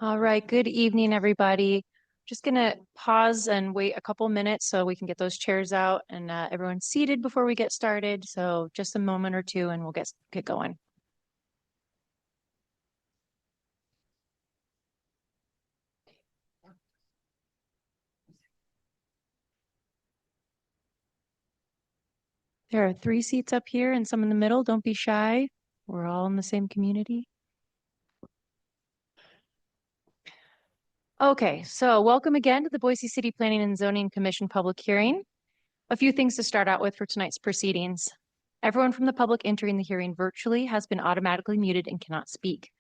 All right, good evening, everybody. Just gonna pause and wait a couple minutes so we can get those chairs out and everyone's seated before we get started. So just a moment or two and we'll get going. There are 3 seats up here and some in the middle. Don't be shy. We're all in the same community. Okay, so welcome again to the Boise City Planning and Zoning Commission public hearing. A few things to start out with for tonight's proceedings. Everyone from the public entering the hearing virtually has been automatically muted and cannot speak.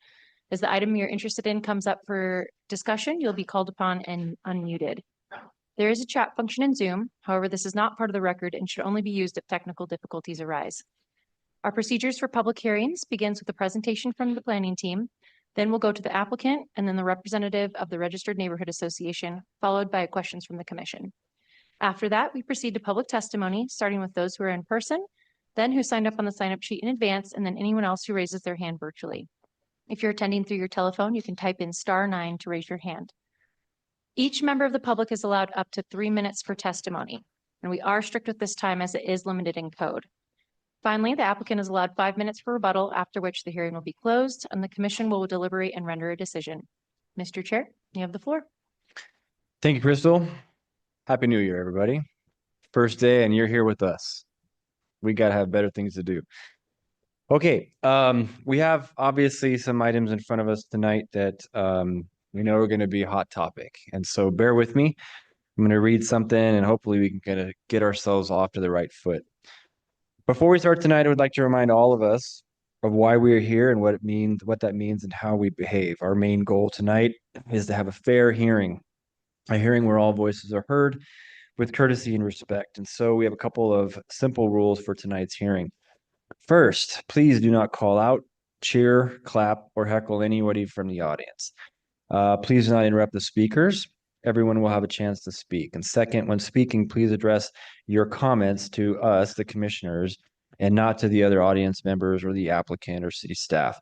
As the item you're interested in comes up for discussion, you'll be called upon and unmuted. There is a chat function in Zoom. However, this is not part of the record and should only be used if technical difficulties arise. Our procedures for public hearings begins with a presentation from the planning team. Then we'll go to the applicant and then the representative of the Registered Neighborhood Association, followed by questions from the commission. After that, we proceed to public testimony, starting with those who are in person, then who signed up on the sign-up sheet in advance, and then anyone else who raises their hand virtually. If you're attending through your telephone, you can type in *9 to raise your hand. Each member of the public is allowed up to 3 minutes for testimony, and we are strict with this time as it is limited in code. Finally, the applicant is allowed 5 minutes for rebuttal, after which the hearing will be closed and the commission will deliberate and render a decision. Mr. Chair, you have the floor. Thank you, Crystal. Happy New Year, everybody. First day and you're here with us. We got to have better things to do. Okay, we have obviously some items in front of us tonight that we know are going to be a hot topic. And so bear with me. I'm going to read something and hopefully we can kind of get ourselves off to the right foot. Before we start tonight, I would like to remind all of us of why we are here and what it means, what that means and how we behave. Our main goal tonight is to have a fair hearing, a hearing where all voices are heard with courtesy and respect. And so we have a couple of simple rules for tonight's hearing. First, please do not call out, cheer, clap, or heckle anybody from the audience. Please do not interrupt the speakers. Everyone will have a chance to speak. And second, when speaking, please address your comments to us, the commissioners, and not to the other audience members or the applicant or city staff.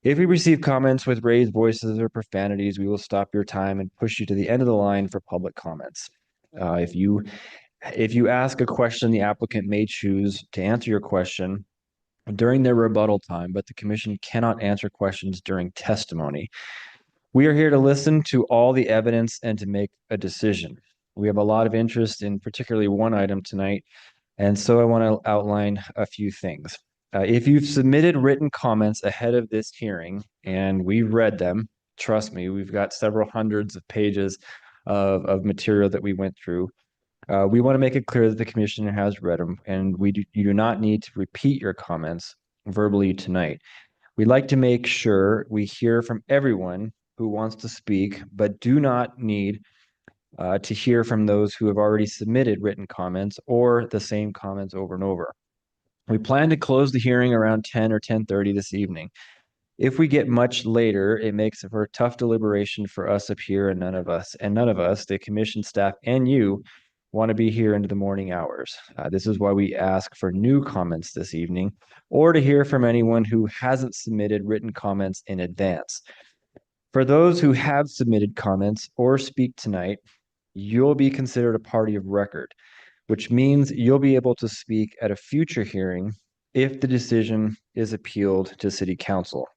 If we receive comments with raised voices or profanities, we will stop your time and push you to the end of the line for public comments. If you ask a question, the applicant may choose to answer your question during their rebuttal time, but the commission cannot answer questions during testimony. We are here to listen to all the evidence and to make a decision. We have a lot of interest in particularly one item tonight, and so I want to outline a few things. If you've submitted written comments ahead of this hearing, and we've read them, trust me, we've got several hundreds of pages of material that we went through. We want to make it clear that the commissioner has read them, and you do not need to repeat your comments verbally tonight. We'd like to make sure we hear from everyone who wants to speak, but do not need to hear from those who have already submitted written comments or the same comments over and over. We plan to close the hearing around 10 or 10:30 this evening. If we get much later, it makes it for a tough deliberation for us up here and none of us, the commission staff and you, want to be here into the morning hours. This is why we ask for new comments this evening or to hear from anyone who hasn't submitted written comments in advance. For those who have submitted comments or speak tonight, you'll be considered a party of record, which means you'll be able to speak at a future hearing if the decision is appealed to City Council.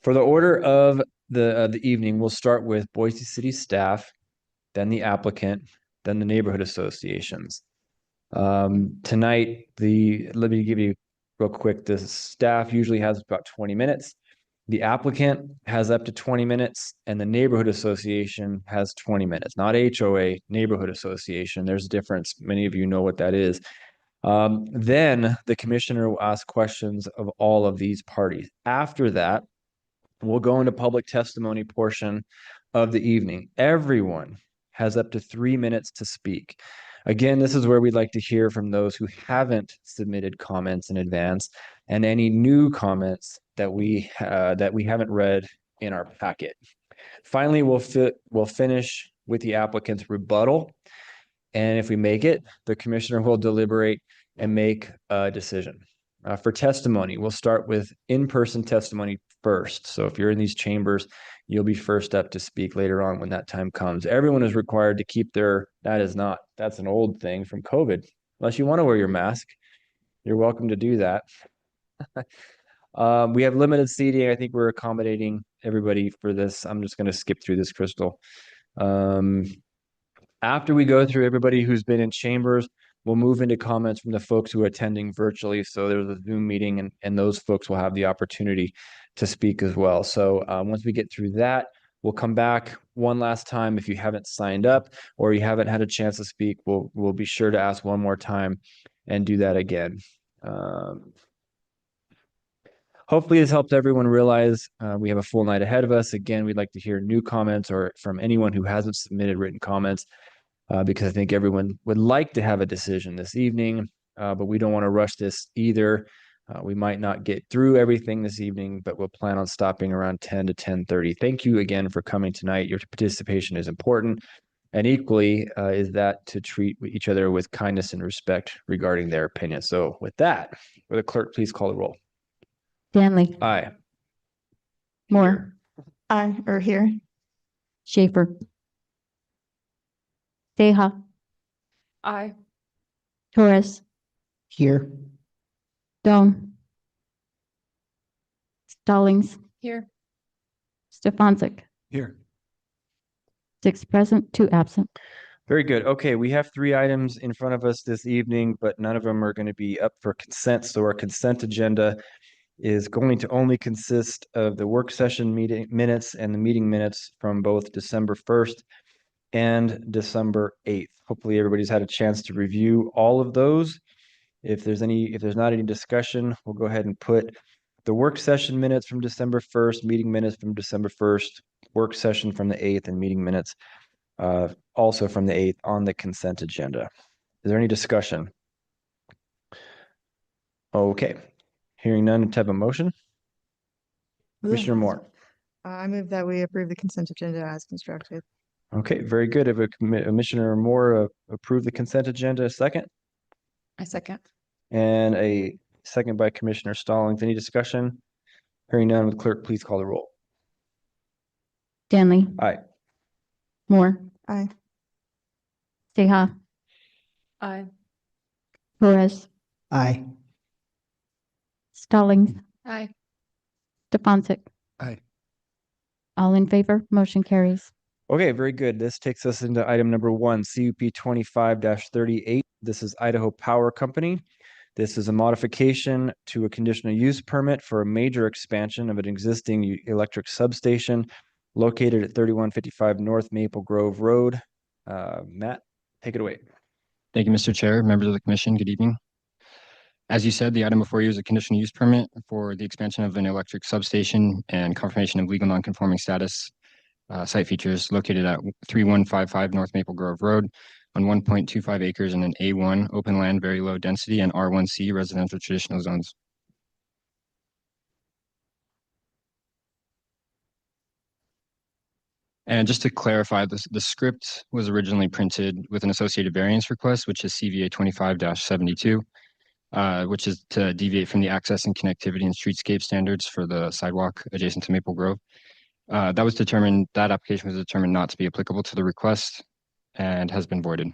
For the order of the evening, we'll start with Boise City staff, then the applicant, then the neighborhood associations. Tonight, let me give you real quick, the staff usually has about 20 minutes. The applicant has up to 20 minutes and the neighborhood association has 20 minutes, not HOA, neighborhood association. There's a difference. Many of you know what that is. Then the commissioner will ask questions of all of these parties. After that, we'll go into public testimony portion of the evening. Everyone has up to 3 minutes to speak. Again, this is where we'd like to hear from those who haven't submitted comments in advance and any new comments that we haven't read in our packet. Finally, we'll finish with the applicant's rebuttal. And if we make it, the commissioner will deliberate and make a decision. For testimony, we'll start with in-person testimony first. So if you're in these chambers, you'll be first up to speak later on when that time comes. Everyone is required to keep that's an old thing from COVID. Unless you want to wear your mask, you're welcome to do that. We have limited seating. I think we're accommodating everybody for this. I'm just going to skip through this, Crystal. After we go through everybody who's been in chambers, we'll move into comments from the folks who are attending virtually. So there's a Zoom meeting and those folks will have the opportunity to speak as well. So once we get through that, we'll come back one last time. If you haven't signed up or you haven't had a chance to speak, we'll be sure to ask one more time and do that again. Hopefully this helps everyone realize we have a full night ahead of us. Again, we'd like to hear new comments or from anyone who hasn't submitted written comments because I think everyone would like to have a decision this evening, but we don't want to rush this either. We might not get through everything this evening, but we'll plan on stopping around 10 to 10:30. Thank you again for coming tonight. Your participation is important. And equally is that to treat each other with kindness and respect regarding their opinion. So with that, will the clerk please call the roll? Danley. Aye. Moore. Aye, or here. Schaefer. Seha. Aye. Torres. Here. Doan. Stallings. Here. Stefancic. Here. 6 present, 2 absent. Very good. Okay, we have 3 items in front of us this evening, but none of them are going to be up for consent. So our consent agenda is going to only consist of the work session meeting minutes and the meeting minutes from both December 1st and December 8th. Hopefully everybody's had a chance to review all of those. If there's not any discussion, we'll go ahead and put the work session minutes from December 1st, meeting minutes from December 1st, work session from the 8th, and meeting minutes also from the 8th on the consent agenda. Is there any discussion? Okay. Hearing none, type of motion. Commissioner Moore. I move that we approve the consent agenda as constructed. Okay, very good. If Commissioner Moore approve the consent agenda, a second? I second. And a second by Commissioner Stallings. Any discussion? Hearing none, with clerk, please call the roll. Danley. Aye. Moore. Aye. Seha. Aye. Torres. Aye. Stallings. Aye. Stefancic. Aye. All in favor, motion carries. Okay, very good. This takes us into item number 1, CUP 25-38. This is Idaho Power Company. This is a modification to a conditional use permit for a major expansion of an existing electric substation located at 3155 North Maple Grove Road. Matt, take it away. Thank you, Mr. Chair, members of the commission. Good evening. As you said, the item before you is a conditional use permit for the expansion of an electric substation and confirmation of legal nonconforming status site features located at 3155 North Maple Grove Road on 1.25 acres in an A1 open land, very low density, and R1C residential traditional zones. And just to clarify, the script was originally printed with an associated variance request, which is CVA 25-72, which is to deviate from the access and connectivity and streetscape standards for the sidewalk adjacent to Maple Grove. That application was determined not to be applicable to the request and has been voided.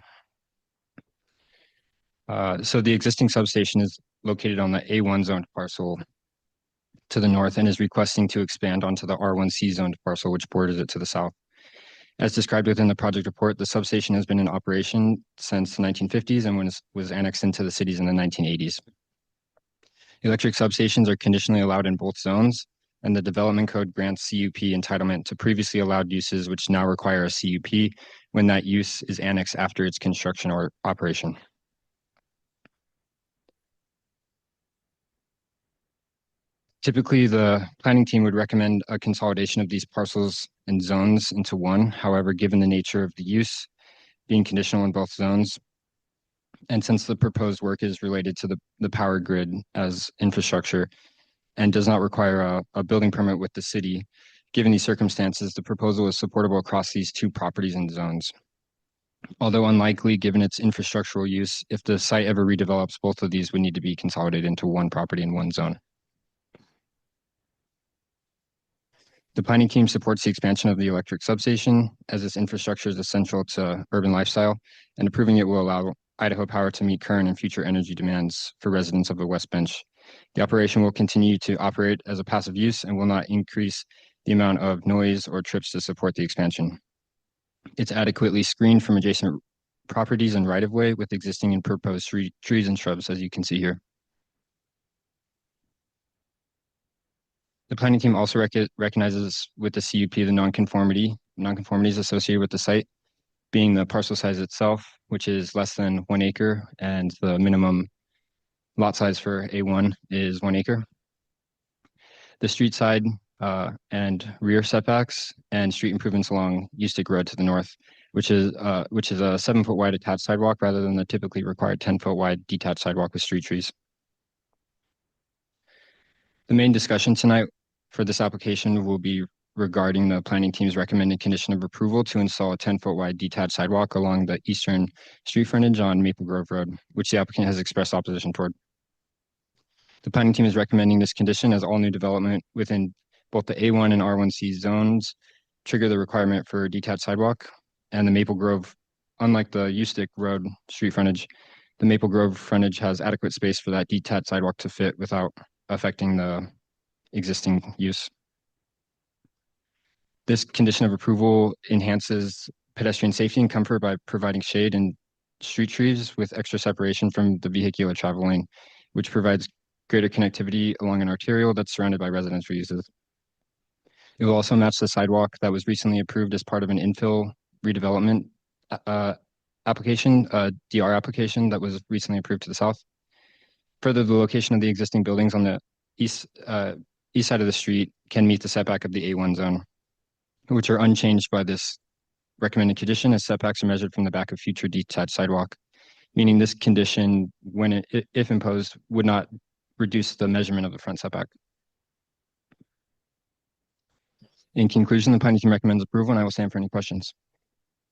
So the existing substation is located on the A1 zoned parcel to the north and is requesting to expand onto the R1C zoned parcel, which borders it to the south. As described within the project report, the substation has been in operation since the 1950s and was annexed into the cities in the 1980s. Electric substations are conditionally allowed in both zones, and the development code grants CUP entitlement to previously allowed uses which now require a CUP when that use is annexed after its construction or operation. Typically, the planning team would recommend a consolidation of these parcels and zones into one. However, given the nature of the use being conditional in both zones, and since the proposed work is related to the power grid as infrastructure and does not require a building permit with the city, given these circumstances, the proposal is supportable across these 2 properties and zones. Although unlikely given its infrastructural use, if the site ever redevelops, both of these would need to be consolidated into one property in one zone. The planning team supports the expansion of the electric substation as this infrastructure is essential to urban lifestyle, and approving it will allow Idaho Power to meet current and future energy demands for residents of the West Bench. The operation will continue to operate as a passive use and will not increase the amount of noise or trips to support the expansion. It's adequately screened from adjacent properties and right-of-way with existing and proposed trees and shrubs, as you can see here. The planning team also recognizes with the CUP the nonconformities associated with the site, being the parcel size itself, which is less than 1 acre, and the minimum lot size for A1 is 1 acre. The street side and rear setbacks and street improvements along Ustick Road to the north, which is a 7-foot wide attached sidewalk rather than the typically required 10-foot wide detached sidewalk with street trees. The main discussion tonight for this application will be regarding the planning team's recommended condition of approval to install a 10-foot wide detached sidewalk along the eastern street frontage on Maple Grove Road, which the applicant has expressed opposition toward. The planning team is recommending this condition as all new development within both the A1 and R1C zones trigger the requirement for detached sidewalk, and the Maple Grove, unlike the Ustick Road street frontage, the Maple Grove frontage has adequate space for that detached sidewalk to fit without affecting the existing use. This condition of approval enhances pedestrian safety and comfort by providing shade and street trees with extra separation from the vehicular travel lane, which provides greater connectivity along an arterial that's surrounded by residential uses. It will also match the sidewalk that was recently approved as part of an infill redevelopment application, DR application that was recently approved to the south. Further, the location of the existing buildings on the east side of the street can meet the setback of the A1 zone, which are unchanged by this recommended condition as setbacks are measured from the back of future detached sidewalk, meaning this condition, if imposed, would not reduce the measurement of the front setback. In conclusion, the planning team recommends approval, and I will stand for any questions.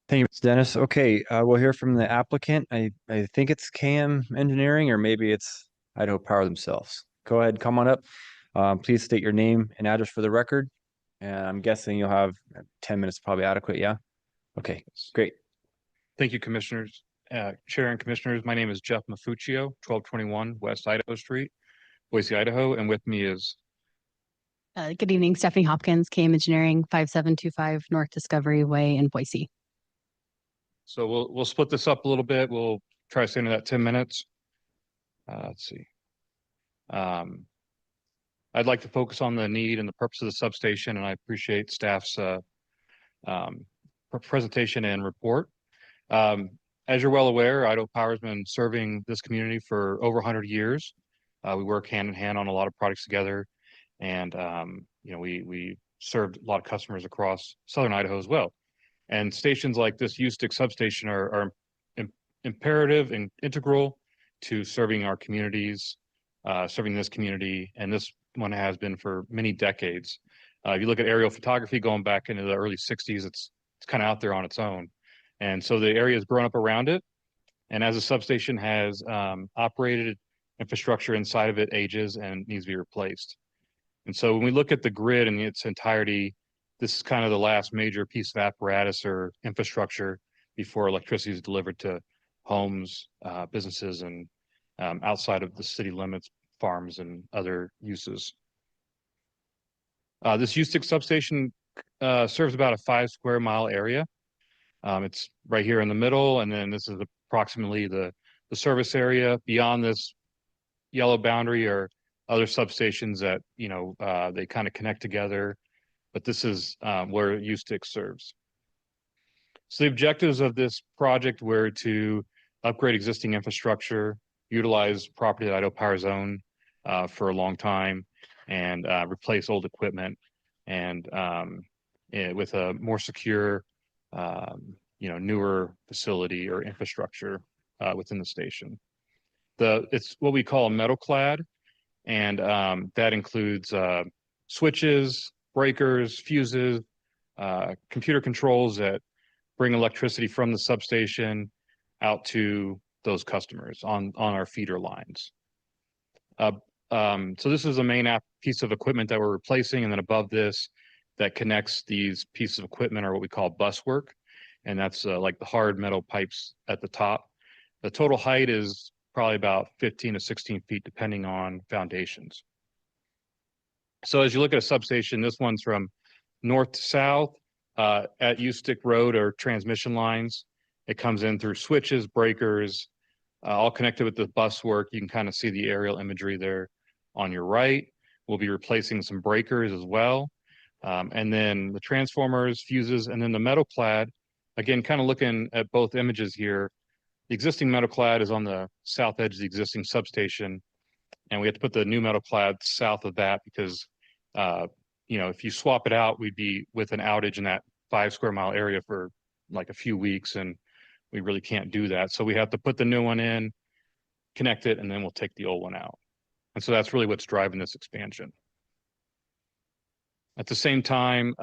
Thank you, Mr. Dennis. Okay, we'll hear from the applicant. I think it's KM Engineering, or maybe it's Idaho Power themselves. Go ahead, come on up. Please state your name and address for the record. And I'm guessing you'll have 10 minutes, probably adequate, yeah? Okay, great. Thank you, Commissioners, Chair and Commissioners. My name is Jeff Mafuccio, 1221 West Idaho Street, Boise, Idaho, and with me is Good evening, Stephanie Hopkins, KM Engineering, 5725 North Discovery Way in Boise. So we'll split this up a little bit. We'll try to stay into that 10 minutes. Let's see. I'd like to focus on the need and the purpose of the substation, and I appreciate staff's presentation and report. As you're well aware, Idaho Power has been serving this community for over 100 years. We work hand in hand on a lot of projects together, and we served a lot of customers across southern Idaho as well. And stations like this Ustick substation are imperative and integral to serving our communities, serving this community, and this one has been for many decades. If you look at aerial photography going back into the early 60s, it's kind of out there on its own. And so the area has grown up around it. And as the substation has operated, infrastructure inside of it ages and needs to be replaced. And so when we look at the grid in its entirety, this is kind of the last major piece of apparatus or infrastructure before electricity is delivered to homes, businesses, and outside of the city limits, farms, and other uses. This Ustick substation serves about a 5 square mile area. It's right here in the middle, and then this is approximately the service area. Beyond this yellow boundary are other substations that, they kind of connect together, but this is where Ustick serves. So the objectives of this project were to upgrade existing infrastructure, utilize property that Idaho Power's owned for a long time, and replace old equipment, and with a more secure, newer facility or infrastructure within the station. It's what we call a metal clad, and that includes switches, breakers, fuses, computer controls that bring electricity from the substation out to those customers on our feeder lines. So this is the main piece of equipment that we're replacing, and then above this that connects these pieces of equipment are what we call bus work, and that's like the hard metal pipes at the top. The total height is probably about 15 to 16 feet, depending on foundations. So as you look at a substation, this one's from north to south at U-stick road or transmission lines. It comes in through switches, breakers, all connected with the bus work. You can kind of see the aerial imagery there on your right. We'll be replacing some breakers as well. And then the transformers, fuses, and then the metal clad. Again, kind of looking at both images here. The existing metal clad is on the south edge of the existing substation, and we have to put the new metal clad south of that because, you know, if you swap it out, we'd be with an outage in that 5 square mile area for like a few weeks, and we really can't do that. So we have to put the new one in, connect it, and then we'll take the old one out. And so that's really what's driving this expansion. At the same time,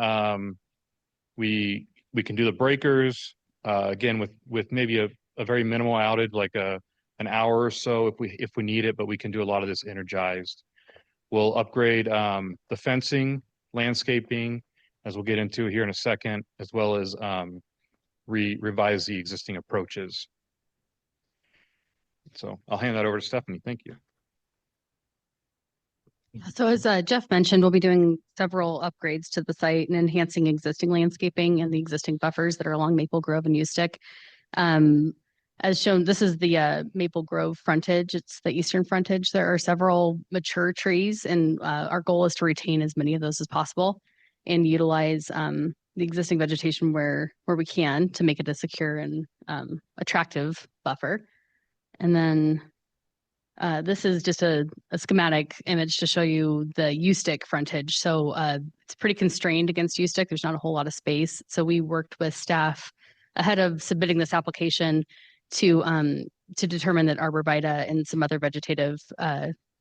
we can do the breakers again with maybe a very minimal outage, like an hour or so if we need it, but we can do a lot of this energized. We'll upgrade the fencing, landscaping, as we'll get into here in a second, as well as revise the existing approaches. So I'll hand that over to Stephanie. Thank you. So as Jeff mentioned, we'll be doing several upgrades to the site and enhancing existing landscaping and the existing buffers that are along Maple Grove and U-stick. As shown, this is the Maple Grove frontage. It's the eastern frontage. There are several mature trees, and our goal is to retain as many of those as possible and utilize the existing vegetation where we can to make it a secure and attractive buffer. And then this is just a schematic image to show you the U-stick frontage. So it's pretty constrained against U-stick. There's not a whole lot of space. So we worked with staff ahead of submitting this application to determine that arborvitae and some other vegetative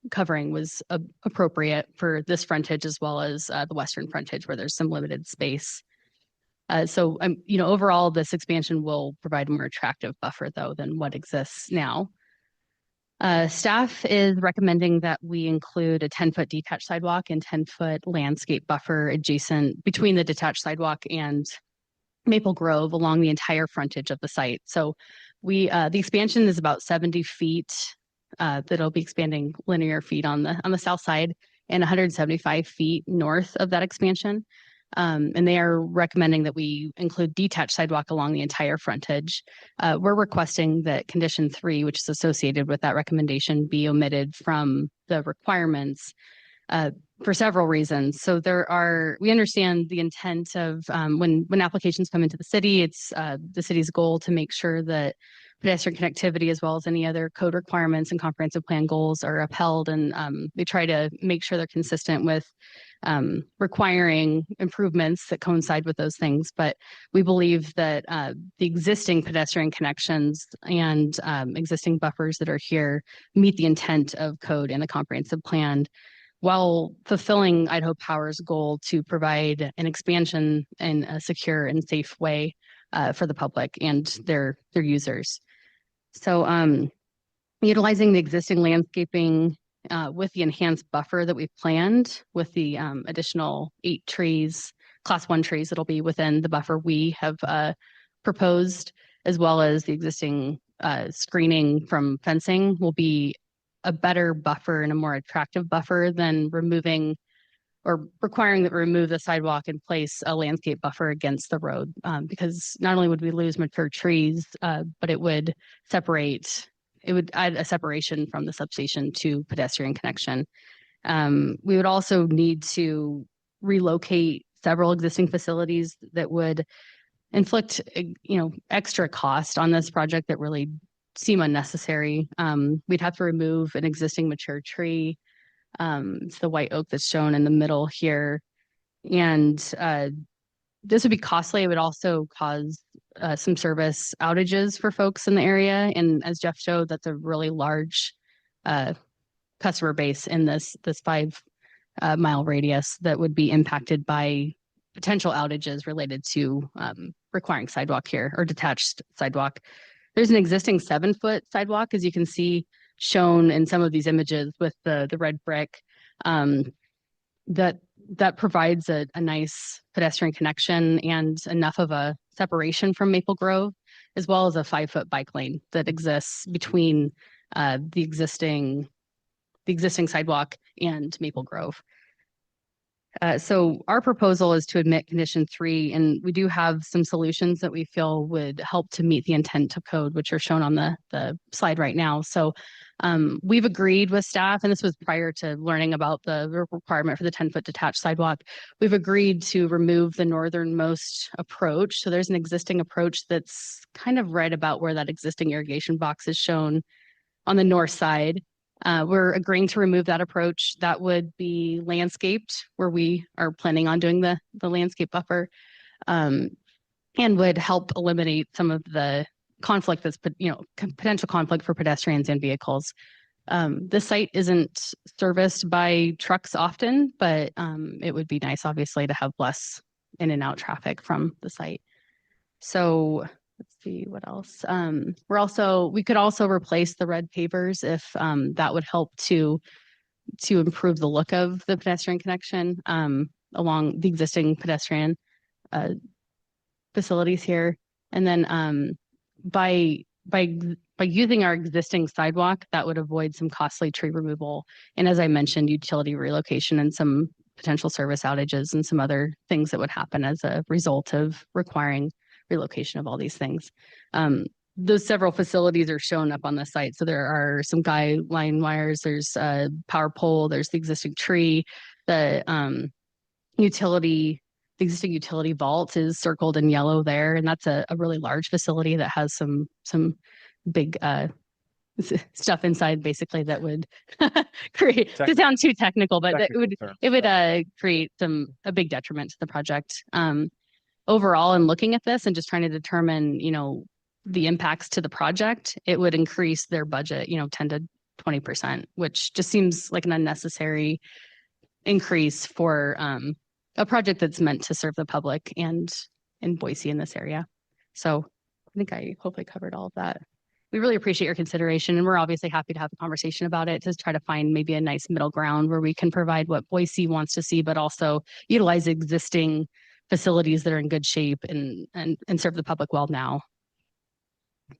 covering was appropriate for this frontage as well as the western frontage where there's some limited space. So you know, overall, this expansion will provide a more attractive buffer though than what exists now. Staff is recommending that we include a 10-foot detached sidewalk and 10-foot landscape buffer adjacent between the detached sidewalk and Maple Grove along the entire frontage of the site. So the expansion is about 70 feet that'll be expanding linear feet on the south side and 175 feet north of that expansion. And they are recommending that we include detached sidewalk along the entire frontage. We're requesting that condition 3, which is associated with that recommendation, be omitted from the requirements for several reasons. So we understand the intent of when applications come into the city, it's the city's goal to make sure that pedestrian connectivity as well as any other code requirements and comprehensive plan goals are upheld, and they try to make sure they're consistent with requiring improvements that coincide with those things. But we believe that the existing pedestrian connections and existing buffers that are here meet the intent of code and the comprehensive plan, while fulfilling Idaho Power's goal to provide an expansion in a secure and safe way for the public and their users. So utilizing the existing landscaping with the enhanced buffer that we've planned with the additional 8 trees, class 1 trees that'll be within the buffer we have proposed, as well as the existing screening from fencing, will be a better buffer and a more attractive buffer than removing or requiring that we remove the sidewalk and place a landscape buffer against the road, because not only would we lose mature trees, but it would add a separation from the substation to pedestrian connection. We would also need to relocate several existing facilities that would inflict, extra cost on this project that really seem unnecessary. We'd have to remove an existing mature tree. It's the white oak that's shown in the middle here. And this would be costly. It would also cause some service outages for folks in the area. And as Jeff showed, that's a really large customer base in this 5 mile radius that would be impacted by potential outages related to requiring sidewalk here or detached sidewalk. There's an existing 7-foot sidewalk, as you can see shown in some of these images with the red brick. That provides a nice pedestrian connection and enough of a separation from Maple Grove, as well as a 5-foot bike lane that exists between the existing sidewalk and Maple Grove. So our proposal is to admit condition 3, and we do have some solutions that we feel would help to meet the intent of code, which are shown on the slide right now. So we've agreed with staff, and this was prior to learning about the requirement for the 10-foot detached sidewalk. We've agreed to remove the northernmost approach. So there's an existing approach that's kind of right about where that existing irrigation box is shown on the north side. We're agreeing to remove that approach. That would be landscaped where we are planning on doing the landscape buffer, and would help eliminate some of the conflict that's, potential conflict for pedestrians and vehicles. The site isn't serviced by trucks often, but it would be nice, obviously, to have less in and out traffic from the site. So let's see what else. We could also replace the red pavers if that would help to improve the look of the pedestrian connection along the existing pedestrian facilities here. And then by using our existing sidewalk, that would avoid some costly tree removal. And as I mentioned, utility relocation and some potential service outages and some other things that would happen as a result of requiring relocation of all these things. Those several facilities are shown up on the site. So there are some guy line wires, there's a power pole, there's the existing tree, the existing utility vault is circled in yellow there. And that's a really large facility that has some big stuff inside basically that would create, to sound too technical, but it would create a big detriment to the project. Overall, in looking at this and just trying to determine, the impacts to the project, it would increase their budget, 10 to 20%, which just seems like an unnecessary increase for a project that's meant to serve the public and in Boise in this area. So I think I hopefully covered all of that. We really appreciate your consideration, and we're obviously happy to have a conversation about it to try to find maybe a nice middle ground where we can provide what Boise wants to see, but also utilize existing facilities that are in good shape and serve the public well now.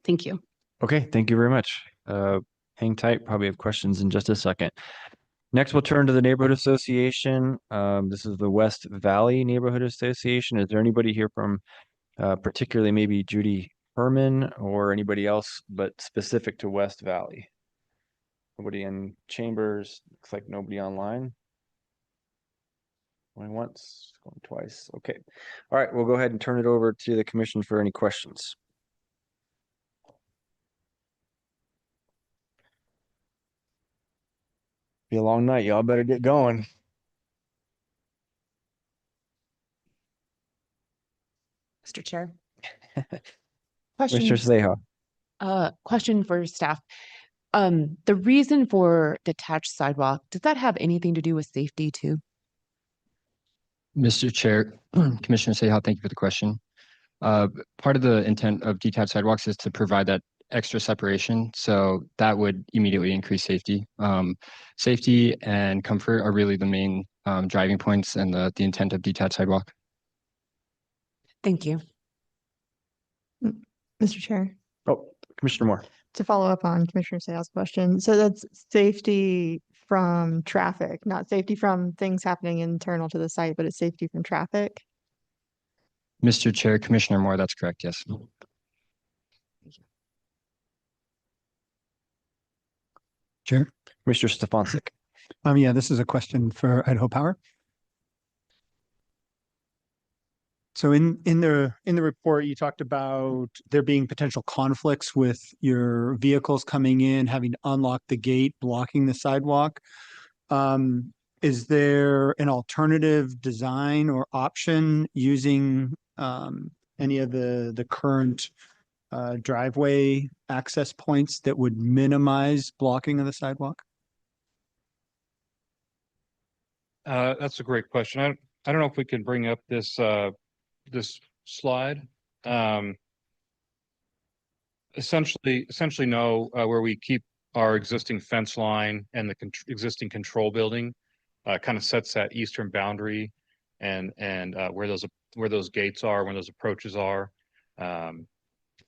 Thank you. Okay, thank you very much. Hang tight, probably have questions in just a second. Next, we'll turn to the Neighborhood Association. This is the West Valley Neighborhood Association. Is there anybody here from particularly maybe Judy Herman or anybody else, but specific to West Valley? Nobody in chambers, looks like nobody online. Going once, going twice. Okay. All right, we'll go ahead and turn it over to the commission for any questions. Be a long night. Y'all better get going. Mr. Chair. Mr. Question, Seha. question for staff. The reason for detached sidewalk, does that have anything to do with safety too? Mr. Chair, Commissioner Seha, thank you for the question. Part of the intent of detached sidewalks is to provide that extra separation. So that would immediately increase safety. Safety and comfort are really the main driving points and the intent of detached sidewalk. Thank you. Mr. Chair, Oh, Commissioner Moore. to follow up on Commissioner Sale's question, so that's safety from traffic, not safety from things happening internal to the site, but it's safety from traffic. Mr. Chair, Commissioner Moore, that's correct, yes. Chair. Mr. Stefancic. Yeah, this is a question for Idaho Power. So in the report, you talked about there being potential conflicts with your vehicles coming in, having to unlock the gate, blocking the sidewalk. Is there an alternative design or option using any of the current driveway access points that would minimize blocking of the sidewalk? That's a great question. I don't know if we can bring up this this slide. Essentially no, where we keep our existing fence line and the existing control building, kind of sets that eastern boundary and where those gates are, when those approaches are.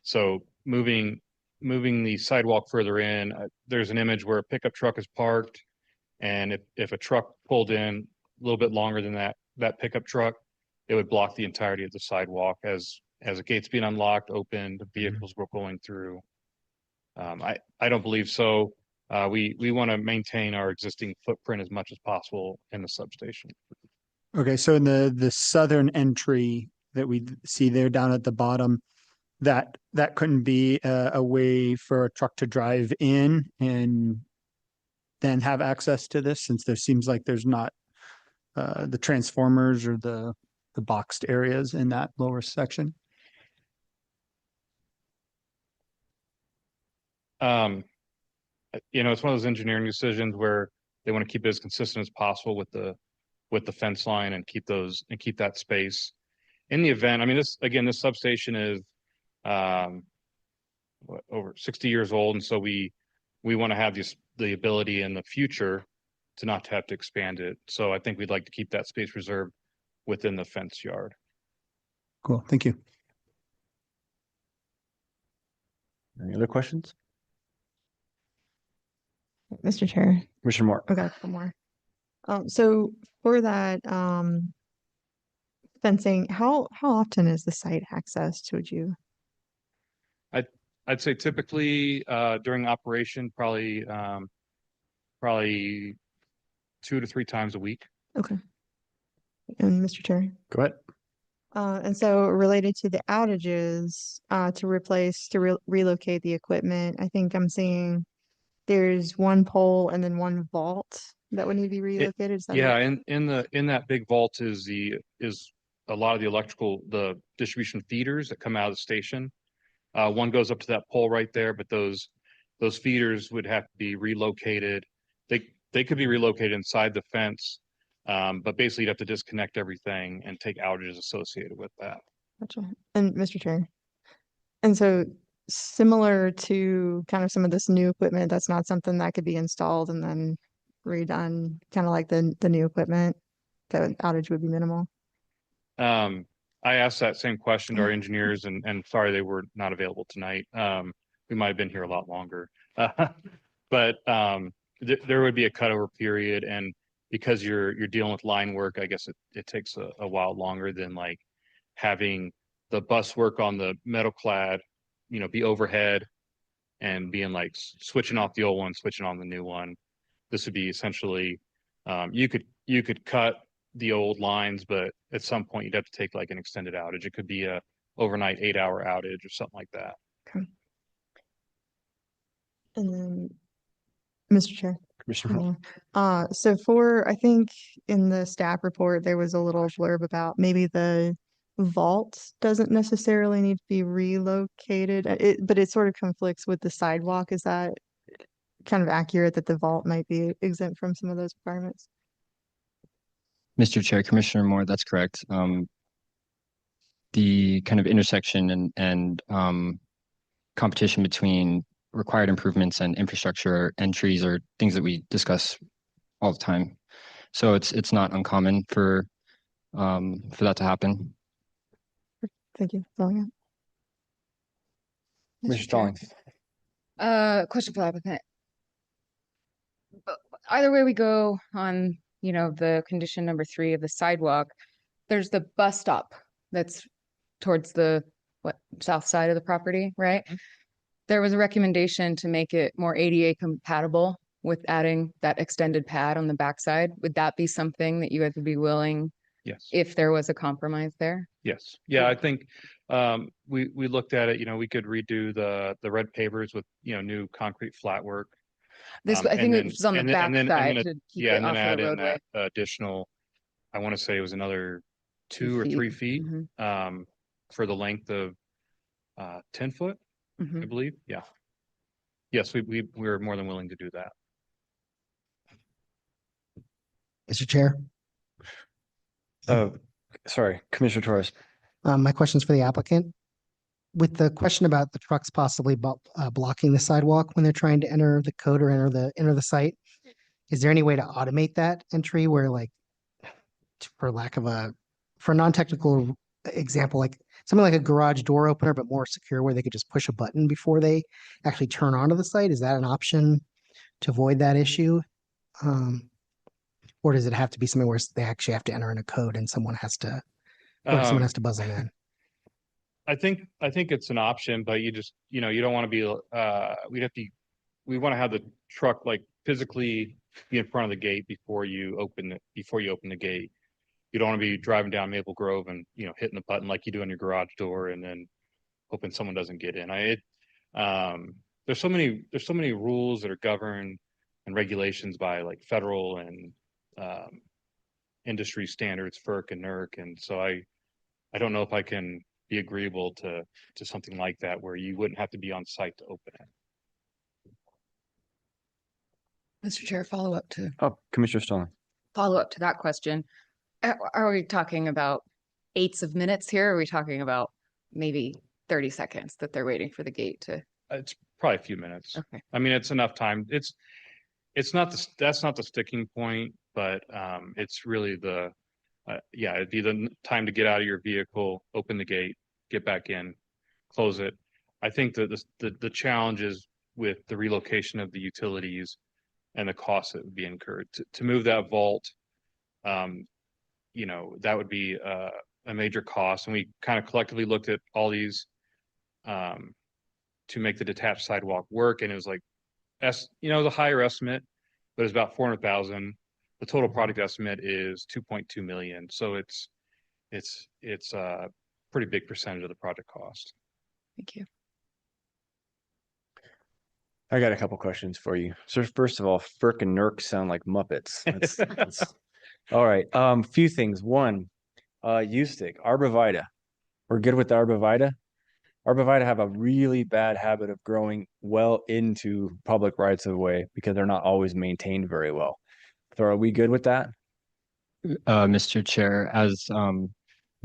So moving the sidewalk further in, there's an image where a pickup truck is parked. And if a truck pulled in a little bit longer than that pickup truck, it would block the entirety of the sidewalk as the gates being unlocked, opened, vehicles were going through. I don't believe so. We want to maintain our existing footprint as much as possible in the substation. Okay, so in the southern entry that we see there down at the bottom, that couldn't be a way for a truck to drive in and then have access to this, since there seems like there's not the transformers or the boxed areas in that lower section. It's one of those engineering decisions where they want to keep it as consistent as possible with the fence line and keep that space. In the event, I mean, this substation is over 60 years old, and so we want to have the ability in the future to not have to expand it. So I think we'd like to keep that space reserved within the fence yard. Cool, thank you. Any other questions? Mr. Chair. Commissioner Moore. Okay, one more. So for that, fencing, how often is the site accessed, would you? I'd say typically, during operation, probably 2 to 3 times a week. Okay. And Mr. Chair. Go ahead. And so related to the outages, to relocate the equipment, I think I'm seeing there's one pole and then one vault that would need to be relocated. Is that Yeah, right? in that big vault is a lot of the distribution feeders that come out of the station. One goes up to that pole right there, but those feeders would have to be relocated. They could be relocated inside the fence, but basically you'd have to disconnect everything and take outages associated with that. Gotcha. And Mr. Chair. And so similar to kind of some of this new equipment, that's not something that could be installed and then redone, kind of like the new equipment, the outage would be minimal. I asked that same question to our engineers and sorry they were not available tonight. We might have been here a lot longer. But there would be a cutover period, and because you're dealing with line work, I guess it takes a while longer than like having the bus work on the metal clad, be overhead and being like switching off the old one, switching on the new one. This would be essentially, you could cut the old lines, but at some point you'd have to take like an extended outage. It could be a overnight 8-hour outage or something like that. Okay. And then, Mr. Chair. Commissioner Moore. So I think in the staff report, there was a little blurb about maybe the vault doesn't necessarily need to be relocated, but it sort of conflicts with the sidewalk. Is that kind of accurate that the vault might be exempt from some of those requirements? Mr. Chair, Commissioner Moore, that's correct. The kind of intersection and competition between required improvements and infrastructure entries are things that we discuss all the time. So it's not uncommon for that to happen. Thank you. That's all I got. Mr. Stallings. Question for the applicant. Either way we go on, the condition number 3 of the sidewalk, there's the bus stop that's towards the south side of the property, right? There was a recommendation to make it more ADA compatible with adding that extended pad on the backside. Would that be something that you guys would be willing? Yes. If there was a compromise there? Yes. Yeah, I think we looked at it, we could redo the red pavers with, new concrete flat work. I think it was on the back side to keep Yeah, it and then off of add the in roadway. that additional, I want to say it was another 2 or 3 feet Mhm. For the length of 10 foot, I Mhm. believe. Yeah. Yes, we're more than willing to do that. Mr. Chair, Sorry, Commissioner Torres. my question's for the applicant. with the question about the trucks possibly blocking the sidewalk when they're trying to enter the code or enter the site, is there any way to automate that entry where like, for lack of for a non-technical example, like something like a garage door opener, but more secure where they could just push a button before they actually turn onto the site? Is that an option to avoid that issue? Or does it have to be something where they actually have to enter in a code and someone has to buzz them in? I think it's an option, but you just, you don't want to be, we want to have the truck like physically be in front of the gate before you open the gate. You don't want to be driving down Maple Grove and, hitting the button like you do on your garage door and then hoping someone doesn't get in. There's so many rules that are governed and regulations by like federal and industry standards, FERC and NERC. And so I don't know if I can be agreeable to something like that where you wouldn't have to be on site to open it. Mr. Chair, follow up to Commissioner Stallings. that question. Are we talking about eighths of minutes here? Or are we talking about maybe 30 seconds that they're waiting for the gate to? It's probably a few minutes. Okay. I mean, it's enough time. That's not the sticking point, but it's really it'd be the time to get out of your vehicle, open the gate, get back in, close it. I think that the challenge is with the relocation of the utilities and the costs that would be incurred to move that vault. That would be a major cost. And we kind of collectively looked at all these to make the detached sidewalk work. And it was like, the higher estimate, but it's about 400,000. The total project estimate is 2.2 million. So it's a pretty big percentage of the project cost. Thank you. I got a couple questions for you. So first of all, FERC and NERC sound like Muppets. That's all right. Few things. One, USTIC, Arborvitae. We're good with the Arborvitae. Arborvitae have a really bad habit of growing well into public rights of way because they're not always maintained very well. So are we good with that? Mr. Chair, as Mr.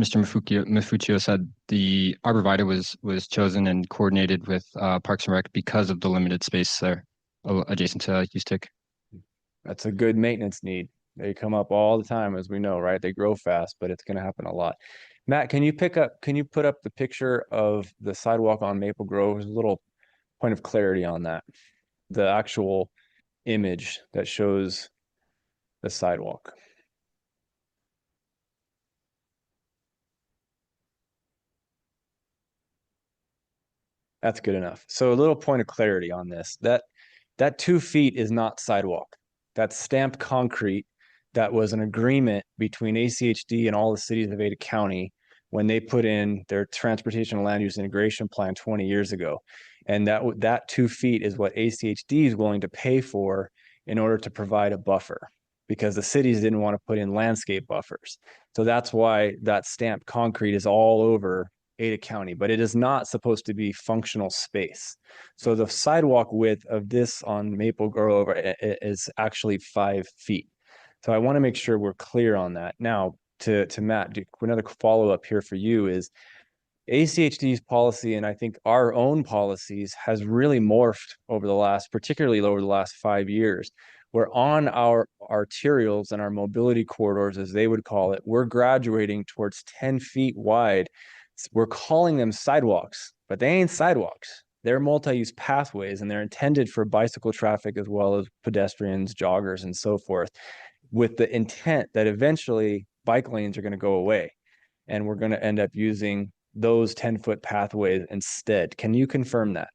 Mafuccio said, the Arborvitae was chosen and coordinated with Parks and Rec because of the limited space there adjacent to USTIC. That's a good maintenance need. They come up all the time, as we know, right? They grow fast, but it's going to happen a lot. Matt, can you put up the picture of the sidewalk on Maple Grove? There's a little point of clarity on that. The actual image that shows the sidewalk. That's good enough. So a little point of clarity on this. That 2 feet is not sidewalk. That's stamped concrete. That was an agreement between ACHD and all the cities of Ada County when they put in their transportation and land use integration plan 20 years ago. And that 2 feet is what ACHD is willing to pay for in order to provide a buffer, because the cities didn't want to put in landscape buffers. So that's why that stamped concrete is all over Ada County, but it is not supposed to be functional space. So the sidewalk width of this on Maple Grove is actually 5 feet. So I want to make sure we're clear on that. Now, to Matt, another follow-up here for you is ACHD's policy, and I think our own policies, has really morphed particularly over the last 5 years. Where on our arterials and our mobility corridors, as they would call it, we're graduating towards 10 feet wide. We're calling them sidewalks, but they ain't sidewalks. They're multi-use pathways, and they're intended for bicycle traffic as well as pedestrians, joggers, and so forth, with the intent that eventually bike lanes are going to go away, and we're going to end up using those 10-foot pathways instead. Can you confirm that?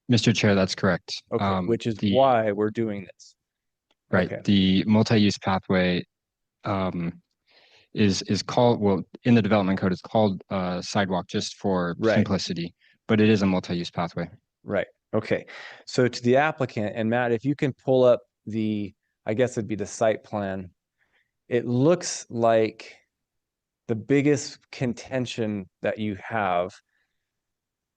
Mr. Chair, that's correct. Okay, which is why we're doing this. Right. Okay. The multi-use pathway is called, well, in the development code, it's called sidewalk just for simplicity, but it is a multi-use pathway. Right. Okay. So to the applicant, and Matt, if you can pull up I guess it'd be the site plan. It looks like the biggest contention that you have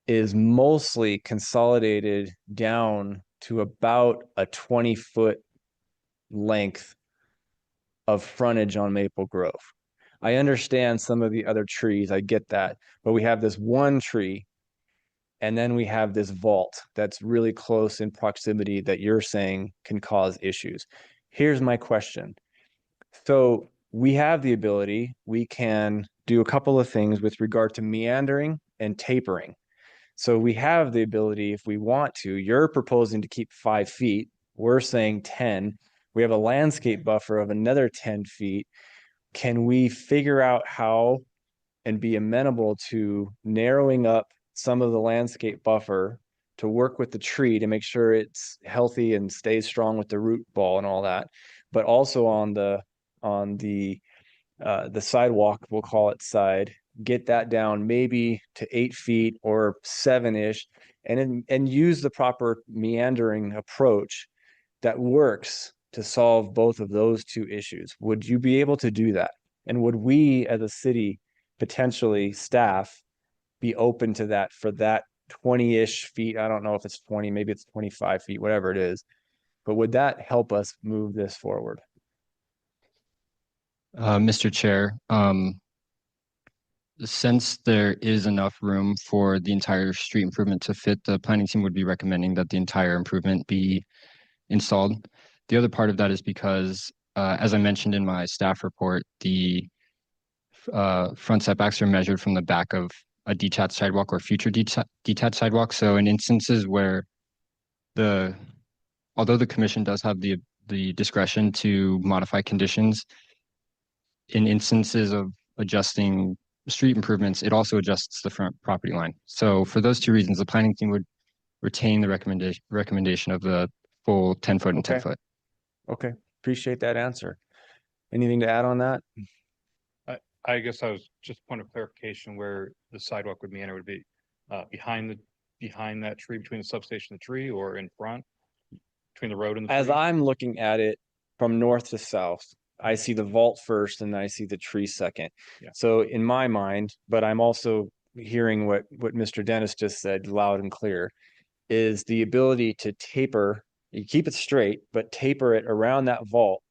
is mostly consolidated down to about a 20-foot length of frontage on Maple Grove. I understand some of the other trees, I get that, but we have this one tree. And then we have this vault that's really close in proximity that you're saying can cause issues. Here's my question. So we have the ability, we can do a couple of things with regard to meandering and tapering. So we have the ability, if we want to, you're proposing to keep 5 feet, we're saying 10. We have a landscape buffer of another 10 feet. Can we figure out how and be amenable to narrowing up some of the landscape buffer to work with the tree to make sure it's healthy and stays strong with the root ball and all that, but also on the sidewalk, we'll call it side, get that down maybe to 8 feet or 7-ish, and use the proper meandering approach that works to solve both of those two issues. Would you be able to do that? And would we as a city, potentially staff, be open to that for that 20-ish feet? I don't know if it's 20, maybe it's 25 feet, whatever it is. But would that help us move this forward? Mr. Chair, since there is enough room for the entire street improvement to fit, the planning team would be recommending that the entire improvement be installed. The other part of that is because, as I mentioned in my staff report, the front setbacks are measured from the back of a detached sidewalk or future detached sidewalk. So in instances where although the commission does have the discretion to modify conditions, in instances of adjusting street improvements, it also adjusts the front property line. So for those two reasons, the planning team would retain the recommendation of the full 10 foot and 10 foot. Okay, appreciate that answer. Anything to add on that? I guess I was just point of clarification where the sidewalk would meander would be behind that tree, between the substation and the tree, or in front between the road and the As tree? I'm looking at it from north to south, I see the vault first and I see the tree second. Yeah. So in my mind, but I'm also hearing what Mr. Dennis just said loud and clear, is the ability to taper, you keep it straight, but taper it around that vault.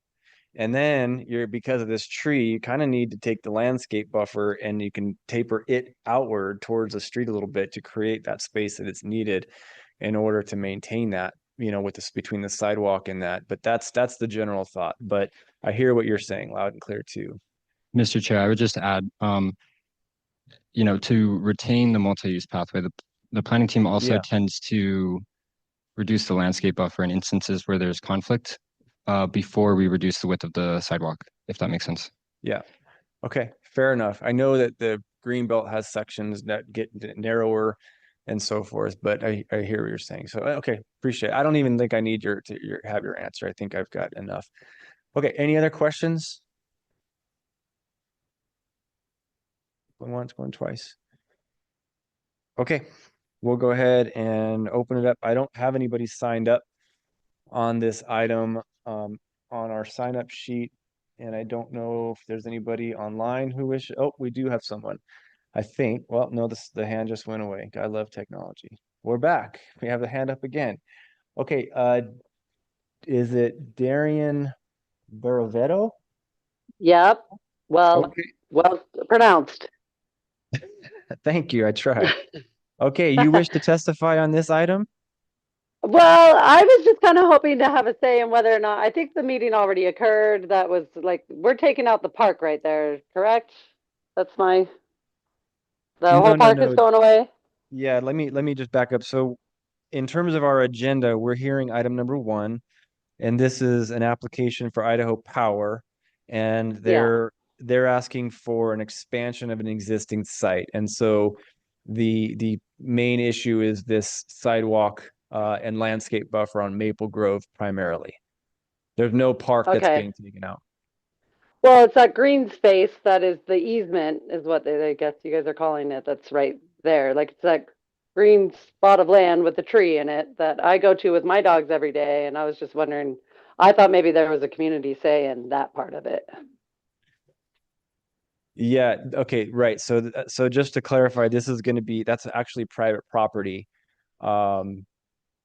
And then because of this tree, you kind of need to take the landscape buffer and you can taper it outward towards the street a little bit to create that space that it's needed in order to maintain that, with this between the sidewalk and that. But that's the general thought. But I hear what you're saying loud and clear too. Mr. Chair, I would just add, to retain the multi-use pathway, the planning team also tends to reduce the landscape buffer in instances where there's conflict before we reduce the width of the sidewalk, if that makes sense. Yeah. Okay, fair enough. I know that the green belt has sections that get narrower and so forth, but I hear what you're saying. So, okay, appreciate it. I don't even think I need to have your answer. I think I've got enough. Okay, any other questions? Going once, going twice. Okay, we'll go ahead and open it up. I don't have anybody signed up on this item on our sign up sheet. And I don't know if there's anybody online who we do have someone. I think, well, no, the hand just went away. I love technology. We're back. We have the hand up again. Okay, is it Darian Baravetto? Yep. Well, Okay. well pronounced. Thank you. I tried. Okay, you wish to testify on this item? Well, I was just kind of hoping to have a say in whether or not, I think the meeting already occurred. That was like, we're taking out the park right there, correct? That's the whole park is going away? Yeah, let me just back up. So in terms of our agenda, we're hearing item number 1, and this is an application for Idaho Power, and they're asking for an expansion of an existing site. And so the main issue is this sidewalk and landscape buffer on Maple Grove primarily. There's no park that's being taken out. Well, it's that green space that is the easement is what I guess you guys are calling it. That's right there. Like it's that green spot of land with the tree in it that I go to with my dogs every day. And I was just wondering, I thought maybe there was a community say in that part of it. Yeah, okay, right. So just to clarify, this is going to be, that's actually private property.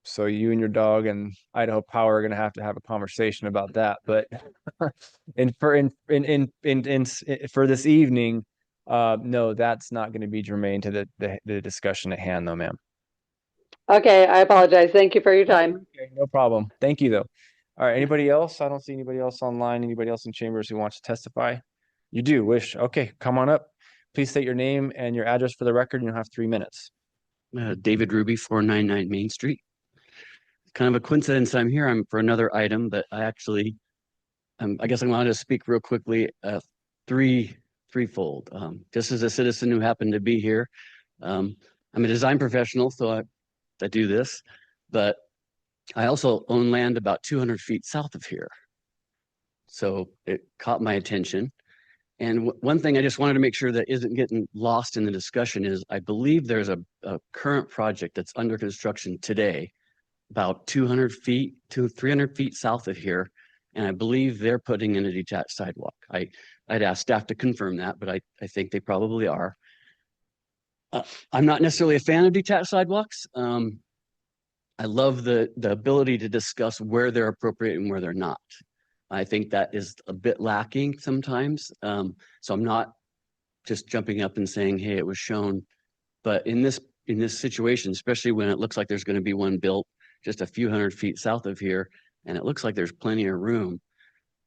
So you and your dog and Idaho Power are gonna have to have a conversation about that, but for this evening, no, that's not gonna be germane to the discussion at hand though, ma'am. Okay, I apologize. Thank you for your time. Okay, no problem. Thank you, though. All right, anybody else? I don't see anybody else online. Anybody else in chambers who wants to testify? You do wish. Okay, come on up. Please state your name and your address for the record. You have 3 minutes. David Ruby, 499 Main Street. Kind of a coincidence I'm here. I'm for another item, but I actually, I guess I wanted to speak real quickly, threefold. Just as a citizen who happened to be here, I'm a design professional, so I do this, but I also own land about 200 feet south of here. So it caught my attention. And one thing I just wanted to make sure that isn't getting lost in the discussion is I believe there's a current project that's under construction today, about 200 feet to 300 feet south of here. And I believe they're putting in a detached sidewalk. I'd ask staff to confirm that, but I think they probably are. I'm not necessarily a fan of detached sidewalks. I love the ability to discuss where they're appropriate and where they're not. I think that is a bit lacking sometimes. So I'm not just jumping up and saying, hey, it was shown. But in this situation, especially when it looks like there's going to be one built just a few hundred feet south of here, and it looks like there's plenty of room,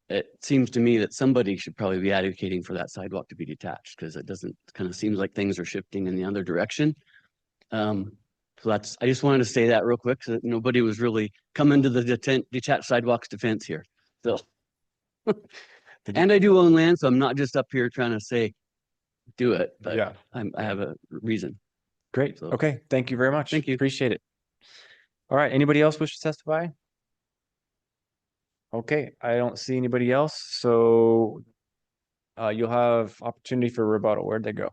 it seems to me that somebody should probably be advocating for that sidewalk to be detached, because it kind of seems like things are shifting in the other direction. So I just wanted to say that real quick so that nobody was really coming to the detached sidewalks defense here. So, and I do own land, so I'm not just up here trying to say, do it, but Yeah. I have a reason. Great. So- Okay. Thank you very much. Thank you. Appreciate it. All right. Anybody else wish to testify? Okay. I don't see anybody else. So you'll have opportunity for rebuttal. Where'd they go?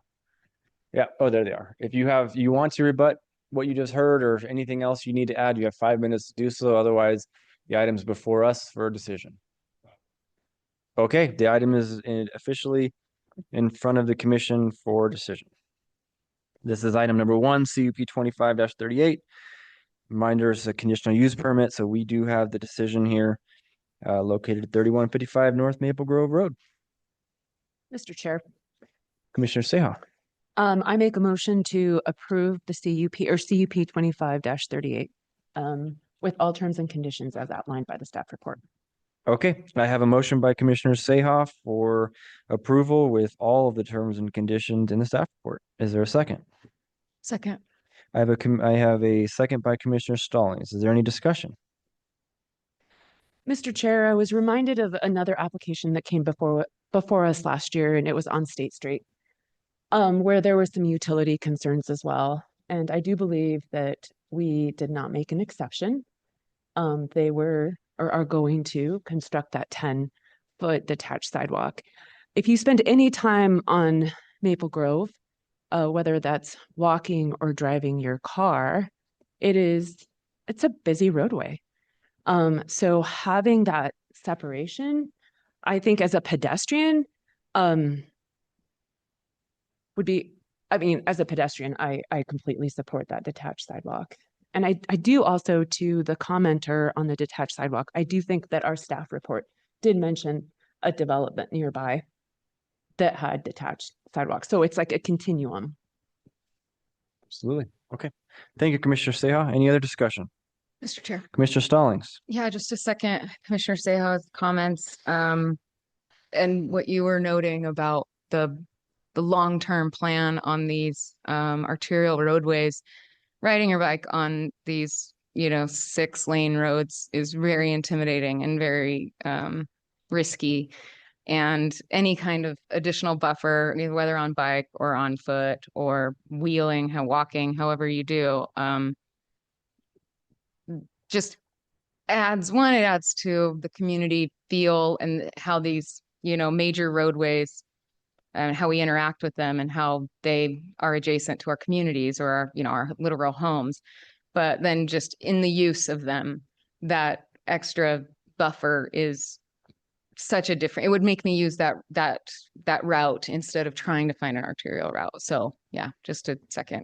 Yeah. Oh, there they are. If you want to rebut what you just heard or anything else you need to add, you have 5 minutes to do so. Otherwise, the item's before us for a decision. Okay. The item is officially in front of the commission for decision. This is item number 1, CUP 25-38. Reminder, it's a conditional use permit, so we do have the decision here, located at 3155 North Maple Grove Road. Mr. Chair, Commissioner Seha. I make a motion to approve the CUP or CUP 25-38 with all terms and conditions as outlined by the staff report. Okay, I have a motion by Commissioner Seha for approval with all of the terms and conditions in the staff report. Is there a second? Second. I have a second by Commissioner Stallings. Is there any discussion? Mr. Chair, I was reminded of another application that came before us last year, and it was on State Street, where there were some utility concerns as well. And I do believe that we did not make an exception. They were or are going to construct that 10-foot detached sidewalk. If you spend any time on Maple Grove, whether that's walking or driving your car, it's a busy roadway. So having that separation, I think as a pedestrian, would be, as a pedestrian, I completely support that detached sidewalk. And I do also, to the commenter on the detached sidewalk, I do think that our staff report did mention a development nearby that had detached sidewalks. So it's like a continuum. Absolutely. Okay. Thank you, Commissioner Seha. Any other discussion? Mr. Chair. Commissioner Stallings. Yeah, just a second, Commissioner Seha's comments, and what you were noting about the long-term plan on these arterial roadways. Riding your bike on these, 6-lane roads is very intimidating and very risky. And any kind of additional buffer, whether on bike or on foot or wheeling, walking, however you do, just it adds to the community feel and how these, major roadways and how we interact with them and how they are adjacent to our communities or our, our literal homes. But then just in the use of them, that extra buffer is such a different, it would make me use that route instead of trying to find an arterial route. So yeah, just a second.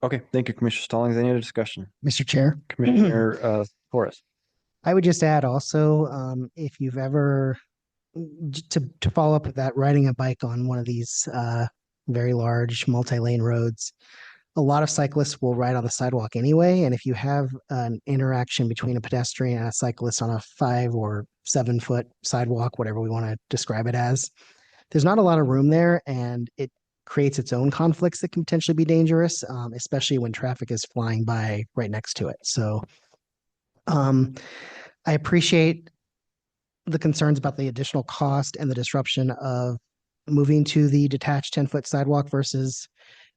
Okay, thank you, Commissioner Stallings. Any other discussion? Mr. Chair. Commissioner Forrest. I would just add also, if you've ever, to follow up with that, riding a bike on one of these very large multi-lane roads, a lot of cyclists will ride on the sidewalk anyway. And if you have an interaction between a pedestrian and a cyclist on a 5 or 7 foot sidewalk, whatever we want to describe it as, there's not a lot of room there, and it creates its own conflicts that can potentially be dangerous, especially when traffic is flying by right next to it. So I appreciate the concerns about the additional cost and the disruption of moving to the detached 10-foot sidewalk versus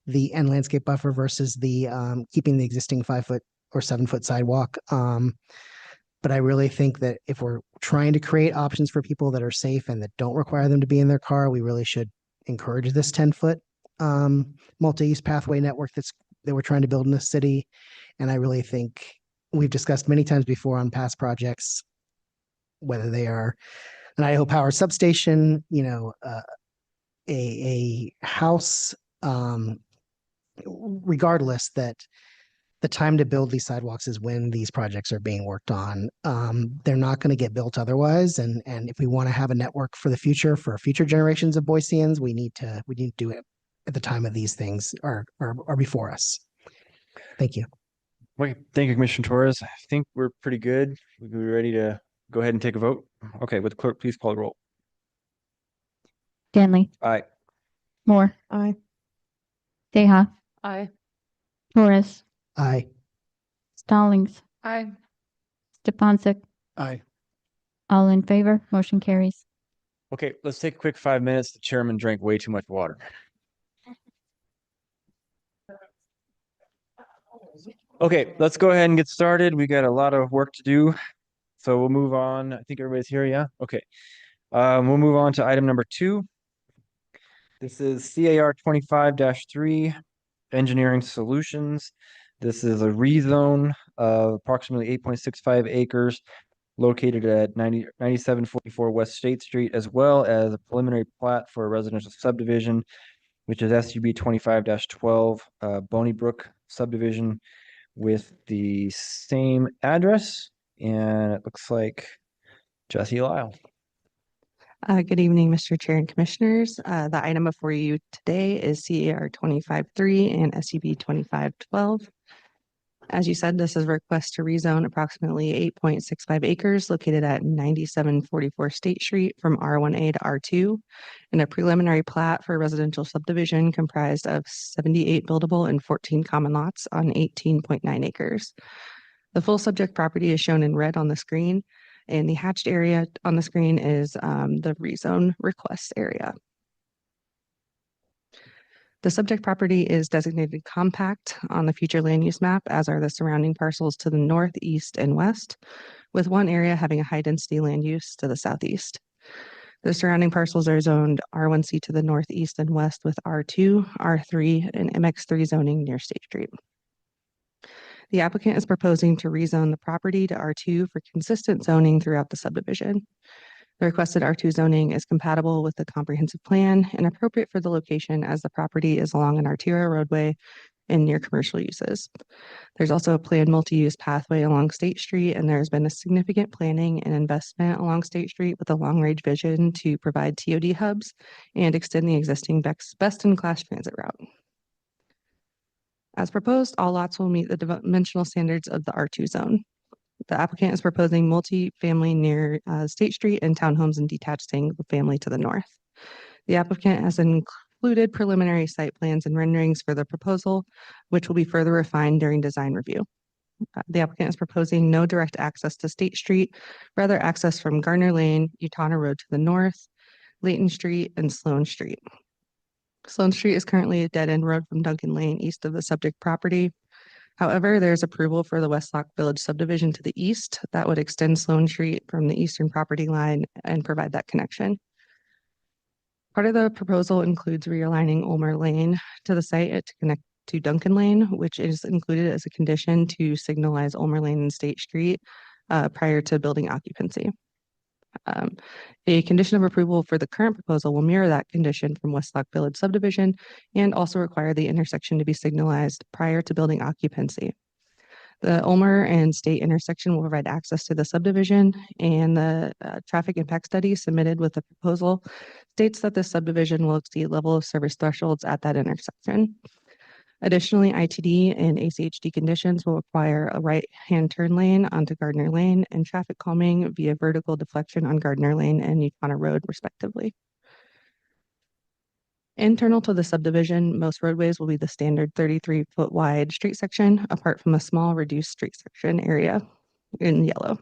the end landscape buffer versus the keeping the existing 5 foot or 7 foot sidewalk. But I really think that if we're trying to create options for people that are safe and that don't require them to be in their car, we really should encourage this 10-foot multi-use pathway network that we're trying to build in the city. And I really think we've discussed many times before on past projects, whether they are an Idaho Power substation, a house, regardless, that the time to build these sidewalks is when these projects are being worked on. They're not going to get built otherwise. And if we want to have a network for the future, for future generations of Boiseans, we need to do it at the time of these things are before us. Thank you. Okay, thank you, Commissioner Torres. I think we're pretty good. We're ready to go ahead and take a vote. Okay, would the clerk please call the roll? Stanley, Aye. Moore, Aye. Seha, Aye. Torres, Aye. Stallings, Aye. Stefancic, Aye. all in favor, motion carries. Okay, let's take a quick 5 minutes. The chairman drank way too much water. Okay, let's go ahead and get started. We got a lot of work to do. So we'll move on. I think everybody's here, yeah? Okay. We'll move on to item number 2. This is CAR 25-3, Engineering Solutions. This is a rezone of approximately 8.65 acres located at 9744 West State Street, as well as a preliminary plat for a residential subdivision, which is SUB 25-12, Boney Brook subdivision with the same address. And it looks like Jesse Lyle. Good evening, Mr. Chair and Commissioners. The item before you today is CAR 25-3 and SUB 25-12. As you said, this is a request to rezone approximately 8.65 acres located at 9744 State Street from R1A to R2 and a preliminary plat for a residential subdivision comprised of 78 buildable and 14 common lots on 18.9 acres. The full subject property is shown in red on the screen, and the hatched area on the screen is the rezone request area. The subject property is designated compact on the future land use map, as are the surrounding parcels to the north, east, and west, with one area having a high density land use to the southeast. The surrounding parcels are zoned R1C to the northeast and west with R2, R3, and MX3 zoning near State Street. The applicant is proposing to rezone the property to R2 for consistent zoning throughout the subdivision. The requested R2 zoning is compatible with the comprehensive plan and appropriate for the location, as the property is along an arterial roadway and near commercial uses. There's also a planned multi-use pathway along State Street, and there's been a significant planning and investment along State Street with a long-range vision to provide TOD hubs and extend the existing best-in-class transit route. As proposed, all lots will meet the dimensional standards of the R2 zone. The applicant is proposing multi-family near State Street and townhomes and detached single family to the north. The applicant has included preliminary site plans and renderings for the proposal, which will be further refined during design review. The applicant is proposing no direct access to State Street, rather access from Gardner Lane, Utah Road to the north, Layton Street, and Sloan Street. Sloan Street is currently a dead-end road from Duncan Lane east of the subject property. However, there's approval for the Westlock Village subdivision to the east that would extend Sloan Street from the eastern property line and provide that connection. Part of the proposal includes realigning Ulmer Lane to the site to connect to Duncan Lane, which is included as a condition to signalize Ulmer Lane and State Street prior to building occupancy. A condition of approval for the current proposal will mirror that condition from Westlock Village subdivision and also require the intersection to be signalized prior to building occupancy. The Ulmer and State intersection will provide access to the subdivision, and the traffic impact study submitted with the proposal states that this subdivision will exceed level of service thresholds at that intersection. Additionally, ITD and ACHD conditions will require a right-hand turn lane onto Gardner Lane and traffic calming via vertical deflection on Gardner Lane and Utah Road respectively. Internal to the subdivision, most roadways will be the standard 33-foot wide street section, apart from a small reduced street section area in yellow.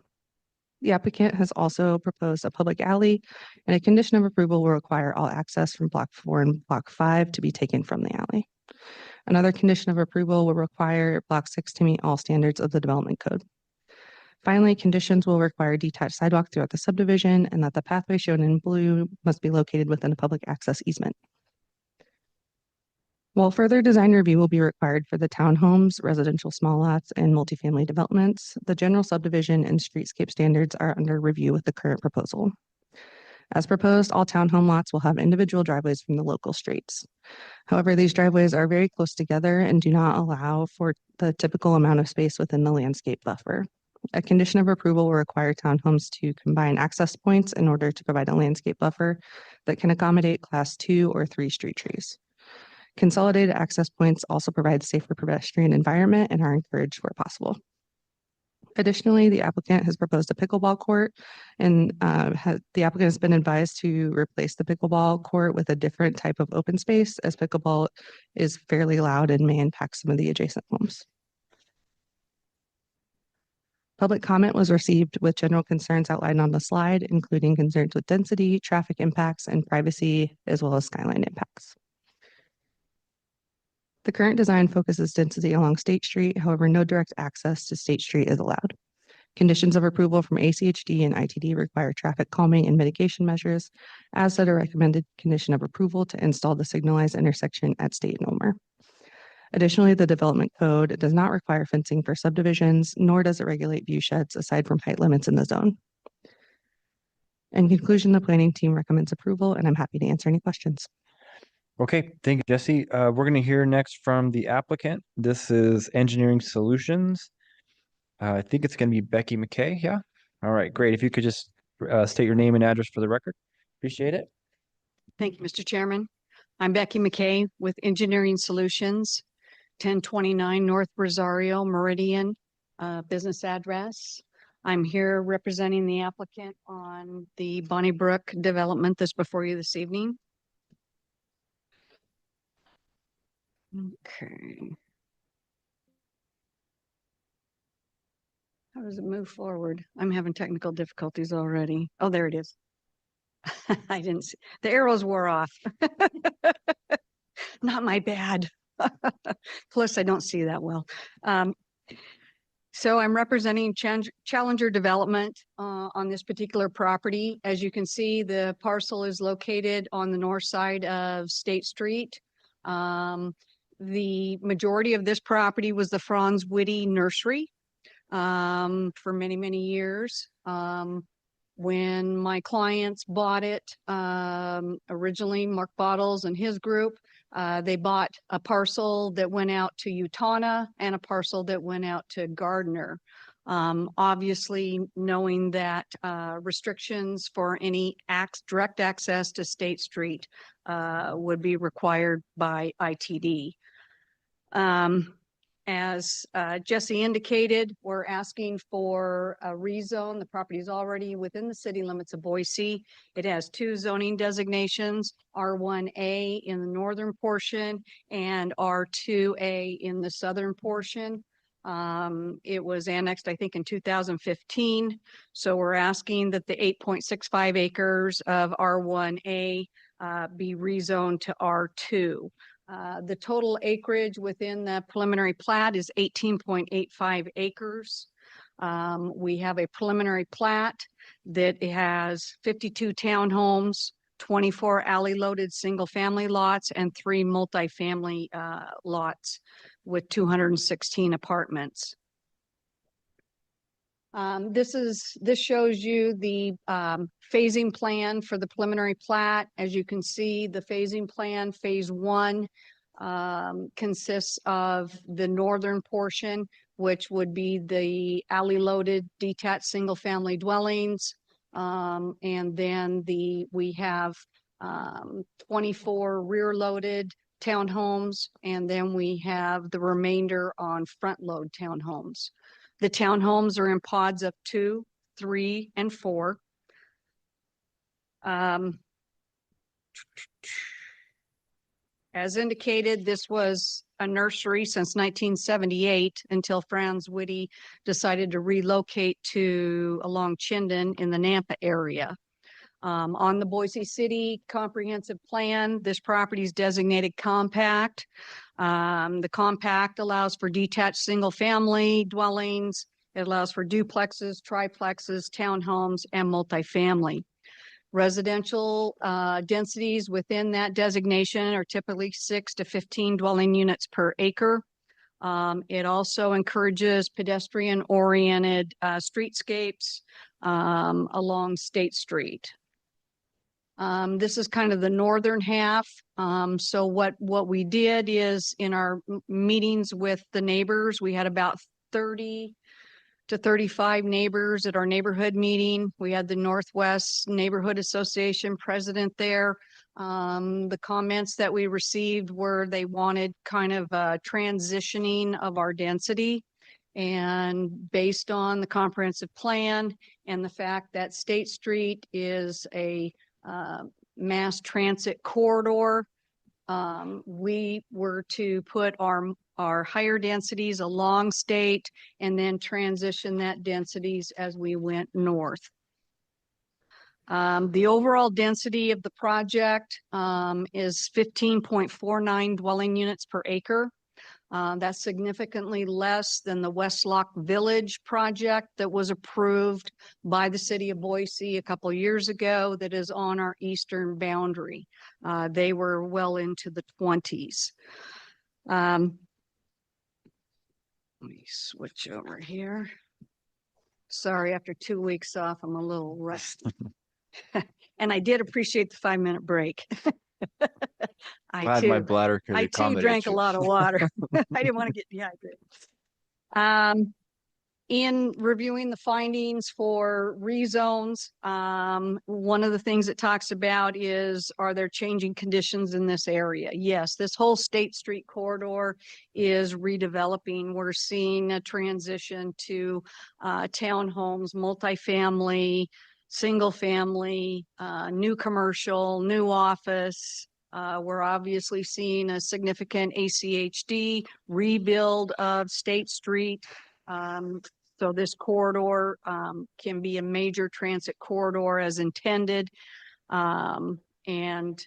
The applicant has also proposed a public alley, and a condition of approval will require all access from Block 4 and Block 5 to be taken from the alley. Another condition of approval will require Block 6 to meet all standards of the development code. Finally, conditions will require detached sidewalk throughout the subdivision and that the pathway shown in blue must be located within a public access easement. While further design review will be required for the townhomes, residential small lots, and multifamily developments, the general subdivision and streetscape standards are under review with the current proposal. As proposed, all townhome lots will have individual driveways from the local streets. However, these driveways are very close together and do not allow for the typical amount of space within the landscape buffer. A condition of approval will require townhomes to combine access points in order to provide a landscape buffer that can accommodate class 2 or 3 street trees. Consolidated access points also provide safer pedestrian environment and are encouraged where possible. Additionally, the applicant has proposed a pickleball court, and the applicant has been advised to replace the pickleball court with a different type of open space, as pickleball is fairly loud and may impact some of the adjacent homes. Public comment was received with general concerns outlined on the slide, including concerns with density, traffic impacts, and privacy, as well as skyline impacts. The current design focuses density along State Street. However, no direct access to State Street is allowed. Conditions of approval from ACHD and ITD require traffic calming and mitigation measures, as did a recommended condition of approval to install the signalized intersection at State and Ulmer. Additionally, the development code does not require fencing for subdivisions, nor does it regulate view sheds aside from height limits in the zone. In conclusion, the planning team recommends approval, and I'm happy to answer any questions. Okay, thank you, Jesse. We're going to hear next from the applicant. This is Engineering Solutions. I think it's going to be Becky McKay. Yeah. All right, great. If you could just state your name and address for the record. Appreciate it. Thank you, Mr. Chairman. I'm Becky McKay with Engineering Solutions, 1029 North Rosario Meridian business address. I'm here representing the applicant on the Bonnie Brook development that's before you this evening. Okay. How does it move forward? I'm having technical difficulties already. Oh, there it is. I didn't see. The arrows wore off. Not my bad. Plus, I don't see that well. So I'm representing Challenger Development on this particular property. As you can see, the parcel is located on the north side of State Street. The majority of this property was the Franz Whitty Nursery for many, many years. When my clients bought it, originally Mark Bottles and his group, they bought a parcel that went out to Utah and a parcel that went out to Gardner. Obviously, knowing that restrictions for any direct access to State Street would be required by ITD. As Jesse indicated, we're asking for a rezone. The property is already within the city limits of Boise. It has 2 zoning designations, R1A in the northern portion and R2A in the southern portion. It was annexed, I think, in 2015. So we're asking that the 8.65 acres of R1A be rezoned to R2. The total acreage within the preliminary plat is 18.85 acres. We have a preliminary plat that has 52 townhomes, 24 alley-loaded single-family lots, and 3 multifamily lots with 216 apartments. This shows you the phasing plan for the preliminary plat. As you can see, the phasing plan, phase one, consists of the northern portion, which would be the alley loaded detached single family dwellings. And then we have 24 rear loaded townhomes, and then we have the remainder on front load townhomes. The townhomes are in pods of 2, 3, and 4. As indicated, this was a nursery since 1978 until Franz Whitty decided to relocate to along Chinden in the Nampa area. On the Boise City Comprehensive Plan, this property is designated compact. The compact allows for detached single-family dwellings. It allows for duplexes, triplexes, townhomes, and multifamily. Residential densities within that designation are typically 6 to 15 dwelling units per acre. It also encourages pedestrian-oriented streetscapes along State Street. This is kind of the northern half. So what we did is in our meetings with the neighbors, we had about 30 to 35 neighbors at our neighborhood meeting. We had the Northwest Neighborhood Association president there. The comments that we received were they wanted kind of a transitioning of our density. And based on the comprehensive plan and the fact that State Street is a mass transit corridor, we were to put our higher densities along State and then transition that densities as we went north. The overall density of the project is 15.49 dwelling units per acre. That's significantly less than the West Lock Village project that was approved by the city of Boise a couple of years ago that is on our eastern boundary. They were well into the 20s. Let me switch over here. Sorry, after 2 weeks off, I'm a little rusty. And I did appreciate the 5-minute break. Glad my bladder could I too accommodate drank a you. lot of water. I didn't want to get dehydrated. In reviewing the findings for rezones, one of the things it talks about is, are there changing conditions in this area? Yes, this whole State Street corridor is redeveloping. We're seeing a transition to townhomes, multifamily, single family, new commercial, new office. We're obviously seeing a significant ACHD rebuild of State Street. So this corridor can be a major transit corridor as intended. And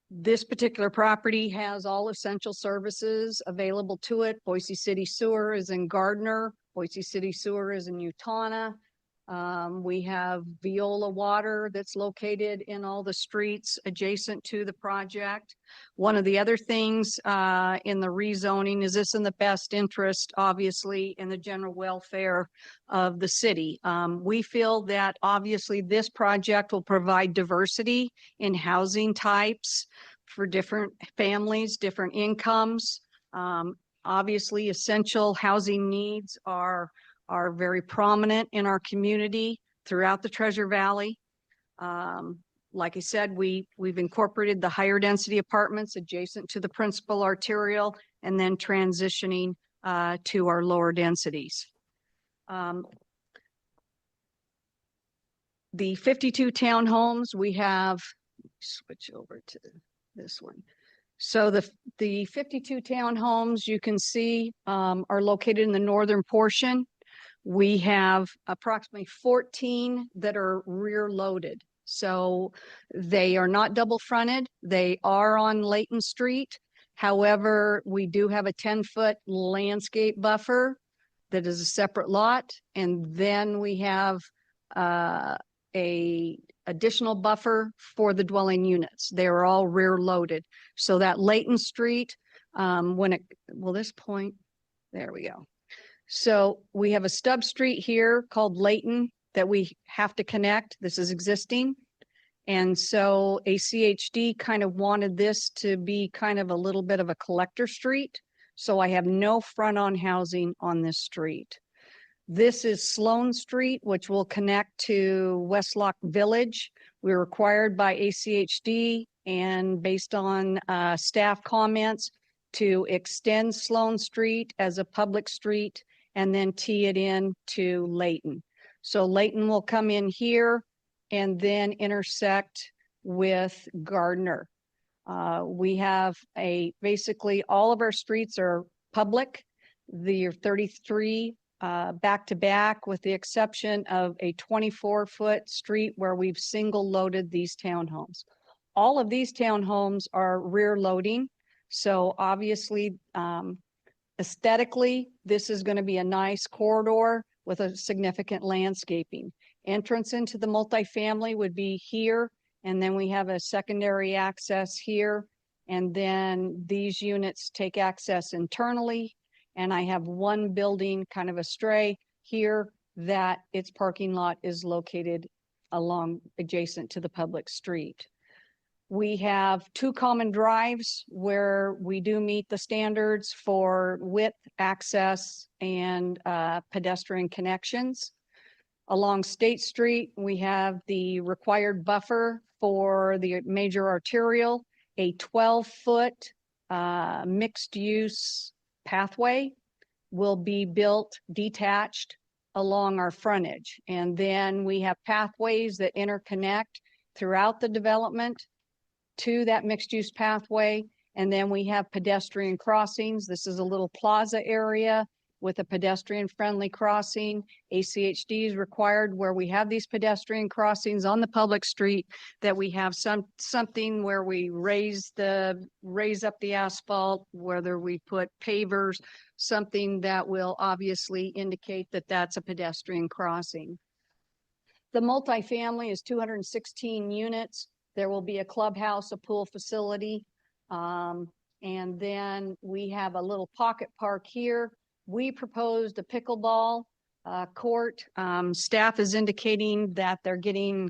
this particular property has all essential services available to it. Boise City Sewer is in Gardner. Boise City Sewer is in Utah. We have Viola Water that's located in all the streets adjacent to the project. One of the other things in the rezoning is this in the best interest, obviously, in the general welfare of the city. We feel that obviously this project will provide diversity in housing types for different families, different incomes. Obviously, essential housing needs are very prominent in our community throughout the Treasure Valley. Like I said, we've incorporated the higher density apartments adjacent to the principal arterial and then transitioning to our lower densities. The 52 townhomes we have, switch over to this one. So the 52 townhomes you can see are located in the northern portion. We have approximately 14 that are rear loaded. So they are not double fronted. They are on Layton Street. However, we do have a 10-foot landscape buffer that is a separate lot. And then we have a additional buffer for the dwelling units. They are all rear loaded. So that Layton Street, will this point, there we go. So we have a stub street here called Layton that we have to connect. This is existing. And so ACHD kind of wanted this to be kind of a little bit of a collector street. So I have no front-on housing on this street. This is Sloan Street, which will connect to Westlock Village. We're required by ACHD and based on staff comments to extend Sloan Street as a public street and then tee it in to Layton. So Layton will come in here and then intersect with Gardner. We have basically all of our streets are public. The 33 back to back with the exception of a 24-foot street where we've single loaded these townhomes. All of these townhomes are rear loading. So obviously, aesthetically, this is going to be a nice corridor with a significant landscaping. Entrance into the multifamily would be here, and then we have a secondary access here. And then these units take access internally. And I have one building kind of astray here that its parking lot is located adjacent to the public street. We have two common drives where we do meet the standards for width, access, and pedestrian connections. Along State Street, we have the required buffer for the major arterial, a 12-foot mixed-use pathway will be built detached along our frontage. And then we have pathways that interconnect throughout the development to that mixed-use pathway. And then we have pedestrian crossings. This is a little plaza area with a pedestrian-friendly crossing. ACHD is required where we have these pedestrian crossings on the public street that we have something where we raise up the asphalt, whether we put pavers, something that will obviously indicate that that's a pedestrian crossing. The multifamily is 216 units. There will be a clubhouse, a pool facility. And then we have a little pocket park here. We proposed a pickleball court. Staff is indicating that they're getting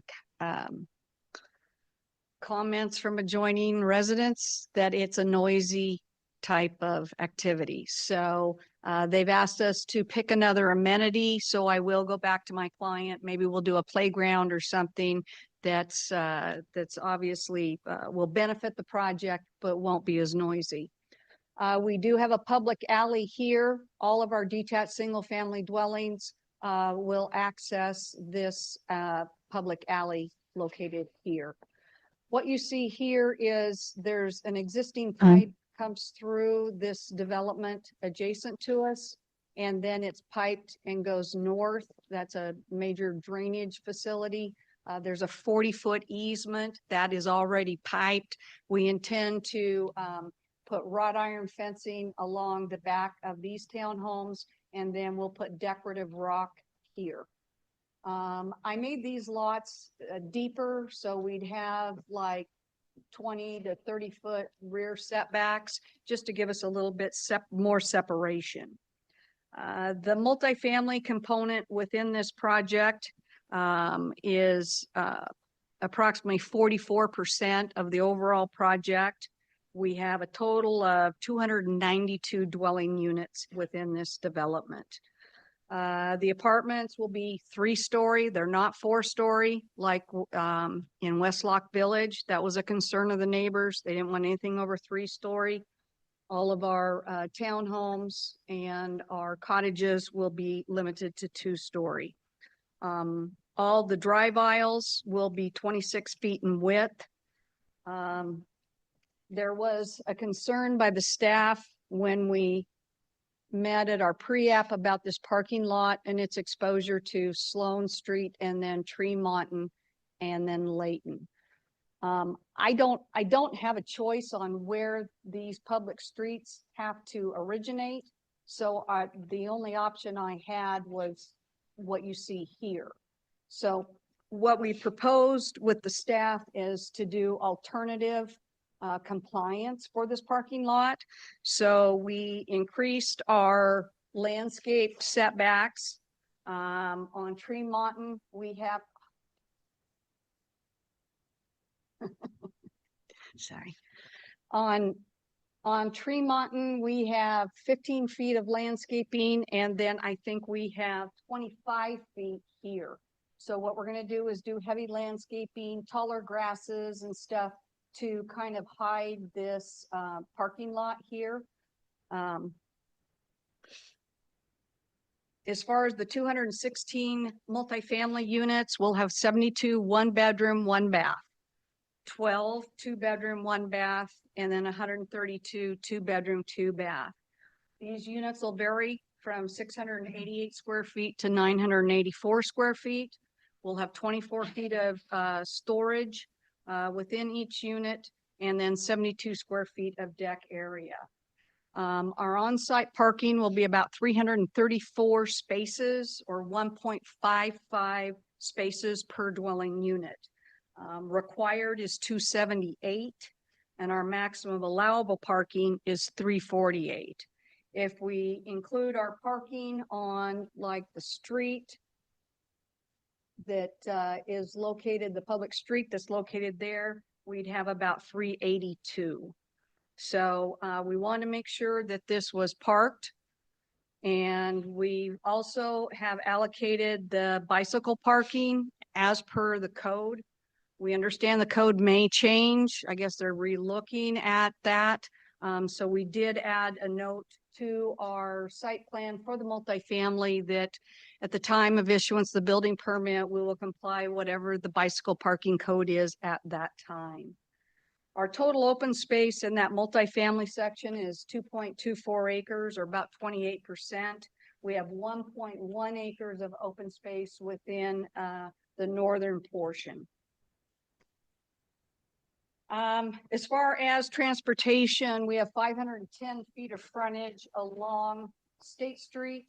comments from adjoining residents that it's a noisy type of activity. So they've asked us to pick another amenity. So I will go back to my client. Maybe we'll do a playground or something that's obviously will benefit the project, but won't be as noisy. We do have a public alley here. All of our detached single-family dwellings will access this public alley located here. What you see here is there's an existing pipe comes through this development adjacent to us, and then it's piped and goes north. That's a major drainage facility. There's a 40-foot easement that is already piped. We intend to put wrought iron fencing along the back of these townhomes, and then we'll put decorative rock here. I made these lots deeper, so we'd have like 20 to 30-foot rear setbacks, just to give us a little bit more separation. The multifamily component within this project is approximately 44% of the overall project. We have a total of 292 dwelling units within this development. The apartments will be 3-story. They're not 4-story like in Westlock Village. That was a concern of the neighbors. They didn't want anything over 3-story. All of our townhomes and our cottages will be limited to 2-story. All the drive aisles will be 26 feet in width. There was a concern by the staff when we met at our pre-app about this parking lot and its exposure to Sloan Street and then Tremont and then Layton. I don't have a choice on where these public streets have to originate. So the only option I had was what you see here. So what we proposed with the staff is to do alternative compliance for this parking lot. So we increased our landscape setbacks. On Tremonton, we have. Sorry. On Tremonton, we have 15 feet of landscaping, and then I think we have 25 feet here. So what we're gonna do is do heavy landscaping, taller grasses and stuff to kind of hide this parking lot here. As far as the 216 multifamily units, we'll have 72 one-bedroom, one-bath, 12 two-bedroom, one-bath, and then 132 two-bedroom, two-bath. These units will vary from 688 square feet to 984 square feet. We'll have 24 feet of storage within each unit, and then 72 square feet of deck area. Our on-site parking will be about 334 spaces or 1.55 spaces per dwelling unit. Required is 278, and our maximum allowable parking is 348. If we include our parking on like the street that is located, the public street that's located there, we'd have about 382. So we want to make sure that this was parked. And we also have allocated the bicycle parking as per the code. We understand the code may change. I guess they're re-looking at that. So we did add a note to our site plan for the multifamily that at the time of issuance of the building permit, we will comply whatever the bicycle parking code is at that time. Our total open space in that multifamily section is 2.24 acres or about 28%. We have 1.1 acres of open space within the northern portion. As far as transportation, we have 510 feet of frontage along State Street.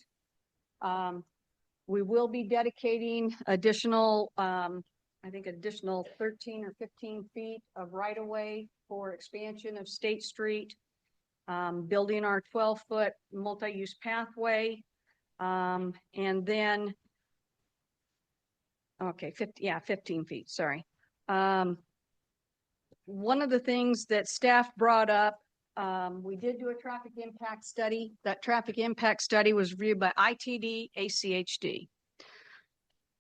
We will be dedicating additional, I think additional 13 or 15 feet of right of way for expansion of State Street, building our 12-foot multi-use pathway. And then, okay, 15 feet, sorry. One of the things that staff brought up, we did do a traffic impact study. That traffic impact study was reviewed by ITD, ACHD.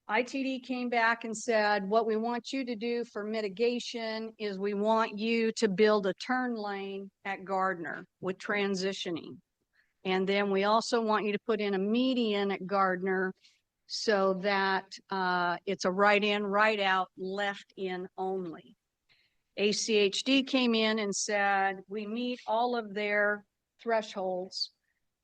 ITD came back and said, what we want you to do for mitigation is we want you to build a turn lane at Gardner with transitioning. And then we also want you to put in a median at Gardner so that it's a right in, right out, left in only. ACHD came in and said, we meet all of their thresholds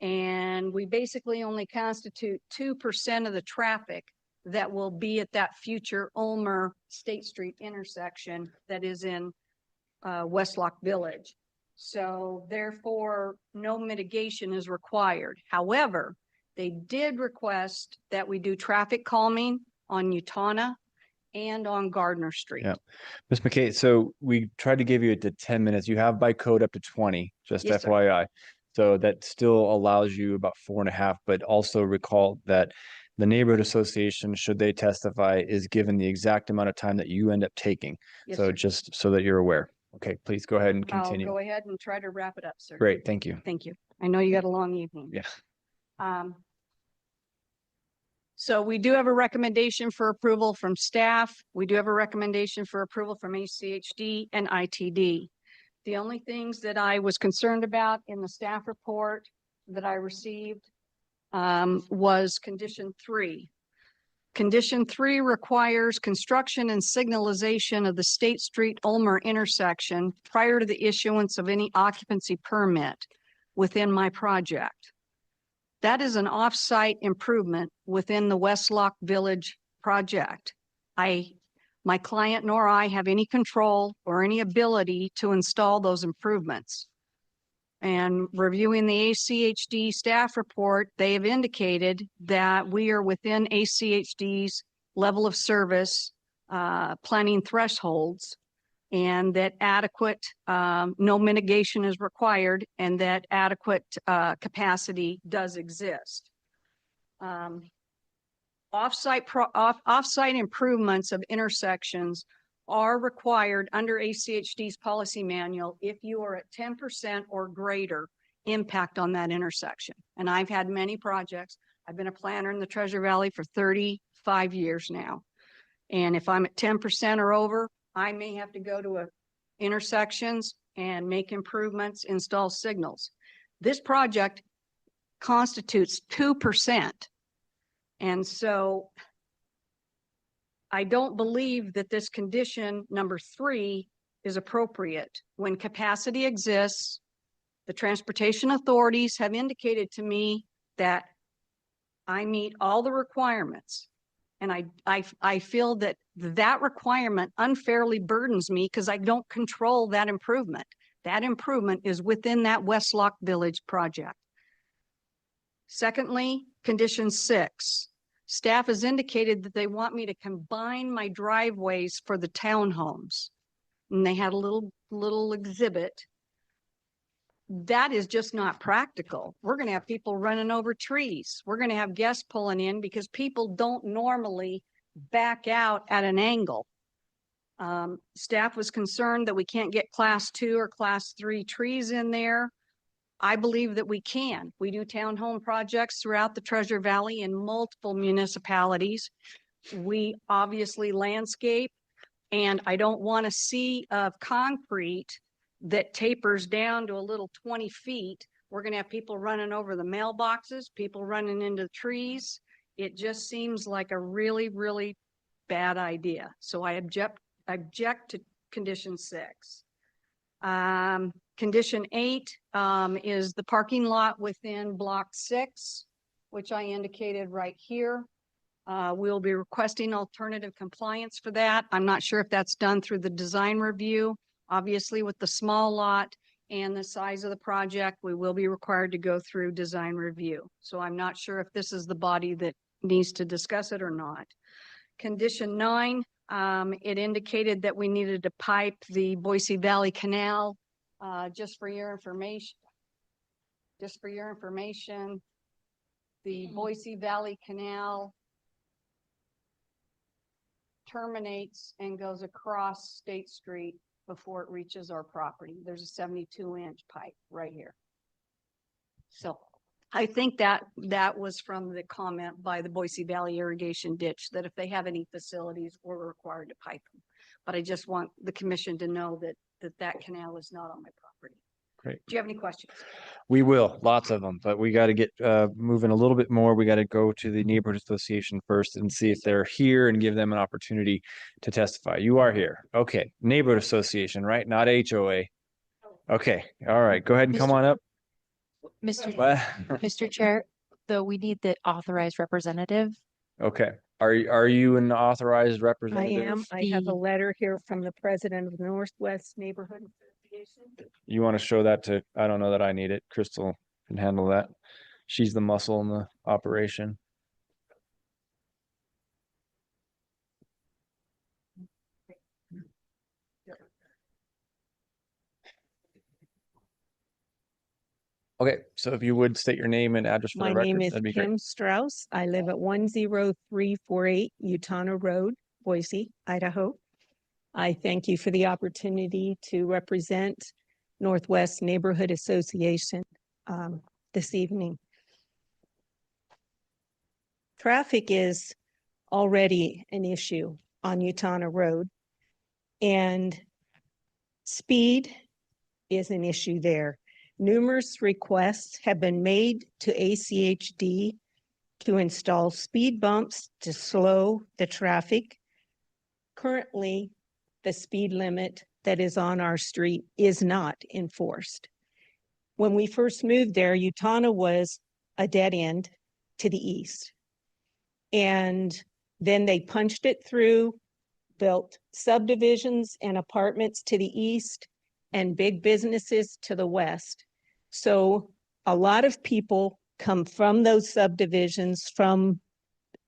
and we basically only constitute 2% of the traffic that will be at that future Ulmer State Street intersection that is in Westlock Village. So therefore, no mitigation is required. However, they did request that we do traffic calming on Utana and on Gardner Street. Yeah. Ms. McKay, so we tried to give you it to 10 minutes. You have by code up to 20, just Yes, sir. FYI. So that still allows you about 4.5, but also recall that the neighborhood association, should they testify, is given the exact amount of time that you end up taking. Yes, So sir. just so that you're aware. Okay, please go ahead and I'll continue. go ahead and try to wrap it up, sir. Great, thank you. Thank you. I know you got a long evening. Yeah. So we do have a recommendation for approval from staff. We do have a recommendation for approval from ACHD and ITD. The only things that I was concerned about in the staff report that I received was condition 3. Condition 3 requires construction and signalization of the State Street Ulmer intersection prior to the issuance of any occupancy permit within my project. That is an off-site improvement within the Westlock Village project. My client nor I have any control or any ability to install those improvements. And reviewing the ACHD staff report, they have indicated that we are within ACHD's level of service planning thresholds. and that adequate, no mitigation is required, and that adequate capacity does exist. Off-site improvements of intersections are required under ACHD's policy manual if you are at 10% or greater impact on that intersection. And I've had many projects. I've been a planner in the Treasure Valley for 35 years now. And if I'm at 10% or over, I may have to go to intersections and make improvements, install signals. This project constitutes 2%. And so I don't believe that this condition number 3 is appropriate. When capacity exists, the transportation authorities have indicated to me that I meet all the requirements. And I feel that that requirement unfairly burdens me because I don't control that improvement. That improvement is within that Westlock Village project. Secondly, condition 6. Staff has indicated that they want me to combine my driveways for the townhomes. And they had a little exhibit. That is just not practical. We're going to have people running over trees. We're going to have guests pulling in because people don't normally back out at an angle. Staff was concerned that we can't get class 2 or class 3 trees in there. I believe that we can. We do townhome projects throughout the Treasure Valley in multiple municipalities. We obviously landscape, and I don't want a sea of concrete that tapers down to a little 20 feet. We're going to have people running over the mailboxes, people running into trees. It just seems like a really, really bad idea. So I object to condition 6. Condition 8 is the parking lot within block 6, which I indicated right here. We'll be requesting alternative compliance for that. I'm not sure if that's done through the design review. Obviously, with the small lot and the size of the project, we will be required to go through design review. So I'm not sure if this is the body that needs to discuss it or not. Condition 9, it indicated that we needed to pipe the Boise Valley Canal. Just for your information, the Boise Valley Canal terminates and goes across State Street before it reaches our property. There's a 72-inch pipe right here. So I think that was from the comment by the Boise Valley Irrigation Ditch that if they have any facilities, we're required to pipe them. But I just want the commission to know that canal is not on my property. Great. Do you have any questions? We will, lots of them, but we got to get moving a little bit more. We got to go to the neighborhood association first and see if they're here and give them an opportunity to testify. You are here. Okay. Neighborhood association, right? Not HOA. Okay. All right. Go ahead and come on up. Mr. Chair, though we need the authorized representative. Okay. Are you an authorized I representative? am. I have a letter here from the president of the Northwest Neighborhood Association. You want to show that to, I don't know that I need it. Crystal can handle that. She's the muscle in the operation. Okay, so if you would state your name and address for My the record, name is that'd be great. Kim Strauss. I live at 10348 Utah Road, Boise, Idaho. I thank you for the opportunity to represent Northwest Neighborhood Association this evening. Traffic is already an issue on Utah Road, and speed is an issue there. Numerous requests have been made to ACHD to install speed bumps to slow the traffic. Currently, the speed limit that is on our street is not enforced. When we first moved there, Utah was a dead end to the east. And then they punched it through, built subdivisions and apartments to the east and big businesses to the west. So a lot of people come from those subdivisions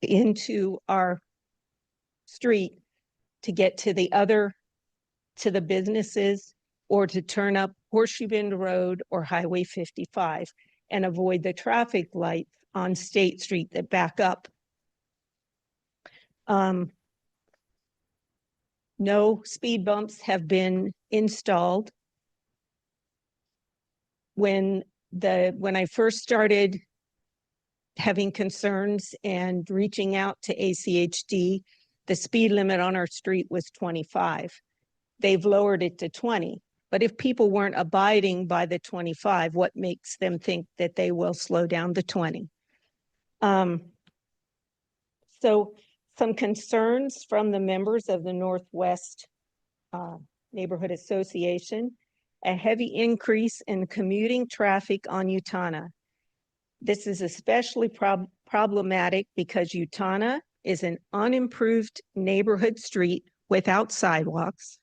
into our street to get to the other to the businesses or to turn up Horseshoe Bend Road or Highway 55 and avoid the traffic lights on State Street that back up. No speed bumps have been installed. When I first started having concerns and reaching out to ACHD, the speed limit on our street was 25. They've lowered it to 20. But if people weren't abiding by the 25, what makes them think that they will slow down to 20? So some concerns from the members of the Northwest Neighborhood Association: a heavy increase in commuting traffic on Utana. This is especially problematic because Utana is an unimproved neighborhood street without sidewalks.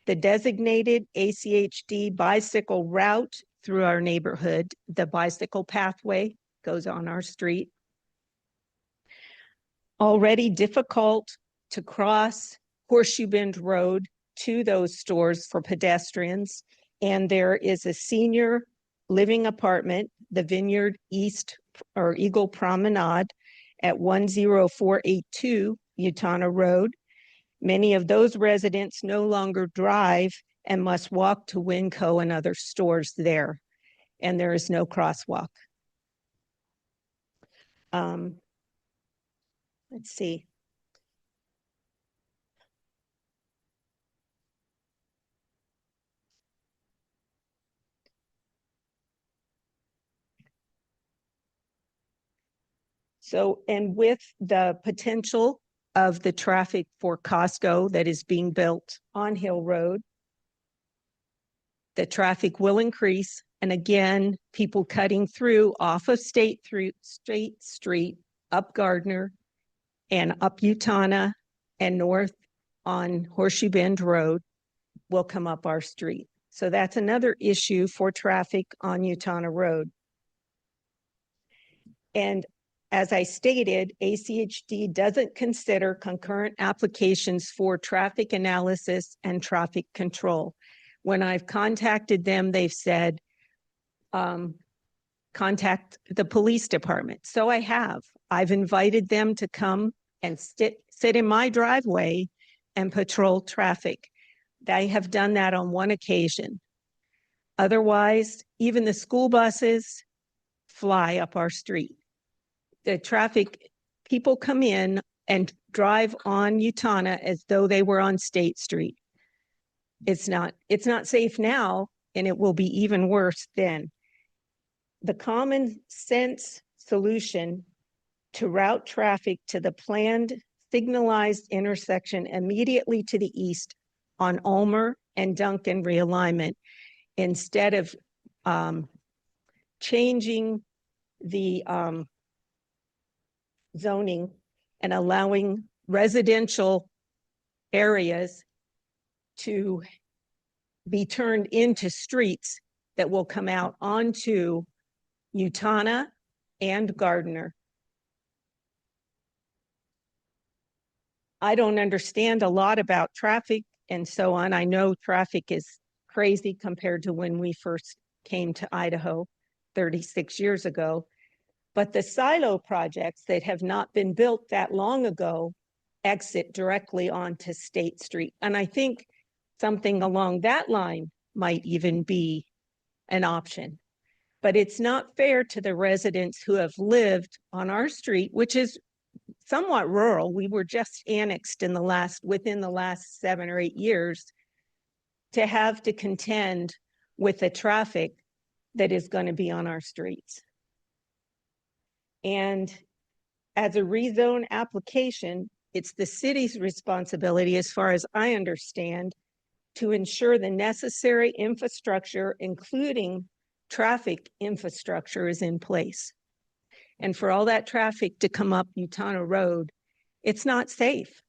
The designated ACHD bicycle route through our neighborhood, the bicycle pathway, goes on our street. Already difficult to cross Horseshoe Bend Road to those stores for pedestrians. And there is a senior living apartment, the Vineyard East or Eagle Promenade at 10482 Utana Road. Many of those residents no longer drive and must walk to Winco and other stores there, and there is no crosswalk. Let's see. So, and with the potential of the traffic for Costco that is being built on Hill Road, the traffic will increase. And again, people cutting through off of State Street, up Gardner and up Utana and north on Horseshoe Bend Road will come up our street. So that's another issue for traffic on Utana Road. And as I stated, ACHD doesn't consider concurrent applications for traffic analysis and traffic control. When I've contacted them, they've said, contact the police department. So I have. I've invited them to come and sit in my driveway and patrol traffic. They have done that on one occasion. Otherwise, even the school buses fly up our street. The traffic, people come in and drive on Utana as though they were on State Street. It's not safe now, and it will be even worse then. The common sense solution to route traffic to the planned signalized intersection immediately to the east on Ulmer and Duncan realignment, instead of changing the zoning and allowing residential areas to be turned into streets that will come out onto Utana and Gardner. I don't understand a lot about traffic and so on. I know traffic is crazy compared to when we first came to Idaho 36 years ago. But the silo projects that have not been built that long ago exit directly onto State Street. And I think something along that line might even be an option. But it's not fair to the residents who have lived on our street, which is somewhat rural. We were just annexed within the last 7 or 8 years, to have to contend with the traffic that is going to be on our streets. And as a rezone application, it's the city's responsibility, as far as I understand, to ensure the necessary infrastructure, including traffic infrastructure, is in place. And for all that traffic to come up Utana Road, it's not safe.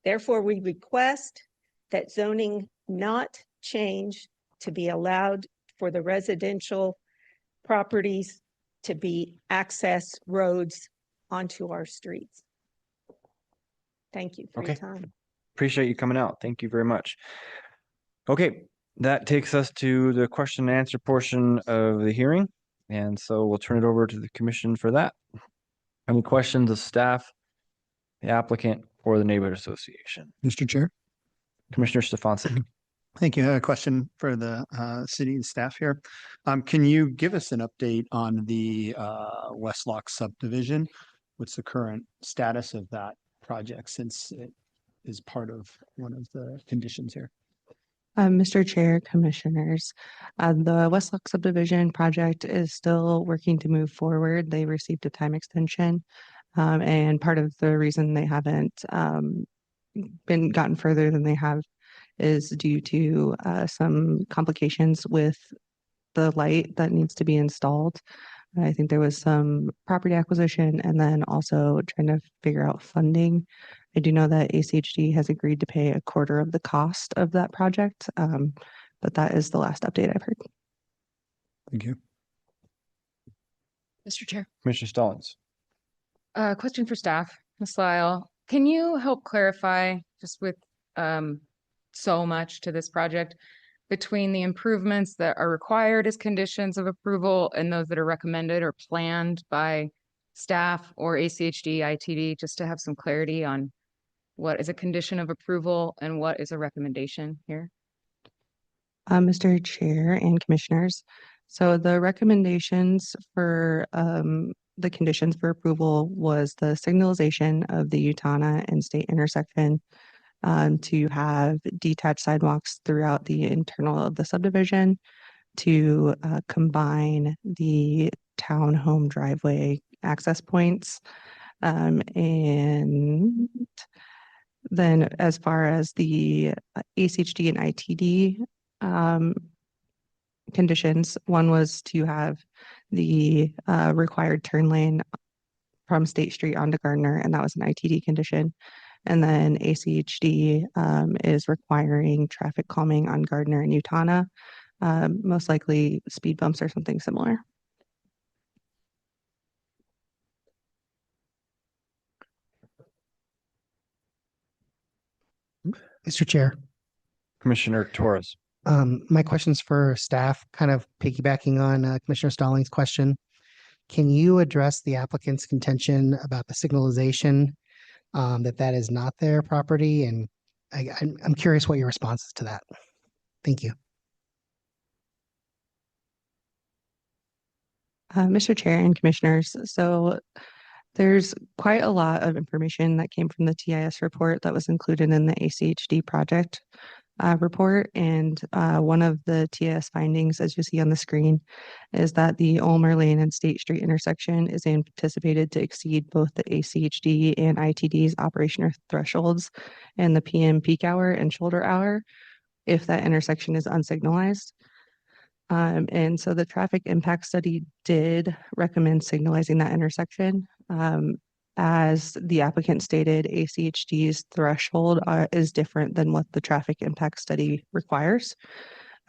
Therefore, we request that zoning not change to be allowed for the residential properties to be access roads onto our streets. Thank you for your Okay. time. Appreciate you coming out. Thank you very much. Okay, that takes us to the question and answer portion of the hearing. And so we'll turn it over to the commission for that. Any questions of staff, the applicant, or the neighborhood association? Mr. Chair. Commissioner Stefanski. Thank you. A question for the city staff here. Can you give us an update on the Westlock subdivision? What's the current status of that project since it is part of one of the conditions here? Mr. Chair, Commissioners, the Westlock subdivision project is still working to move forward. They received a time extension. And part of the reason they haven't been gotten further than they have is due to some complications with the light that needs to be installed. I think there was some property acquisition and then also trying to figure out funding. I do know that ACHD has agreed to pay a quarter of the cost of that project, but that is the last update I've heard. Thank you. Mr. Chair. Commissioner Stallings. Question for staff, Ms. Lyle. Can you help clarify just with so much to this project between the improvements that are required as conditions of approval and those that are recommended or planned by staff or ACHD, ITD, just to have some clarity on what is a condition of approval and what is a recommendation here? Mr. Chair and Commissioners, so the recommendations for the conditions for approval was the signalization of the Utana and State intersection, to have detached sidewalks throughout the internal of the subdivision, to combine the townhome driveway access points, and then as far as the ACHD and ITD conditions, one was to have the required turn lane from State Street onto Gardner, and that was an ITD condition. And then ACHD is requiring traffic calming on Gardner and Utana, most likely speed bumps or something similar. Mr. Chair. Commissioner Torres. My question's for staff, kind of piggybacking on Commissioner Stallings' question. Can you address the applicant's contention about the signalization, that is not their property? And I'm curious what your response is to that. Thank you. Mr. Chair and Commissioners, so there's quite a lot of information that came from the TIS report that was included in the ACHD project report. And one of the TIS findings, as you see on the screen, is that the Ulmer Lane and State Street intersection is anticipated to exceed both the ACHD and ITD's operational thresholds and the PM peak hour and shoulder hour if that intersection is unsignalized. And so the traffic impact study did recommend signalizing that intersection. As the applicant stated, ACHD's threshold is different than what the traffic impact study requires.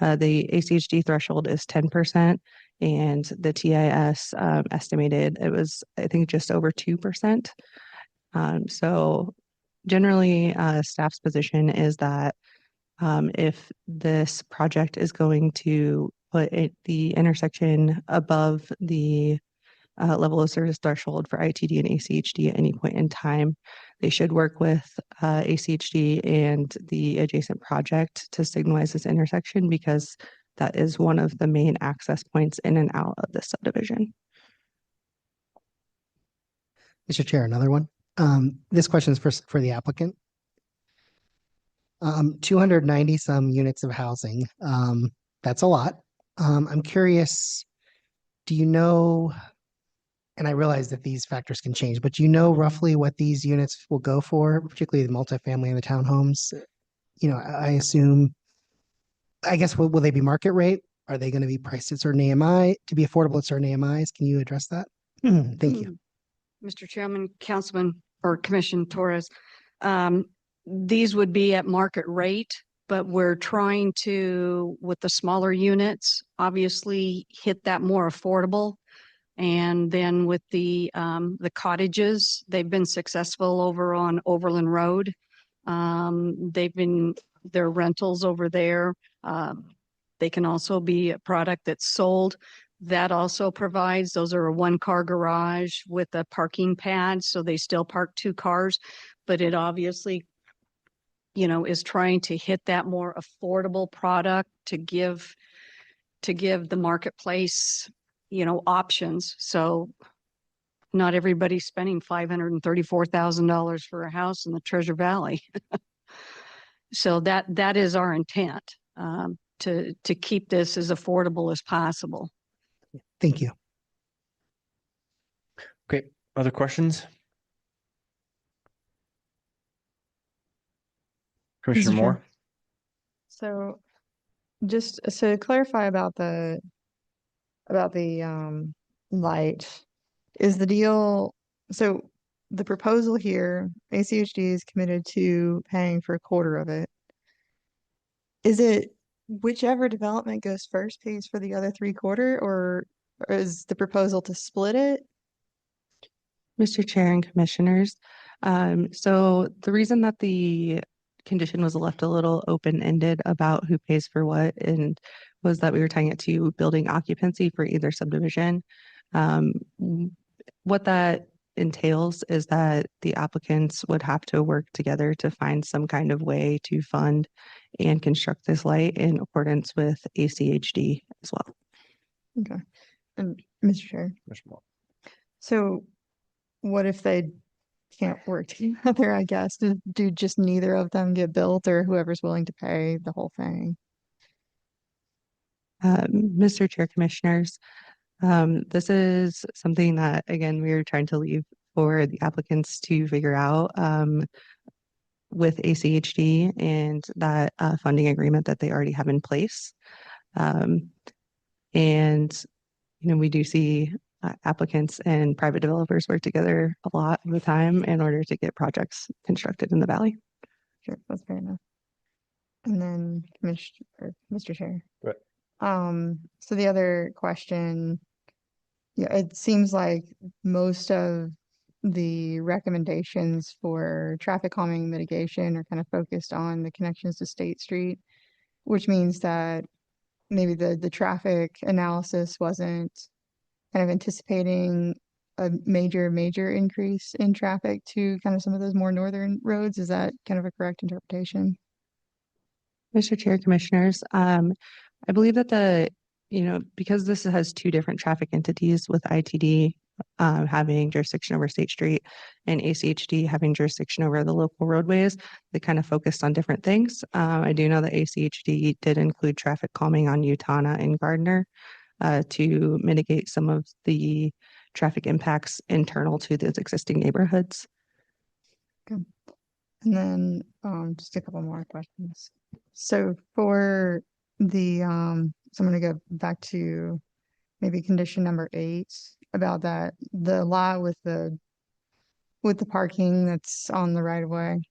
The ACHD threshold is 10%, and the TIS estimated it was, I think, just over 2%. So generally, staff's position is that if this project is going to put the intersection above the level of service threshold for ITD and ACHD at any point in time, they should work with ACHD and the adjacent project to signalize this intersection, because that is one of the main access points in and out of this subdivision. Mr. Chair, another one. This question is for the applicant. 290 some units of housing. That's a lot. I'm curious, do you know, and I realize that these factors can change, but do you know roughly what these units will go for, particularly the multifamily and the townhomes? You know, I assume, I guess, will they be market rate? Are they going to be priced at certain AMI to be affordable at certain AMIs? Can you address that? Thank you. Mr. Chairman, Councilman or Commissioner Torres, these would be at market rate, but we're trying to, with the smaller units, obviously hit that more affordable. And then with the cottages, they've been successful over on Overland Road. Their rentals over there. They can also be a product that's sold. That also provides, those are a one-car garage with a parking pad, so they still park 2 cars, but it obviously, is trying to hit that more affordable product to give the marketplace, options. So not everybody's spending $534,000 for a house in the Treasure Valley. So that is our intent, to keep this as affordable as possible. Thank you. Okay, other questions? Commissioner Mr. Chair. Moore? So just to clarify about the light, is the deal, so the proposal here, ACHD is committed to paying for a quarter of it. Is it whichever development goes first pays for the other 3/4, or is the proposal to split it? Mr. Chair and Commissioners, so the reason that the condition was left a little open-ended about who pays for what and was that we were tying it to building occupancy for either subdivision. What that entails is that the applicants would have to work together to find some kind of way to fund and construct this light in accordance with ACHD as well. Okay. And Mr. Chair, Commissioner Moore. so what if they can't work together, I guess? Do just neither of them get built, or whoever's willing to pay the whole thing? Mr. Chair, Commissioners, this is something that, again, we are trying to leave for the applicants to figure out with ACHD and that funding agreement that they already have in place. And, we do see applicants and private developers work together a lot of the time in order to get projects constructed in the Valley. Sure, that's fair enough. And then Mr. Chair. Right. So the other question, yeah, it seems like most of the recommendations for traffic calming mitigation are kind of focused on the connections to State Street, which means that maybe the traffic analysis wasn't kind of anticipating a major increase in traffic to kind of some of those more northern roads. Is that kind of a correct interpretation? Mr. Chair, Commissioners, I believe that because this has 2 different traffic entities with ITD having jurisdiction over State Street and ACHD having jurisdiction over the local roadways, they kind of focused on different things. I do know that ACHD did include traffic calming on Utana and Gardner to mitigate some of the traffic impacts internal to those existing neighborhoods. Good. And then just a couple more questions. So for the so I'm going to go back to maybe condition number 8 about that, the lot with the parking that's on the right of way.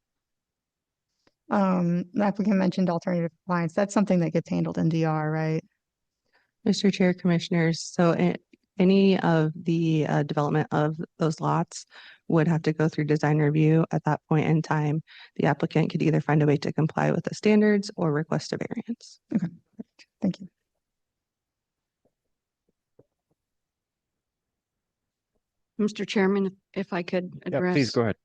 The applicant mentioned alternative compliance. That's something that gets handled in DR, right? Mr. Chair, Commissioners, so any of the development of those lots would have to go through design review. At that point in time, the applicant could either find a way to comply with the standards or request a variance. Okay, thank you. Mr. Chairman, if I could Yeah, address. please go ahead.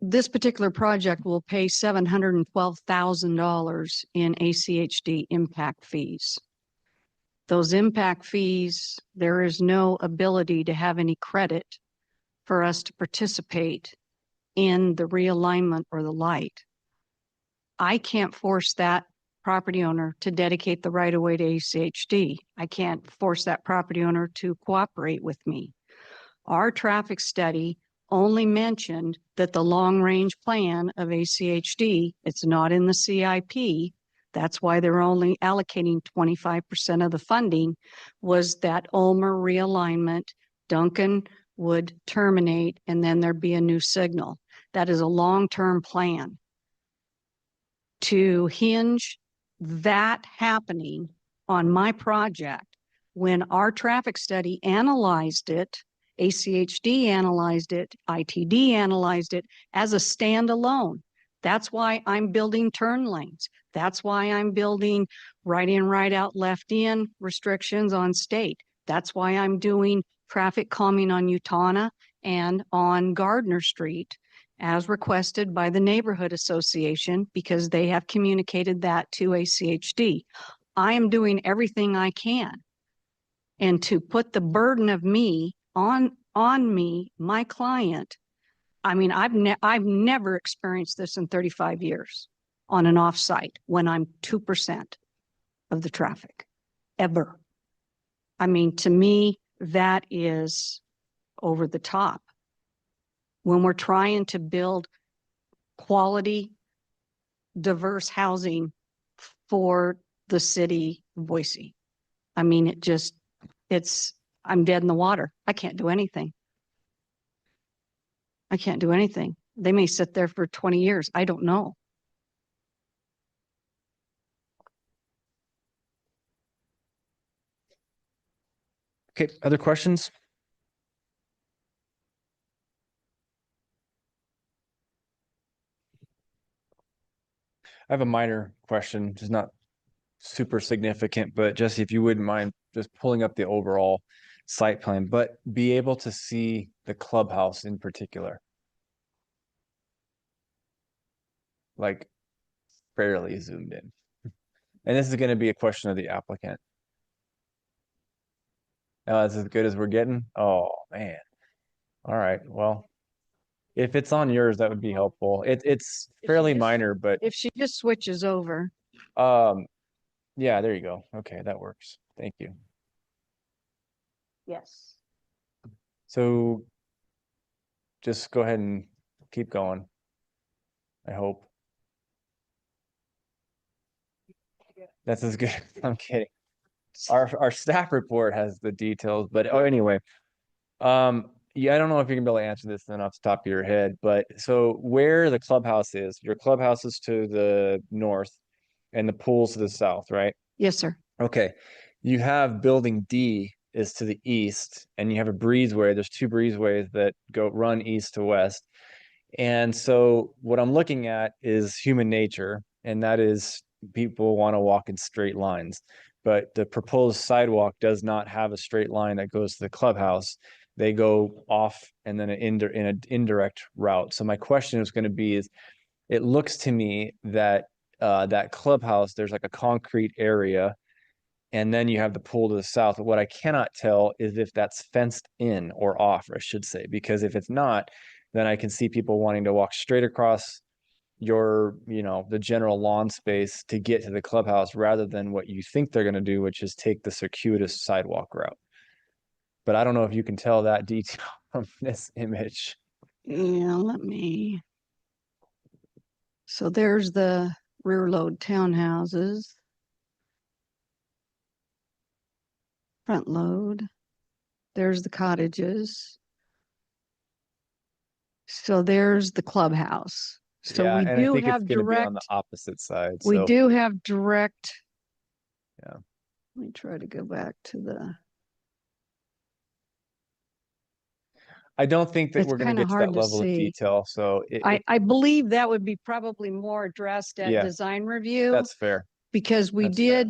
This particular project will pay $712,000 in ACHD impact fees. Those impact fees, there is no ability to have any credit for us to participate in the realignment or the light. I can't force that property owner to dedicate the right of way to ACHD. I can't force that property owner to cooperate with me. Our traffic study only mentioned that the long-range plan of ACHD, it's not in the CIP. That's why they're only allocating 25% of the funding, was that Ulmer realignment, Duncan would terminate, and then there'd be a new signal. That is a long-term plan. To hinge that happening on my project when our traffic study analyzed it, ACHD analyzed it, ITD analyzed it as a standalone. That's why I'm building turn lanes. That's why I'm building right in, right out, left in restrictions on state. That's why I'm doing traffic calming on Utana and on Gardner Street as requested by the Neighborhood Association, because they have communicated that to ACHD. I am doing everything I can. And to put the burden of me on me, my client, I mean, I've never experienced this in 35 years on an offsite when I'm 2% of the traffic, ever. I mean, to me, that is over the top. When we're trying to build quality, diverse housing for the city of Boise. I mean, I'm dead in the water. I can't do anything. I can't do anything. They may sit there for 20 years. I don't know. Okay, other questions? I have a minor question, just not super significant, but Jesse, if you wouldn't mind just pulling up the overall site plan, but be able to see the clubhouse in particular. Like fairly zoomed in. And this is going to be a question of the applicant. Now, that's as good as we're getting. Oh, man. All right. Well, if it's on yours, that would be helpful. It's fairly minor, but If she just switches over. yeah, there you go. Okay, that works. Thank you. Yes. So just go ahead and keep going. I hope. That's as good. I'm kidding. Our staff report has the details, but anyway. Yeah, I don't know if you're gonna be able to answer this then off the top of your head, but so where the clubhouse is, your clubhouse is to the north and the pool's to the south, right? Yes, sir. Okay. You have building D is to the east, and you have a breezeway. There's two breezeways that run east to west. And so what I'm looking at is human nature, and that is people want to walk in straight lines. But the proposed sidewalk does not have a straight line that goes to the clubhouse. They go off and then in an indirect route. So my question is going to be is, it looks to me that that clubhouse, there's like a concrete area, and then you have the pool to the south. What I cannot tell is if that's fenced in or off, I should say, because if it's not, then I can see people wanting to walk straight across the general lawn space to get to the clubhouse rather than what you think they're going to do, which is take the circuitous sidewalk route. But I don't know if you can tell that detail from this image. Yeah, so there's the rear load townhouses. Front load. There's the cottages. So there's the clubhouse. So Yeah, we and I do think it's have going to be on direct, the opposite side. we So do have direct. Yeah. Let me try to go back to the. I don't think that It's we're going to kinda get to hard that to level of see. detail. So I believe that would be probably more addressed at Yeah, design review. that's fair. Because we That's fair.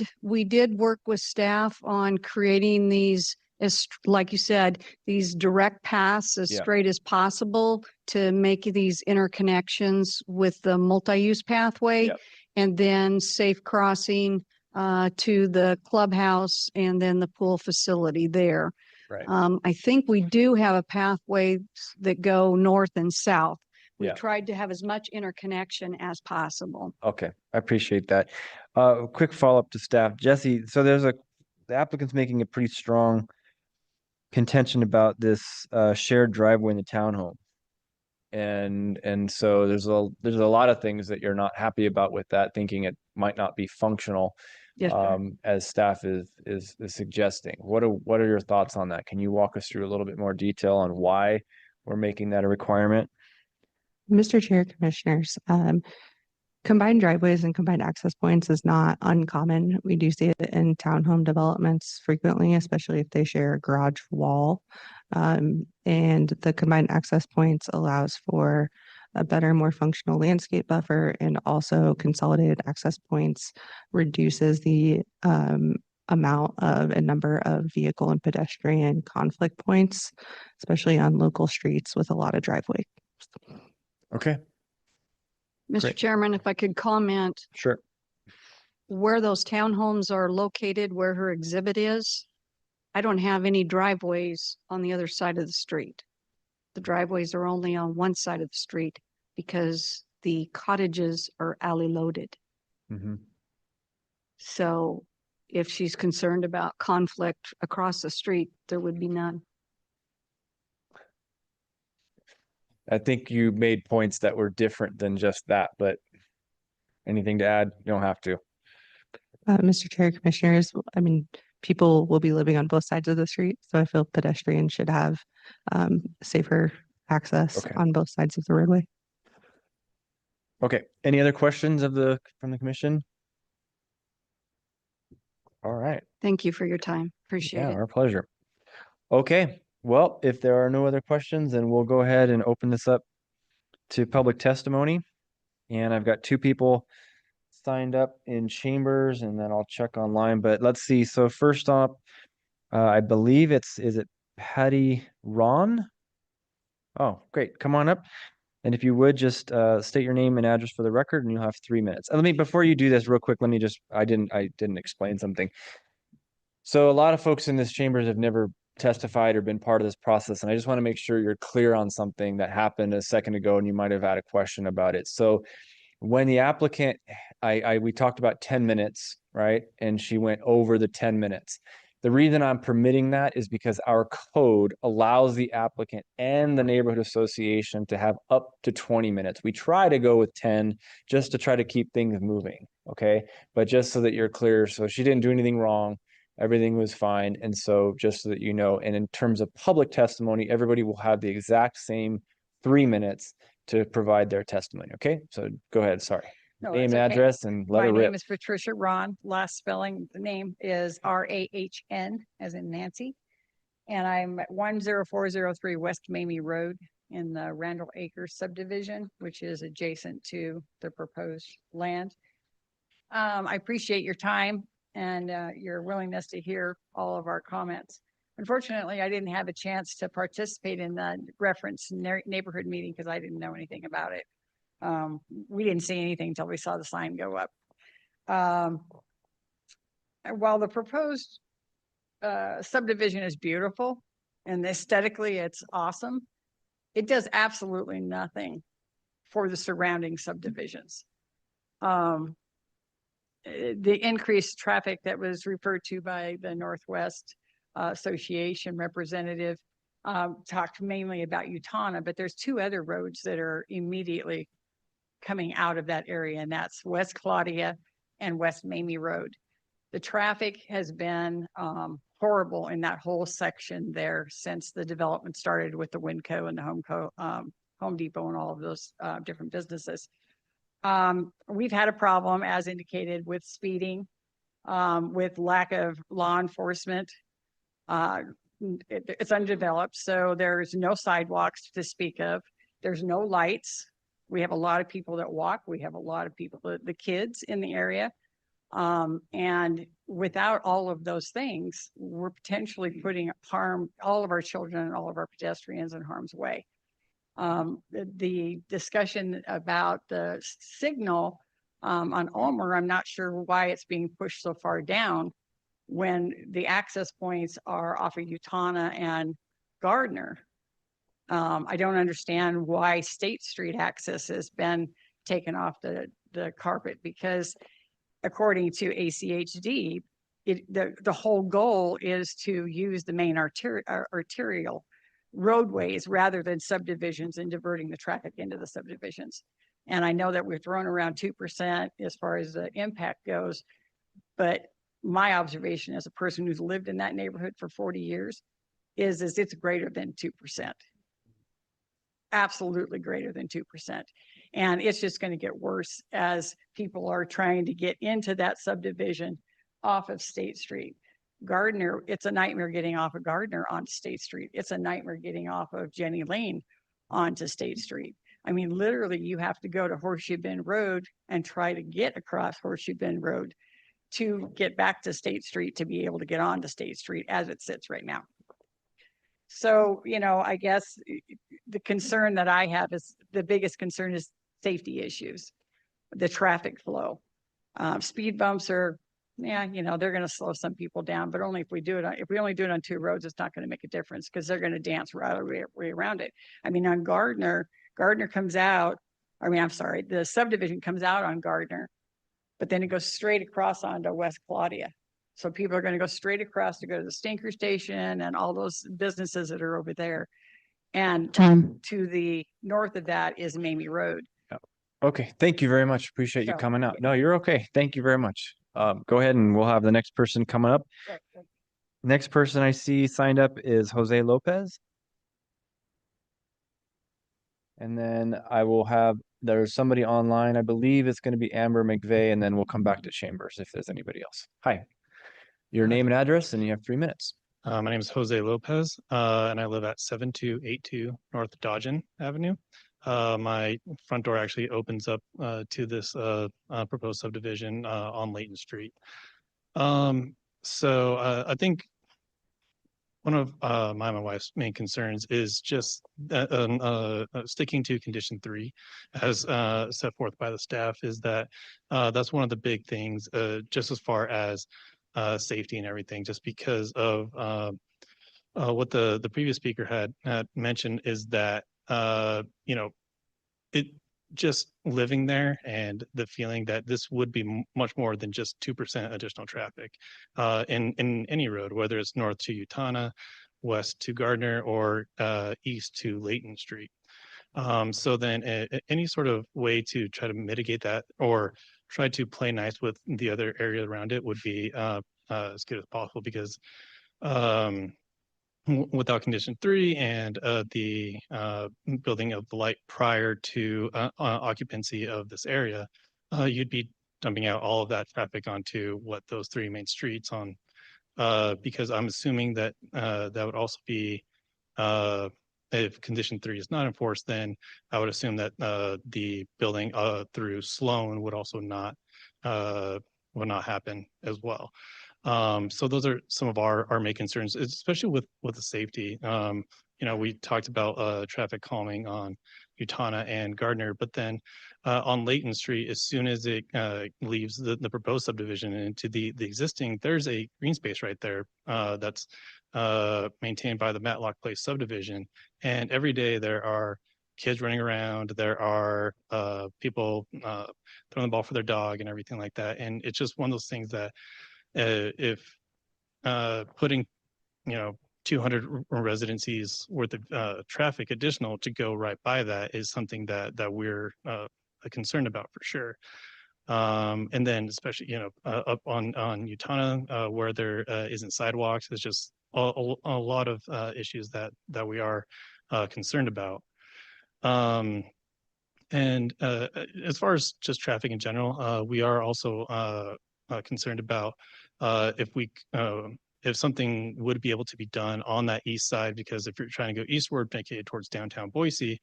did work with staff on creating these, as like you said, these direct paths as Yeah. straight as possible to make these interconnections with the multi-use pathway. Yep. And then safe crossing to the clubhouse and then the pool facility there. Right. I think we do have a pathway that go north and south. We Yeah. tried to have as much interconnection as possible. Okay, I appreciate that. Quick follow-up to staff. Jesse, so the applicant's making a pretty strong contention about this shared driveway in the townhome. And so there's a lot of things that you're not happy about with that, thinking it might not be functional. Yes, sir. As staff is suggesting. What are your thoughts on that? Can you walk us through a little bit more detail on why we're making that a requirement? Mr. Chair, Commissioners, Combined driveways and combined access points is not uncommon. We do see it in townhome developments frequently, especially if they share a garage wall. And the combined access points allows for a better, more functional landscape buffer, and also consolidated access points reduces the amount of a number of vehicle and pedestrian conflict points, especially on local streets with a lot of driveway. Okay, Mr. Great. Chairman, if I could comment sure. where those townhomes are located, where her exhibit is. I don't have any driveways on the other side of the street. The driveways are only on one side of the street because the cottages are alley loaded. Mhm. So if she's concerned about conflict across the street, there would be none. I think you made points that were different than just that, but anything to add? You don't have to. Mr. Chair, Commissioners, I mean, people will be living on both sides of the street, so I feel pedestrians should have safer access Okay. on both sides of the roadway. Okay, any other questions from the commission? All right. Thank you for your time. Appreciate Yeah, it. our pleasure. Okay, well, if there are no other questions, then we'll go ahead and open this up to public testimony. And I've got two people signed up in chambers, and then I'll check online, but let's see. So first off, I believe is it Patty Ron? Oh, great. Come on up. And if you would just state your name and address for the record, and you'll have 3 minutes. And before you do this real quick, I didn't explain something. So a lot of folks in this chambers have never testified or been part of this process. And I just want to make sure you're clear on something that happened a second ago, and you might have had a question about it. So when the applicant, we talked about 10 minutes, right? And she went over the 10 minutes. The reason I'm permitting that is because our code allows the applicant and the neighborhood association to have up to 20 minutes. We try to go with 10 just to try to keep things moving, okay? But just so that you're clear, so she didn't do anything wrong. Everything was fine. And so just so that you know, and in terms of public testimony, everybody will have the exact same 3 minutes to provide their testimony, okay? So go ahead, sorry. No, Name that's and okay. address and let My her name rip. is Patricia Ron. Last spelling, the name is R-A-H-N as in Nancy. And I'm at 10403 West Mamie Road in the Randall Acres subdivision, which is adjacent to the proposed land. I appreciate your time and your willingness to hear all of our comments. Unfortunately, I didn't have a chance to participate in the reference neighborhood meeting because I didn't know anything about it. We didn't see anything until we saw the sign go up. While the proposed subdivision is beautiful and aesthetically it's awesome, it does absolutely nothing for the surrounding subdivisions. The increased traffic that was referred to by the Northwest Association representative talked mainly about Utana, but there's two other roads that are immediately coming out of that area, and that's West Claudia and West Mamie Road. The traffic has been horrible in that whole section there since the development started with the Winco and the Home Depot and all of those different businesses. We've had a problem, as indicated, with speeding, with lack of law enforcement. It's undeveloped, so there's no sidewalks to speak of. There's no lights. We have a lot of people that walk. We have a lot of people, the kids in the area. And without all of those things, we're potentially putting all of our children and all of our pedestrians in harm's way. The discussion about the signal on Ulmer, I'm not sure why it's being pushed so far down when the access points are off of Utana and Gardner. I don't understand why State Street access has been taken off the carpet, because according to ACHD, the whole goal is to use the main arterial roadways rather than subdivisions and diverting the traffic into the subdivisions. And I know that we're throwing around 2% as far as the impact goes, but my observation as a person who's lived in that neighborhood for 40 years is it's greater than 2%. Absolutely greater than 2%. And it's just going to get worse as people are trying to get into that subdivision off of State Street. Gardner, it's a nightmare getting off of Gardner onto State Street. It's a nightmare getting off of Jenny Lane onto State Street. I mean, literally, you have to go to Horseshoe Bend Road and try to get across Horseshoe Bend Road to get back to State Street to be able to get onto State Street as it sits right now. So, you know, I guess the concern that I have is the biggest concern is safety issues, the traffic flow. Speed bumps are, yeah, you know, they're going to slow some people down, but only if we do it. If we only do it on 2 roads, it's not going to make a difference because they're going to dance right way around it. I mean, on Gardner comes out. I mean, I'm sorry, the subdivision comes out on Gardner, but then it goes straight across onto West Claudia. So people are going to go straight across to go to the Stinker Station and all those businesses that are over there. And to the north of that is Mamie Road. Okay, thank you very much. Appreciate you So- coming out. No, you're okay. Thank you very much. Go ahead and we'll have the next person coming up. Next person I see signed up is Jose Lopez. And then there's somebody online. I believe it's going to be Amber McVeigh, and then we'll come back to Chambers if there's anybody else. Hi. Your name and address, and you have 3 minutes. My name is Jose Lopez, and I live at 7282 North Dodgen Avenue. My front door actually opens up to this proposed subdivision on Layton Street. So I think one of my and my wife's main concerns is just sticking to condition 3 as set forth by the staff, is that that's one of the big things just as far as safety and everything, just because of what the previous speaker had mentioned, is that you know, it just living there and the feeling that this would be much more than just 2% additional traffic in any road, whether it's north to Utana, west to Gardner, or east to Layton Street. So then any sort of way to try to mitigate that or try to play nice with the other area around it would be as good as possible, because without condition 3 and the building of the light prior to occupancy of this area, you'd be dumping out all of that traffic onto those 3 main streets on, because I'm assuming that that would also be, if condition 3 is not enforced, then I would assume that the building through Sloan would also not happen as well. So those are some of our main concerns, especially with the safety. You know, we talked about traffic calming on Utana and Gardner, but then on Layton Street, as soon as it leaves the proposed subdivision into the existing, there's a green space right there that's maintained by the Matlock Place subdivision. And every day there are kids running around, there are people throwing the ball for their dog and everything like that. And it's just one of those things that if putting, 200 residencies worth of traffic additional to go right by that is something that we're concerned about for sure. And then especially, up on Utana where there isn't sidewalks, there's just a lot of issues that we are concerned about. And as far as just traffic in general, we are also concerned about if something would be able to be done on that east side, because if you're trying to go eastward, dedicated towards downtown Boise,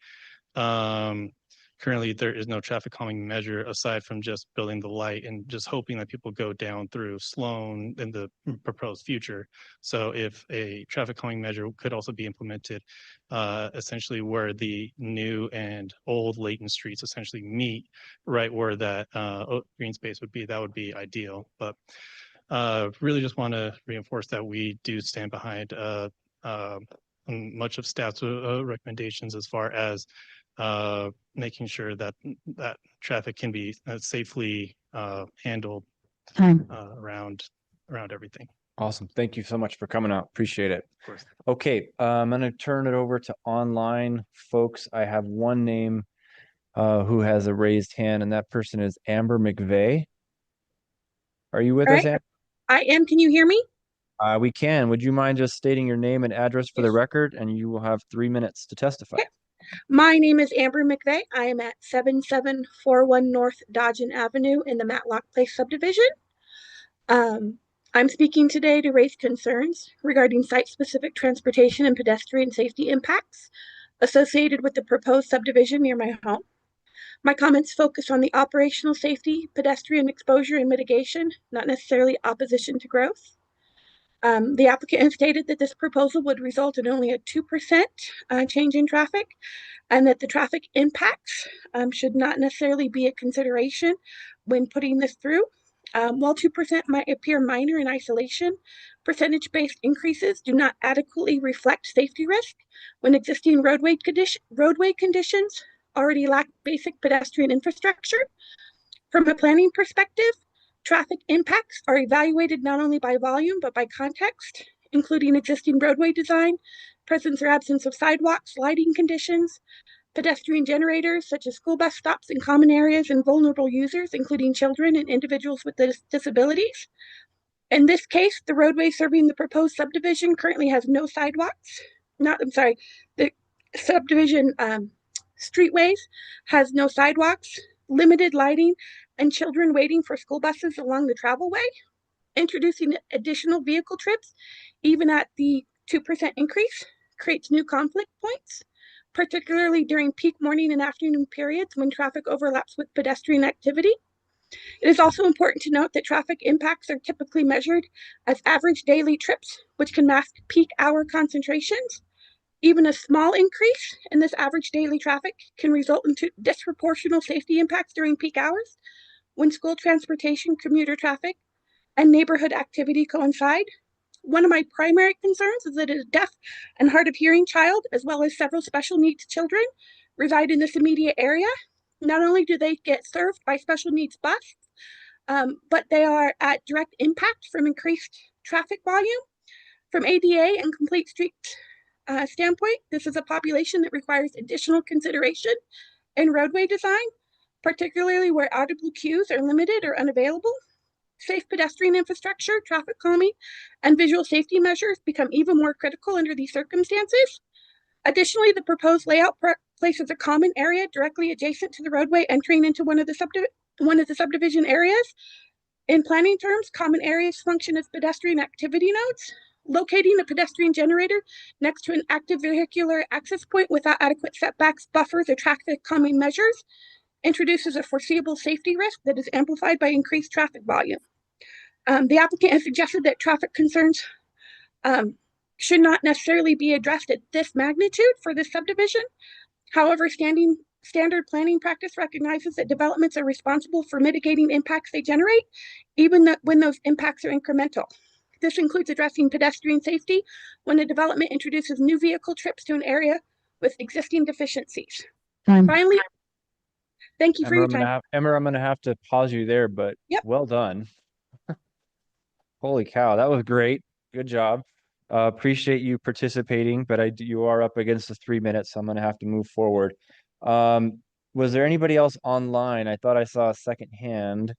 currently there is no traffic calming measure aside from just building the light and just hoping that people go down through Sloan in the proposed future. So if a traffic calming measure could also be implemented, essentially where the new and old Layton streets essentially meet, right where that green space would be, that would be ideal. But really just want to reinforce that we do stand behind much of staff's recommendations as far as making sure that traffic can be safely handled around everything. Awesome. Thank you so much for coming out. Appreciate it. Of course. Okay, I'm going to turn it over to online folks. I have one name who has a raised hand, and that person is Amber McVeigh. Are you with us, Amber? I am. Can you hear me? We can. Would you mind just stating your name and address for the record, and you will have 3 minutes to testify. My name is Amber McVeigh. I am at 7741 North Dodgen Avenue in the Matlock Place subdivision. I'm speaking today to raise concerns regarding site-specific transportation and pedestrian safety impacts associated with the proposed subdivision near my home. My comments focus on the operational safety, pedestrian exposure, and mitigation, not necessarily opposition to growth. The applicant has stated that this proposal would result in only a 2% change in traffic, and that the traffic impacts should not necessarily be a consideration when putting this through. While 2% might appear minor in isolation, percentage-based increases do not adequately reflect safety risk when existing roadway conditions already lack basic pedestrian infrastructure. From a planning perspective, traffic impacts are evaluated not only by volume, but by context, including existing roadway design, presence or absence of sidewalks, lighting conditions, pedestrian generators such as school bus stops in common areas, and vulnerable users, including children and individuals with disabilities. In this case, the roadway serving the proposed subdivision currently has no sidewalks. The subdivision streetways has no sidewalks, limited lighting, and children waiting for school buses along the travelway. Introducing additional vehicle trips, even at the 2% increase, creates new conflict points, particularly during peak morning and afternoon periods when traffic overlaps with pedestrian activity. It is also important to note that traffic impacts are typically measured as average daily trips, which can mask peak hour concentrations. Even a small increase in this average daily traffic can result in disproportional safety impacts during peak hours when school transportation, commuter traffic, and neighborhood activity coincide. One of my primary concerns is that a deaf and hard of hearing child, as well as several special needs children, reside in this immediate area. Not only do they get served by special needs bus, but they are at direct impact from increased traffic volume. From ADA and complete street standpoint, this is a population that requires additional consideration in roadway design, particularly where audible cues are limited or unavailable. Safe pedestrian infrastructure, traffic calming, and visual safety measures become even more critical under these circumstances. Additionally, the proposed layout places a common area directly adjacent to the roadway entering into one of the subdivision areas. In planning terms, common areas function as pedestrian activity nodes. Locating a pedestrian generator next to an active vehicular access point without adequate setbacks, buffers, or traffic calming measures introduces a foreseeable safety risk that is amplified by increased traffic volume. The applicant has suggested that traffic concerns should not necessarily be addressed at this magnitude for this subdivision. However, standard planning practice recognizes that developments are responsible for mitigating impacts they generate, even when those impacts are incremental. This includes addressing pedestrian safety when a development introduces new vehicle trips to an area with existing deficiencies. Finally, thank you for your time. Emma, I'm going to have to pause you there, but well done. Holy cow, that was great. Good job. Appreciate you participating, but you are up against the 3 minutes, so I'm going to have to move forward. Was there anybody else online? I thought I saw a second hand.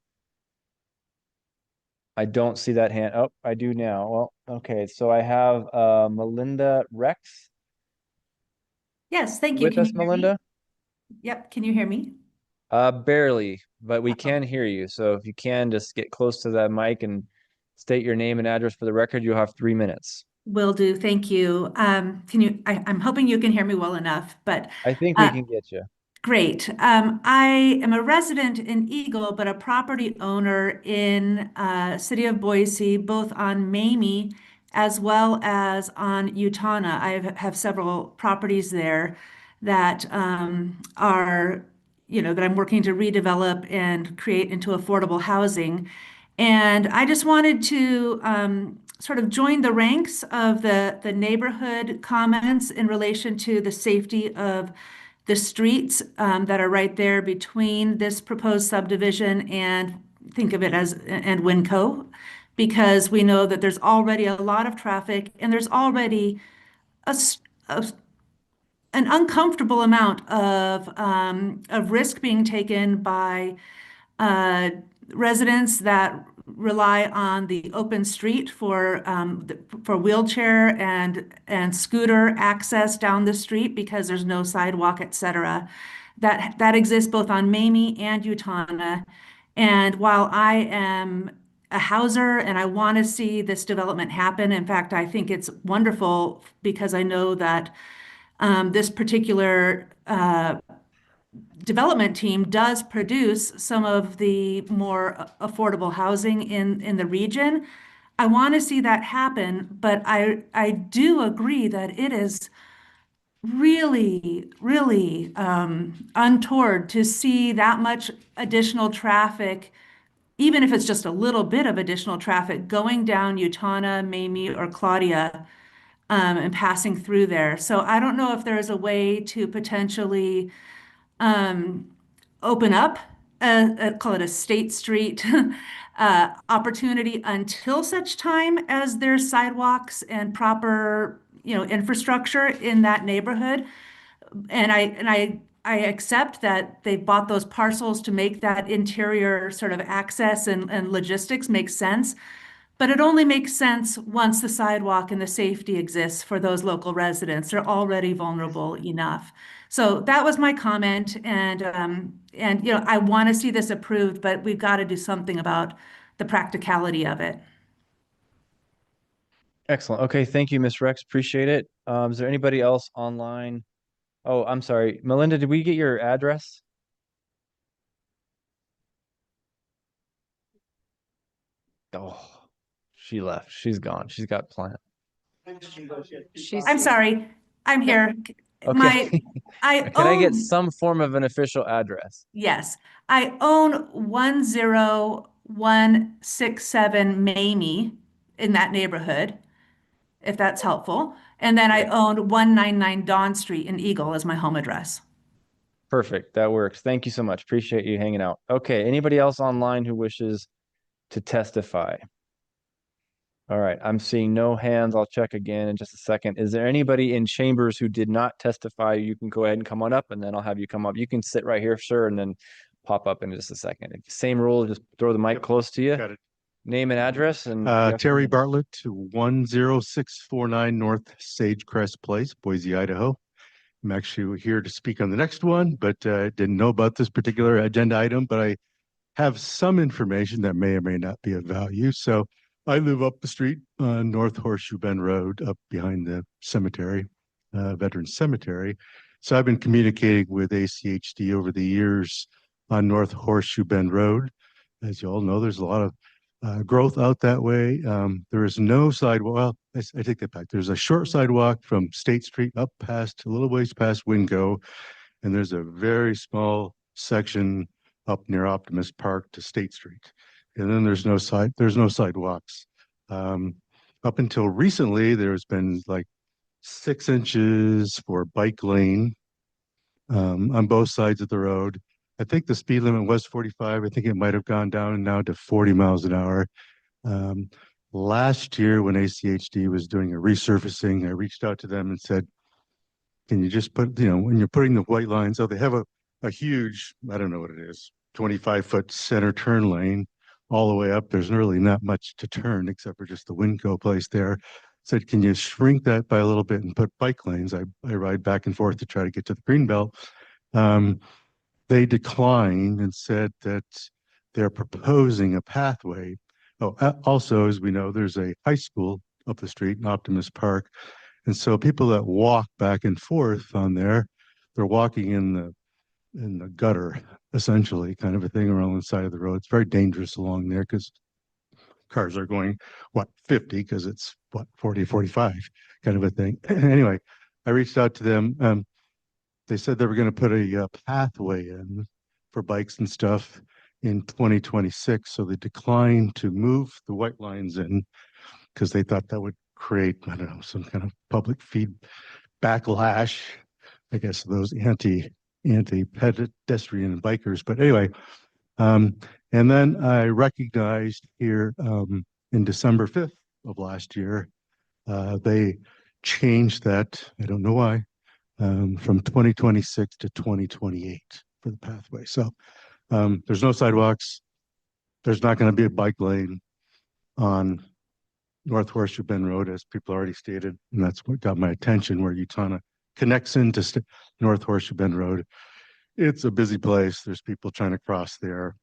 I don't see that hand. Oh, I do now. Well, okay. So I have Melinda Rex. Yes, thank you. With us, Melinda? Yep, can you hear me? Barely, but we can hear you. So if you can just get close to that mic and state your name and address for the record, you'll have 3 minutes. Will do, thank you. I'm hoping you can hear me well enough, but I think we can get you. Great. I am a resident in Eagle, but a property owner in City of Boise, both on Mamie as well as on Utana. I have several properties there that are, that I'm working to redevelop and create into affordable housing. And I just wanted to sort of join the ranks of the neighborhood comments in relation to the safety of the streets that are right there between this proposed subdivision and think of it as and Winco, because we know that there's already a lot of traffic and there's already an uncomfortable amount of risk being taken by residents that rely on the open street for wheelchair and scooter access down the street because there's no sidewalk, et cetera. That exists both on Mamie and Utana. And while I am a houser and I want to see this development happen, in fact, I think it's wonderful because I know that this particular development team does produce some of the more affordable housing in the region. I want to see that happen, but I do agree that it is really, really untoward to see that much additional traffic, even if it's just a little bit of additional traffic going down Utana, Mamie, or Claudia, and passing through there. So I don't know if there's a way to potentially open up call it a State Street opportunity until such time as there's sidewalks and proper, infrastructure in that neighborhood. And I accept that they bought those parcels to make that interior sort of access and logistics make sense. But it only makes sense once the sidewalk and the safety exists for those local residents. They're already vulnerable enough. So that was my comment, and I want to see this approved, but we've got to do something about the practicality of it. Excellent. Okay, thank you, Ms. Rex. Appreciate it. Is there anybody else online? Oh, I'm sorry. Melinda, did we get your address? Oh, she left. She's gone. She's got plans. I'm sorry. I'm here. Okay. I Can I get own, some form of an official address? yes, I own 10167 Mamie in that neighborhood, if that's helpful. And then I own 199 Dawn Street in Eagle as my home address. Perfect. That works. Thank you so much. Appreciate you hanging out. Okay. Anybody else online who wishes to testify? All right. I'm seeing no hands. I'll check again in just a second. Is there anybody in chambers who did not testify? You can go ahead and come on up, and then I'll have you come up. You can sit right here, sir, and then pop up in just a second. Same rule, just throw the mic close to you. Got it. Name and address. And Terry Bartlett to 10649 North Sagecrest Place, Boise, Idaho. I'm actually here to speak on the next one, but didn't know about this particular agenda item, but I have some information that may or may not be of value. So I live up the street on North Horseshoe Bend Road, up behind the cemetery, Veterans Cemetery. So I've been communicating with ACHD over the years on North Horseshoe Bend Road. As you all know, there's a lot of growth out that way. There is no sidewalk. Well, I take that back. There's a short sidewalk from State Street up past a little ways past Wingo, and there's a very small section up near Optimist Park to State Street. And then there's no sidewalks. Up until recently, there's been like 6 inches for bike lane on both sides of the road. I think the speed limit was 45. I think it might have gone down now to 40 miles an hour. Last year, when ACHD was doing a resurfacing, I reached out to them and said, can you just put, when you're putting the white lines, so they have a huge, I don't know what it is, 25-foot center turn lane all the way up. There's really not much to turn except for just the Winco place there. Said, can you shrink that by a little bit and put bike lanes? I ride back and forth to try to get to the Greenbelt. They declined and said that they're proposing a pathway. Oh, also, as we know, there's a high school up the street in Optimist Park. And so people that walk back and forth on there, they're walking in the gutter, essentially, kind of a thing around the side of the road. It's very dangerous along there because cars are going, 50, because it's 40, 45 kind of a thing. Anyway, I reached out to them. They said they were going to put a pathway in for bikes and stuff in 2026. So they declined to move the white lines in because they thought that would create, I don't know, some kind of public feed backlash, I guess, those anti-pedestrian bikers. But anyway, and then I recognized here in December 5th of last year, they changed that, I don't know why, from 2026 to 2028 for the pathway. So there's no sidewalks. there's not going to be a bike lane on North Horseshoe Bend Road, as people already stated, and that's what got my attention, where Utana connects into North Horseshoe Bend Road. It's a busy place. There's people trying to cross there.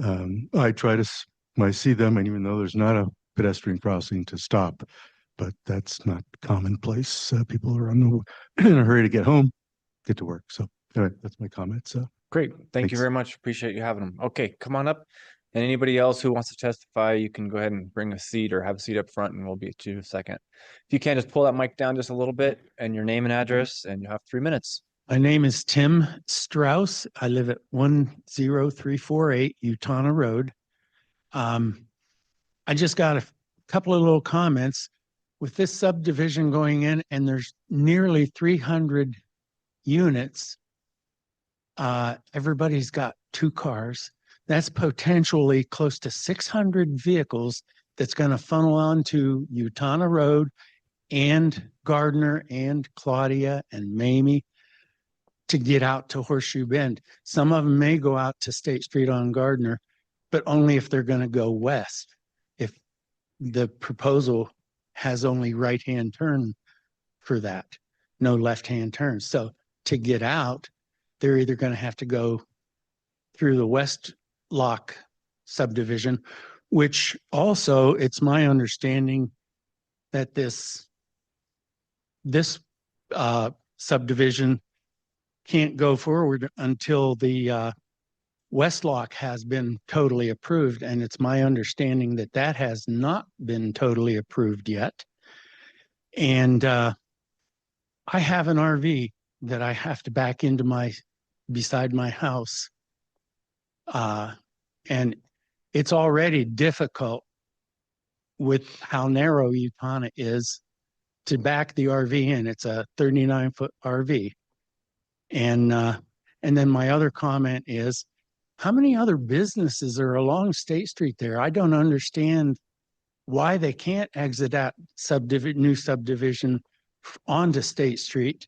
I see them, and even though there's not a pedestrian crossing, to stop, but that's not commonplace. People are in a hurry to get home, get to work. So anyway, that's my comments. Great. Thank you very much. Appreciate you having them. Okay, come on up. And anybody else who wants to testify, you can go ahead and bring a seat or have a seat up front, and we'll be at you in a second. If you can, just pull that mic down just a little bit and your name and address, and you have 3 minutes. My name is Tim Strauss. I live at 10348 Utana Road. I just got a couple of little comments. With this subdivision going in, and there's nearly 300 units, everybody's got 2 cars. That's potentially close to 600 vehicles that's going to funnel onto Utana Road and Gardner and Claudia and Mamie to get out to Horseshoe Bend. Some of them may go out to State Street on Gardner, but only if they're going to go west. If the proposal has only right-hand turn for that, no left-hand turn. So to get out, they're either going to have to go through the West Lock subdivision, which also, it's my understanding that this subdivision can't go forward until the West Lock has been totally approved. And it's my understanding that that has not been totally approved yet. And I have an RV that I have to back into beside my house. And it's already difficult with how narrow Utana is to back the RV in. It's a 39-foot RV. And then my other comment is, how many other businesses are along State Street there? I don't understand why they can't exit that new subdivision onto State Street,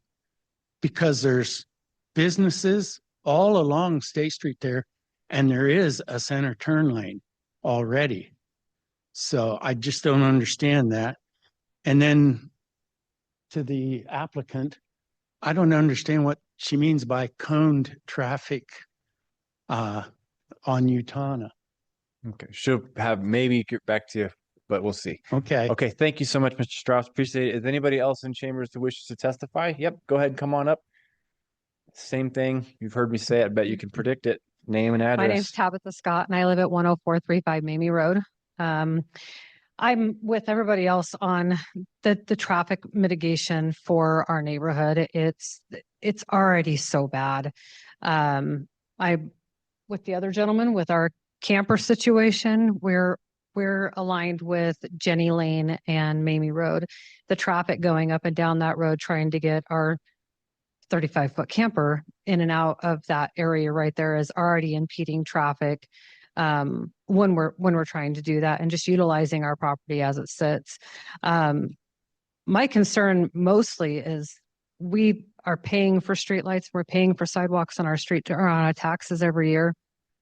because there's businesses all along State Street there, and there is a center turn lane already. So I just don't understand that. And then to the applicant, I don't understand what she means by coned traffic on Utana. Okay, she'll have maybe get back to you, but we'll see. Okay. Okay, thank you so much, Mr. Strauss. Appreciate it. Is anybody else in chambers who wishes to testify? Yep, go ahead and come on up. Same thing. You've heard me say it. I bet you can predict it. Name and address. My name's Tabitha Scott, and I live at 10435 Mamie Road. I'm with everybody else on the traffic mitigation for our neighborhood. It's already so bad. With the other gentleman, with our camper situation, we're aligned with Jenny Lane and Mamie Road. The traffic going up and down that road trying to get our 35-foot camper in and out of that area right there is already impeding traffic when we're trying to do that, and just utilizing our property as it sits. My concern mostly is we are paying for streetlights, we're paying for sidewalks on our street or on our taxes every year.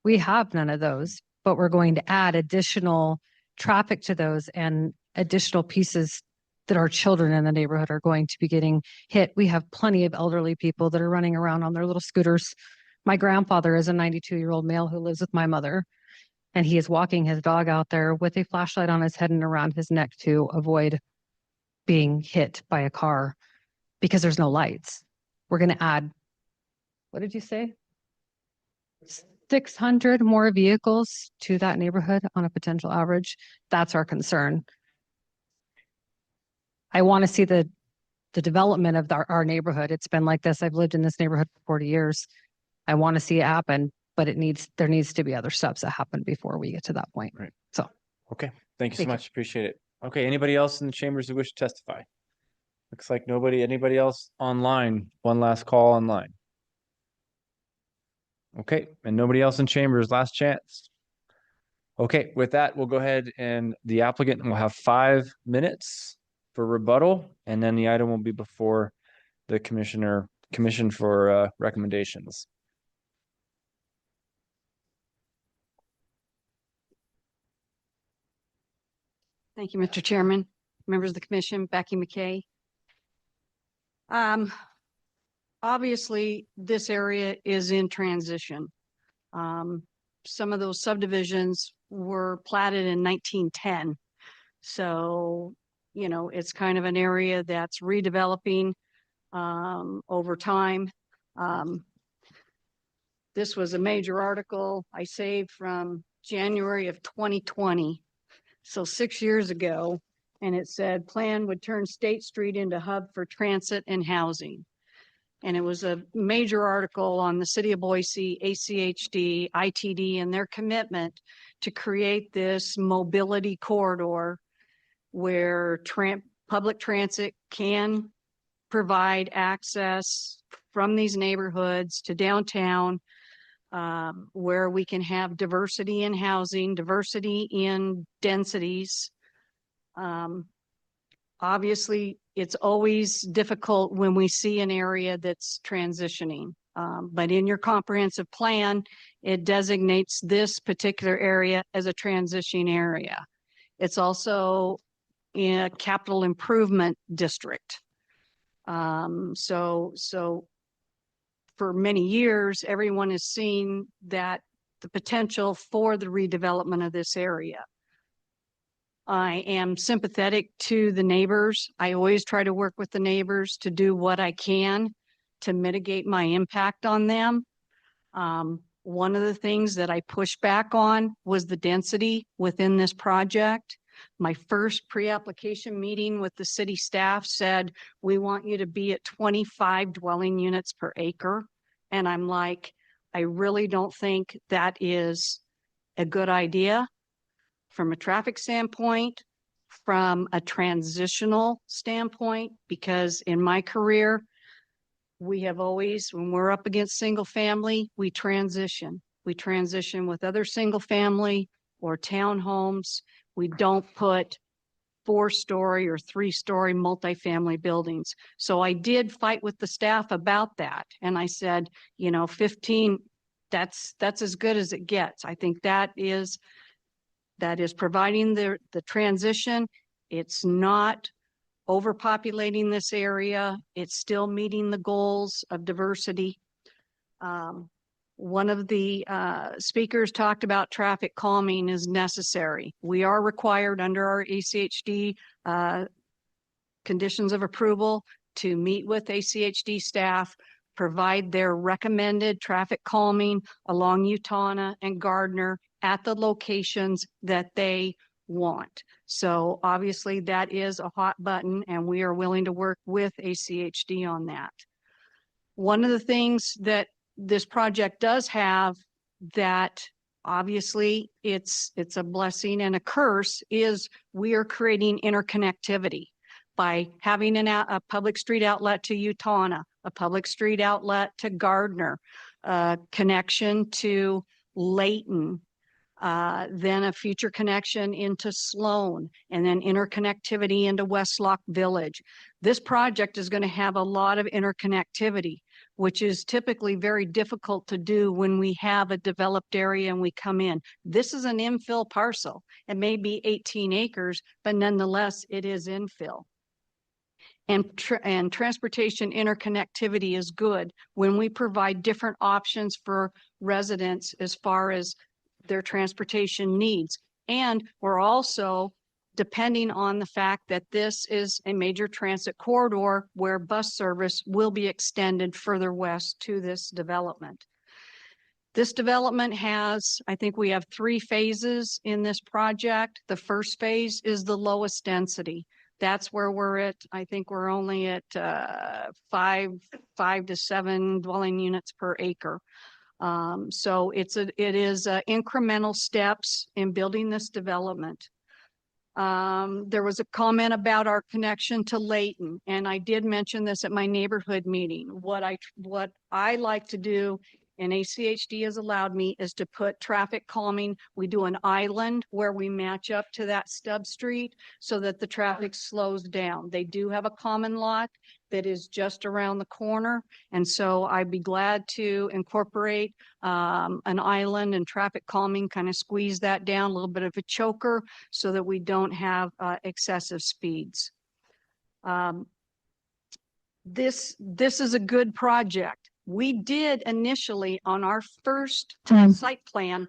We have none of those, but we're going to add additional traffic to those and additional pieces that our children in the neighborhood are going to be getting hit. We have plenty of elderly people that are running around on their little scooters. My grandfather is a 92-year-old male who lives with my mother, and he is walking his dog out there with a flashlight on his head and around his neck to avoid being hit by a car because there's no lights. We're going to add, what did you say? 600 more vehicles to that neighborhood on a potential average. That's our concern. I want to see the development of our neighborhood. It's been like this. I've lived in this neighborhood for 40 years. I want to see it happen, but there needs to be other steps that happen before we get to that point. Right. So, okay. Thank you so much. Appreciate it. Okay. Anybody else in the chambers who wish to testify? Looks like nobody. Anybody else online? One last call online. Okay. And nobody else in chambers. Last chance. Okay. With that, we'll go ahead, and the applicant will have 5 minutes for rebuttal, and then the item will be before the commission for recommendations. Thank you, Mr. Chairman, members of the commission, Becky McKay. Obviously, this area is in transition. Some of those subdivisions were platted in 1910. So, you know, it's kind of an area that's redeveloping over time. This was a major article I saved from January of 2020. So 6 years ago, and it said plan would turn State Street into hub for transit and housing. And it was a major article on the city of Boise, ACHD, ITD, and their commitment to create this mobility corridor where public transit can provide access from these neighborhoods to downtown, where we can have diversity in housing, diversity in densities. Obviously, it's always difficult when we see an area that's transitioning. But in your comprehensive plan, it designates this particular area as a transition area. It's also in a capital improvement district. So for many years, everyone has seen that the potential for the redevelopment of this area. I am sympathetic to the neighbors. I always try to work with the neighbors to do what I can to mitigate my impact on them. One of the things that I pushed back on was the density within this project. My first pre-application meeting with the city staff said, we want you to be at 25 dwelling units per acre. And I'm like, I really don't think that is a good idea from a traffic standpoint, from a transitional standpoint, because in my career, we have always, when we're up against single family, we transition. We transition with other single family or townhomes. We don't put 4-story or 3-story multifamily buildings. So I did fight with the staff about that. And I said, you know, 15, that's as good as it gets. I think that is providing the transition. It's not overpopulating this area. It's still meeting the goals of diversity. One of the speakers talked about traffic calming is necessary. We are required under our ACHD conditions of approval to meet with ACHD staff, provide their recommended traffic calming along Utana and Gardner at the locations that they want. So obviously that is a hot button and we are willing to work with ACHD on that. One of the things that this project does have that obviously it's a blessing and a curse is we are creating interconnectivity by having a public street outlet to Utana, a public street outlet to Gardner, connection to Layton, then a future connection into Sloan, and then interconnectivity into Westlock Village. This project is going to have a lot of interconnectivity, which is typically very difficult to do when we have a developed area and we come in. This is an infill parcel. It may be 18 acres, but nonetheless, it is infill. And transportation interconnectivity is good when we provide different options for residents as far as their transportation needs. And we're also depending on the fact that this is a major transit corridor where bus service will be extended further west to this development. This development has, I think we have 3 phases in this project. The first phase is the lowest density. That's where we're at. I think we're only at 5 to 7 dwelling units per acre. So it is incremental steps in building this development. There was a comment about our connection to Layton, and I did mention this at my neighborhood meeting. What I like to do NACHD has allowed me is to put traffic calming. We do an island where we match up to that stub street so that the traffic slows down. They do have a common lot that is just around the corner. And so I'd be glad to incorporate an island and traffic calming, kind of squeeze that down, a little bit of a choker so that we don't have excessive speeds. This is a good project. We did initially on our first site plan,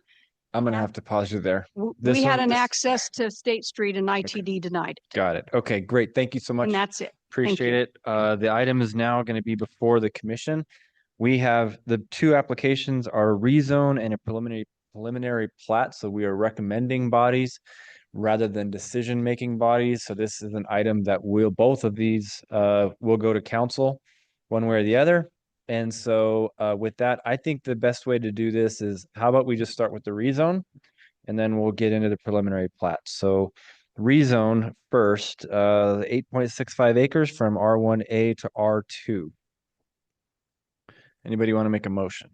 I'm gonna have to pause you there. we had an this- access to State Street and ITD denied it. Got it. Okay, great. Thank you so much. And that's it. Thank Appreciate you. it. The item is now going to be before the commission. We have the two applications are rezone and a preliminary plat. So we are recommending bodies rather than decision-making bodies. So this is an item that both of these will go to council one way or the other. And so with that, I think the best way to do this is how about we just start with the rezone and then we'll get into the preliminary plat. So rezone first, 8.65 acres from R1A to R2. Anybody want to make a motion?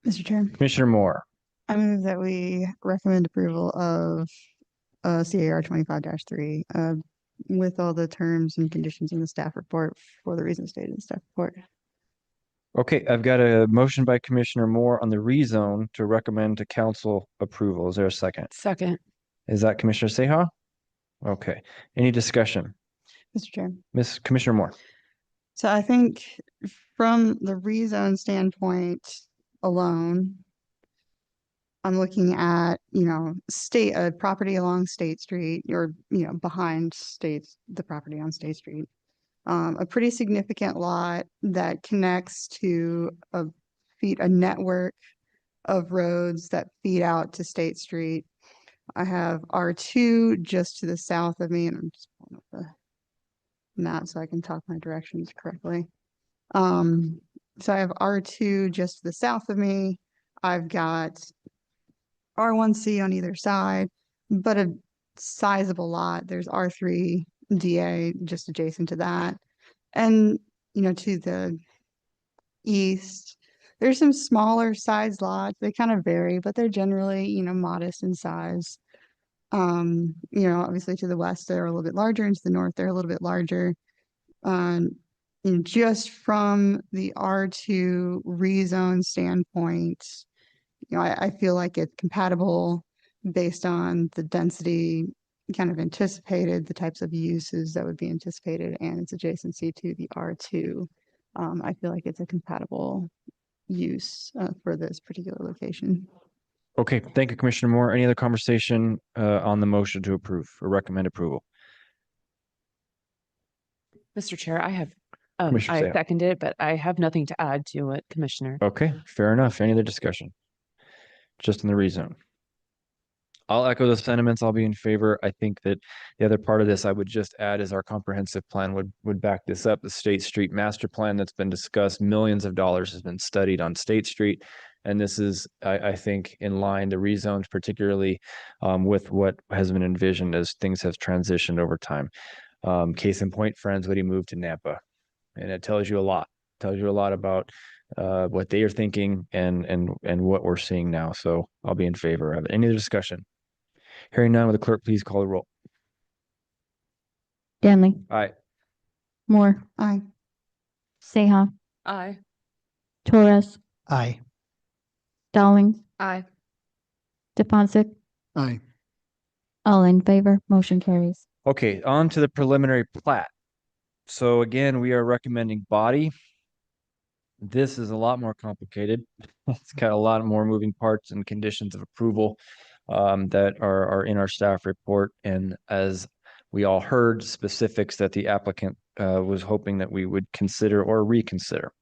Mr. Chair, Commissioner Moore, I move that we recommend approval of CAR 25-3 with all the terms and conditions in the staff report for the reasons stated in the staff report. okay, I've got a motion by Commissioner Moore on the rezone to recommend to council approval. Is there a second? Second. Is that Commissioner Seha? Okay, any discussion? Mr. Chair. Miss Commissioner Moore. So I think from the rezone standpoint alone, I'm looking at, state, property along State Street or, behind the property on State Street. A pretty significant lot that connects to a network of roads that feed out to State Street. I have R2 just to the south of me, and I'm just pulling up the map so I can talk my directions correctly. So I have R2 just to the south of me. I've got R1C on either side, but a sizable lot. There's R3 DA just adjacent to that. And, to the east, there's some smaller size lots. They kind of vary, but they're generally, modest in size. Obviously to the west, they're a little bit larger, and to the north, they're a little bit larger. And just from the R2 rezone standpoint, I feel like it's compatible based on the density kind of anticipated, the types of uses that would be anticipated, and its adjacency to the R2. I feel like it's a compatible use for this particular location. Okay, thank you, Commissioner Moore. Any other conversation on the motion to approve or recommend approval? Mr. Chair, I Commissioner Seah. second it, but I have nothing to add to it, Commissioner. Okay, fair enough. Any other discussion? Just in the rezone. I'll echo those sentiments. I'll be in favor. I think that the other part of this I would just add is our comprehensive plan would back this up. The State Street master plan that's been discussed, millions of dollars has been studied on State Street. And this is, I think, in line, the rezones, particularly with what has been envisioned as things have transitioned over time. Case in point, Friendswood moved to Nampa. And it tells you a lot. Tells you a lot about what they are thinking and what we're seeing now. So I'll be in favor of it. Any other discussion? Hearing none, will the clerk please call the roll? Danley, Aye. Moore, Aye. Seha, Aye. Torres, Aye. Stallings, Aye. Stefancic, Aye. all in favor, motion carries. Okay, on to the preliminary plat. So again, we are recommending body. This is a lot more complicated. It's got a lot more moving parts and conditions of approval that are in our staff report. And as we all heard, specifics that the applicant was hoping that we would consider or reconsider.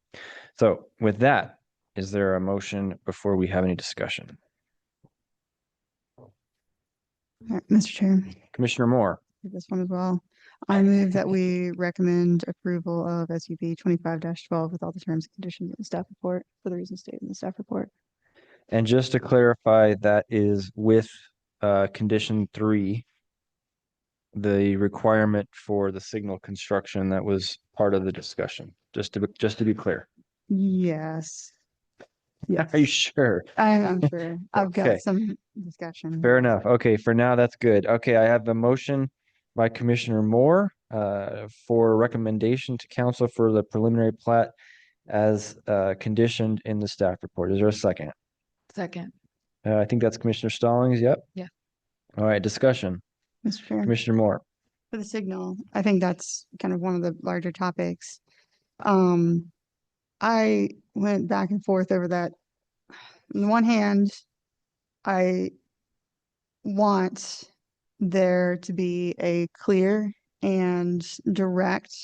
So with that, is there a motion before we have any discussion? All right, Mr. Chair, Commissioner Moore. this one as well. I move that we recommend approval of SUP 25-12 with all the terms and conditions in the staff report for the reasons stated in the staff report. And just to clarify, that is with condition 3 the requirement for the signal construction that was part of the discussion, just to be clear. Yes. Are you sure? I'm sure. I've Okay. got some discussion. Fair enough. Okay, for now, that's good. Okay, I have a motion by Commissioner Moore for recommendation to council for the preliminary plat as conditioned in the staff report. Is there a second? Second. I think that's Commissioner Stallings. Yep. Yeah. All right, discussion. Mr. Chair. Commissioner Moore. For the signal, I think that's kind of one of the larger topics. I went back and forth over that. On the one hand, I want there to be a clear and direct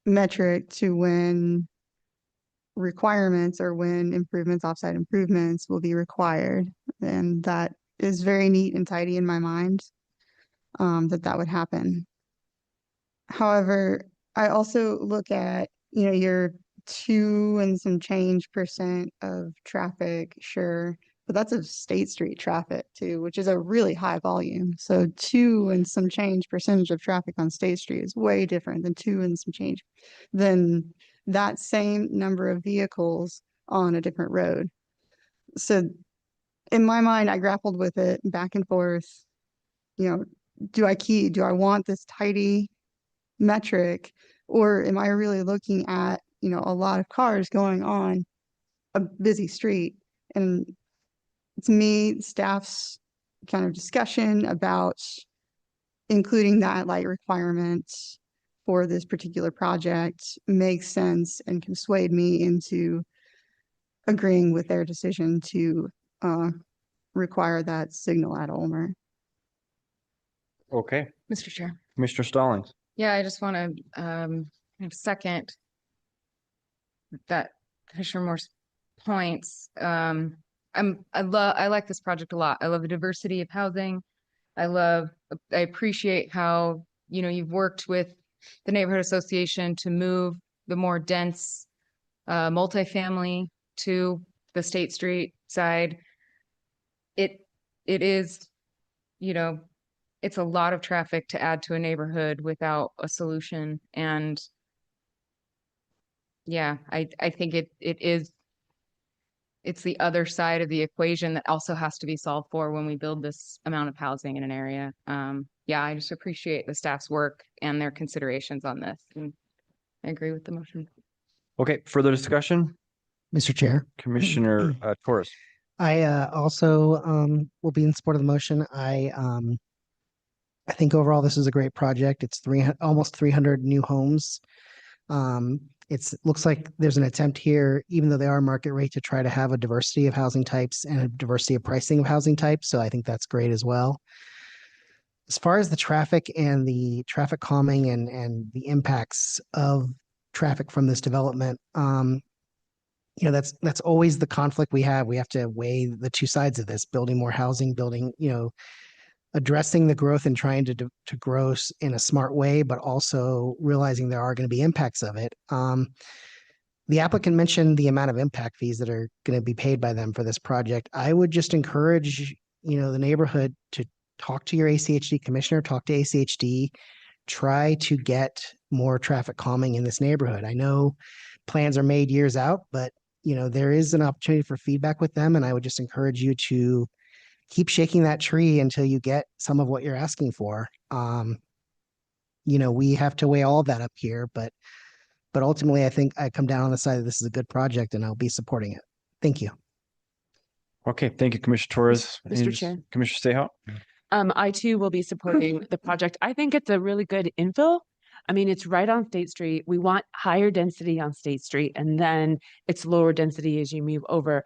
metric to when requirements or when improvements, offsite improvements will be required. And that is very neat and tidy in my mind, that would happen. However, I also look at, your 2 and some change % of traffic, sure, but that's of State Street traffic too, which is a really high volume. So 2 and some change % of traffic on State Street is way different than 2 and some change than that same number of vehicles on a different road. So in my mind, I grappled with it back and forth. Do I want this tidy metric, or am I really looking at, a lot of cars going on a busy street? And to me, staff's kind of discussion about including that light requirement for this particular project makes sense and can sway me into agreeing with their decision to require that signal at Ulmer. Okay. Mr. Chair. Commissioner Stallings. Yeah, I just want to kind of second that Commissioner Moore's points. I like this project a lot. I love the diversity of housing. I appreciate how, you've worked with the neighborhood association to move the more dense multifamily to the State Street side. It is, it's a lot of traffic to add to a neighborhood without a solution. And yeah, I think it's the other side of the equation that also has to be solved for when we build this amount of housing in an area. Yeah, I just appreciate the staff's work and their considerations on this. And I agree with the motion. Okay, further discussion? Mr. Chair. Commissioner Torres. I also will be in support of the motion. I think overall this is a great project. It's almost 300 new homes. It looks like there's an attempt here, even though they are market rate, to try to have a diversity of housing types and a diversity of pricing of housing types. So I think that's great as well. As far as the traffic and the traffic calming and the impacts of traffic from this development, that's always the conflict we have. We have to weigh the two sides of this: building more housing, addressing the growth and trying to grow in a smart way, but also realizing there are going to be impacts of it. The applicant mentioned the amount of impact fees that are going to be paid by them for this project. I would just encourage, the neighborhood to talk to your ACHD commissioner, talk to ACHD, try to get more traffic calming in this neighborhood. I know plans are made years out, but there is an opportunity for feedback with them. And I would just encourage you to keep shaking that tree until you get some of what you're asking for. We have to weigh all of that up here, but ultimately I think I come down on the side that this is a good project and I'll be supporting it. Thank you. Okay, thank you, Commissioner Torres. Mr. Chair. Commissioner Stayhout. I too will be supporting the project. I think it's a really good infill. I mean, it's right on State Street. We want higher density on State Street, and then it's lower density as you move over.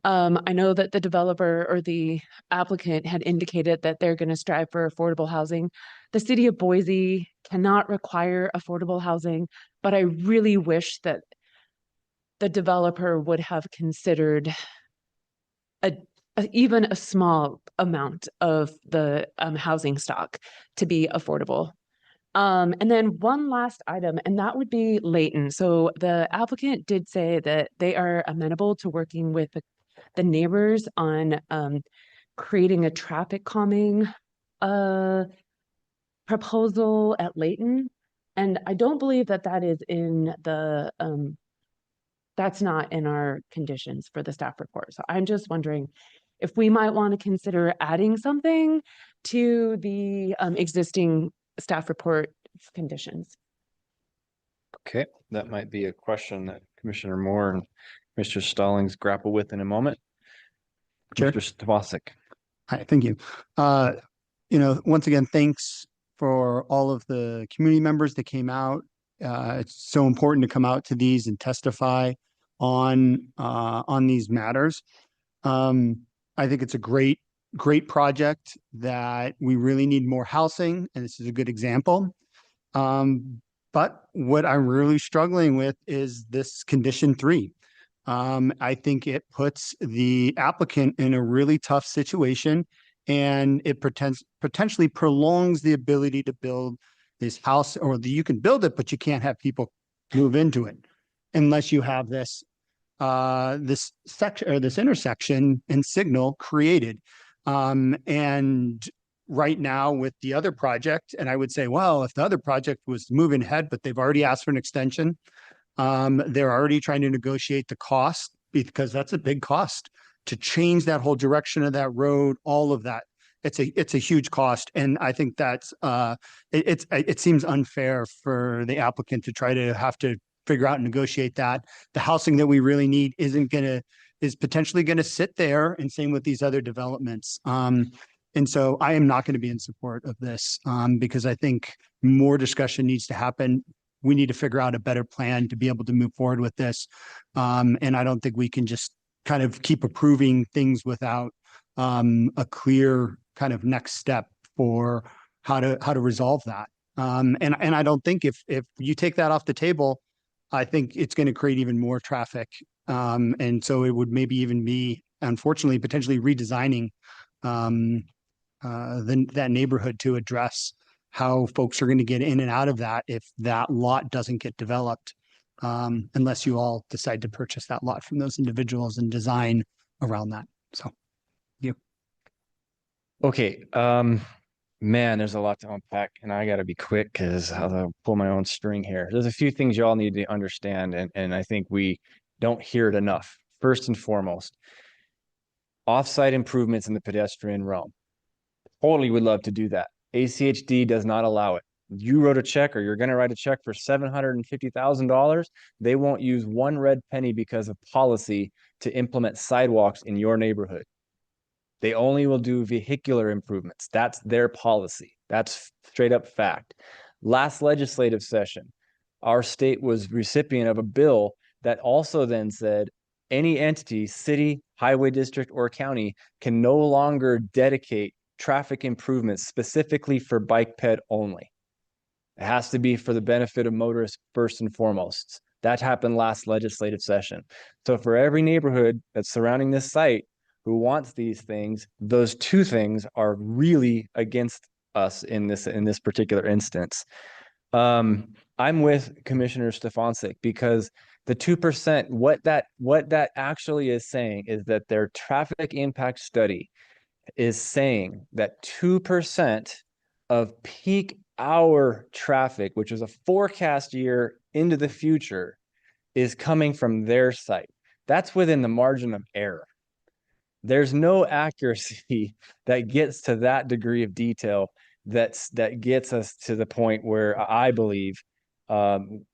I know that the developer or the applicant had indicated that they're going to strive for affordable housing. The city of Boise cannot require affordable housing, but I really wish that the developer would have considered even a small amount of the housing stock to be affordable. And then one last item, and that would be Layton. So the applicant did say that they are amenable to working with the neighbors on creating a traffic calming proposal at Layton. And I don't believe that that is in the, that's not in our conditions for the staff report. So I'm just wondering if we might want to consider adding something to the existing staff report conditions. Okay, that might be a question that Commissioner Moore and Mr. Stallings grapple with in a moment. Chair. Mr. Stavasik. Hi, thank you. Once again, thanks for all of the community members that came out. It's so important to come out to these and testify on these matters. I think it's a great project that we really need more housing, and this is a good example. But what I'm really struggling with is this condition 3. I think it puts the applicant in a really tough situation, and it potentially prolongs the ability to build this house, or you can build it, but you can't have people move into it unless you have this section or this intersection and signal created. And right now with the other project, and I would say, well, if the other project was moving ahead, but they've already asked for an extension, they're already trying to negotiate the cost, because that's a big cost to change that whole direction of that road, all of that. It's a huge cost. And I think that's it seems unfair for the applicant to try to have to figure out and negotiate that. The housing that we really need is potentially gonna sit there, and same with these other developments. And so I am not going to be in support of this, because I think more discussion needs to happen. We need to figure out a better plan to be able to move forward with this. And I don't think we can just kind of keep approving things without a clear kind of next step for how to resolve that. And I don't think if you take that off the table, I think it's going to create even more traffic. And so it would maybe even be, unfortunately, potentially redesigning that neighborhood to address how folks are going to get in and out of that if that lot doesn't get developed, unless you all decide to purchase that lot from those individuals and design around that. So, you. Okay, man, there's a lot to unpack, and I got to be quick because I'll pull my own string here. There's a few things y'all need to understand, and I think we don't hear it enough. First and foremost, off-site improvements in the pedestrian realm. Totally would love to do that. ACHD does not allow it. You wrote a check, or you're going to write a check for $750,000. They won't use one red penny because of policy to implement sidewalks in your neighborhood. They only will do vehicular improvements. That's their policy. That's straight up fact. Last legislative session, our state was recipient of a bill that also then said any entity, city, highway district, or county can no longer dedicate traffic improvements specifically for bike ped only. It has to be for the benefit of motorists first and foremost. That happened last legislative session. So for every neighborhood that's surrounding this site who wants these things, those two things are really against us in this particular instance. I'm with Commissioner Stefanczyk because the 2%, what that actually is saying is that their traffic impact study is saying that 2% of peak hour traffic, which is a forecast year into the future, is coming from their site. That's within the margin of error. There's no accuracy that gets to that degree of detail that gets us to the point where I believe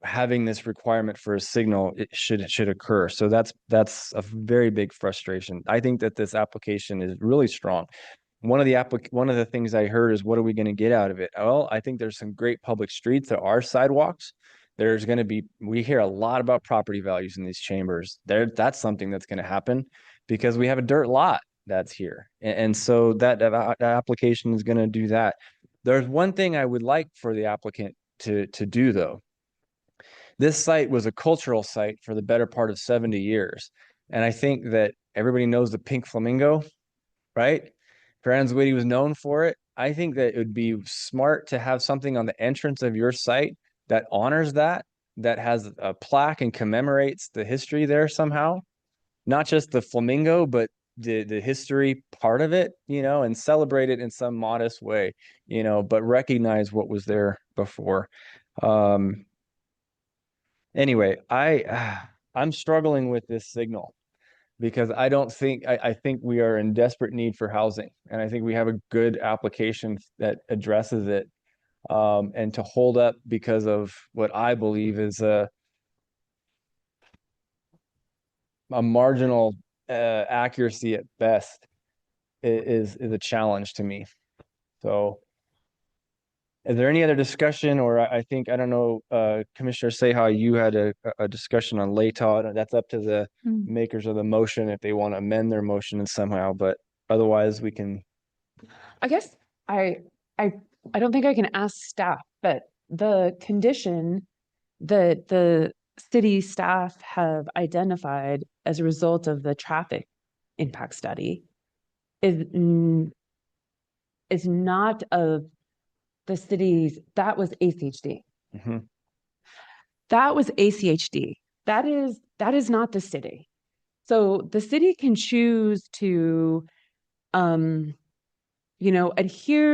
having this requirement for a signal should occur. So that's a very big frustration. I think that this application is really strong. One of the things I heard is, what are we going to get out of it? Well, I think there's some great public streets. There are sidewalks. There's going to be, we hear a lot about property values in these chambers. That's something that's going to happen because we have a dirt lot that's here. And so that application is going to do that. There's one thing I would like for the applicant to do though. This site was a cultural site for the better part of 70 years. And I think that everybody knows the Pink Flamingo, right? Franz Whitty was known for it. I think that it would be smart to have something on the entrance of your site that honors that has a plaque and commemorates the history there somehow. Not just the flamingo, but the history part of it, and celebrate it in some modest way, but recognize what was there before. Anyway, I'm struggling with this signal because I think we are in desperate need for housing, and I think we have a good application that addresses it. And to hold up because of what I believe is a marginal accuracy at best is a challenge to me. So is there any other discussion, or I don't know, Commissioner Seha, you had a discussion on LATOD. That's up to the makers of the motion if they want to amend their motion somehow, but otherwise we can. I guess I don't think I can ask staff, but the condition that the city staff have identified as a result of the traffic impact study is not of the city's, that was ACHD. That was ACHD. That is not the city. So the city can choose to adhere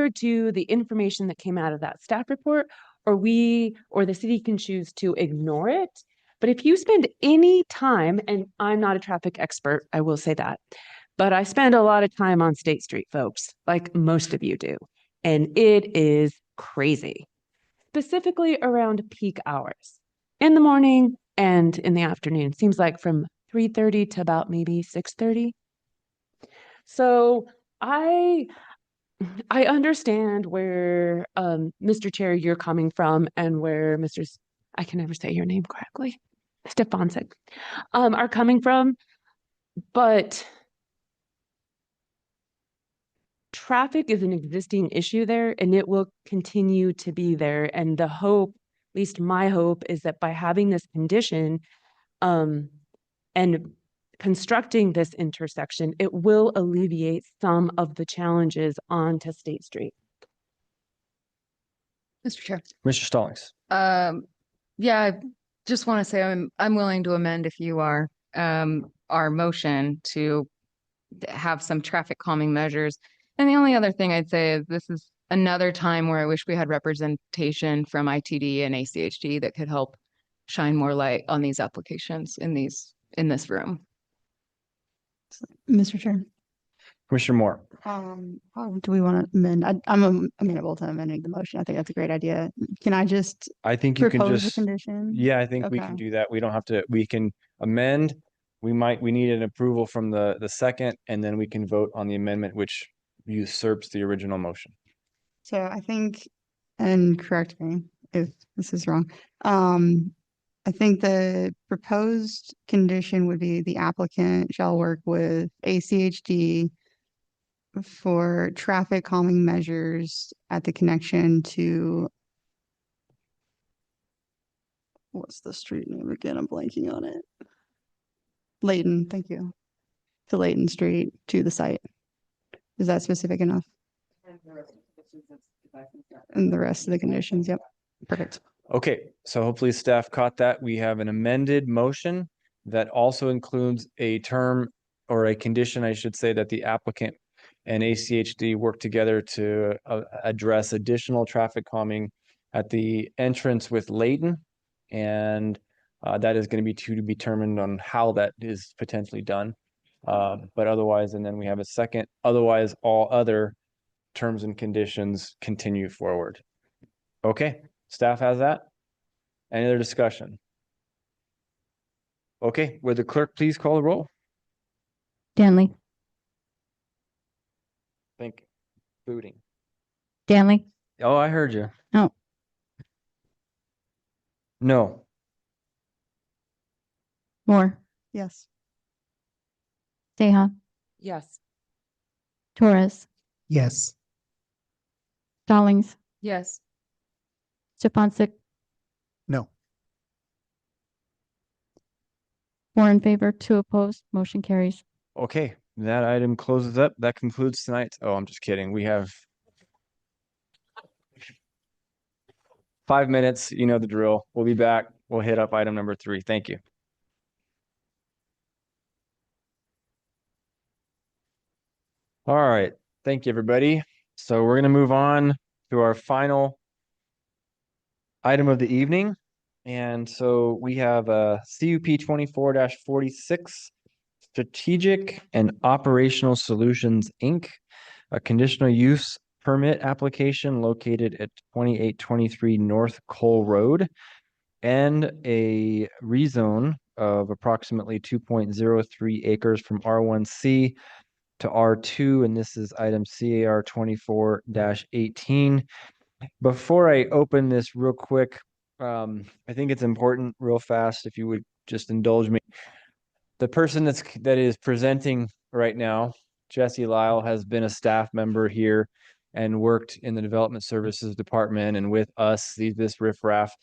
to the information that came out of that staff report, or the city can choose to ignore it. But if you spend any time, and I'm not a traffic expert, I will say that, but I spend a lot of time on State Street, folks, like most of you do. And it is crazy, specifically around peak hours in the morning and in the afternoon. Seems like from 3:30 to about maybe 6:30. So I understand where, Mr. Chair, you're coming from, and where I can never say your name correctly, Stefancic, are coming from, but traffic is an existing issue there, and it will continue to be there. And the hope, at least my hope, is that by having this condition, and constructing this intersection, it will alleviate some of the challenges onto State Street. Mr. Chair. Mr. Stallings. Yeah, I just want to say I'm willing to amend, if you are, our motion to have some traffic calming measures. And the only other thing I'd say is this is another time where I wish we had representation from ITD and ACHD that could help shine more light on these applications in this room. Mr. Chair. Commissioner Moore. How do we want to amend? I'm amenable to amending the motion. I think that's a great idea. Can I just I think you can propose a just condition? Yeah, I think we can do that. We don't have to, we can amend. We need an approval from the second, and then we can vote on the amendment, which usurps the original motion. So I think, and correct me if this is wrong. I think the proposed condition would be the applicant shall work with ACHD for traffic calming measures at the connection to, what's the street name again? I'm blanking on it. Layton, thank you. To Layton Street to the site. Is that specific enough? And the rest of the conditions, yep. Perfect. Okay, so hopefully staff caught that. We have an amended motion that also includes a term or a condition, I should say, that the applicant and ACHD work together to address additional traffic calming at the entrance with Layton. And that is going to be to be determined on how that is potentially done. But otherwise, and then we have a second, otherwise all other terms and conditions continue forward. Okay, staff has that. Any other discussion? Okay, would the clerk please call the roll? Danley, Think booting. Danley, Oh, I heard you. no, No. Moore, Yes. Seha, Yes. Torres, Yes. Stallings, Yes. Stefancic, No. 4 in favor, 2 opposed, motion carries. Okay, that item closes up. That concludes tonight. Oh, I'm just kidding. We have 5 minutes. You know the drill. We'll be back. We'll hit up item number 3. Thank you. All right. Thank you, everybody. So we're going to move on to our final item of the evening. And so we have CUP 24-46, Strategic and Operational Solutions, Inc., a conditional use permit application located at 2823 North Cole Road, and a rezone of approximately 2.03 acres from R1C to R2, and this is item CAR 24-18. Before I open this real quick, I think it's important real fast, if you would just indulge me. The person that is presenting right now, Jesse Lyle, has been a staff member here and worked in the Development Services Department and with us, this riffraff,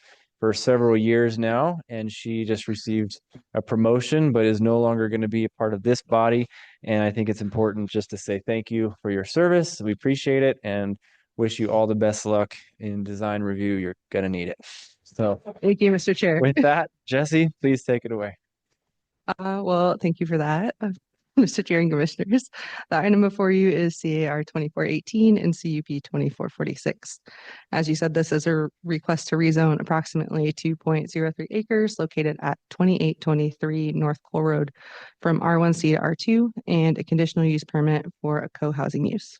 for several years now. And she just received a promotion, but is no longer going to be a part of this body. And I think it's important just to say thank you for your service. We appreciate it and wish you all the best luck in design review. You're going to need it. So Thank you, Mr. Chair. with that, Jesse, please take it away. Well, thank you for that, Mr. Chair and Commissioners. The item before you is CAR 2418 and CUP 2446. As you said, this is a request to rezone approximately 2.03 acres located at 2823 North Cole Road from R1C to R2 and a conditional use permit for a co-housing use.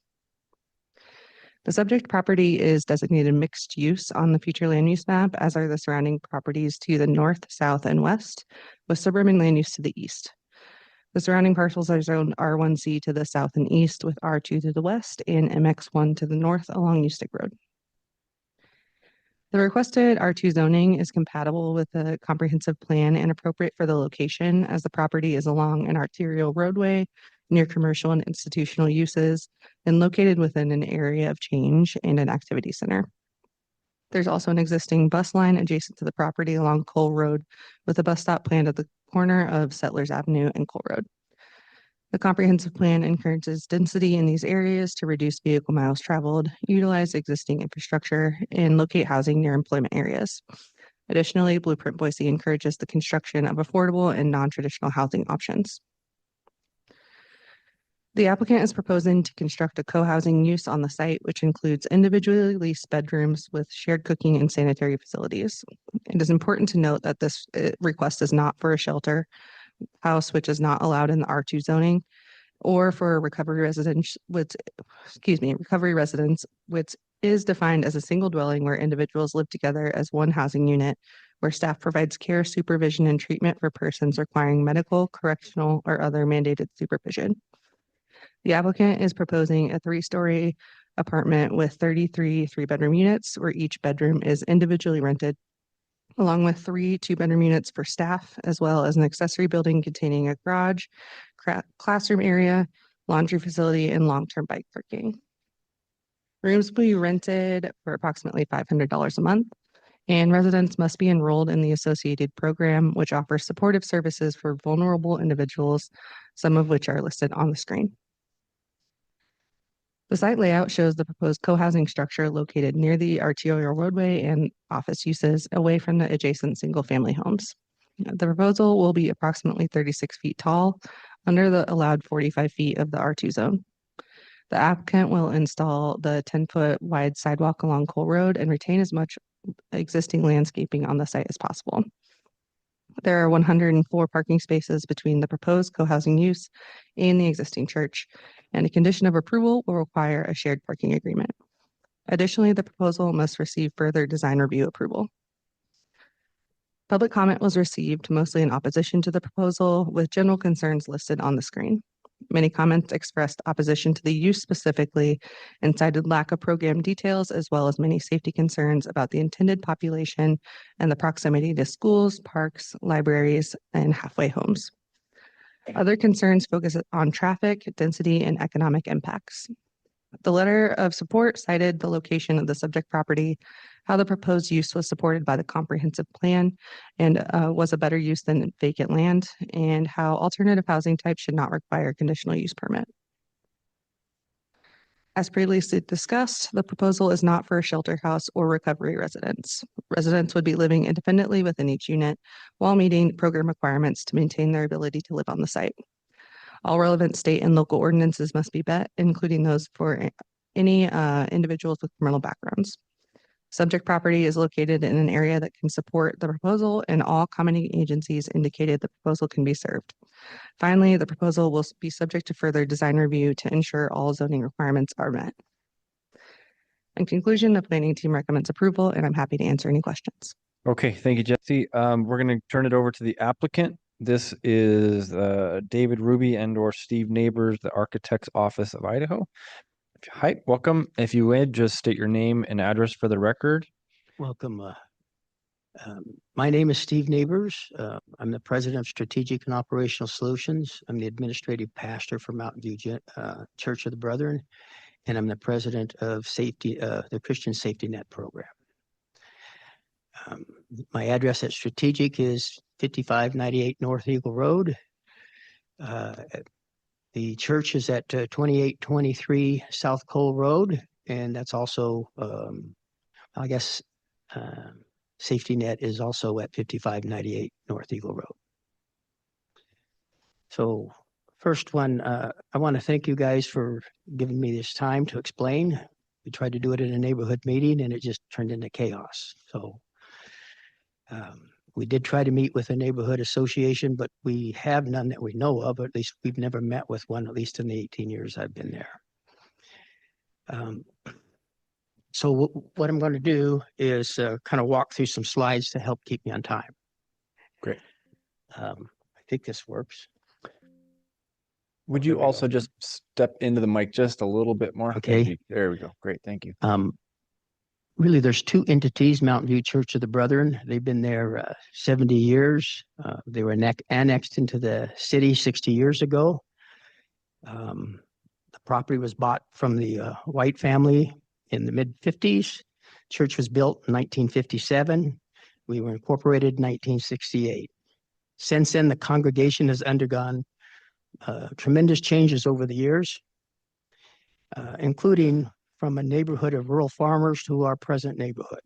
The subject property is designated mixed use on the future land use map, as are the surrounding properties to the north, south, and west, with suburban land use to the east. The surrounding parcels are zoned R1C to the south and east, with R2 to the west and MX1 to the north along Newstick Road. The requested R2 zoning is compatible with the comprehensive plan and appropriate for the location, as the property is along an arterial roadway near commercial and institutional uses and located within an area of change and an activity center. There's also an existing bus line adjacent to the property along Cole Road, with a bus stop planned at the corner of Settlers Avenue and Cole Road. The comprehensive plan encourages density in these areas to reduce vehicle miles traveled, utilize existing infrastructure, and locate housing near employment areas. Additionally, Blueprint Boise encourages the construction of affordable and non-traditional housing options. The applicant is proposing to construct a co-housing use on the site, which includes individually leased bedrooms with shared cooking and sanitary facilities. It is important to note that this request is not for a shelter house, which is not allowed in the R2 zoning, or for a recovery residence, which is defined as a single dwelling where individuals live together as one housing unit, where staff provides care, supervision, and treatment for persons requiring medical, correctional, or other mandated supervision. The applicant is proposing a 3-story apartment with 33 3-bedroom units, where each bedroom is individually rented, along with 3 2-bedroom units for staff, as well as an accessory building containing a garage, classroom area, laundry facility, and long-term bike parking. Rooms will be rented for approximately $500 a month, and residents must be enrolled in the associated program, which offers supportive services for vulnerable individuals, some of which are listed on the screen. The site layout shows the proposed co-housing structure located near the arterial roadway and office uses, away from the adjacent single-family homes. The proposal will be approximately 36 feet tall, under the allowed 45 feet of the R2 zone. The applicant will install the 10-foot wide sidewalk along Cole Road and retain as much existing landscaping on the site as possible. There are 104 parking spaces between the proposed co-housing use and the existing church, and a condition of approval will require a shared parking agreement. Additionally, the proposal must receive further design review approval. Public comment was received mostly in opposition to the proposal, with general concerns listed on the screen. Many comments expressed opposition to the use specifically and cited lack of program details, as well as many safety concerns about the intended population and the proximity to schools, parks, libraries, and halfway homes. Other concerns focus on traffic, density, and economic impacts. The letter of support cited the location of the subject property, how the proposed use was supported by the comprehensive plan and was a better use than vacant land, and how alternative housing types should not require a conditional use permit. As previously discussed, the proposal is not for a shelter house or recovery residence. Residents would be living independently within each unit while meeting program requirements to maintain their ability to live on the site. All relevant state and local ordinances must be met, including those for any individuals with criminal backgrounds. Subject property is located in an area that can support the proposal, and all common agencies indicated the proposal can be served. Finally, the proposal will be subject to further design review to ensure all zoning requirements are met. In conclusion, the planning team recommends approval, and I'm happy to answer any questions. Okay, thank you, Jesse. We're going to turn it over to the applicant. This is David Ruby and/or Steve Neighbors, the Architect's Office of Idaho. Hi, welcome. If you would, just state your name and address for the record. Welcome. My name is Steve Neighbors. I'm the president of Strategic and Operational Solutions. I'm the administrative pastor for Mountain View Church of the Brethren, and I'm the president of the Christian Safety Net Program. My address at Strategic is 5598 North Eagle Road. The church is at 2823 South Cole Road, and that's also, I guess, Safety Net is also at 5598 North Eagle Road. So first one, I want to thank you guys for giving me this time to explain. We tried to do it in a neighborhood meeting and it just turned into chaos. So we did try to meet with a neighborhood association, but we have none that we know of, or at least we've never met with one, at least in the 18 years I've been there. So what I'm going to do is kind of walk through some slides to help keep me on time. Great. I think this works. Would you also just step into the mic just a little bit more? Okay. There we go. Great. Thank you. Really, there's two entities, Mountain View Church of the Brethren. They've been there 70 years. They were annexed into the city 60 years ago. The property was bought from the White family in the mid-50s. Church was built in 1957. We were incorporated in 1968. Since then, the congregation has undergone tremendous changes over the years, including from a neighborhood of rural farmers to our present neighborhood.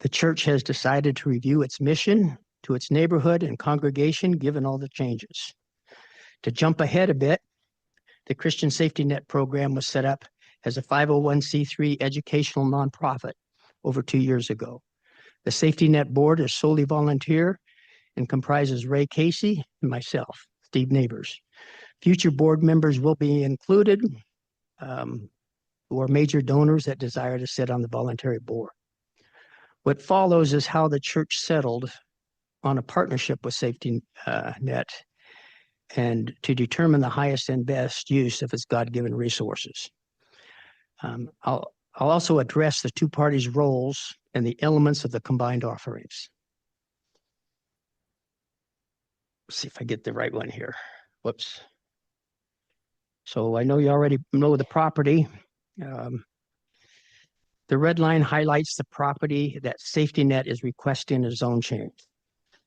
The church has decided to review its mission to its neighborhood and congregation, given all the changes. To jump ahead a bit, the Christian Safety Net program was set up as a 501c3 educational nonprofit over 2 years ago. The Safety Net board is solely volunteer and comprises Ray Casey and myself, Steve Neighbors. Future board members will be included who are major donors that desire to sit on the voluntary board. What follows is how the church settled on a partnership with Safety Net and to determine the highest and best use of its God-given resources. I'll also address the two parties' roles and the elements of the combined offerings. Let's see if I get the right one here. Whoops. So I know you already know the property. The red line highlights the property that Safety Net is requesting a zone change.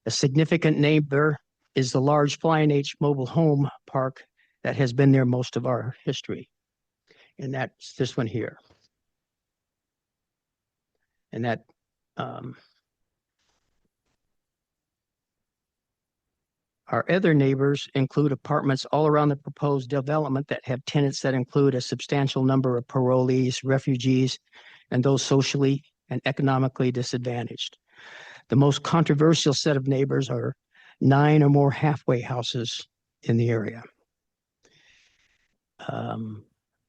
A significant neighbor is the large Flying H mobile home park that has been there most of our history. And that's this one here. And that our other neighbors include apartments all around the proposed development that have tenants that include a substantial number of parolees, refugees, and those socially and economically disadvantaged. The most controversial set of neighbors are 9 or more halfway houses in the area.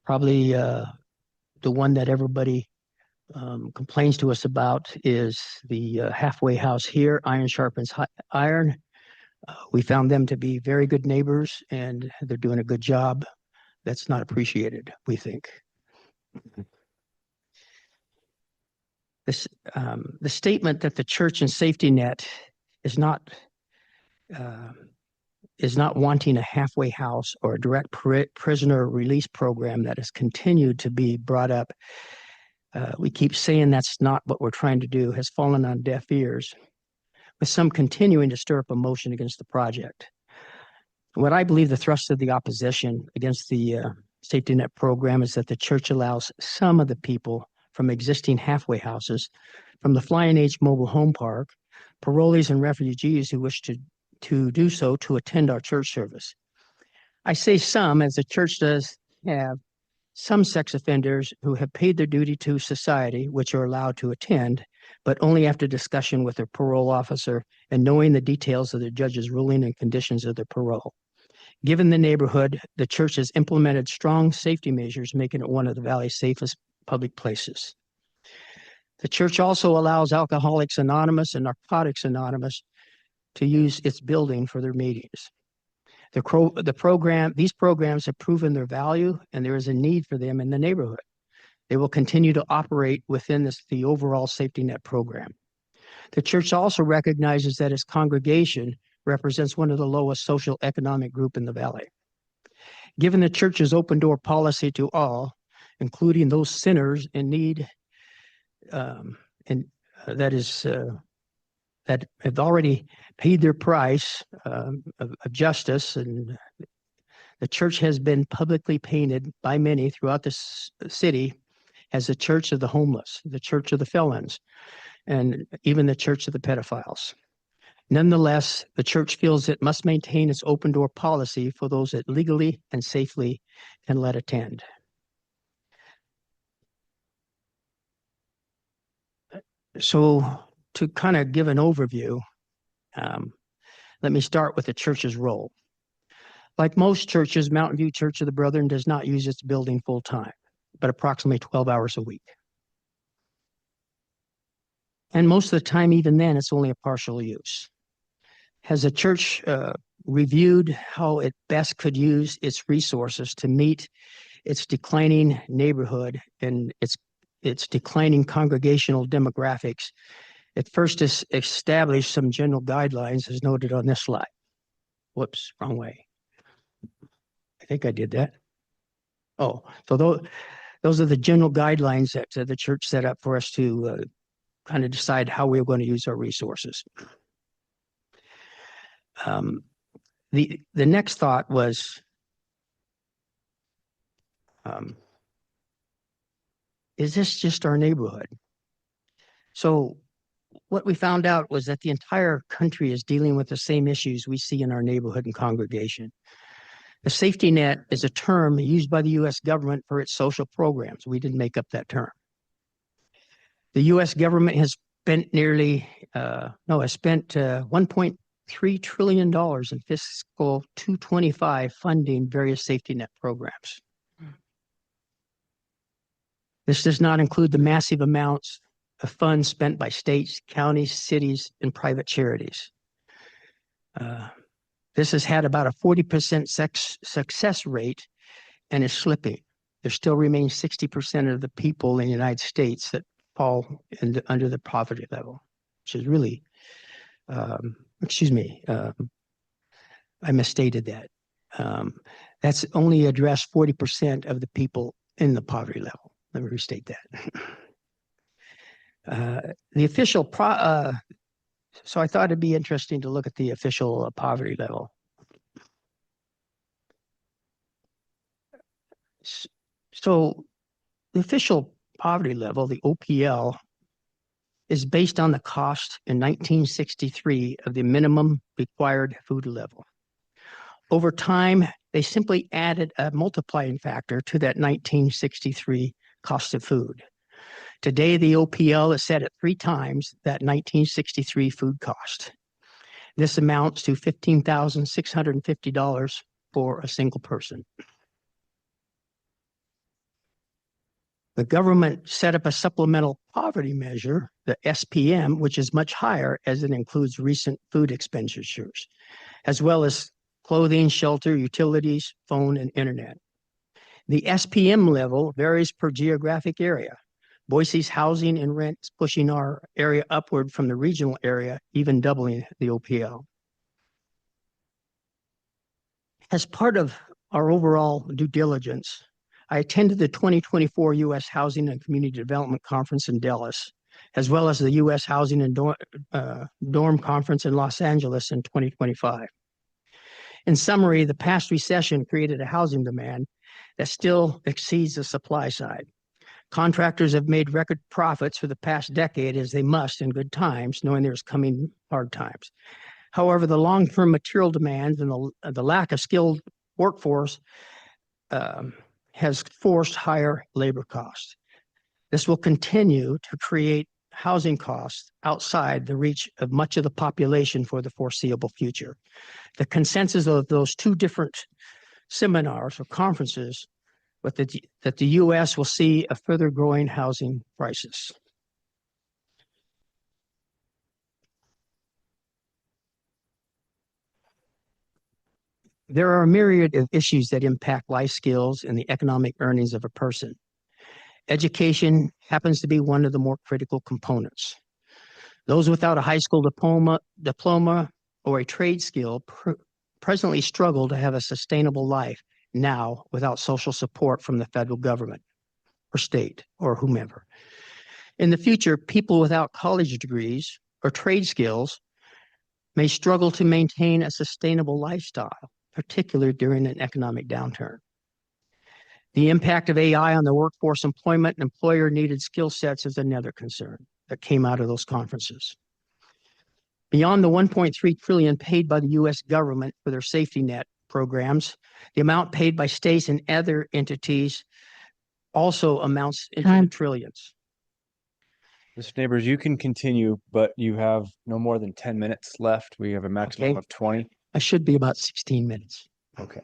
Probably the one that everybody complains to us about is the halfway house here, Iron Sharpens Iron. We found them to be very good neighbors and they're doing a good job. That's not appreciated, we think. The statement that the church and Safety Net is not wanting a halfway house or a direct prisoner release program that has continued to be brought up. We keep saying that's not what we're trying to do, has fallen on deaf ears, with some continuing to stir up emotion against the project. What I believe the thrust of the opposition against the Safety Net program is that the church allows some of the people from existing halfway houses, from the Flying H mobile home park, parolees and refugees who wish to do so to attend our church service. I say some, as the church does have some sex offenders who have paid their duty to society, which are allowed to attend, but only after discussion with their parole officer and knowing the details of the judge's ruling and conditions of their parole. Given the neighborhood, the church has implemented strong safety measures, making it one of the valley's safest public places. The church also allows Alcoholics Anonymous and Narcotics Anonymous to use its building for their meetings. These programs have proven their value, and there is a need for them in the neighborhood. They will continue to operate within the overall safety net program. The church also recognizes that its congregation represents one of the lowest social economic group in the valley. Given the church's open door policy to all, including those sinners in need, that have already paid their price of justice, and the church has been publicly painted by many throughout the city as the church of the homeless, the church of the felons, and even the church of the pedophiles. Nonetheless, the church feels it must maintain its open door policy for those that legally and safely can let attend. So to kind of give an overview, let me start with the church's role. Like most churches, Mountain View Church of the Brethren does not use its building full time, but approximately 12 hours a week. And most of the time, even then, it's only a partial use. Has the church reviewed how it best could use its resources to meet its declining neighborhood and its declining congregational demographics? It first established some general guidelines as noted on this slide. Whoops, wrong way. I think I did that. Oh, so those are the general guidelines that the church set up for us to kind of decide how we're going to use our resources. The next thought was, is this just our neighborhood? So what we found out was that the entire country is dealing with the same issues we see in our neighborhood and congregation. The safety net is a term used by the U.S. government for its social programs. We didn't make up that term. The U.S. government has spent $1.3 trillion in fiscal 225 funding various safety net programs. This does not include the massive amounts of funds spent by states, counties, cities, and private charities. This has had about a 40% success rate and is slipping. There still remains 60% of the people in the United States that fall under the poverty level, which is really, I misstated that. That's only addressed 40% of the people in the poverty level. Let me restate that. The official, so I thought it'd be interesting to look at the official poverty level. So the official poverty level, the OPL, is based on the cost in 1963 of the minimum required food level. Over time, they simply added a multiplying factor to that 1963 cost of food. Today, the OPL is set at 3 times that 1963 food cost. This amounts to $15,650 for a single person. The government set up a supplemental poverty measure, the SPM, which is much higher as it includes recent food expenditures, as well as clothing, shelter, utilities, phone, and internet. The SPM level varies per geographic area. Boise's housing and rent is pushing our area upward from the regional area, even doubling the OPL. As part of our overall due diligence, I attended the 2024 U.S. Housing and Community Development Conference in Dallas, as well as the U.S. Housing and Dorm Conference in Los Angeles in 2025. In summary, the past recession created a housing demand that still exceeds the supply side. Contractors have made record profits for the past decade, as they must in good times, knowing there's coming hard times. However, the long-term material demands and the lack of skilled workforce has forced higher labor costs. This will continue to create housing costs outside the reach of much of the population for the foreseeable future. The consensus of those two different seminars or conferences but that the U.S. will see a further growing housing crisis. There are a myriad of issues that impact life skills and the economic earnings of a person. Education happens to be one of the more critical components. Those without a high school diploma or a trade skill presently struggle to have a sustainable life now without social support from the federal government or state or whomever. In the future, people without college degrees or trade skills may struggle to maintain a sustainable lifestyle, particularly during an economic downturn. The impact of AI on the workforce employment and employer-needed skill sets is another concern that came out of those conferences. Beyond the $1.3 trillion paid by the U.S. government for their safety net programs, the amount paid by states and other entities also amounts into the trillions. Mr. Neighbors, you can continue, but you have no more than 10 minutes left. We have a maximum of 20. I should be about 16 minutes. Okay.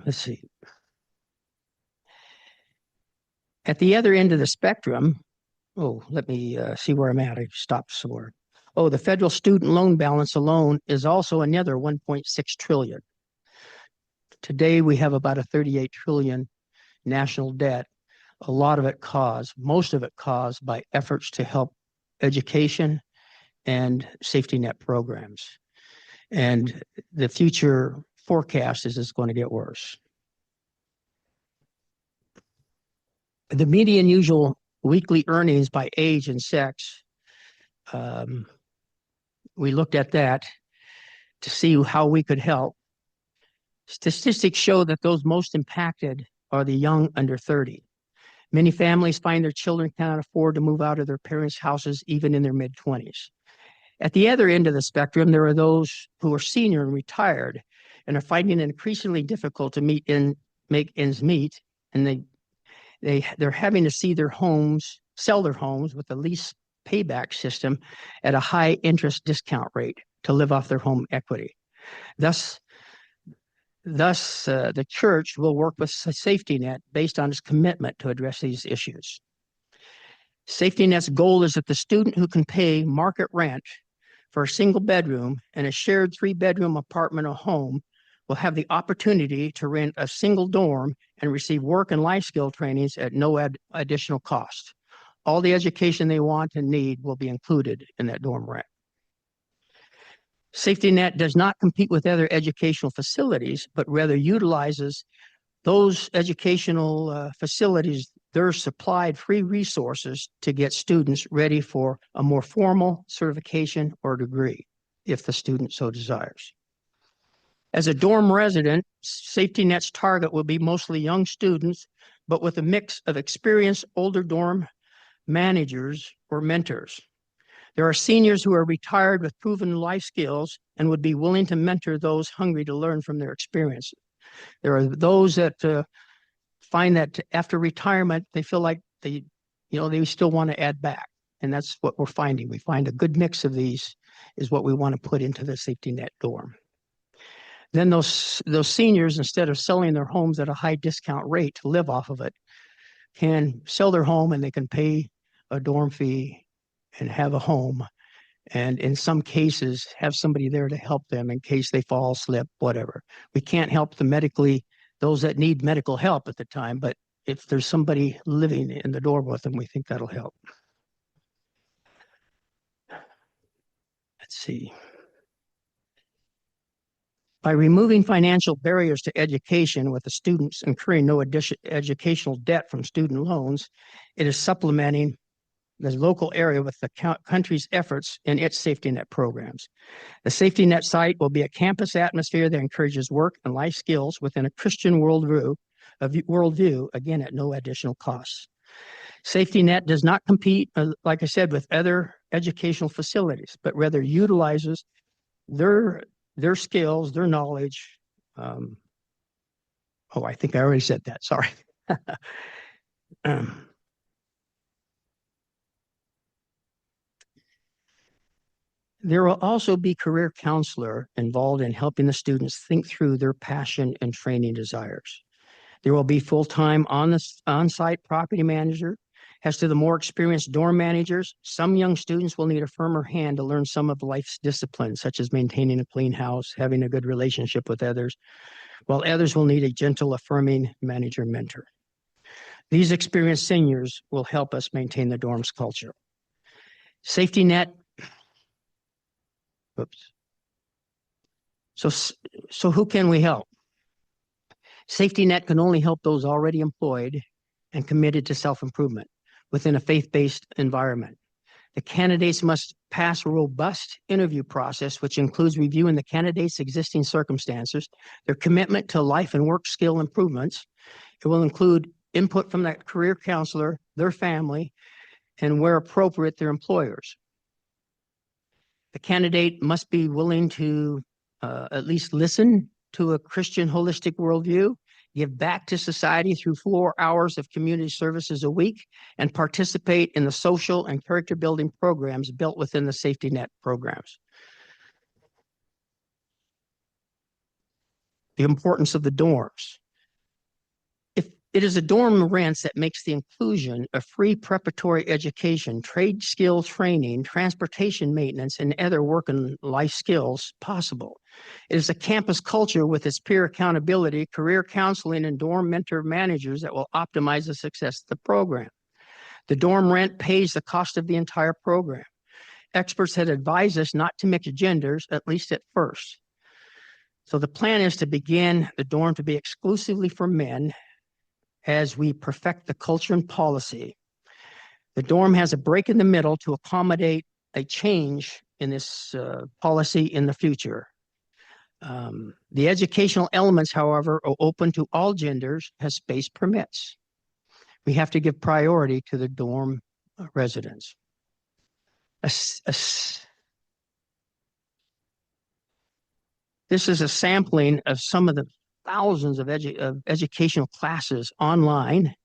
Let's see. At the other end of the spectrum, let me see where I'm at. I stopped somewhere. The federal student loan balance alone is also another 1.6 trillion. Today, we have about a 38 trillion national debt. A lot of it most of it caused by efforts to help education and safety net programs. And the future forecast is it's going to get worse. The median usual weekly earnings by age and sex, we looked at that to see how we could help. Statistics show that those most impacted are the young under 30. Many families find their children cannot afford to move out of their parents' houses even in their mid-20s. At the other end of the spectrum, there are those who are senior and retired and are finding it increasingly difficult to make ends meet, and they're having to sell their homes with a lease payback system at a high interest discount rate to live off their home equity. Thus, the church will work with Safety Net based on its commitment to address these issues. Safety Net's goal is that the student who can pay market rent for a single bedroom and a shared 3-bedroom apartment or home will have the opportunity to rent a single dorm and receive work and life skill trainings at no additional cost. All the education they want and need will be included in that dorm rent. Safety Net does not compete with other educational facilities, but rather utilizes those educational facilities, their supplied free resources to get students ready for a more formal certification or degree, if the student so desires. As a dorm resident, Safety Net's target will be mostly young students, but with a mix of experienced older dorm managers or mentors. There are seniors who are retired with proven life skills and would be willing to mentor those hungry to learn from their experience. There are those that find that after retirement, they feel like they still want to add back. And that's what we're finding. We find a good mix of these is what we want to put into the Safety Net dorm. Then those seniors, instead of selling their homes at a high discount rate to live off of it, can sell their home and they can pay a dorm fee and have a home. And in some cases, have somebody there to help them in case they fall, slip, whatever. We can't help those that need medical help at the time, but if there's somebody living in the dorm with them, we think that'll help. Let's see. By removing financial barriers to education with the students incurring no educational debt from student loans, it is supplementing the local area with the country's efforts in its Safety Net programs. The Safety Net site will be a campus atmosphere that encourages work and life skills within a Christian worldview, again, at no additional costs. Safety Net does not compete, like I said, with other educational facilities, but rather utilizes their skills, their knowledge, Oh, I think I already said that. Sorry. There will also be career counselor involved in helping the students think through their passion and training desires. There will be full-time on-site property manager. As to the more experienced dorm managers, some young students will need a firmer hand to learn some of life's disciplines, such as maintaining a clean house, having a good relationship with others, while others will need a gentle, affirming manager mentor. These experienced seniors will help us maintain the dorm's culture. Safety net. Oops. So who can we help? Safety net can only help those already employed and committed to self-improvement within a faith-based environment. The candidates must pass a robust interview process, which includes reviewing the candidates' existing circumstances, their commitment to life and work skill improvements. It will include input from that career counselor, their family, and where appropriate, their employers. The candidate must be willing to at least listen to a Christian holistic worldview, give back to society through 4 hours of community services a week, and participate in the social and character building programs built within the safety net programs. The importance of the dorms. If it is a dorm rents that makes the inclusion of free preparatory education, trade skill training, transportation maintenance, and other work and life skills possible. It is a campus culture with its peer accountability, career counseling, and dorm mentor managers that will optimize the success of the program. The dorm rent pays the cost of the entire program. Experts had advised us not to mix genders, at least at first. So the plan is to begin the dorm to be exclusively for men as we perfect the culture and policy. The dorm has a break in the middle to accommodate a change in this policy in the future. The educational elements, however, are open to all genders as space permits. We have to give priority to the dorm residents. This is a sampling of some of the thousands of educational classes online.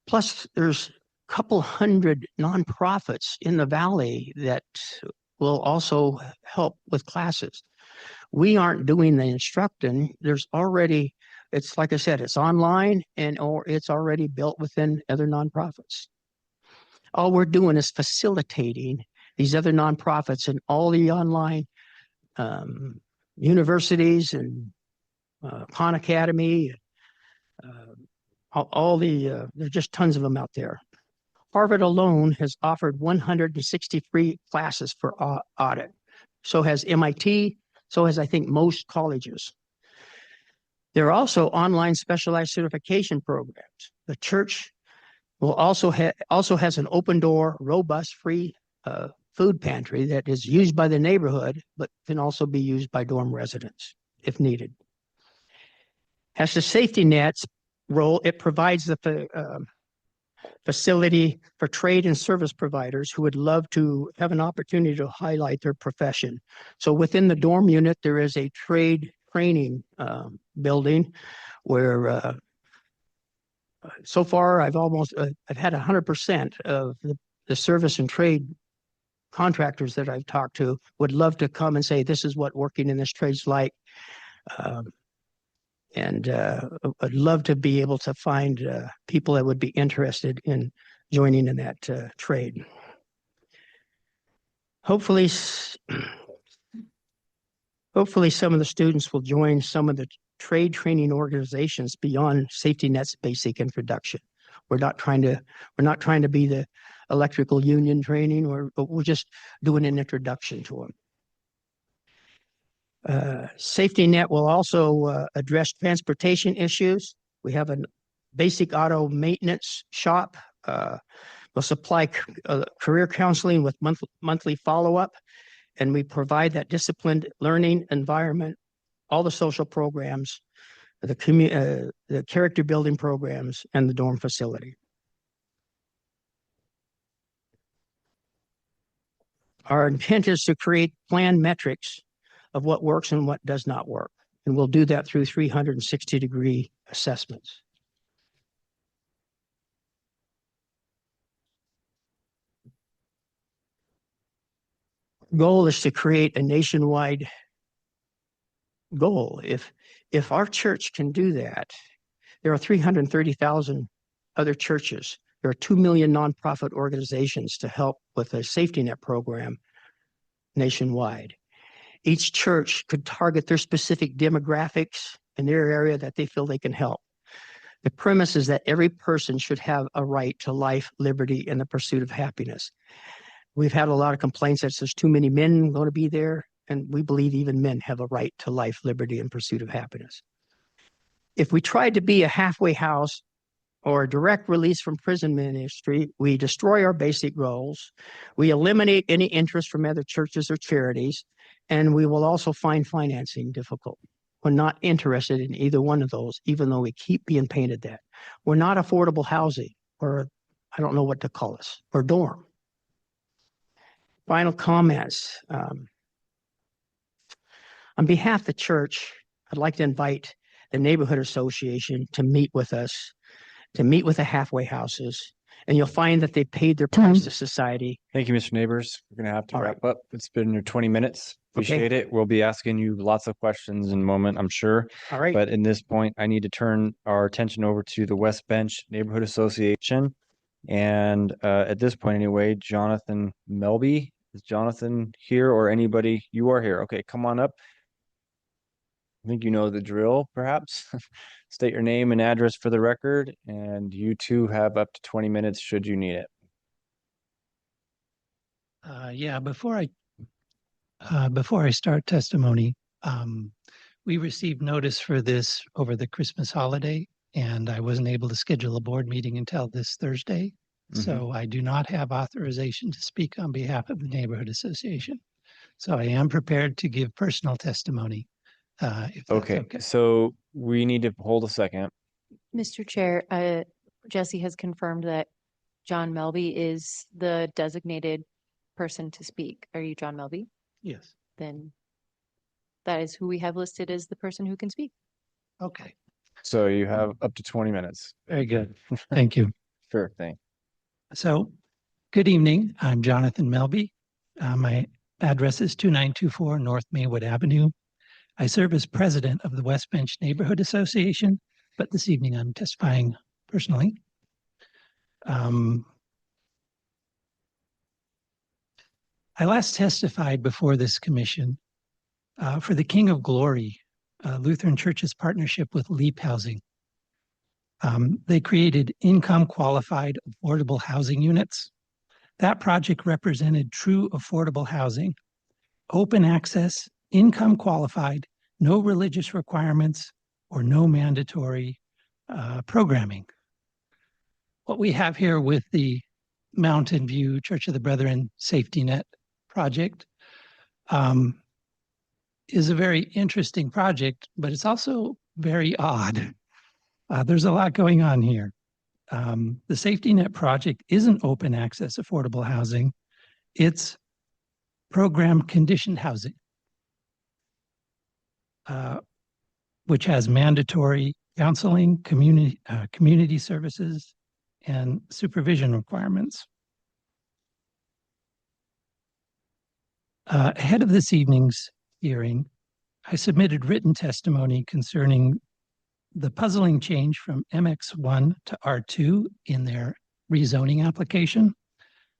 Plus, there's a couple hundred nonprofits in the Valley that will also help with classes. We aren't doing the instructing. There's already, it's like I said, it's online or it's already built within other nonprofits. All we're doing is facilitating these other nonprofits and all the online universities and Khan Academy, there's just tons of them out there. Harvard alone has offered 163 classes for audit. So has MIT, so has I think most colleges. There are also online specialized certification programs. The church will also has an open door, robust, free food pantry that is used by the neighborhood, but can also be used by dorm residents if needed. As the safety net's role, it provides the facility for trade and service providers who would love to have an opportunity to highlight their profession. So within the dorm unit, there is a trade training building where so far I've had 100% of the service and trade contractors that I've talked to would love to come and say, this is what working in this trade's like. And I'd love to be able to find people that would be interested in joining in that trade. Hopefully some of the students will join some of the trade training organizations beyond Safety Net's basic introduction. We're not trying to be the electrical union training, we're just doing an introduction to them. Safety Net will also address transportation issues. We have a basic auto maintenance shop. We'll supply career counseling with monthly follow-up, and we provide that disciplined learning environment, all the social programs, the character building programs, and the dorm facility. Our intent is to create planned metrics of what works and what does not work. And we'll do that through 360-degree assessments. Goal is to create a nationwide goal. If our church can do that, there are 330,000 other churches. There are 2 million nonprofit organizations to help with a safety net program nationwide. Each church could target their specific demographics in their area that they feel they can help. The premise is that every person should have a right to life, liberty, and the pursuit of happiness. We've had a lot of complaints that there's too many men going to be there, and we believe even men have a right to life, liberty, and pursuit of happiness. If we tried to be a halfway house or a direct release from prison ministry, we destroy our basic goals, we eliminate any interest from other churches or charities, and we will also find financing difficult. We're not interested in either one of those, even though we keep being painted that. We're not affordable housing, or I don't know what to call us, or dorm. Final comments. On behalf of the church, I'd like to invite the neighborhood association to meet with us, to meet with the halfway houses, and you'll find that they paid their price to society. Thank you, Mr. Neighbors. We're going to have to All right. wrap up. It's been your 20 minutes. Okay. Appreciate it. We'll be asking you lots of questions in a moment, I'm sure. All right. But in this point, I need to turn our attention over to the West Bench Neighborhood Association. And at this point anyway, Jonathan Melby. Is Jonathan here or anybody? You are here. Okay, come on up. I think you know the drill, perhaps. State your name and address for the record, and you two have up to 20 minutes should you need it. Yeah, before I start testimony, we received notice for this over the Christmas holiday, and I wasn't able to schedule a board meeting until this Thursday. So I do not have authorization to speak on behalf of the Neighborhood Association. So I am prepared to give personal testimony. If that's Okay, so we need to hold a second. Mr. Chair, Jesse has confirmed that John Melby is the designated person to speak. Are you John Melby? Yes. Then that is who we have listed as the person who can speak. Okay. So you have up to 20 minutes. Very good. Thank you. Sure thing. So, good evening. I'm Jonathan Melby. My address is 2924 North Maywood Avenue. I serve as president of the West Bench Neighborhood Association, but this evening I'm testifying personally. I last testified before this commission for the King of Glory, Lutheran Church's partnership with Leap Housing. They created income qualified affordable housing units. That project represented true affordable housing, open access, income qualified, no religious requirements, or no mandatory programming. What we have here with the Mountain View Church of the Brethren Safety Net project is a very interesting project, but it's also very odd. There's a lot going on here. The Safety Net project isn't open access affordable housing. It's program conditioned housing, which has mandatory counseling, community services, and supervision requirements. Ahead of this evening's hearing, I submitted written testimony concerning the puzzling change from MX1 to R2 in their rezoning application,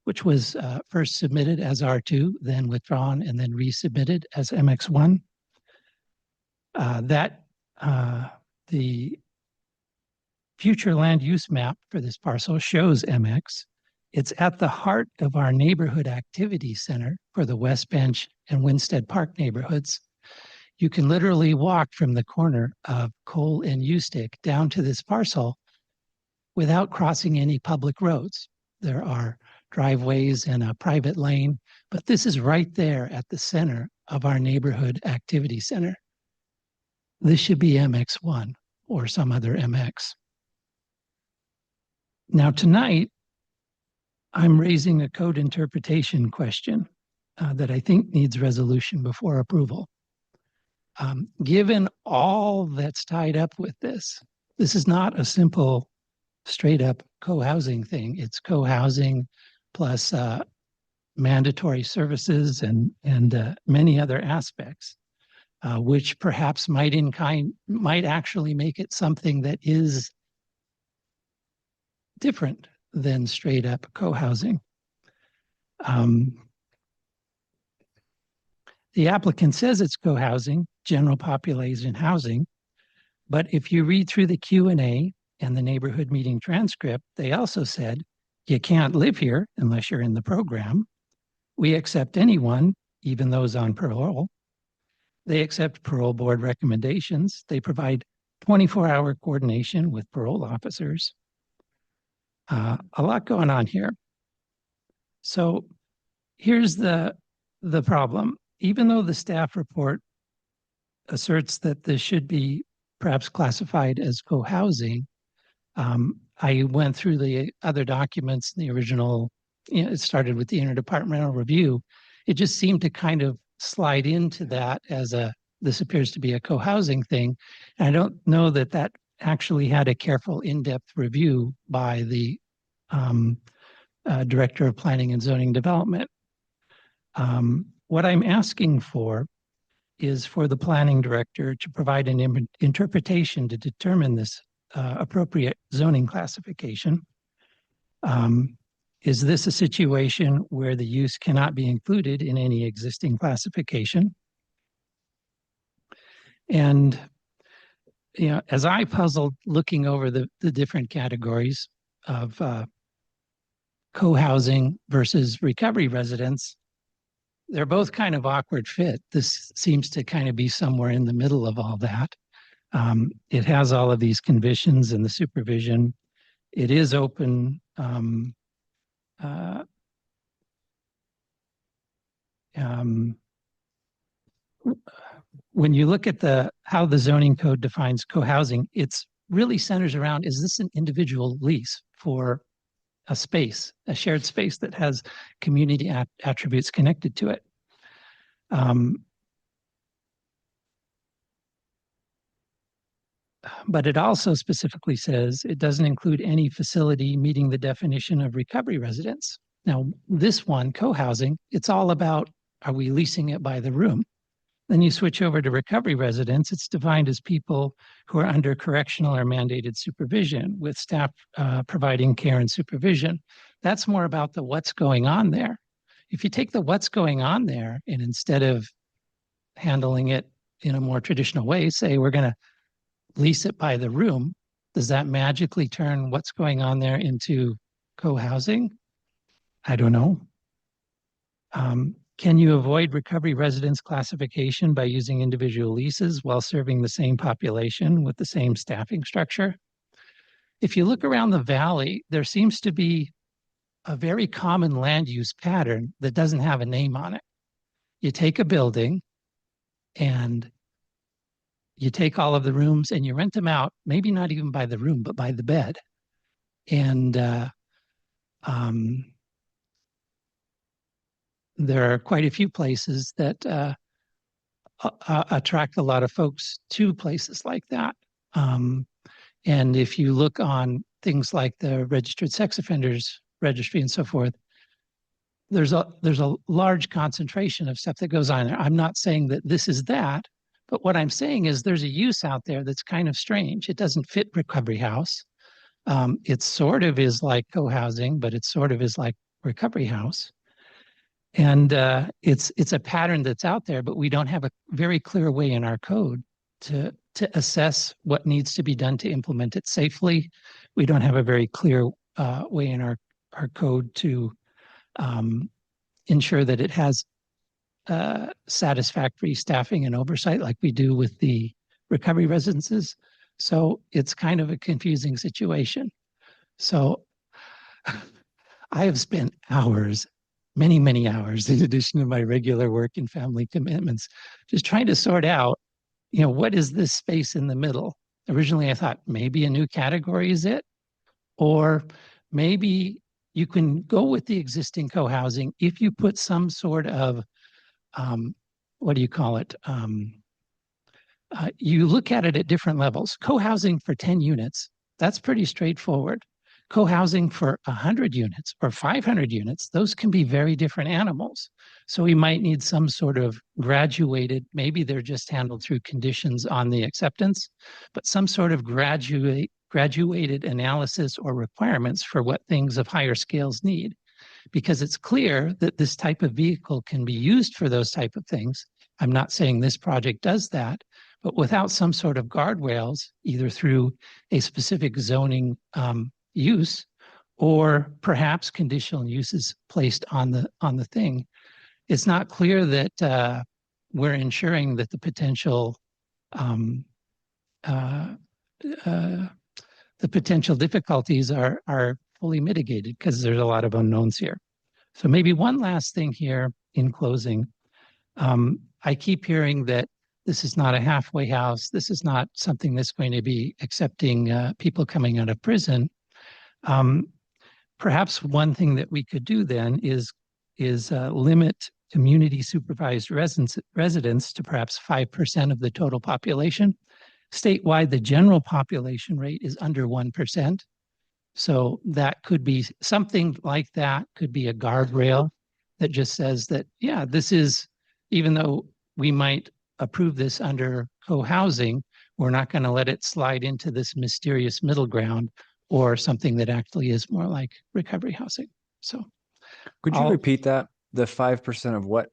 which was first submitted as R2, then withdrawn, and then resubmitted as MX1. The future land use map for this parcel shows MX. It's at the heart of our neighborhood activity center for the West Bench and Winstead Park neighborhoods. You can literally walk from the corner of Cole and Ustick down to this parcel without crossing any public roads. There are driveways and a private lane, but this is right there at the center of our neighborhood activity center. This should be MX1 or some other MX. Now tonight, I'm raising a code interpretation question that I think needs resolution before approval. Given all that's tied up with this, this is not a simple straight up co-housing thing. It's co-housing plus mandatory services and many other aspects, which perhaps might actually make it something that is different than straight up co-housing. The applicant says it's co-housing, general population housing, but if you read through the Q&A and the neighborhood meeting transcript, they also said, you can't live here unless you're in the program. We accept anyone, even those on parole. They accept parole board recommendations. They provide 24-hour coordination with parole officers. A lot going on here. So here's the problem. Even though the staff report asserts that this should be perhaps classified as co-housing, I went through the other documents, the original, it started with the interdepartmental review. It just seemed to kind of slide into that as this appears to be a co-housing thing. And I don't know that that actually had a careful in-depth review by the Director of Planning and Zoning Development. What I'm asking for is for the planning director to provide an interpretation to determine this appropriate zoning classification. Is this a situation where the use cannot be included in any existing classification? And as I puzzled looking over the different categories of co-housing versus recovery residents, they're both kind of awkward fit. This seems to kind of be somewhere in the middle of all that. It has all of these conditions and the supervision. It is open. When you look at how the zoning code defines co-housing, it's really centers around, is this an individual lease for a space, a shared space that has community attributes connected to it? But it also specifically says it doesn't include any facility meeting the definition of recovery residence. Now, this one, co-housing, it's all about, are we leasing it by the room? Then you switch over to recovery residence. It's defined as people who are under correctional or mandated supervision with staff providing care and supervision. That's more about the what's going on there. If you take the what's going on there and instead of handling it in a more traditional way, say we're going to lease it by the room, does that magically turn what's going on there into co-housing? I don't know. Can you avoid recovery residence classification by using individual leases while serving the same population with the same staffing structure? If you look around the valley, there seems to be a very common land use pattern that doesn't have a name on it. You take a building and you take all of the rooms and you rent them out, maybe not even by the room, but by the bed. And there are quite a few places that attract a lot of folks to places like that. And if you look on things like the registered sex offenders registry and so forth, there's a large concentration of stuff that goes on there. I'm not saying that this is that, but what I'm saying is there's a use out there that's kind of strange. It doesn't fit recovery house. It sort of is like co-housing, but it sort of is like recovery house. And it's a pattern that's out there, but we don't have a very clear way in our code to assess what needs to be done to implement it safely. We don't have a very clear way in our code to ensure that it has satisfactory staffing and oversight like we do with the recovery residences. So it's kind of a confusing situation. So I have spent hours, many, many hours, in addition to my regular work and family commitments, just trying to sort out, what is this space in the middle? Originally, I thought maybe a new category is it, or maybe you can go with the existing co-housing if you put some sort of, what do you call it? you look at it at different levels. Co-housing for 10 units, that's pretty straightforward. Co-housing for 100 units or 500 units, those can be very different animals. So we might need some sort of graduated, maybe they're just handled through conditions on the acceptance, but some sort of graduated analysis or requirements for what things of higher scales need. Because it's clear that this type of vehicle can be used for those type of things. I'm not saying this project does that, but without some sort of guardrails, either through a specific zoning use or perhaps conditional uses placed on the thing, it's not clear that we're ensuring that the potential difficulties are fully mitigated, because there's a lot of unknowns here. So maybe one last thing here in closing. I keep hearing that this is not a halfway house. This is not something that's going to be accepting people coming out of prison. Perhaps one thing that we could do then is limit community supervised residents to perhaps 5% of the total population. Statewide, the general population rate is under 1%. So that could be something like that, could be a guardrail that just says that, yeah, this is, even though we might approve this under co-housing, we're not going to let it slide into this mysterious middle ground or something that actually is more like recovery housing. So could you repeat that? The 5% of what?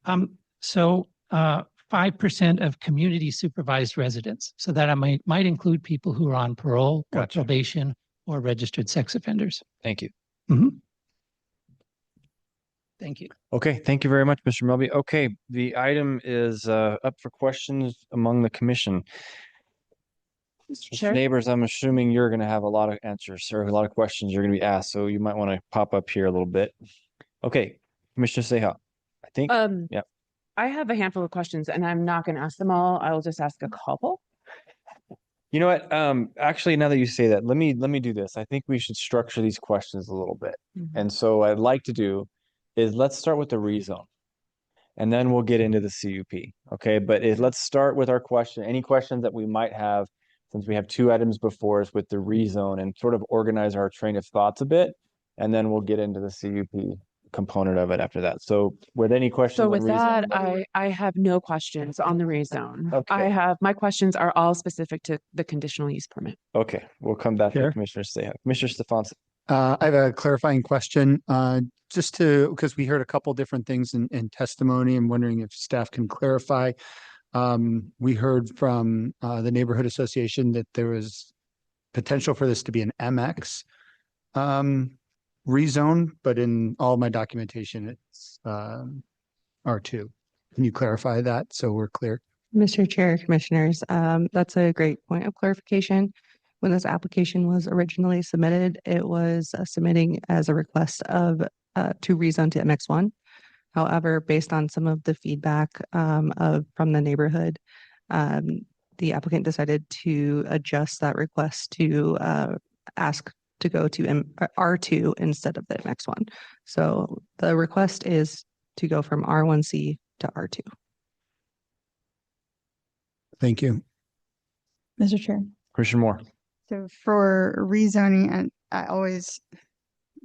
5% of community supervised residents. So that might include people who are on parole or probation or registered sex offenders. Thank you. Thank you. Okay, thank you very much, Mr. Melby. Okay, the item is up for questions among the commission. Sure. Neighbors, I'm assuming you're going to have a lot of answers or a lot of questions you're going to be asked, so you might want to pop up here a little bit. Okay, Commissioner Seha, I think. Yeah. I have a handful of questions, and I'm not going to ask them all. I will just ask a couple. You know what? Actually, now that you say that, let me do this. I think we should structure these questions a little bit. And so I'd like to do is let's start with the rezone, and then we'll get into the CUP. Okay, but let's start with our question. Any questions that we might have, since we have two items before us with the rezone, and sort of organize our train of thoughts a bit, and then we'll get into the CUP component of it after that. So with any questions? So on with rezone? that, I have no questions on the rezone. Okay. My questions are all specific to the conditional use permit. Okay, we'll come back to Chair? Commissioner Seha. Commissioner Stefanski. I have a clarifying question, because we heard a couple different things in testimony. I'm wondering if staff can clarify. We heard from the neighborhood association that there was potential for this to be an MX rezone, but in all my documentation, it's R2. Can you clarify that so we're clear? Mr. Chair, Commissioners, that's a great point of clarification. When this application was originally submitted, it was submitting as a request to rezone to MX1. However, based on some of the feedback from the neighborhood, the applicant decided to adjust that request to ask to go to R2 instead of the MX1. So the request is to go from R1C to R2. Thank you. Mr. Chair. Commissioner Moore. So for rezoning, and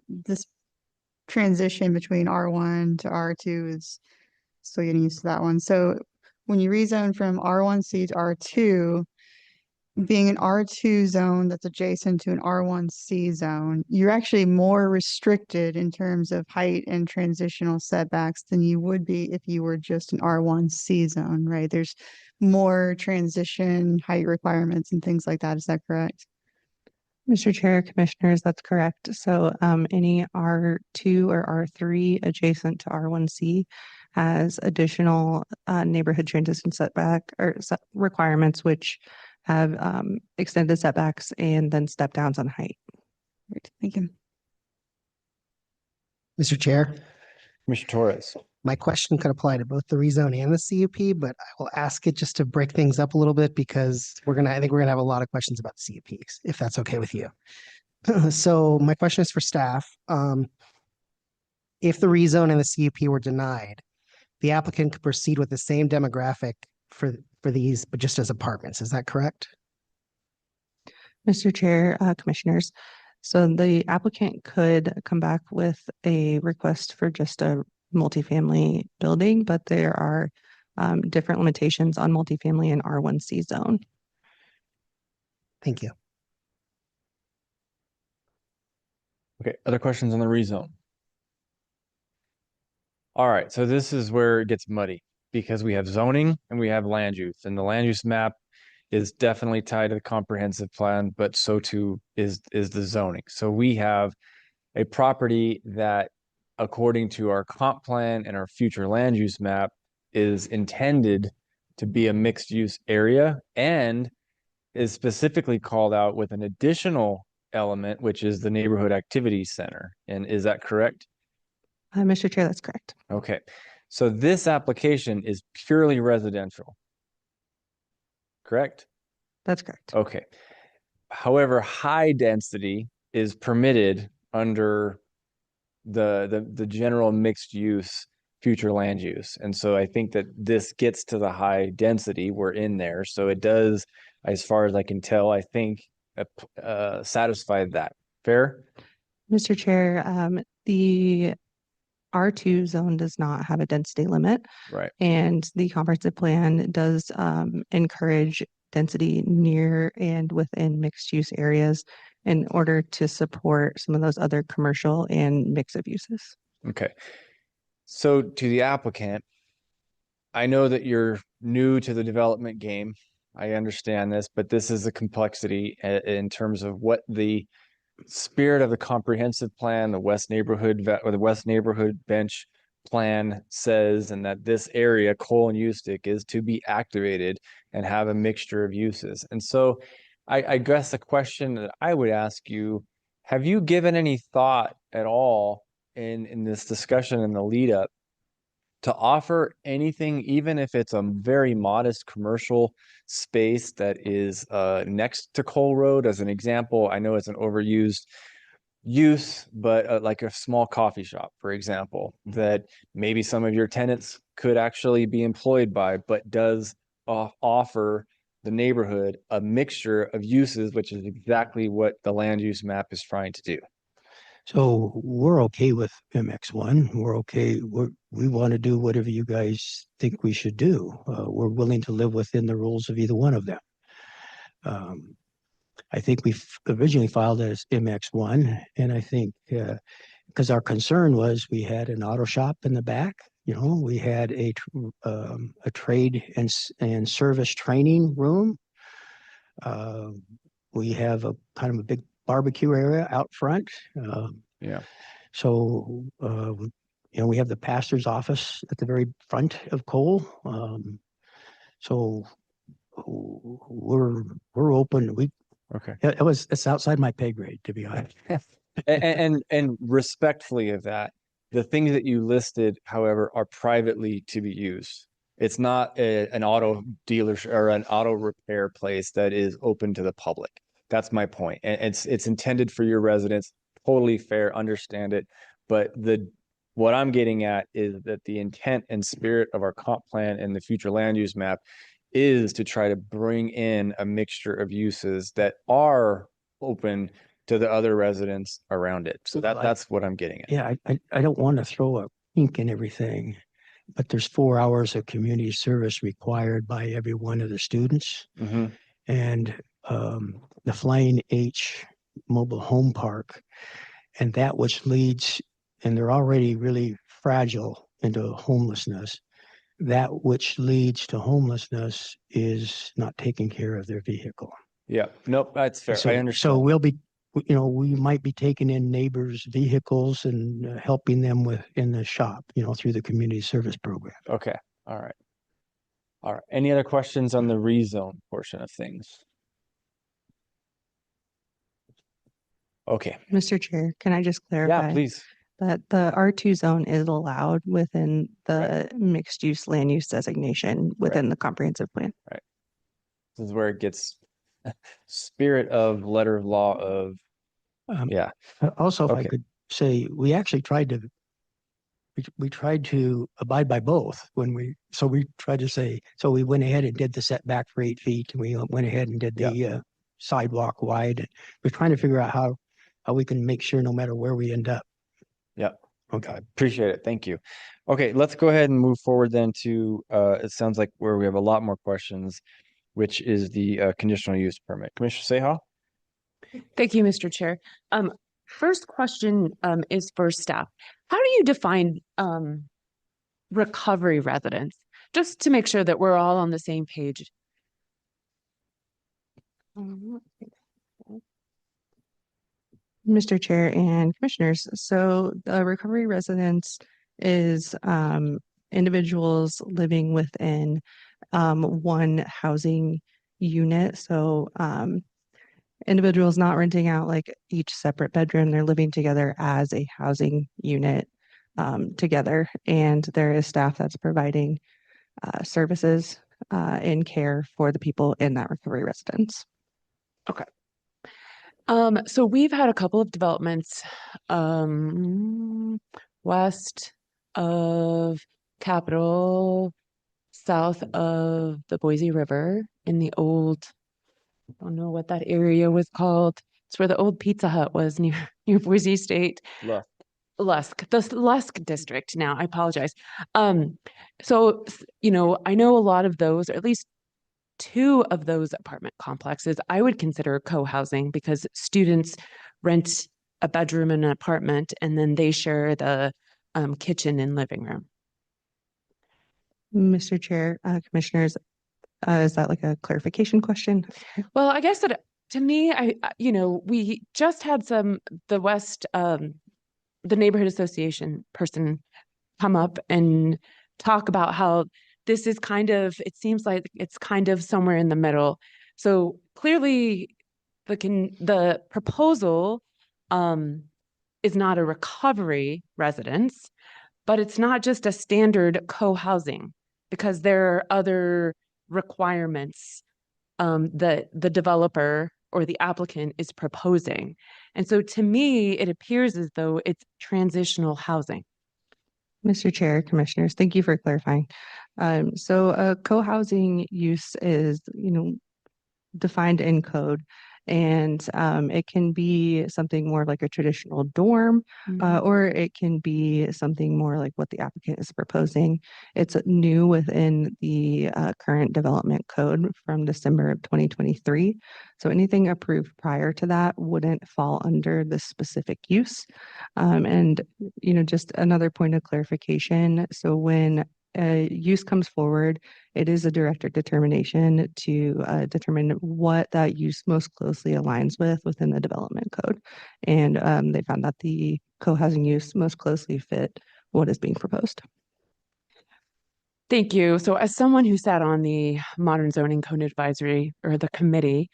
this transition between R1 to R2 is still getting used to that one. So when you rezone from R1C to R2, being an R2 zone that's adjacent to an R1C zone, you're actually more restricted in terms of height and transitional setbacks than you would be if you were just an R1C zone, right? There's more transition height requirements and things like that. Is that correct? Mr. Chair, Commissioners, that's correct. So any R2 or R3 adjacent to R1C has additional neighborhood transition setback or requirements, which have extended setbacks and then step downs on height. Great, thank you. Mr. Chair. Commissioner Torres. My question could apply to both the rezone and the CUP, but I will ask it just to break things up a little bit because I think we're gonna have a lot of questions about CUPs, if that's okay with you. So my question is for staff. If the rezone and the CUP were denied, the applicant could proceed with the same demographic for for these, but just as apartments. Is that correct? Mr. Chair, Commissioners, so the applicant could come back with a request for just a multifamily building, but there are different limitations on multifamily in R1C zone. Thank you. Okay, other questions on the rezone? All right, so this is where it gets muddy because we have zoning and we have land use, and the land use map is definitely tied to the comprehensive plan, but so too is the zoning. So we have a property that, according to our comp plan and our future land use map, is intended to be a mixed use area and is specifically called out with an additional element, which is the neighborhood activity center. And is that correct? Mr. Chair, that's correct. Okay, so this application is purely residential, correct? That's correct. Okay. However, high density is permitted under the general mixed use future land use. And so I think that this gets to the high density. We're in there. So it does, as far as I can tell, I think satisfy that. Fair? Mr. Chair, the R2 zone does not have a density limit. Right. And the comprehensive plan does encourage density near and within mixed use areas in order to support some of those other commercial and mix of uses. Okay. So to the applicant, I know that you're new to the development game. I understand this, but this is a complexity in terms of what the spirit of the comprehensive plan, the West Neighborhood or the West Neighborhood Bench plan says, and that this area, Cole and Ustick, is to be activated and have a mixture of uses. And so I guess the question that I would ask you, have you given any thought at all in this discussion in the lead up to offer anything, even if it's a very modest commercial space that is next to Cole Road? As an example, I know it's an overused use, but like a small coffee shop, for example, that maybe some of your tenants could actually be employed by, but does offer the neighborhood a mixture of uses, which is exactly what the land use map is trying to do. So we're okay with MX1. We're okay. We want to do whatever you guys think we should do. We're willing to live within the rules of either one of them. I think we originally filed it as MX1, and I think because our concern was we had an auto shop in the back. You know, we had a trade and service training room. We have a kind of a big barbecue area out front. Yeah. So, you know, we have the pastor's office at the very front of Cole. So we're open. Okay. It's outside my pay grade, to be honest. and respectfully of that, the things that you listed, however, are privately to be used. It's not an auto dealership or an auto repair place that is open to the public. That's my point. And it's intended for your residents. Totally fair, understand it. But what I'm getting at is that the intent and spirit of our comp plan and the future land use map is to try to bring in a mixture of uses that are open to the other residents around it. So that's what I'm getting at. Yeah, I don't want to throw a kink in everything, but there's 4 hours of community service required by every one of the students. Mm-hmm. And the Flying H mobile home park, and that which leads, and they're already really fragile into homelessness. That which leads to homelessness is not taking care of their vehicle. Yeah, nope, that's fair. So, I understand. So we'll be, you know, we might be taking in neighbors' vehicles and helping them in the shop, you know, through the community service program. Okay, all right. All right, any other questions on the rezone portion of things? Okay. Mr. Chair, can I just clarify? Yeah, please. That the R2 zone is allowed within the mixed use land use designation within the comprehensive plan. Right. This is where it gets spirit of letter of law of, yeah. Also, if I Okay. could say, we actually tried to we tried to abide by both so we tried to say, so we went ahead and did the setback for 8 feet, and we went ahead and did the sidewalk wide. We're trying to figure out how we can make sure no matter where we end up. Yep. Okay. I appreciate it. Thank you. Okay, let's go ahead and move forward then to, it sounds like where we have a lot more questions, which is the conditional use permit. Commissioner Seha? Thank you, Mr. Chair. First question is for staff. How do you define recovery residence? Just to make sure that we're all on the same page. Mr. Chair and Commissioners, so the recovery residence is individuals living within one housing unit. So individuals not renting out like each separate bedroom, they're living together as a housing unit together. And there is staff that's providing services and care for the people in that recovery residence. Okay. So we've had a couple of developments west of Capitol, south of the Boise River in the old, I don't know what that area was called. It's where the old Pizza Hut was near Boise State. Lusk, the Lusk district now, I apologize. So, you know, I know a lot of those, or at least 2 of those apartment complexes, I would consider co-housing because students rent a bedroom in an apartment and then they share the kitchen and living room. Mr. Chair, Commissioners, is that like a clarification question? Well, I guess that to me, you know, we just had the West, the neighborhood association person come up and talk about how this is kind of, it seems like it's kind of somewhere in the middle. So clearly the proposal is not a recovery residence, but it's not just a standard co-housing because there are other requirements that the developer or the applicant is proposing. And so to me, it appears as though it's transitional housing. Mr. Chair, Commissioners, thank you for clarifying. So a co-housing use is, you know, defined in code, and it can be something more like a traditional dorm, or it can be something more like what the applicant is proposing. It's new within the current development code from December of 2023. So anything approved prior to that wouldn't fall under the specific use. And, you know, just another point of clarification. So when a use comes forward, it is a director determination to determine what that use most closely aligns with within the development code. And they found that the co-housing use most closely fit what is being proposed. Thank you. So as someone who sat on the Modern Zoning Code Advisory or the committee,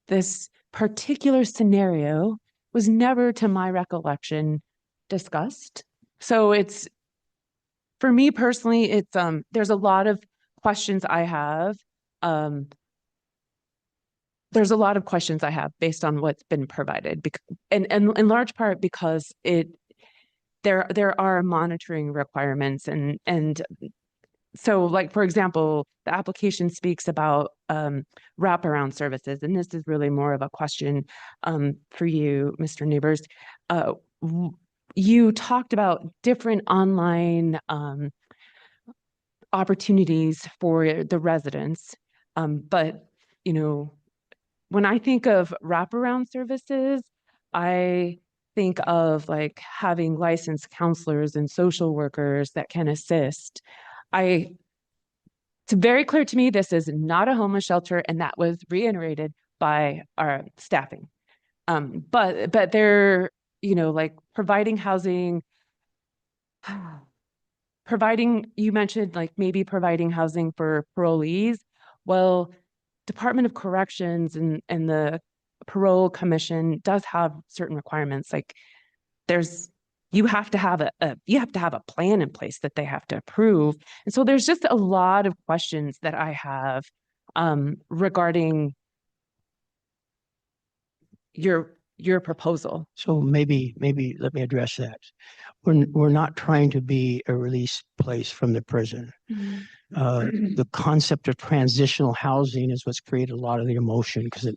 this particular scenario was never, to my recollection, discussed. So it's, for me personally, it's there's a lot of questions I have. There's a lot of questions I have based on what's been provided, and in large part because there are monitoring requirements, and so, like, for example, the application speaks about wraparound services, and this is really more of a question for you, Mr. Neighbors. You talked about different online opportunities for the residents, but, you know, when I think of wraparound services, I think of like having licensed counselors and social workers that can assist. It's very clear to me this is not a homeless shelter, and that was reiterated by our staffing. But they're, you know, like providing housing, you mentioned like maybe providing housing for parolees. Well, Department of Corrections and the Parole Commission does have certain requirements. Like you have to have a plan in place that they have to approve. And so there's just a lot of questions that I have regarding your proposal. So maybe let me address that. we're not trying to be a release place from the prison. The concept of transitional housing is what's created a lot of the emotion because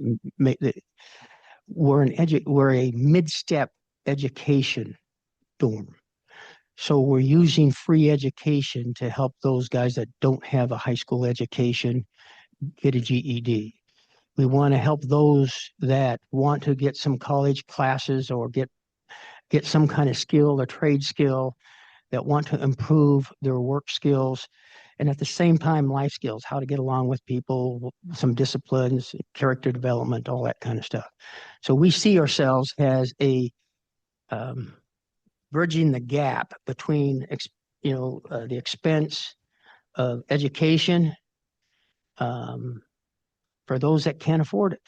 we're a mid-step education dorm. So we're using free education to help those guys that don't have a high school education get a GED. We want to help those that want to get some college classes or get some kind of skill, a trade skill, that want to improve their work skills, and at the same time, life skills, how to get along with people, some disciplines, character development, all that kind of stuff. So we see ourselves as a bridging the gap between, the expense of education for those that can't afford it.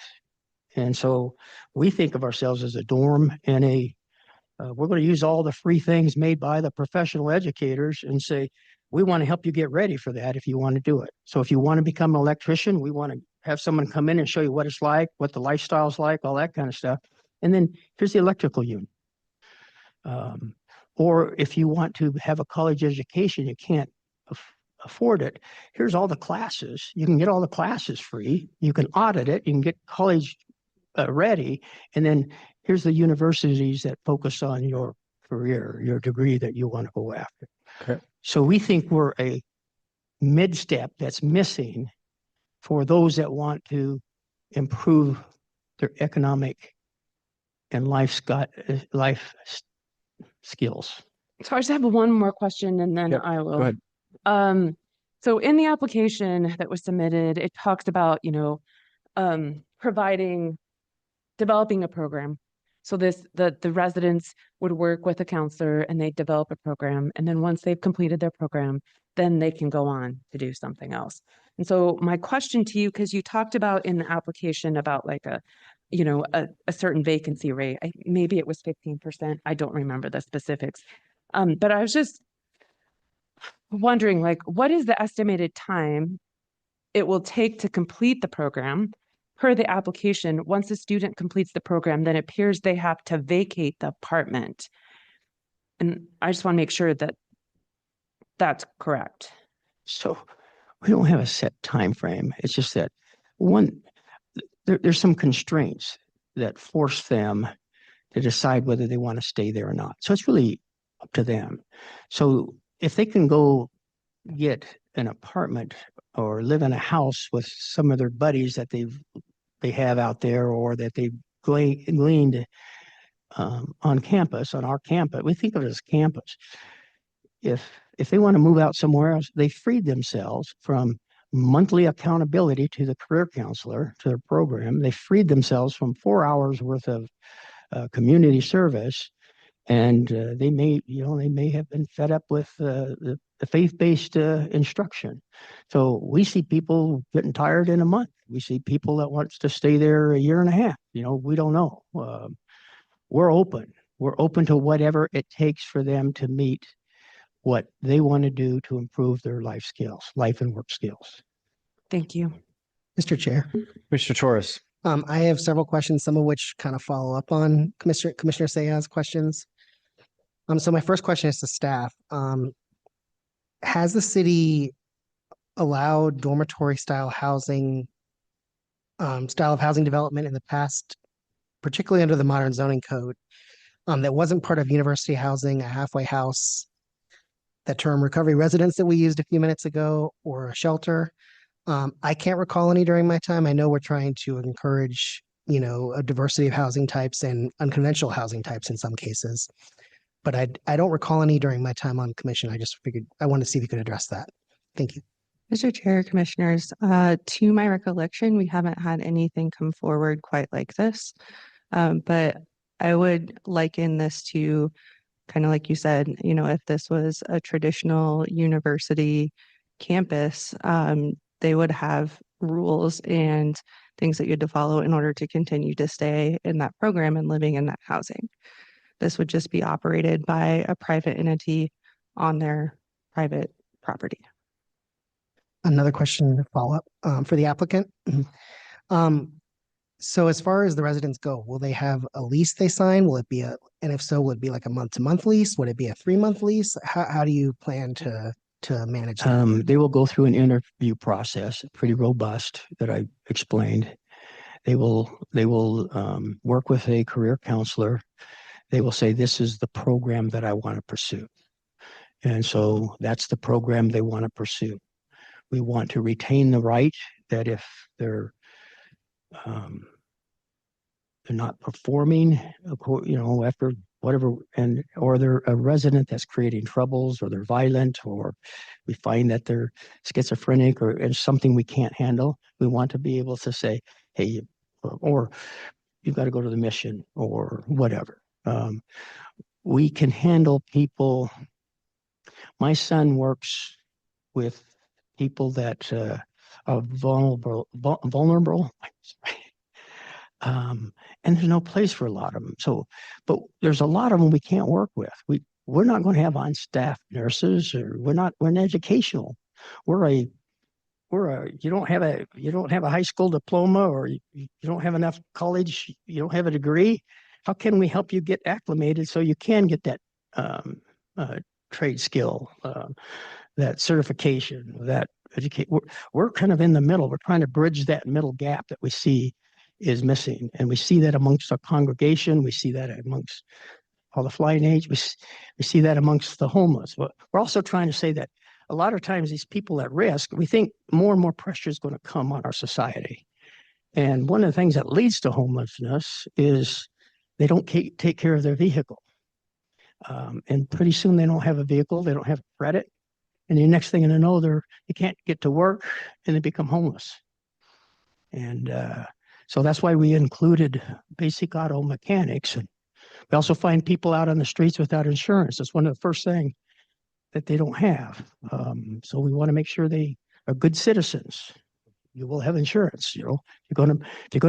And so we think of ourselves as a dorm and we're going to use all the free things made by the professional educators and say, we want to help you get ready for that if you want to do it. So if you want to become an electrician, we want to have someone come in and show you what it's like, what the lifestyle's like, all that kind of stuff. And then here's the electrical unit. Or if you want to have a college education, you can't afford it. Here's all the classes. You can get all the classes free. You can audit it. You can get college ready. And then here's the universities that focus on your career, your degree that you want to go after. Okay. So we think we're a mid-step that's missing for those that want to improve their economic and life skills. So I just have one more question and then I will. Go ahead. So in the application that was submitted, it talks about, developing a program. So the residents would work with a counselor and they develop a program. And then once they've completed their program, then they can go on to do something else. And so my question to you, because you talked about in the application about like a certain vacancy rate, maybe it was 15%. I don't remember the specifics. But I was just wondering, like, what is the estimated time it will take to complete the program? Per the application, once a student completes the program, then it appears they have to vacate the apartment. And I just want to make sure that that's correct. So we don't have a set time frame. It's just that there's some constraints that force them to decide whether they want to stay there or not. So it's really up to them. So if they can go get an apartment or live in a house with some of their buddies that they have out there or that they've gleaned on campus, on our campus, we think of it as campus. If they want to move out somewhere else, they freed themselves from monthly accountability to the career counselor, to their program. They freed themselves from 4 hours worth of community service. And they may have been fed up with the faith-based instruction. So we see people getting tired in a month. We see people that wants to stay there a year and a half. We don't know. We're open. We're open to whatever it takes for them to meet what they want to do to improve their life skills, life and work skills. Thank you. Mr. Chair. Mr. Torres. I have several questions, some of which kind of follow up on Commissioner Saya's questions. So my first question is to staff. Has the city allowed dormitory style housing, style of housing development in the past, particularly under the modern zoning code, that wasn't part of university housing, a halfway house, that term recovery residence that we used a few minutes ago, or a shelter? I can't recall any during my time. I know we're trying to encourage, a diversity of housing types and unconventional housing types in some cases. But I don't recall any during my time on commission. I just figured I wanted to see if you could address that. Thank you. Mr. Chair, Commissioners, to my recollection, we haven't had anything come forward quite like this. But I would liken this to kind of like you said, if this was a traditional university campus, they would have rules and things that you had to follow in order to continue to stay in that program and living in that housing. This would just be operated by a private entity on their private property. Another question to follow up for the applicant. So as far as the residents go, will they have a lease they sign? Will it be and if so, will it be like a month-to-month lease? Would it be a 3-month lease? How do you plan to manage that? They will go through an interview process, pretty robust, that I explained. They will work with a career counselor. They will say, this is the program that I want to pursue. And so that's the program they want to pursue. We want to retain the right that if they're not performing, after whatever, or they're a resident that's creating troubles, or they're violent, or we find that they're schizophrenic, or it's something we can't handle, we want to be able to say, hey, or you've got to go to the mission, or whatever. We can handle people. My son works with people that are vulnerable. And there's no place for a lot of them. So, but there's a lot of them we can't work with. We're not going to have on staff nurses, or we're an educational. You don't have a high school diploma, or you don't have enough college, you don't have a degree. How can we help you get acclimated so you can get that trade skill, that certification, that educate? We're kind of in the middle. We're trying to bridge that middle gap that we see is missing. And we see that amongst our congregation. We see that amongst all the flying age. We see that amongst the homeless. But we're also trying to say that a lot of times these people at risk, we think more and more pressure is going to come on our society. And one of the things that leads to homelessness is they don't take care of their vehicle. And pretty soon they don't have a vehicle, they don't have credit. And the next thing you know, they can't get to work and they become homeless. And so that's why we included basic auto mechanics. And we also find people out on the streets without insurance. That's one of the first things that they don't have. So we want to make sure they are good citizens. You will have insurance. If you're going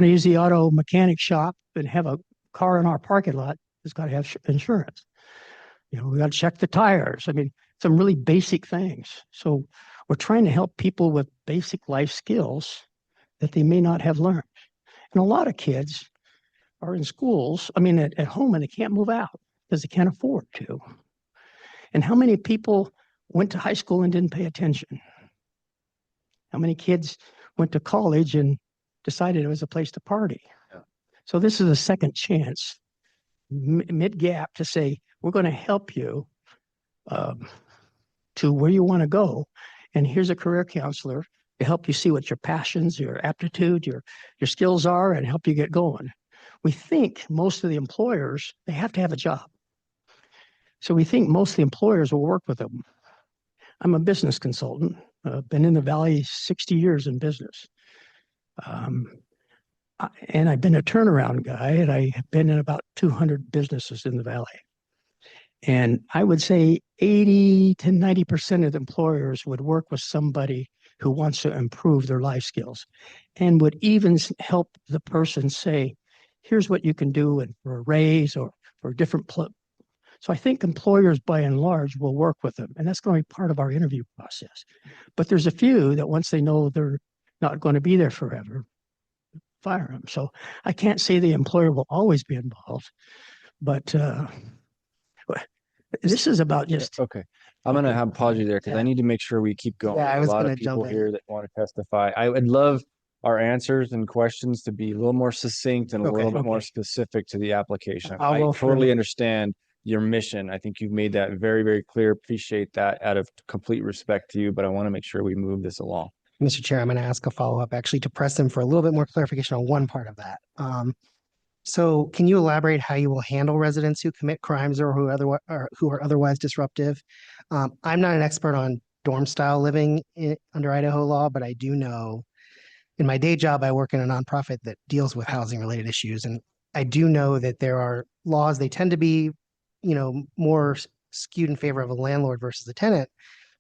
to use the auto mechanic shop and have a car in our parking lot, it's got to have insurance. We got to check the tires. I mean, some really basic things. So we're trying to help people with basic life skills that they may not have learned. And a lot of kids are in schools, at home, and they can't move out because they can't afford to. And how many people went to high school and didn't pay attention? How many kids went to college and decided it was a place to party? Yeah. So this is a second chance, mid-gap, to say, we're going to help you to where you want to go. And here's a career counselor to help you see what your passions, your aptitude, your skills are, and help you get going. We think most of the employers, they have to have a job. So we think most of the employers will work with them. I'm a business consultant, been in the Valley 60 years in business. And I've been a turnaround guy, and I have been in about 200 businesses in the Valley. And I would say 80 to 90% of the employers would work with somebody who wants to improve their life skills, and would even help the person say, here's what you can do, and for a raise or for a different. So I think employers by and large will work with them, and that's going to be part of our interview process. But there's a few that once they know they're not going to be there forever, fire them. So I can't say the employer will always be involved, but this is about just. Okay. I'm going to have apology there because I need to make sure we keep going. Yeah, I was a lot gonna of people jump in. here that want to testify. I would love our answers and questions to be a little more succinct and a little bit more specific to the application. I'll I go through totally it. understand your mission. I think you've made that very, very clear. Appreciate that out of complete respect to you, but I want to make sure we move this along. Mr. Chair, I'm going to ask a follow-up actually to press them for a little bit more clarification on one part of that. So can you elaborate how you will handle residents who commit crimes or who are otherwise disruptive? I'm not an expert on dorm style living under Idaho law, but I do know in my day job, I work in a nonprofit that deals with housing related issues. And I do know that there are laws, they tend to be, more skewed in favor of a landlord versus a tenant,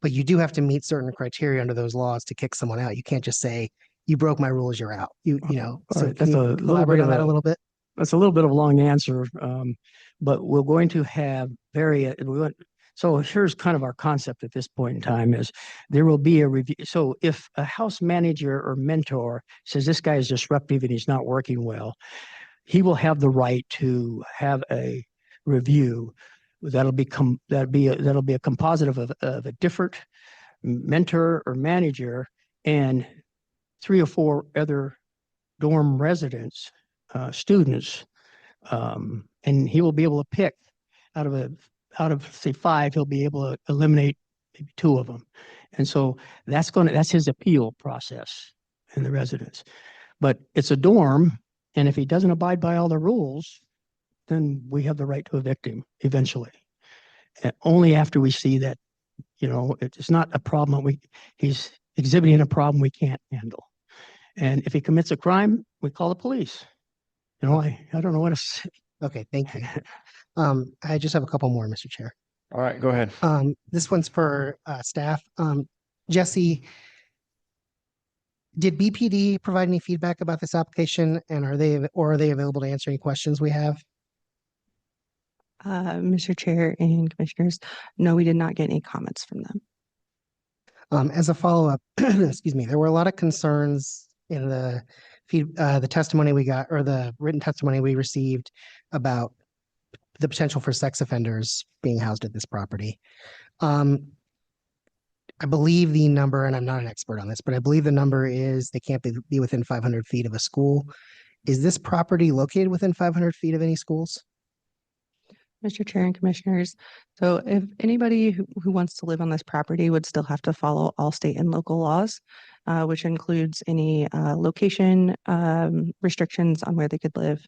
but you do have to meet certain criteria under those laws to kick someone out. You can't just say, you broke my rules, you're out. So Right, can you elaborate on that a little bit? That's a little bit of a long answer, but we're going to have So here's kind of our concept at this point in time is there will be a review. So if a house manager or mentor says this guy is disruptive and he's not working well, he will have the right to have a review that'll be a composite of a different mentor or manager and 3 or 4 other dorm residents, students, and he will be able to pick out of say 5, he'll be able to eliminate maybe 2 of them, and so that's his appeal process in the residence. But it's a dorm, and if he doesn't abide by all the rules, then we have the right to evict him eventually. And only after we see that, it's not a problem he's exhibiting a problem we can't handle. And if he commits a crime, we call the police. I don't know what to say. Okay, thank you. I just have a couple more, Mr. Chair. All right, go ahead. This one's for staff. Jesse, did BPD provide any feedback about this application, and are they available to answer any questions we have? Mr. Chair and Commissioners, no, we did not get any comments from them. As a follow-up, excuse me, there were a lot of concerns in the testimony we got, or the written testimony we received, about the potential for sex offenders being housed at this property. I believe the number, and I'm not an expert on this, but I believe the number is they can't be within 500 feet of a school. Is this property located within 500 feet of any schools? Mr. Chair and Commissioners, so if anybody who wants to live on this property would still have to follow all state and local laws, which includes any location restrictions on where they could live.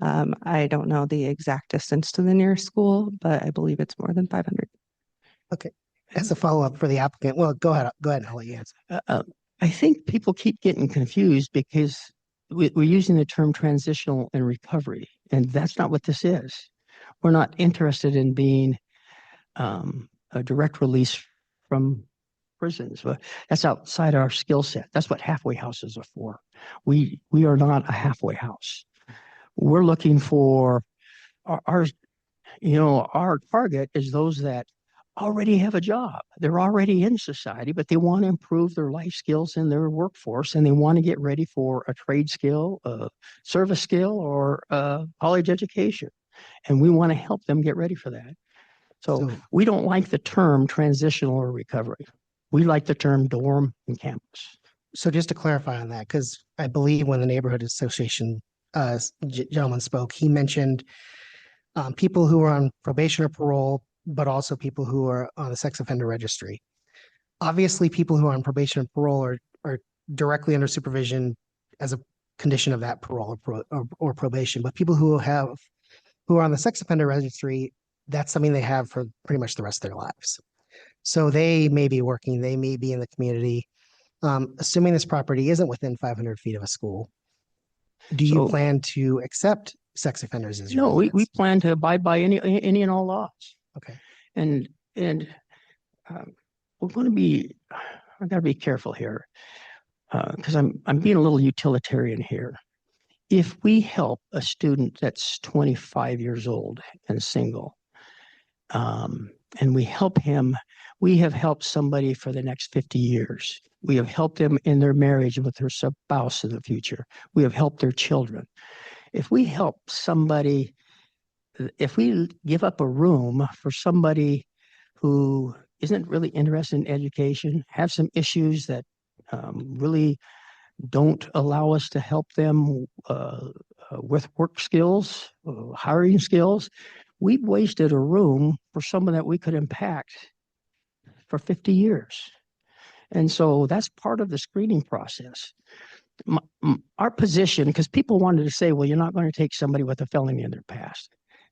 I don't know the exact distance to the nearest school, but I believe it's more than 500. Okay. As a follow-up for the applicant, well, go ahead. I'll let you answer. I think people keep getting confused because we're using the term transitional and recovery, and that's not what this is. We're not interested in being a direct release from prisons. But that's outside our skill set. That's what halfway houses are for. We are not a halfway house. We're looking for our target is those that already have a job. They're already in society, but they want to improve their life skills in their workforce, and they want to get ready for a trade skill, a service skill, or a college education. And we want to help them get ready for that. So we don't like the term transitional or recovery. We like the term dorm and campus. So just to clarify on that, because I believe when the neighborhood association gentleman spoke, he mentioned people who are on probation or parole, but also people who are on the sex offender registry. Obviously, people who are on probation or parole are directly under supervision as a condition of that parole or probation. But people who are on the sex offender registry, that's something they have for pretty much the rest of their lives. So they may be working, they may be in the community. Assuming this property isn't within 500 feet of a school, do you plan to accept sex offenders as your No, we plan to abide by any and all laws. Okay. And we're going to be, I got to be careful here because I'm being a little utilitarian here. If we help a student that's 25 years old and single, and we help him, we have helped somebody for the next 50 years. We have helped them in their marriage with their spouse in the future. We have helped their children. If we help somebody, if we give up a room for somebody who isn't really interested in education, have some issues that really don't allow us to help them with work skills, hiring skills, we've wasted a room for someone that we could impact for 50 years. And so that's part of the screening process. Our position, because people wanted to say, well, you're not going to take somebody with a felony in their past.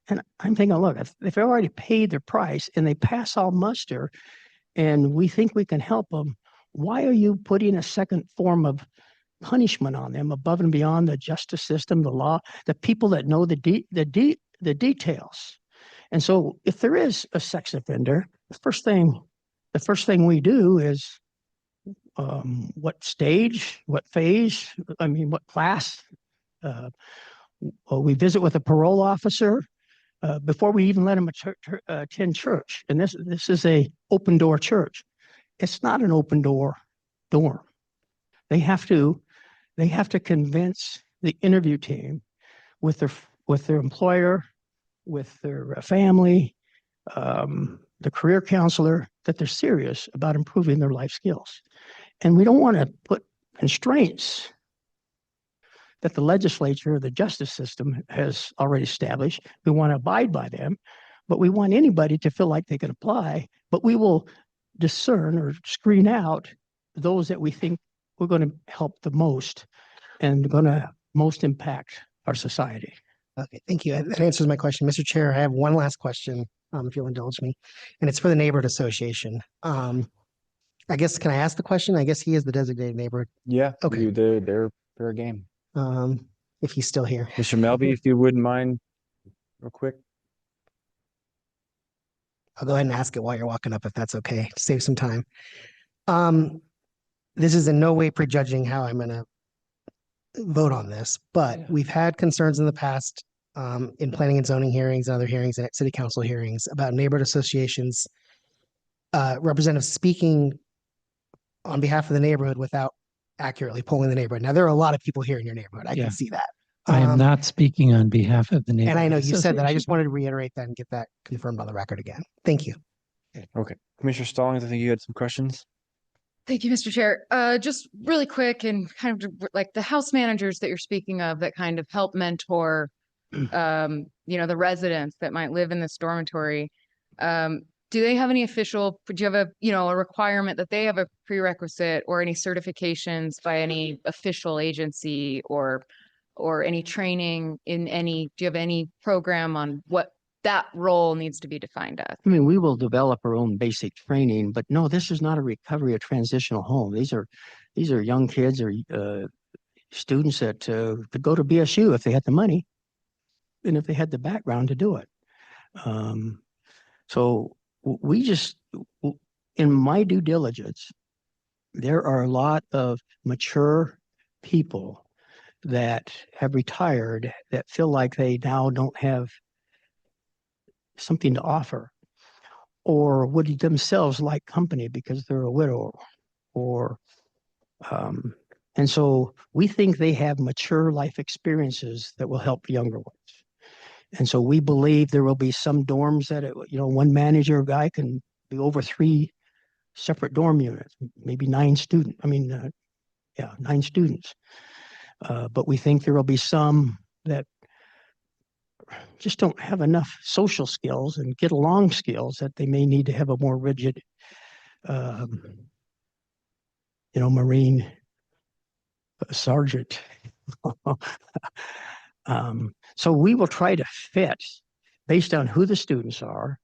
And I'm thinking, look, if they've already paid their price and they pass all muster and we think we can help them, why are you putting a second form of punishment on them above and beyond the justice system, the law, the people that know the details? And so if there is a sex offender, the first thing we do is what stage, what phase, what class. We visit with a parole officer. before we even let them attend church. And this is a open door church. It's not an open door dorm. They have to convince the interview team with their employer, with their family, the career counselor, that they're serious about improving their life skills. And we don't want to put constraints that the legislature or the justice system has already established. We want to abide by them, but we want anybody to feel like they can apply, but we will discern or screen out those that we think we're going to help the most and going to most impact our society. Okay, thank you. That answers my question. Mr. Chair, I have one last question, if you'll indulge me, and it's for the neighborhood association. I guess, can I ask the question? I guess he is the designated neighborhood. Yeah. Okay. They're fair game. If he's still here. Mr. Melby, if you wouldn't mind, real quick. I'll go ahead and ask it while you're walking up, if that's okay, to save some time. This is in no way prejudging how I'm going to vote on this, but we've had concerns in the past in planning and zoning hearings and other hearings and at city council hearings about neighborhood associations, representatives speaking on behalf of the neighborhood without accurately polling the neighborhood. Now, there are a lot of people here in your neighborhood. I Yeah. can see that. I am not speaking on behalf of the neighborhood. And I know you said that. I association. just wanted to reiterate that and get that confirmed on the record again. Thank you. Okay. Commissioner Stallings, I think you had some questions. Thank you, Mr. Chair. Just really quick and kind of like the house managers that you're speaking of that kind of help mentor, the residents that might live in this dormitory. Do they have any official, do you have a requirement that they have a prerequisite or any certifications by any official agency or any training in any, do you have any program on what that role needs to be defined as? I mean, we will develop our own basic training, but no, this is not a recovery or transitional home. These are young kids or students that could go to BSU if they had the money and if they had the background to do it. So we just, in my due diligence, there are a lot of mature people that have retired that feel like they now don't have something to offer, or would themselves like company because they're a widow, and so we think they have mature life experiences that will help younger ones. And so we believe there will be some dorms that, one manager guy can be over 3 separate dorm units, maybe 9 students. 9 students. But we think there will be some that just don't have enough social skills and get along skills that they may need to have a more rigid, Marine sergeant. So we will try to fit based on who the students are,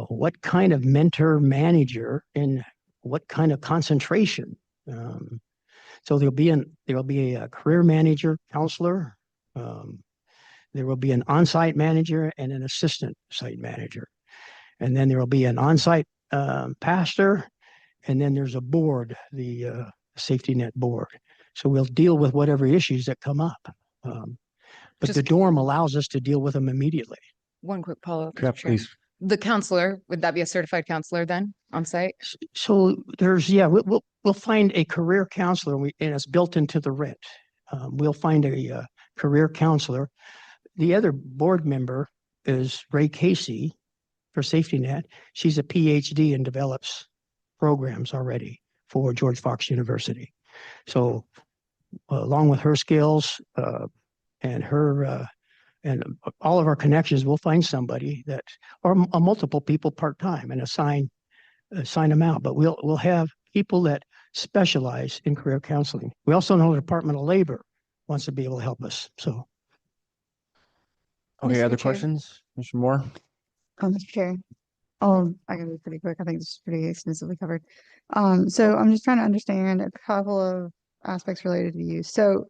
what kind of mentor manager and what kind of concentration. So there'll be a career manager counselor. There will be an on-site manager and an assistant site manager. And then there will be an on-site pastor. And then there's a board, the safety net board. So we'll deal with whatever issues that come up. But the dorm allows us to deal with them immediately. One quick follow-up. Yeah, Mr. Chair. please. The counselor, would that be a certified counselor then on site? So we'll find a career counselor and it's built into the rent. We'll find a career counselor. The other board member is Ray Casey for Safety Net. She's a PhD and develops programs already for George Fox University. So along with her skills and her and all of our connections, we'll find somebody that, or multiple people part-time and assign them out. But we'll have people that specialize in career counseling. We also know the Department of Labor wants to be able to help us. So. Okay, Mr. other Chair. questions? Mr. Moore? Mr. Chair. I can be pretty quick. I think this is pretty extensively covered. So I'm just trying to understand a couple of aspects related to use. So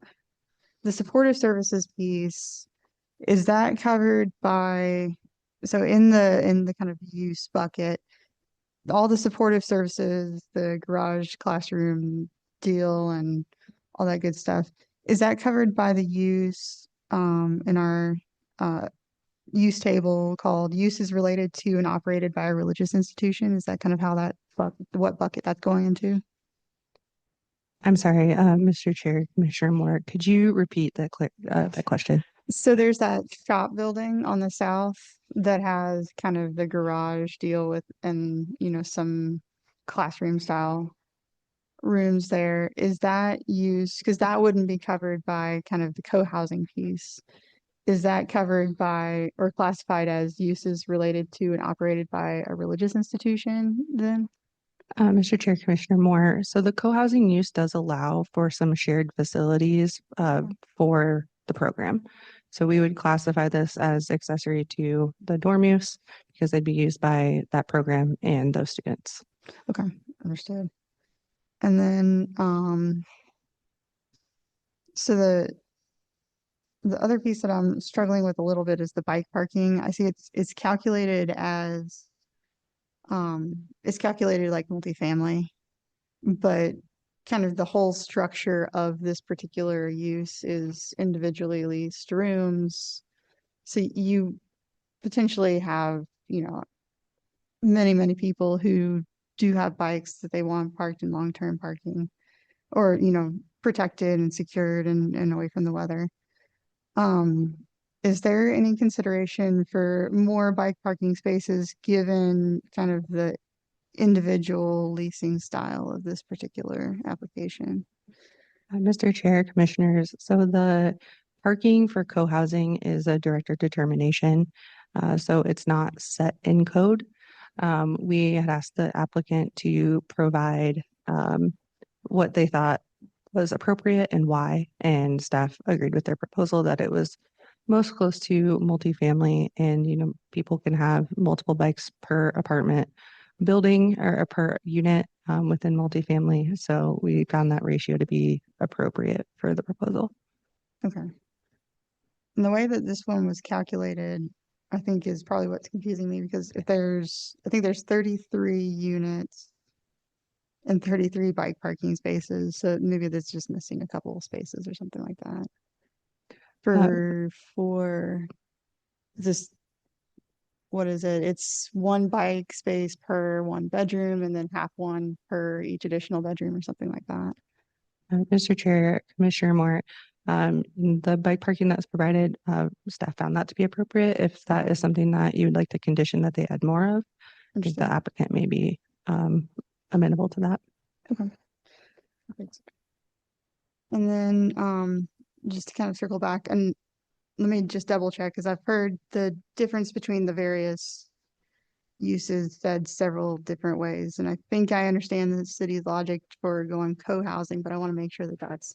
the supportive services piece, is that covered by, so in the kind of use bucket, all the supportive services, the garage classroom deal and all that good stuff, is that covered by the use in our use table called uses related to and operated by a religious institution. Is that kind of how that, what bucket that's going into? I'm sorry, Mr. Chair, Commissioner Moore, could you repeat that question? So there's that shop building on the south that has kind of the garage deal with, and some classroom style rooms there. Is that used, because that wouldn't be covered by kind of the co-housing piece. Is that covered by or classified as uses related to and operated by a religious institution then? Mr. Chair, Commissioner Moore, so the co-housing use does allow for some shared facilities for the program. So we would classify this as accessory to the dorm use because they'd be used by that program and those students. Okay, understood. And then so the other piece that I'm struggling with a little bit is the bike parking. I see it's calculated as it's calculated like multifamily, but kind of the whole structure of this particular use is individually leased rooms. So you potentially have, many people who do have bikes that they want parked in long-term parking or, protected and secured and away from the weather. Is there any consideration for more bike parking spaces given kind of the individual leasing style of this particular application? Mr. Chair, Commissioners, so the parking for co-housing is a director determination. So it's not set in code. We had asked the applicant to provide what they thought was appropriate and why, and staff agreed with their proposal that it was most close to multifamily and, people can have multiple bikes per apartment building or per unit within multifamily. So we found that ratio to be appropriate for the proposal. Okay. And the way that this one was calculated, I think is probably what's confusing me because I think there's 33 units and 33 bike parking spaces. So maybe that's just missing a couple of spaces or something like that. For this, what is it? It's one bike space per one bedroom and then half one per each additional bedroom or something like that. Mr. Chair, Commissioner Moore, the bike parking that's provided, staff found that to be appropriate. If that is something that you would like to condition that they add more of, I think the applicant may be amenable to that. Okay. Perfect. And then just to kind of circle back and let me just double check because I've heard the difference between the various uses said several different ways. And I think I understand the city's logic for going co-housing, but I want to make sure that that's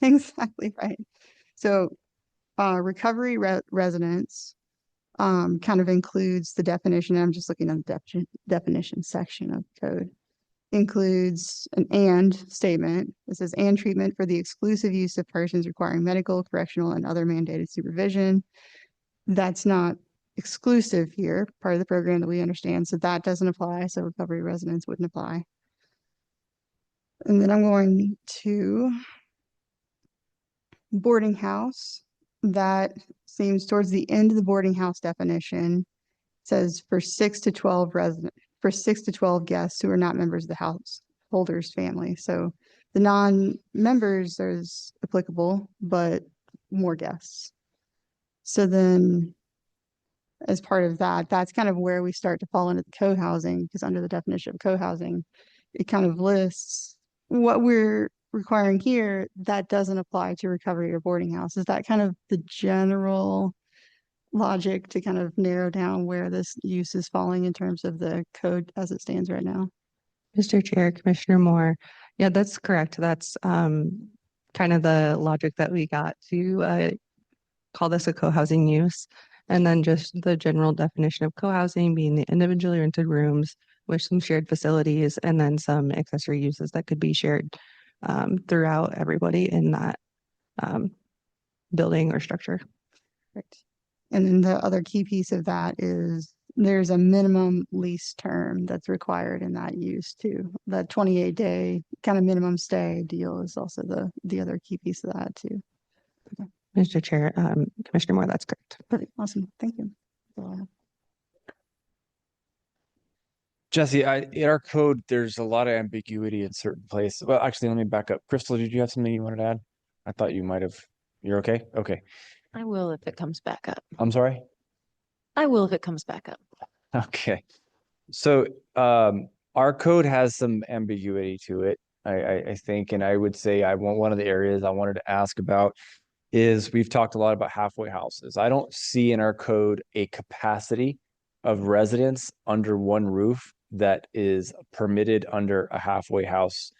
exactly right. So recovery residence kind of includes the definition. I'm just looking at the definition section of code. Includes an and statement. It says and treatment for the exclusive use of persons requiring medical, correctional, and other mandated supervision. That's not exclusive here, part of the program that we understand. So that doesn't apply. So recovery residence wouldn't apply. And then I'm going to boarding house. That seems towards the end of the boarding house definition. It says for 6 to 12 guests who are not members of the householder's family. So the non-members is applicable, but more guests. So then as part of that, that's kind of where we start to fall into the co-housing because under the definition of co-housing, it kind of lists what we're requiring here that doesn't apply to recovery or boarding house. Is that kind of the general logic to kind of narrow down where this use is falling in terms of the code as it stands right now? Mr. Chair, Commissioner Moore, yeah, that's correct. That's kind of the logic that we got to call this a co-housing use. And then just the general definition of co-housing being the individually rented rooms with some shared facilities and then some accessory uses that could be shared throughout everybody in that building or structure. Right. And then the other key piece of that is there's a minimum lease term that's required in that use too. That 28-day kind of minimum stay deal is also the other key piece of that too. Okay. Mr. Chair, Commissioner Moore, that's correct. Perfect. Awesome. Thank you. Jesse, in our code, there's a lot of ambiguity in certain places. Well, actually, let me back up. Crystal, did you have something you wanted to add? I thought you might have. You're okay? Okay. I will if it comes back up. I'm sorry? I will if it comes back up. Okay. So our code has some ambiguity to it, I think, and I would say one of the areas I wanted to ask about is we've talked a lot about halfway houses. I don't see in our code a capacity of residents under one roof that is permitted under a halfway house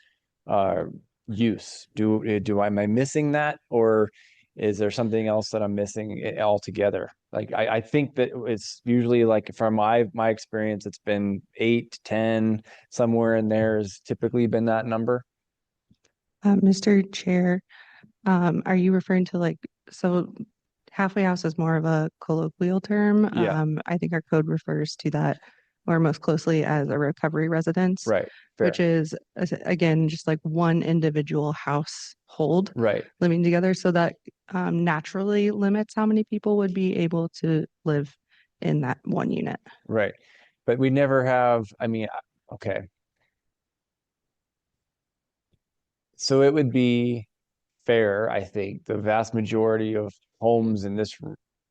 use. Am I missing that, or is there something else that I'm missing altogether? Like I think that it's usually, like, from my experience, it's been 8, 10, somewhere in there has typically been that number. Mr. Chair, are you referring to so halfway house is more of a colloquial term. Yeah. I think our code refers to that or most closely as a recovery residence. Right. Fair. Which is again, just like one individual household Right. living together. So that naturally limits how many people would be able to live in that one unit. Right. But we never have, okay. So it would be fair, I think, the vast majority of homes in this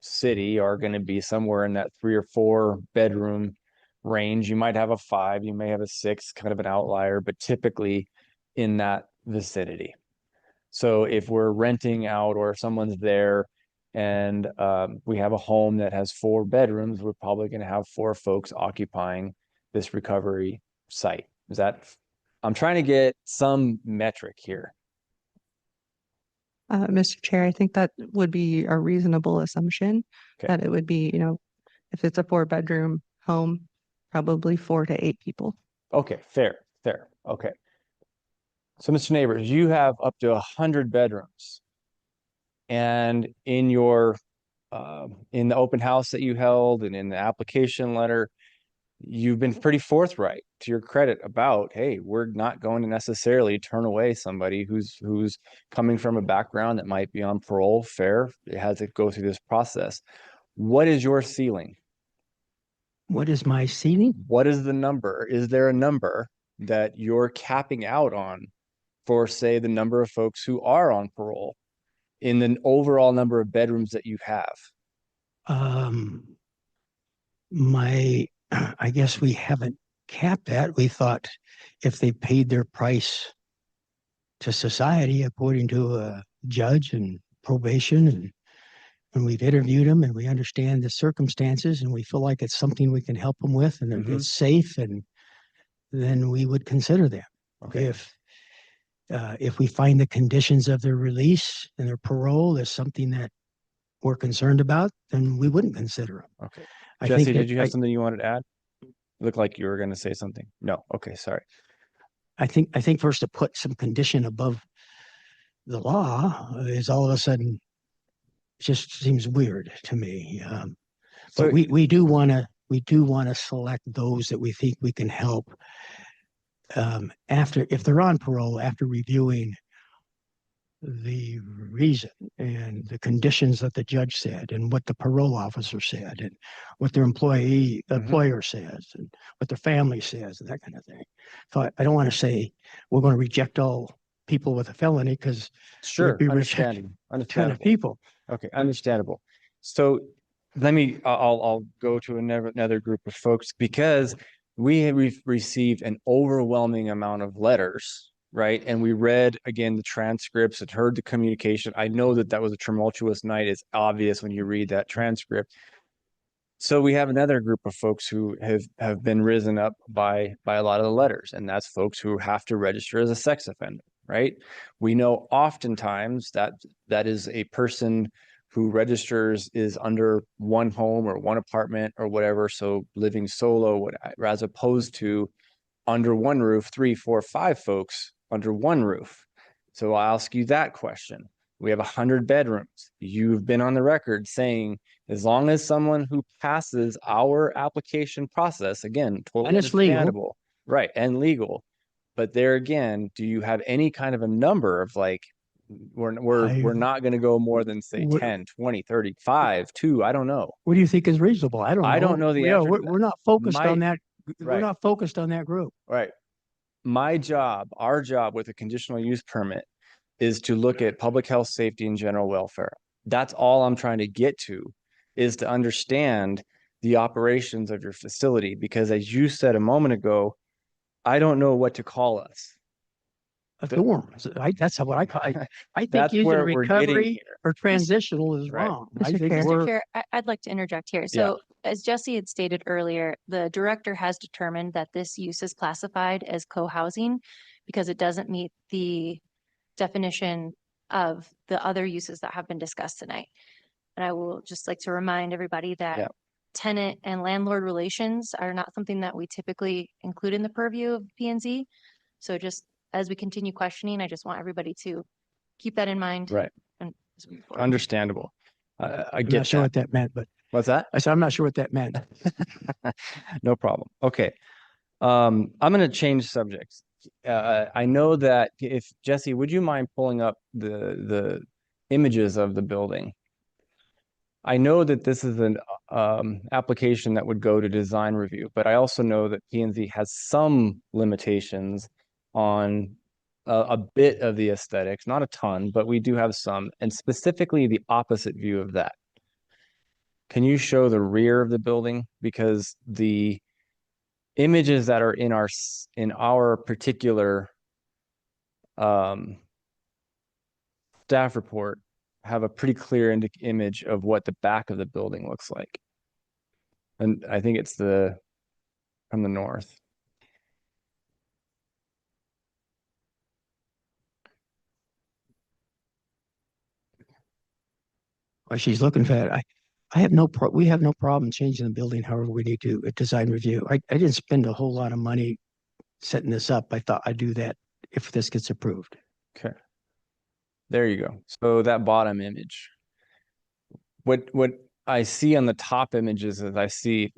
city are going to be somewhere in that 3 or 4 bedroom range. You might have a 5, you may have a 6, kind of an outlier, but typically in that vicinity. So if we're renting out, or if someone's there and we have a home that has 4 bedrooms, we're probably going to have 4 folks occupying this recovery site. I'm trying to get some metric here. Mr. Chair, I think that would be a reasonable assumption that it would be, if it's a 4-bedroom home, probably 4 to 8 people. Okay, fair. Okay. So, Mr. Neighbors, you have up to 100 bedrooms. And in your, in the open house that you held and in the application letter, you've been pretty forthright, to your credit, about, hey, we're not going to necessarily turn away somebody who's coming from a background that might be on parole. Fair. It has to go through this process. What is your ceiling? What is my ceiling? What is the number? Is there a number that you're capping out on for, say, the number of folks who are on parole in the overall number of bedrooms that you have? I guess we haven't capped that. We thought if they paid their price to society according to a judge and probation, and we've interviewed them and we understand the circumstances and we feel like it's something we can help them with and it's safe, and then we would consider them. Okay. If we find the conditions of their release and their parole is something that we're concerned about, then we wouldn't consider them. Okay. Jesse, did you have something you wanted to add? It looked like you were going to say something. No. Okay. Sorry. I think first, to put some condition above the law is all of a sudden just seems weird to me. So but we do want to select those that we think we can help if they're on parole, after reviewing the reason and the conditions that the judge said and what the parole officer said and what their employer says and what their family says and that kind of thing. So I don't want to say we're going to reject all people with a felony, because sure, understandable. Ton of people. Okay, understandable. So I'll go to another group of folks, because we've received an overwhelming amount of letters, right? And we read again the transcripts and heard the communication. I know that was a tumultuous night. It's obvious when you read that transcript. So we have another group of folks who have been risen up by a lot of the letters, and that's folks who have to register as a sex offender, right? We know oftentimes that is a person who registers is under one home or one apartment or whatever, so living solo, as opposed to under one roof, 3, 4, 5 folks under one roof. So I'll ask you that question. We have 100 bedrooms. You've been on the record saying, as long as someone who passes our application process, again, totally and it's legal, understandable, right, and legal. But there again, do you have any kind of a number of, like, We're not going to go more than say What- 10, 20, 35, 2. I don't know. What do you think is reasonable? I don't know. I don't know the Yeah, answer to we're not focused My- on that. We're Right. not focused on that group. Right. My job, our job with a conditional use permit is to look at public health, safety, and general welfare. That's all I'm trying to get to, is to understand the operations of your facility. Because as you said a moment ago, I don't know what to call us. A dorm. That's what I call. I think That's using where we're getting recovery here. or transitional is Right. wrong. I Mr. think Chair. Mr. we're, Chair, I'd like to interject here. So as Jesse had stated earlier, the director has determined that this use is classified as co-housing because it doesn't meet the definition of the other uses that have been discussed tonight. And I will just like to remind everybody Yeah. that tenant and landlord relations are not something that we typically include in the purview of P and Z. So just as we continue questioning, I just want everybody to keep that in mind. Right. And as we move forward. Understandable. I I'm get not sure that. what that meant, but What's that? I said, I'm not sure what that meant. No problem. Okay. I'm going to change subjects. I know that if Jesse, would you mind pulling up the images of the building? I know that this is an application that would go to design review, but I also know that P&Z has some limitations on a bit of the aesthetics, not a ton, but we do have some, and specifically the opposite view of that. Can you show the rear of the building? Because the images that are in our particular staff report have a pretty clear image of what the back of the building looks like. And I think it's from the north. While she's looking for that, we have no problem changing the building however we need to at design review. I didn't spend a whole lot of money setting this up. I thought I'd do that if this gets approved. Okay. There you go. So that bottom image. What I see on the top images is I see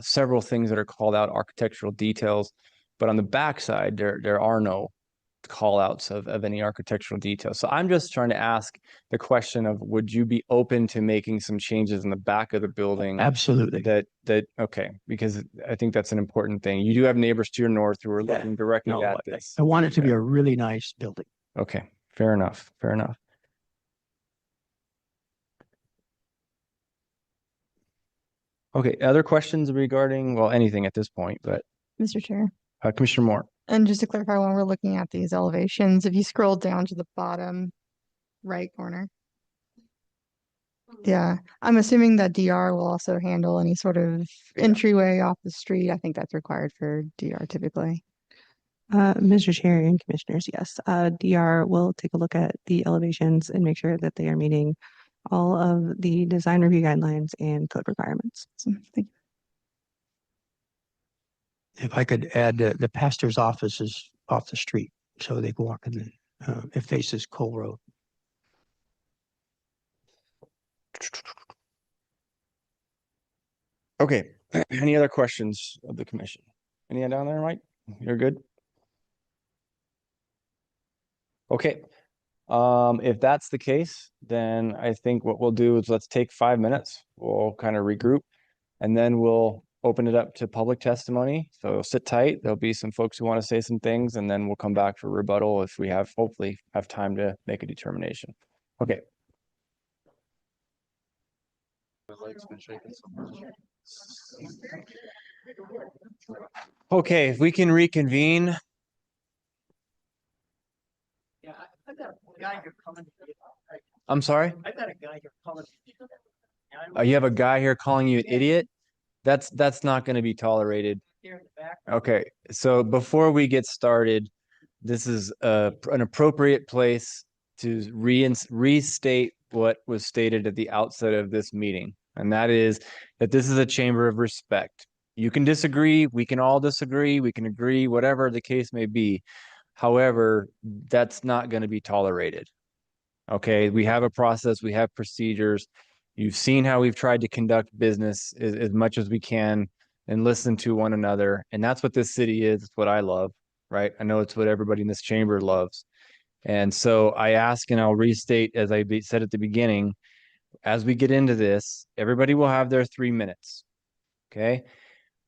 several things that are called out architectural details, but on the back side, there are no call outs of any architectural details. So I'm just trying to ask the question of, would you be open to making some changes in the back of the building? Absolutely. Okay, because I think that's an important thing. You do have neighbors to your north who are looking directly No, at this. I want it to be a really nice building. Okay, fair enough. Fair enough. Okay, other questions regarding, well, anything at this point, but Mr. Chair. Commissioner Moore. And just to clarify, when we're looking at these elevations, if you scroll down to the bottom right corner. Yeah, I'm assuming that DR will also handle any sort of entryway off the street. I think that's required for DR typically. Mr. Chair and Commissioners, yes, DR will take a look at the elevations and make sure that they are meeting all of the design review guidelines and code requirements. Thank you. If I could add, the pastor's office is off the street, so they can walk in, it faces Cole Road. Okay, any other questions of the commission? Any down there, Mike? You're good? Okay, if that's the case, then I think what we'll do is let's take 5 minutes. We'll kind of regroup and then we'll open it up to public testimony. So sit tight. There'll be some folks who want to say some things and then we'll come back for rebuttal if we hopefully have time to make a determination. Okay. Okay, if we can reconvene. Yeah, I've got a guy here coming. I'm sorry? I've got a guy here coming. You have a guy here calling you an idiot? That's not going to be tolerated. Here in the back. Okay, so before we get started, this is an appropriate place to restate what was stated at the outset of this meeting. And that is that this is a chamber of respect. You can disagree, we can all disagree, we can agree, whatever the case may be. However, that's not going to be tolerated. Okay, we have a process, we have procedures. You've seen how we've tried to conduct business as much as we can and listen to one another. And that's what this city is. It's what I love, right? I know it's what everybody in this chamber loves. And so I ask, and I'll restate as said at the beginning, as we get into this, everybody will have their 3 minutes. Okay.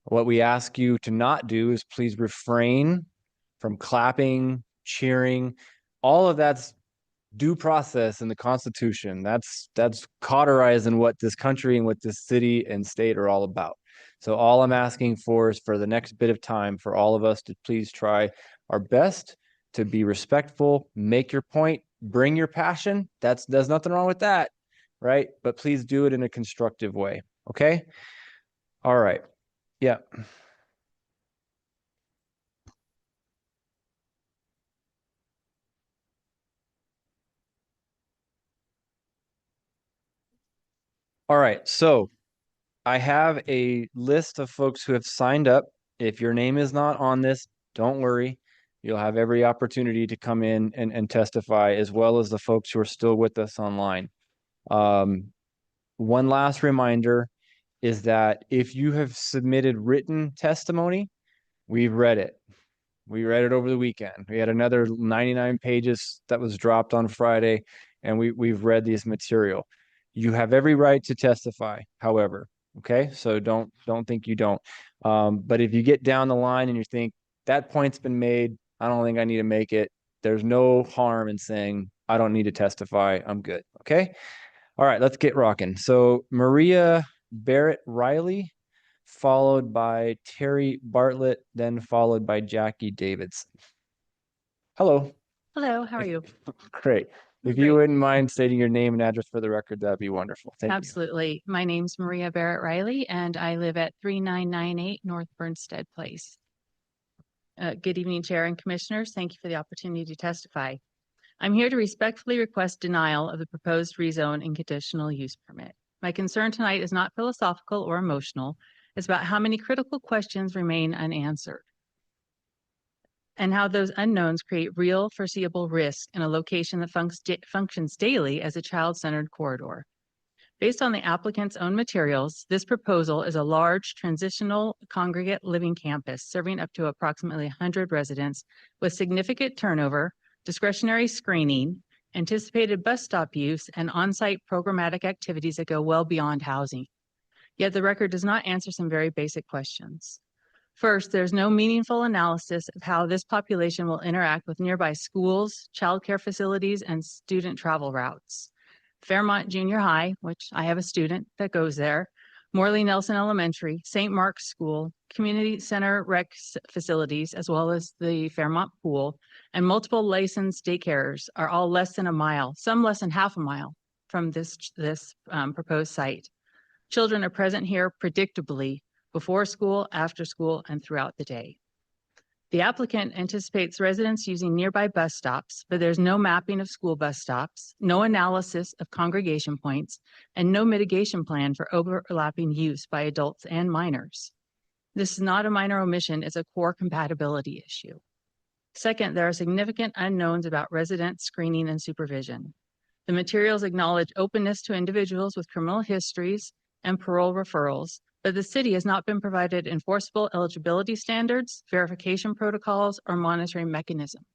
What we ask you to not do is please refrain from clapping, cheering. All of that's due process in the Constitution. That's cauterized in what this country and what this city and state are all about. So all I'm asking for is for the next bit of time for all of us to please try our best to be respectful, make your point, bring your passion. There's nothing wrong with that, right? But please do it in a constructive way. Okay. All right. Yeah. All right. So I have a list of folks who have signed up. If your name is not on this, don't worry. You'll have every opportunity to come in and testify, as well as the folks who are still with us online. One last reminder is that if you have submitted written testimony, we've read it. We read it over the weekend. We had another 99 pages that was dropped on Friday, and we've read this material. You have every right to testify, however, okay? So don't think you don't. But if you get down the line and you think that point's been made, I don't think I need to make it. There's no harm in saying I don't need to testify. I'm good. Okay. All right, let's get rocking. So Maria Barrett Riley, followed by Terry Bartlett, then followed by Jackie Davidson. Hello. Hello, how are you? Great. If you wouldn't mind stating your name and address for the record, that'd be wonderful. Thank you. Absolutely. My name's Maria Barrett Riley, and I live at 3998 North Burnstead Place. Good evening, Chair and Commissioners. Thank you for the opportunity to testify. I'm here to respectfully request denial of the proposed rezone and conditional use permit. My concern tonight is not philosophical or emotional. It's about how many critical questions remain unanswered and how those unknowns create real foreseeable risk in a location that functions daily as a child-centered corridor. Based on the applicant's own materials, this proposal is a large transitional congregate living campus serving up to approximately 100 residents with significant turnover, discretionary screening, anticipated bus stop use, and on-site programmatic activities that go well beyond housing. Yet the record does not answer some very basic questions. First, there's no meaningful analysis of how this population will interact with nearby schools, childcare facilities, and student travel routes. Fairmont Junior High, which I have a student that goes there, Morley Nelson Elementary, St. Mark's School, Community Center rec facilities, as well as the Fairmont Pool, and multiple licensed daycares are all less than a mile, some less than half a mile from this proposed site. Children are present here predictably before school, after school, and throughout the day. The applicant anticipates residents using nearby bus stops, but there's no mapping of school bus stops, no analysis of congregation points, and no mitigation plan for overlapping use by adults and minors. This is not a minor omission, it's a core compatibility issue. Second, there are significant unknowns about resident screening and supervision. The materials acknowledge openness to individuals with criminal histories and parole referrals, but the city has not been provided enforceable eligibility standards, verification protocols, or monitoring mechanisms.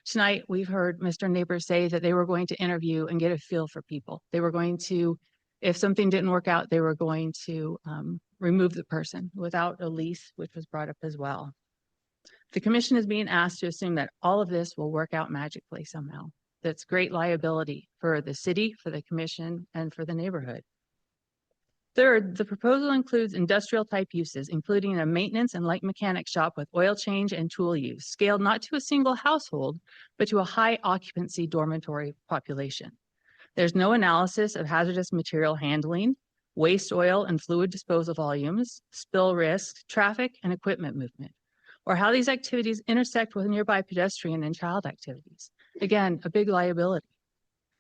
Tonight, we've heard Mr. Neighbors say that they were going to interview and get a feel for people. They were going to, if something didn't work out, they were going to remove the person without a lease, which was brought up as well. The commission is being asked to assume that all of this will work out magically somehow. That's great liability for the city, for the commission, and for the neighborhood. Third, the proposal includes industrial type uses, including a maintenance and light mechanic shop with oil change and tool use, scaled not to a single household, but to a high occupancy dormitory population. There's no analysis of hazardous material handling, waste oil and fluid disposal volumes, spill risk, traffic, and equipment movement, or how these activities intersect with nearby pedestrian and child activities. Again, a big liability.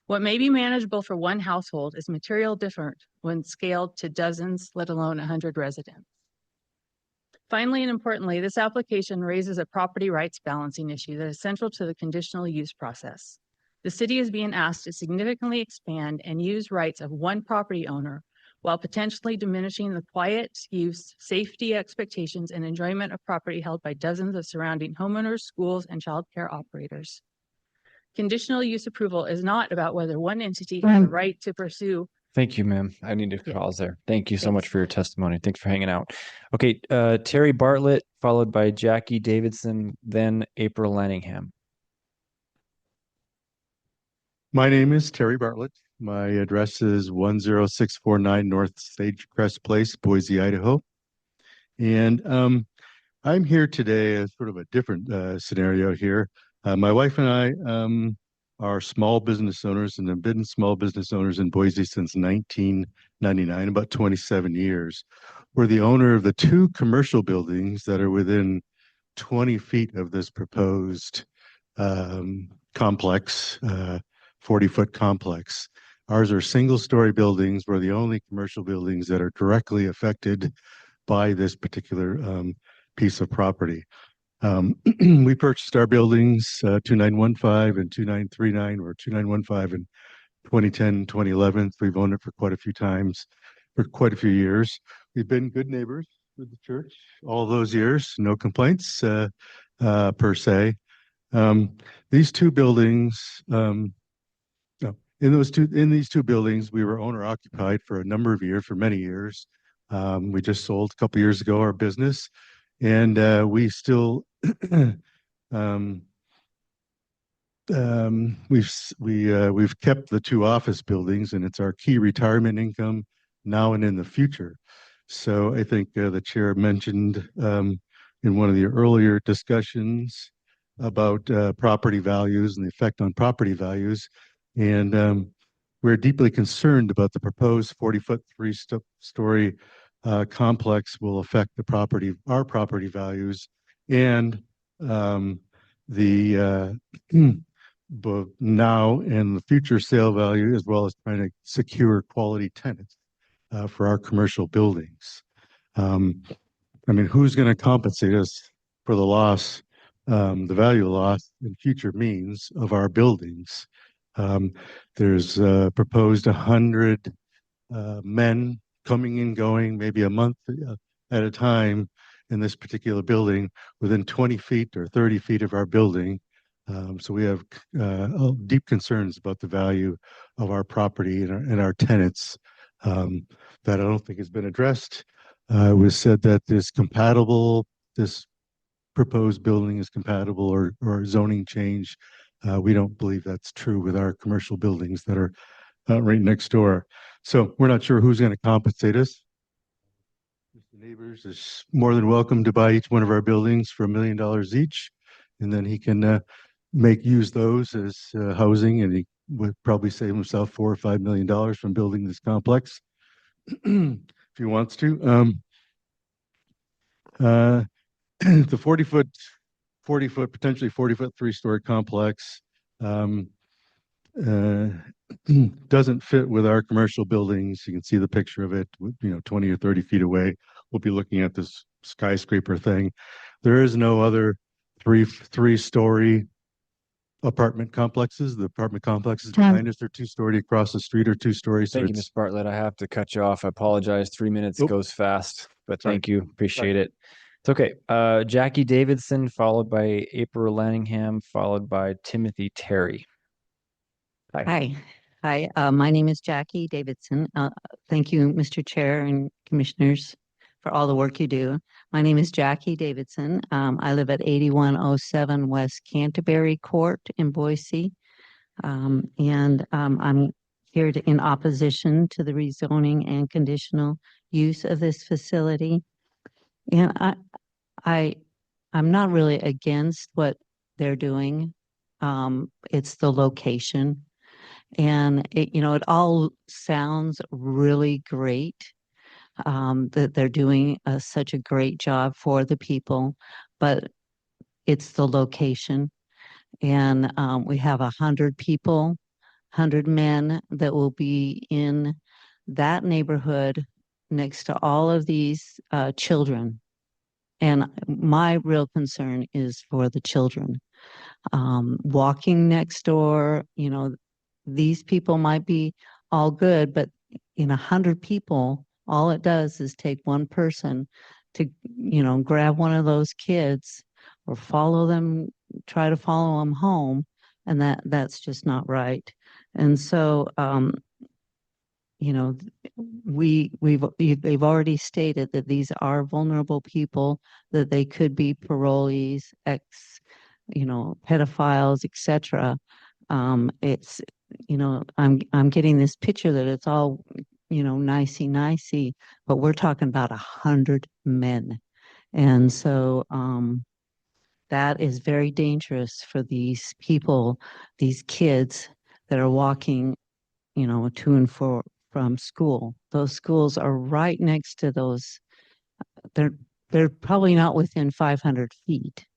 What may be manageable for one household is material different when scaled to dozens, let alone 100 residents. Finally, and importantly, this application raises a property rights balancing issue that is central to the conditional use process. The city is being asked to significantly expand and use rights of one property owner while potentially diminishing the quiet use, safety expectations, and enjoyment of property held by dozens of surrounding homeowners, schools, and childcare operators. Conditional use approval is not about whether one entity has the right to pursue. Thank you, ma'am. I need to Yeah. pause there. Thank you so much Thanks. for your testimony. Thanks for hanging out. Okay, Terry Bartlett, followed by Jackie Davidson, then April Lanningham. My name is Terry Bartlett. My address is 10649 North Sagecrest Place, Boise, Idaho. And I'm here today as sort of a different scenario here. My wife and I are small business owners and have been small business owners in Boise since 1999, about 27 years. We're the owner of the 2 commercial buildings that are within 20 feet of this proposed complex, 40-foot complex. Ours are single-story buildings. We're the only commercial buildings that are directly affected by this particular piece of property. We purchased our buildings 2915 and 2939, or 2915 in 2010, 2011. We've owned it for quite a few times, for quite a few years. We've been good neighbors with the church all those years, no complaints per se. These 2 buildings, in these 2 buildings, we were owner occupied for a number of years, for many years. We just sold a couple years ago our business, and we still we've kept the 2 office buildings, and it's our key retirement income now and in the future. So I think the chair mentioned in one of the earlier discussions about property values and the effect on property values. And we're deeply concerned about the proposed 40-foot, 3-story complex will affect our property values, and the both now and the future sale value, as well as trying to secure quality tenants for our commercial buildings. I mean, who's going to compensate us for the loss, the value loss in future means of our buildings? There's proposed 100 men coming and going, maybe a month at a time in this particular building within 20 feet or 30 feet of our building. So we have deep concerns about the value of our property and our tenants that I don't think has been addressed. It was said that this proposed building is compatible or zoning change. We don't believe that's true with our commercial buildings that are right next door. So we're not sure who's going to compensate us. Mr. Neighbors is more than welcome to buy each one of our buildings for $1 million each, and then he can use those as housing, and he would probably save himself $4 or $5 million from building this complex if he wants to. The 40-foot, potentially 40-foot, 3-story complex doesn't fit with our commercial buildings. You can see the picture of it, 20 or 30 feet away. We'll be looking at this skyscraper thing. There is no other three-story apartment complexes. The apartment complexes behind us are 2-story, across the street are 2-story. So Thank you, Ms. Bartlett. I have to cut you off. I apologize. 3 minutes goes fast, but thank you. Appreciate it. It's okay. Jackie Davidson, followed by April Lanningham, followed by Timothy Terry. Hi. My name is Jackie Davidson. Thank you, Mr. Chair and Commissioners, for all the work you do. My name is Jackie Davidson. I live at 8107 West Canterbury Court in Boise. I'm here in opposition to the rezoning and conditional use of this facility. And I'm not really against what they're doing. It's the location. And it all sounds really great, that they're doing such a great job for the people, but it's the location. And we have 100 people, 100 men that will be in that neighborhood next to all of these children. And my real concern is for the children. Walking next door, these people might be all good, but in 100 people, all it does is take one person to, grab one of those kids or try to follow them home And that's just not right. And so, you know, they've already stated that these are vulnerable people, that they could be parolees, pedophiles, etc. It's, I'm getting this picture that it's all, nicey, but we're talking about 100 men. And so, that is very dangerous for these people, these kids that are walking, to and from school. Those schools are right next to those. They're probably not within 500 feet.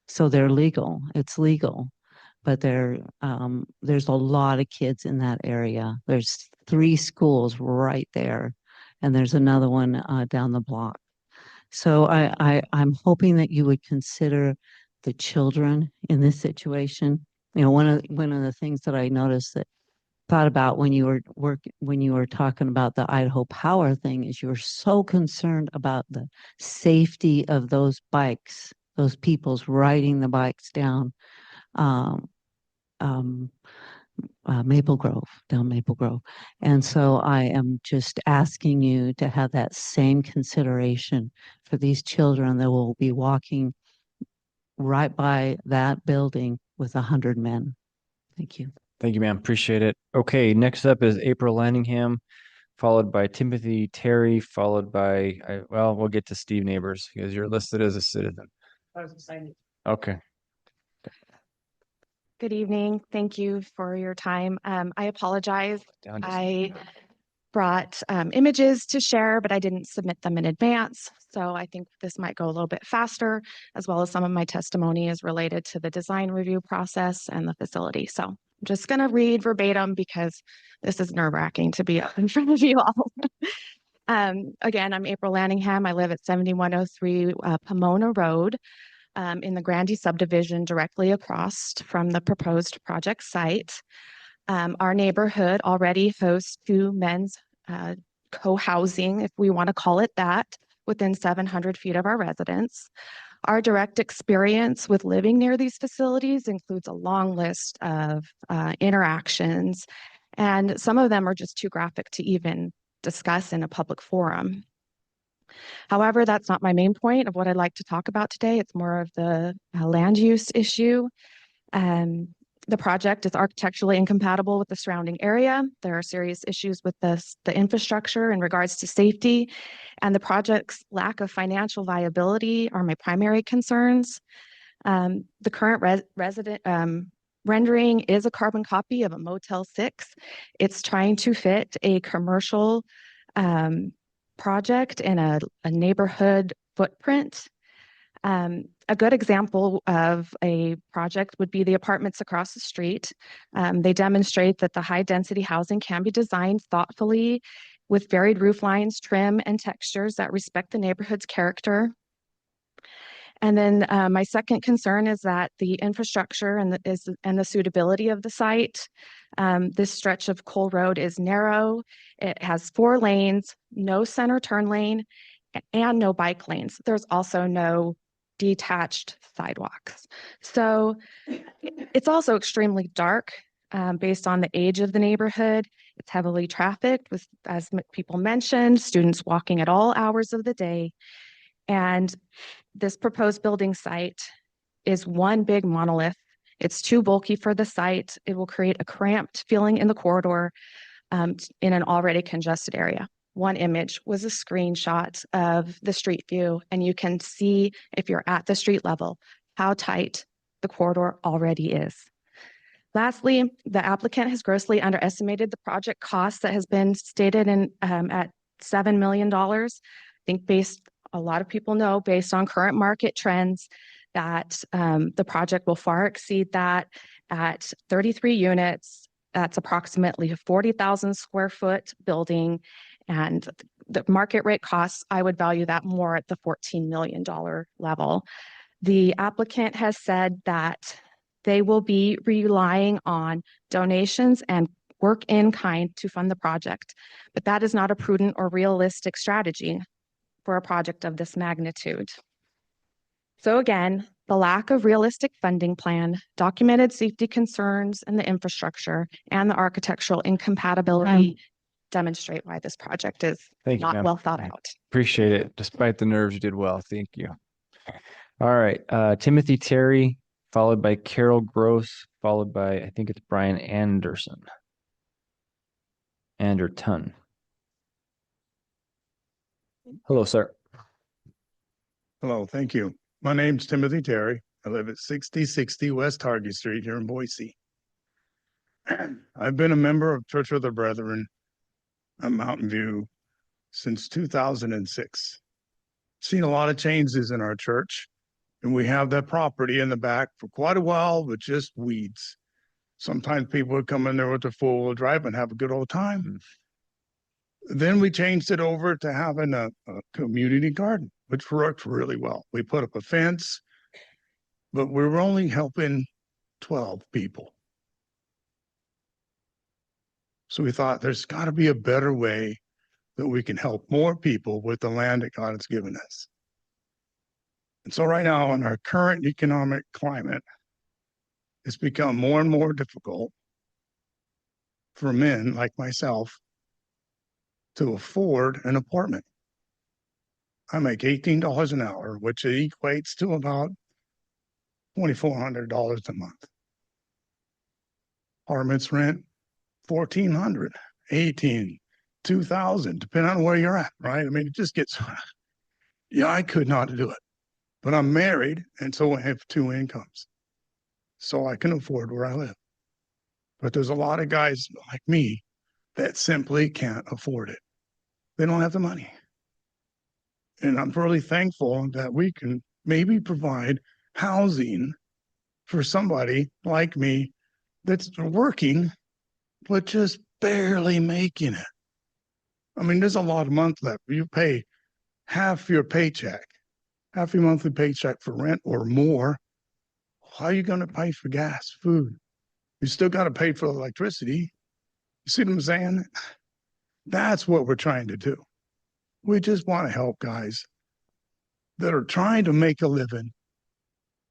So they're legal. It's legal. But there's a lot of kids in that area. There's 3 schools right there, and there's another one down the block. So I'm hoping that you would consider the children in this situation. One of the things that I noticed that thought about when you were talking about the Idaho Power thing is you're so concerned about the safety of those bikes, those people's riding the bikes down Maple Grove. And so I am just asking you to have that same consideration for these children that will be walking right by that building with 100 men. Thank you. Thank you, ma'am. Appreciate it. Okay, next up is April Lanningham, followed by Timothy Terry, followed by, we'll get to Steve Neighbors because you're listed as a citizen. I was excited. Okay. Good evening. Thank you for your time. I apologize. I brought images to share, but I didn't submit them in advance. So I think this might go a little bit faster, as well as some of my testimony is related to the design review process and the facility. So I'm just going to read verbatim because this is nerve-wracking to be up in front of you all. Again, I'm April Lanningham. I live at 7103 Pomona Road. In the Grandy subdivision directly across from the proposed project site. Our neighborhood already hosts 2 men's co-housing, if we want to call it that, within 700 feet of our residence. Our direct experience with living near these facilities includes a long list of interactions, and some of them are just too graphic to even discuss in a public forum. However, that's not my main point of what I'd like to talk about today. It's more of the land use issue. The project is architecturally incompatible with the surrounding area. There are serious issues with the infrastructure in regards to safety, and the project's lack of financial viability are my primary concerns. The current resident rendering is a carbon copy of a Motel 6. It's trying to fit a commercial project in a neighborhood footprint. A good example of a project would be the apartments across the street. They demonstrate that the high density housing can be designed thoughtfully with varied roof lines, trim, and textures that respect the neighborhood's character. And then my second concern is that the infrastructure and the suitability of the site. This stretch of Cole Road is narrow. It has 4 lanes, no center turn lane, and no bike lanes. There's also no detached sidewalks. So it's also extremely dark based on the age of the neighborhood. It's heavily trafficked with, as people mentioned, students walking at all hours of the day. And this proposed building site is one big monolith. It's too bulky for the site. It will create a cramped feeling in the corridor in an already congested area. One image was a screenshot of the street view, and you can see if you're at the street level, how tight the corridor already is. Lastly, the applicant has grossly underestimated the project cost that has been stated in at $7 million. I think a lot of people know based on current market trends that the project will far exceed that at 33 units. That's approximately a 40,000 square foot building, and the market rate costs, I would value that more at the $14 million level. The applicant has said that they will be relying on donations and work in kind to fund the project, but that is not a prudent or realistic strategy for a project of this magnitude. So again, The lack of realistic funding plan, documented safety concerns in the infrastructure, and the architectural incompatibility demonstrate why this project is Thank you, not ma'am. well thought out. Appreciate it. Despite the nerves, you did well. Thank you. All right, Timothy Terry, followed by Carol Gross, followed by, I think it's Brian Anderson. Anderton. Hello, sir. Hello, thank you. My name's Timothy Terry. I live at 6060 West Target Street here in Boise. I've been a member of Church of the Brethren at Mountain View since 2006. Seen a lot of changes in our church, and we have that property in the back for quite a while with just weeds. Sometimes people would come in there with their four-wheel drive and have a good old time. Then we changed it over to having a community garden, which worked really well. We put up a fence, but we were only helping 12 people. So we thought there's got to be a better way that we can help more people with the land that God has given us. And so right now in our current economic climate, it's become more and more difficult for men like myself to afford an apartment. I make $18 an hour, which equates to about $2,400 a month. Apartments rent $1,400, $1,800, $2,000, depending on where you're at, right? I mean, it just gets, yeah, I could not do it. But I'm married, and so I have two incomes. So I can afford where I live. But there's a lot of guys like me that simply can't afford it. They don't have the money. And I'm really thankful that we can maybe provide housing for somebody like me that's working, but just barely making it. I mean, there's a lot of month left. You pay half your paycheck, half your monthly paycheck for rent or more. How are you going to pay for gas, food? You still got to pay for electricity. You see what I'm saying? That's what we're trying to do. We just want to help guys that are trying to make a living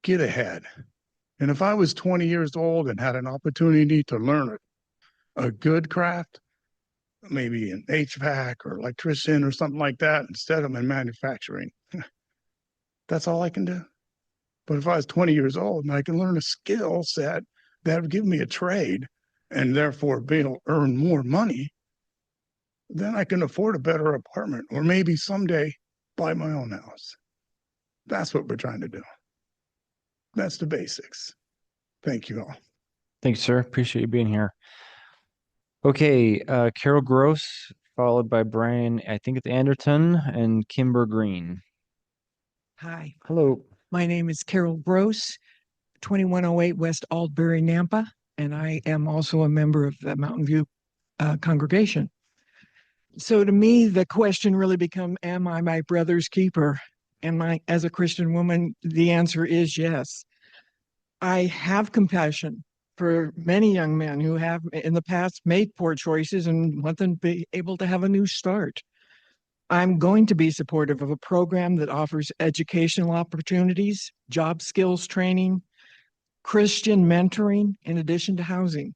get ahead. And if I was 20 years old and had an opportunity to learn a good craft, maybe an HVAC or electrician or something like that, instead of in manufacturing, that's all I can do. But if I was 20 years old and I can learn a skill set that would give me a trade and therefore be able to earn more money, then I can afford a better apartment or maybe someday buy my own house. That's what we're trying to do. That's the basics. Thank you all. Thanks, sir. Appreciate you being here. Okay, Carol Gross, followed by Brian, I think it's Anderton, and Kimber Green. Hi, Hello. my name is Carol Gross, 2108 West Aldbury, Nampa, and I am also a member of the Mountain View congregation. So to me, the question really become, am I my brother's keeper? As a Christian woman, the answer is yes. I have compassion for many young men who have in the past made poor choices and want them to be able to have a new start. I'm going to be supportive of a program that offers educational opportunities, job skills training, Christian mentoring, in addition to housing.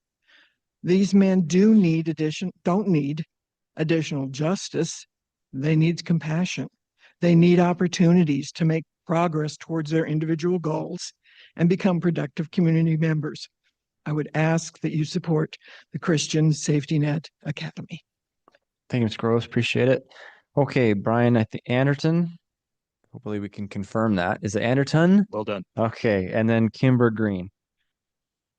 These men don't need additional justice. They need compassion. They need opportunities to make progress towards their individual goals and become productive community members. I would ask that you support the Christian Safety Net Academy. Thank you, Ms. Gross. Appreciate it. Okay, Brian, I think Anderton. Hopefully we can confirm that. Is it Anderton? Well done. Okay, and then Kimber Green.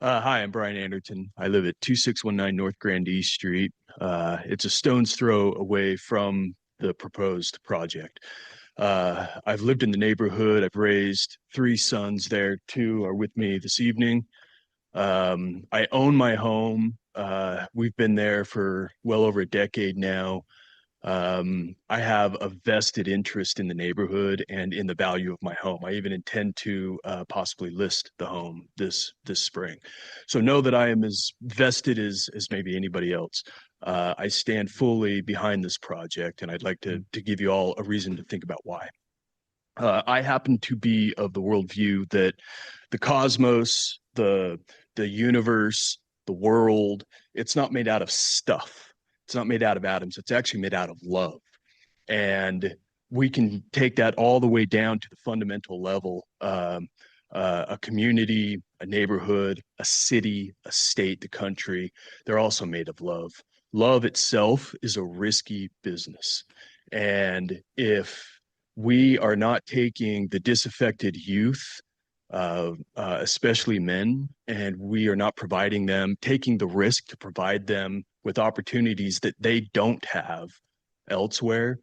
Hi, I'm Brian Anderton. I live at 2619 North Grand East Street. It's a stone's throw away from the proposed project. I've lived in the neighborhood. I've raised 3 sons there. 2 are with me this evening. I own my home. We've been there for well over a decade now. I have a vested interest in the neighborhood and in the value of my home. I even intend to possibly list the home this spring. So know that I am as vested as maybe anybody else. I stand fully behind this project, and I'd like to give you all a reason to think about why. I happen to be of the worldview that the cosmos, the universe, the world, it's not made out of stuff. It's not made out of atoms. It's actually made out of love. And we can take that all the way down to the fundamental level. A community, a neighborhood, a city, a state, a country, they're also made of love. Love itself is a risky business. And if we are not taking the disaffected youth, especially men, and we are not providing them, taking the risk to provide them with opportunities that they don't have elsewhere,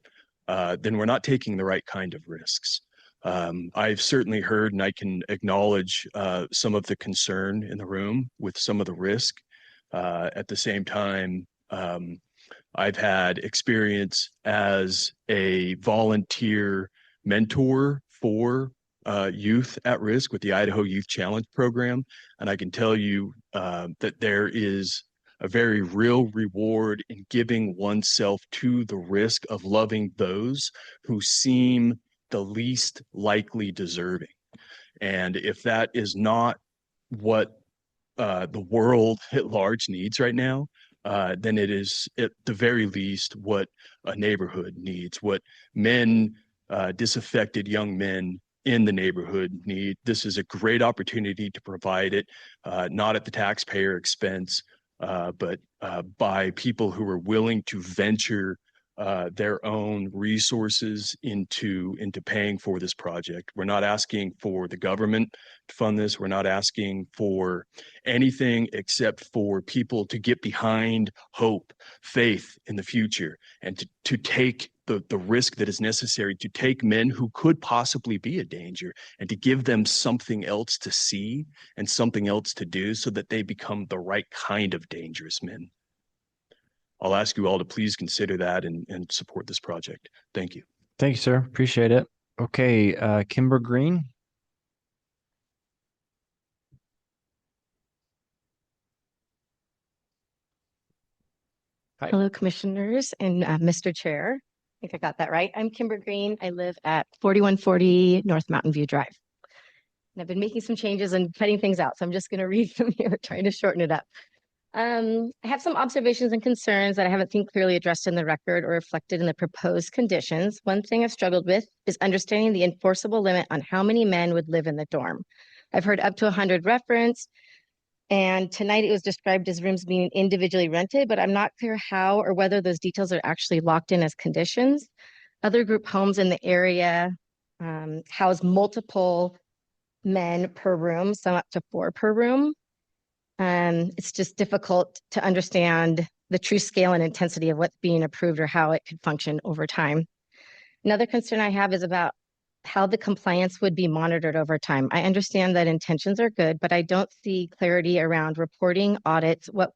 then we're not taking the right kind of risks. I've certainly heard, and I can acknowledge some of the concern in the room with some of the risk. At the same time, I've had experience as a volunteer mentor for youth at risk with the Idaho Youth Challenge Program. And I can tell you that there is a very real reward in giving oneself to the risk of loving those who seem the least likely deserving. And if that is not what the world at large needs right now, then it is at the very least what a neighborhood needs, what men, disaffected young men in the neighborhood need. This is a great opportunity to provide it, not at the taxpayer expense, but by people who are willing to venture their own resources into paying for this project. We're not asking for the government to fund this. We're not asking for anything except for people to get behind hope, faith in the future, and to take the risk that is necessary to take men who could possibly be a danger and to give them something else to see and something else to do so that they become the right kind of dangerous men. I'll ask you all to please consider that and support this project. Thank you. Thank you, sir. Appreciate it. Okay, Kimber Green. Hi. Hello, Commissioners and Mr. Chair. I think I got that right. I'm Kimber Green. I live at 4140 North Mountain View Drive. And I've been making some changes and cutting things out, so I'm just going to read them here, trying to shorten it up. I have some observations and concerns that I haven't seen clearly addressed in the record or reflected in the proposed conditions. One thing I've struggled with is understanding the enforceable limit on how many men would live in the dorm. I've heard up to 100 referenced, and tonight it was described as rooms being individually rented, but I'm not clear how or whether those details are actually locked in as conditions. Other group homes in the area house multiple men per room, some up to 4 per room. It's just difficult to understand the true scale and intensity of what's being approved or how it could function over time. Another concern I have is about how the compliance would be monitored over time. I understand that intentions are good, but I don't see clarity around reporting, audits, what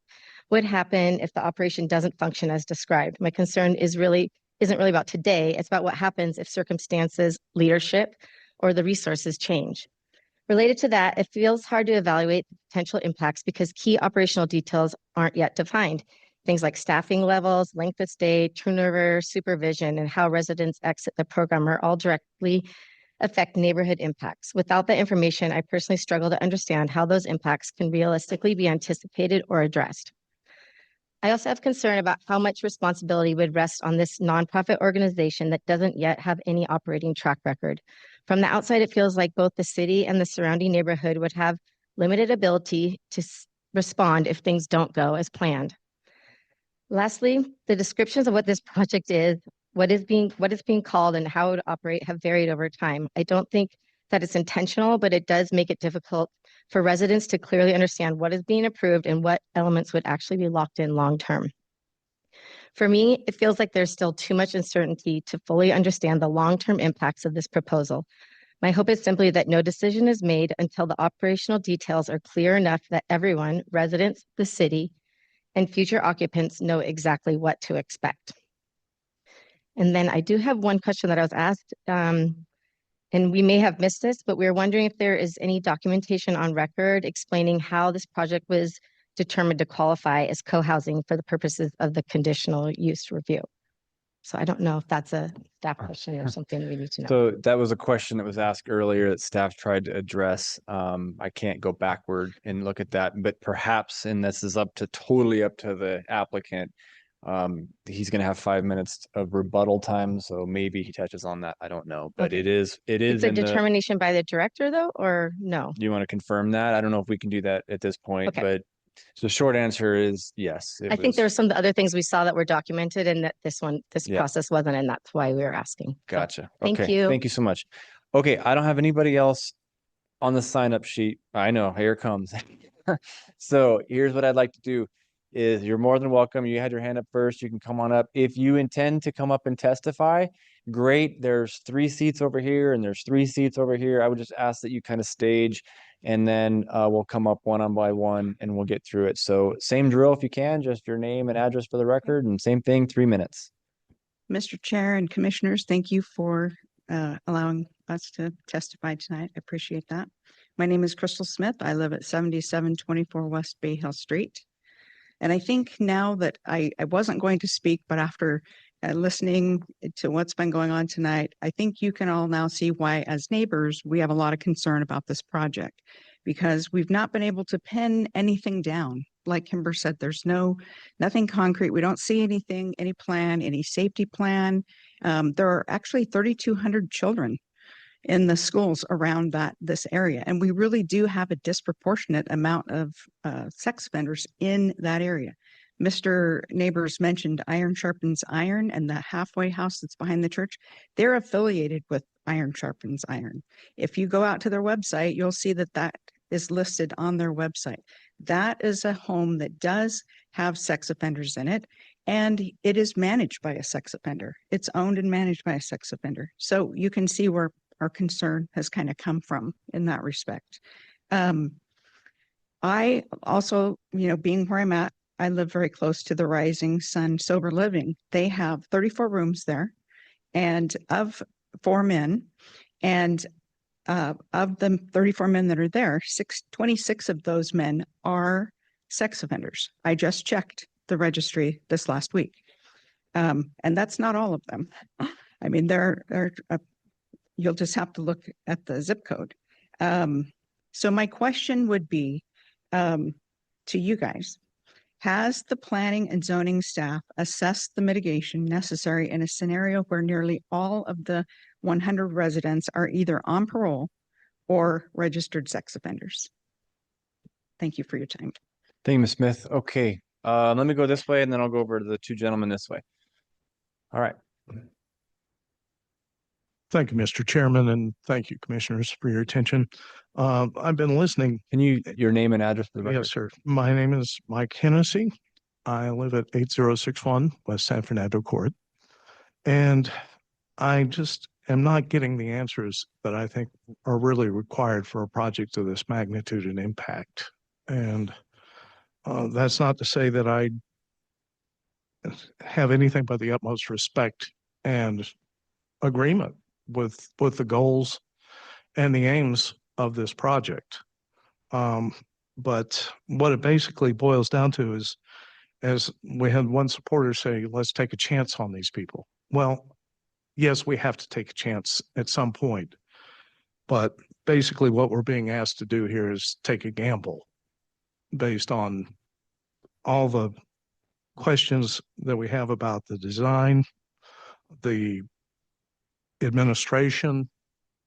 would happen if the operation doesn't function as described. My concern isn't really about today. It's about what happens if circumstances, leadership, or the resources change. Related to that, it feels hard to evaluate the potential impacts because key operational details aren't yet defined. Things like staffing levels, length of stay, turnover, supervision, and how residents exit the program are all directly affect neighborhood impacts. Without that information, I personally struggle to understand how those impacts can realistically be anticipated or addressed. I also have concern about how much responsibility would rest on this nonprofit organization that doesn't yet have any operating track record. From the outside, it feels like both the city and the surrounding neighborhood would have limited ability to respond if things don't go as planned. Lastly, the descriptions of what this project is, what is being called and how it would operate have varied over time. I don't think that it's intentional, but it does make it difficult for residents to clearly understand what is being approved and what elements would actually be locked in long-term. For me, it feels like there's still too much uncertainty to fully understand the long-term impacts of this proposal. My hope is simply that no decision is made until the operational details are clear enough that everyone, residents, the city, and future occupants know exactly what to expect. And then I do have one question that I was asked, and we may have missed this, but we're wondering if there is any documentation on record explaining how this project was determined to qualify as co-housing for the purposes of the conditional use review. So I don't know if that's a staff question or something we need to know. So that was a question that was asked earlier that staff tried to address. I can't go backward and look at that, but perhaps, and this is totally up to the applicant. He's going to have 5 minutes of rebuttal time, so maybe he touches on that. I don't know, but Okay. it is It's a in the, determination by the director though, or no? do you want to confirm that? I don't know if we can do that at this point, Okay. but so the short answer is yes. I think there were some other things we saw that were documented and that this Yeah. process wasn't, and that's why we were asking. So, Gotcha. Thank Okay. you. Thank you so much. Okay. I don't have anybody else on the sign up sheet. I know, here it comes. So here's what I'd like to do is you're more than welcome. You had your hand up first. You can come on up. If you intend to come up and testify, great. There's 3 seats over here and there's 3 seats over here. I would just ask that you kind of stage and then we'll come up one by one and we'll get through it. So same drill if you can, just your name and address for the record, and same thing, 3 minutes. Mr. Chair and Commissioners, thank you for allowing us to testify tonight. I appreciate that. My name is Crystal Smith. I live at 7724 West Bay Hill Street. And I think now that I wasn't going to speak, but after listening to what's been going on tonight, I think you can all now see why, as neighbors, we have a lot of concern about this project, because we've not been able to pin anything down. Like Kimber said, there's nothing concrete. We don't see anything, any plan, any safety plan. There are actually 3,200 children in the schools around this area. And we really do have a disproportionate amount of sex offenders in that area. Mr. Neighbors mentioned Iron Sharpens Iron and the halfway house that's behind the church. They're affiliated with Iron Sharpens Iron. If you go out to their website, you'll see that is listed on their website. That is a home that does have sex offenders in it, and it is managed by a sex offender. It's owned and managed by a sex offender. So you can see where our concern has kind of come from in that respect. I also, being where I'm at, I live very close to the Rising Sun Sober Living. They have 34 rooms there, and of 4 men, and of the 34 men that are there, 26 of those men are sex offenders. I just checked the registry this last week. And that's not all of them. I mean, you'll just have to look at the zip code. So my question would be to you guys: has the planning and zoning staff assessed the mitigation necessary in a scenario where nearly all of the 100 residents are either on parole or registered sex offenders? Thank you for your time. Thank you, Ms. Smith. Okay, let me go this way and then I'll go over to the 2 gentlemen this way. All right. Thank you, Mr. Chairman, and thank you, Commissioners, for your attention. I've been listening. Can your name and address for the record? Yes, sir. My name is Mike Hennessy. I live at 8061 West San Fernando Court. And I just am not getting the answers that I think are really required for a project of this magnitude and impact. And that's not to say that I have anything but the utmost respect and agreement with the goals and the aims of this project. But what it basically boils down to is, as we had one supporter say, let's take a chance on these people. Well, yes, we have to take a chance at some point, but basically what we're being asked to do here is take a gamble based on all the questions that we have about the design, the administration,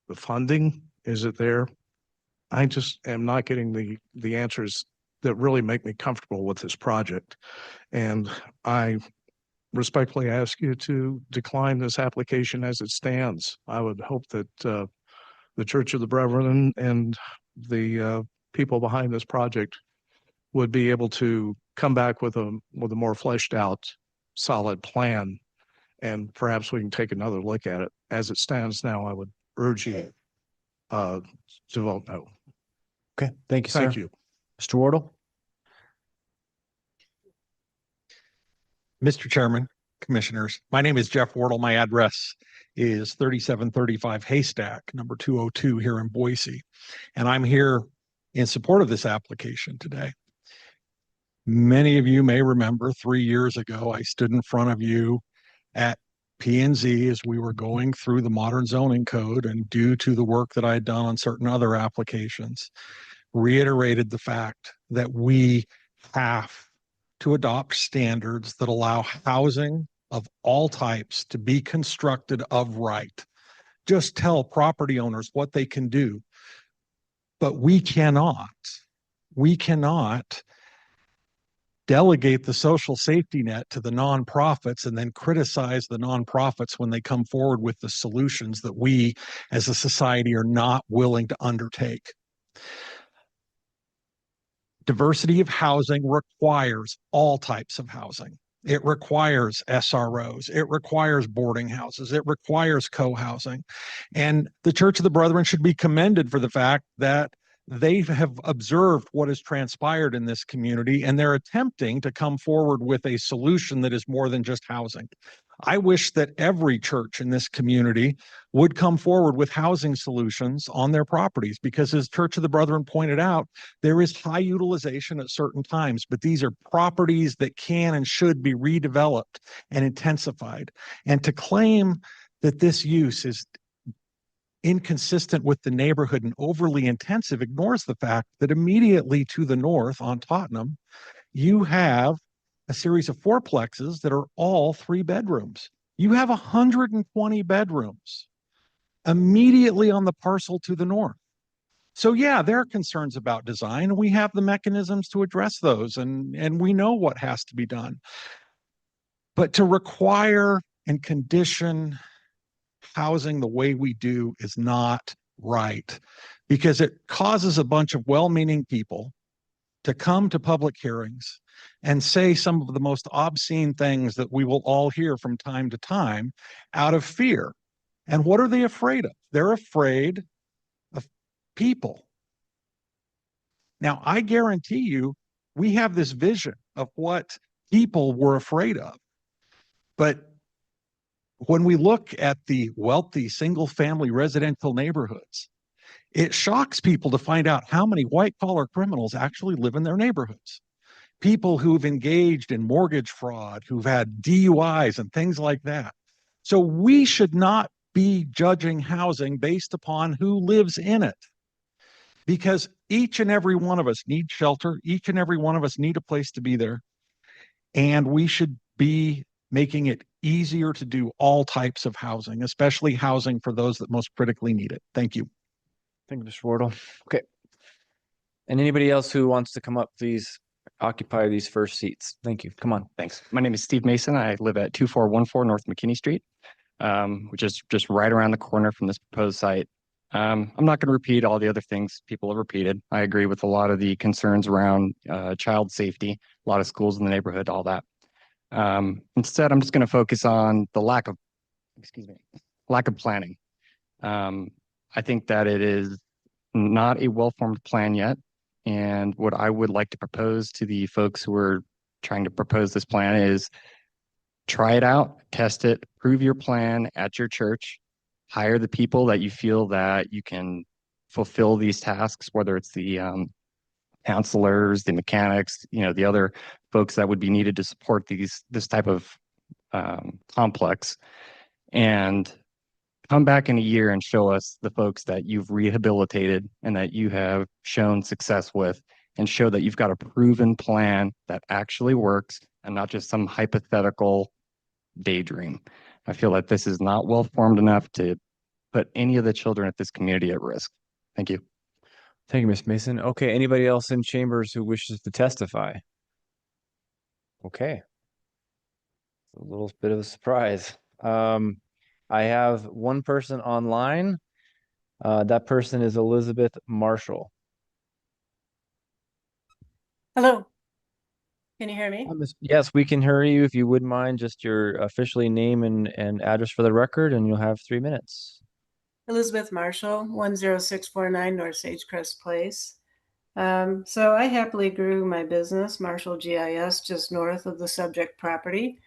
the funding. Is it there? I just am not getting the answers that really make me comfortable with this project. And I respectfully ask you to decline this application as it stands. I would hope that the Church of the Brethren and the people behind this project would be able to come back with a more fleshed out, solid plan, and perhaps we can take another look at it. As it stands now, I would urge you to vote no. Okay, thank you, sir. Thank you. Mr. Wardle? Mr. Chairman, Commissioners, my name is Jeff Wardle. My address is 3735 Haystack, number 202 here in Boise. And I'm here in support of this application today. Many of you may remember 3 years ago, I stood in front of you at P and Z, as we were going through the modern zoning code and due to the work that I had done on certain other applications, reiterated the fact that we have to adopt standards that allow housing of all types to be constructed of right. Just tell property owners what they can do. But we cannot delegate the social safety net to the nonprofits and then criticize the nonprofits when they come forward with the solutions that we as a society are not willing to undertake. Diversity of housing requires all types of housing. It requires SROs. It requires boarding houses. It requires co-housing. And the Church of the Brethren should be commended for the fact that they have observed what has transpired in this community, and they're attempting to come forward with a solution that is more than just housing. I wish that every church in this community would come forward with housing solutions on their properties, because as Church of the Brethren pointed out, there is high utilization at certain times, but these are properties that can and should be redeveloped and intensified. And to claim that this use is inconsistent with the neighborhood and overly intensive ignores the fact that immediately to the north on Tottenham, you have a series of fourplexes that are all 3 bedrooms. You have 120 bedrooms immediately on the parcel to the north. So yeah, there are concerns about design. We have the mechanisms to address those, and we know what has to be done. But to require and condition housing the way we do is not right, because it causes a bunch of well-meaning people to come to public hearings and say some of the most obscene things that we will all hear from time to time out of fear. And what are they afraid of? They're afraid of people. Now, I guarantee you, we have this vision of what people were afraid of. But when we look at the wealthy single-family residential neighborhoods, it shocks people to find out how many white-collar criminals actually live in their neighborhoods. People who've engaged in mortgage fraud, who've had DUIs and things like that. So we should not be judging housing based upon who lives in it, because each and every one of us need shelter. Each and every one of us need a place to be there. And we should be making it easier to do all types of housing, especially housing for those that most critically need it. Thank you. Thank you, Mr. Wardle. Okay. And anybody else who wants to come up, please occupy these first seats. Thank you. Come on. Thanks. My name is Steve Mason. I live at 2414 North McKinney Street, which is just right around the corner from this proposed site. I'm not going to repeat all the other things people have repeated. I agree with a lot of the concerns around child safety, a lot of schools in the neighborhood, all that. Instead, I'm just going to focus on the lack of planning. I think that it is not a well-formed plan yet. And what I would like to propose to the folks who are trying to propose this plan is try it out, test it, prove your plan at your church, hire the people that you feel that you can fulfill these tasks, whether it's the counselors, the mechanics, the other folks that would be needed to support this type of complex, and come back in a year and show us the folks that you've rehabilitated and that you have shown success with, and show that you've got a proven plan that actually works and not just some hypothetical daydream. I feel that this is not well formed enough to put any of the children at this community at risk. Thank you. Thank you, Ms. Mason. Okay, anybody else in chambers who wishes to testify? Okay. A little bit of a surprise. I have one person online. That person is Elizabeth Marshall. Hello. Can you hear me? Yes, we can hear you. If you wouldn't mind, just your officially name and address for the record, and you'll have 3 minutes. Elizabeth Marshall, 10649 North Sagecrest Place. So I happily grew my business, Marshall GIS, just north of the subject property.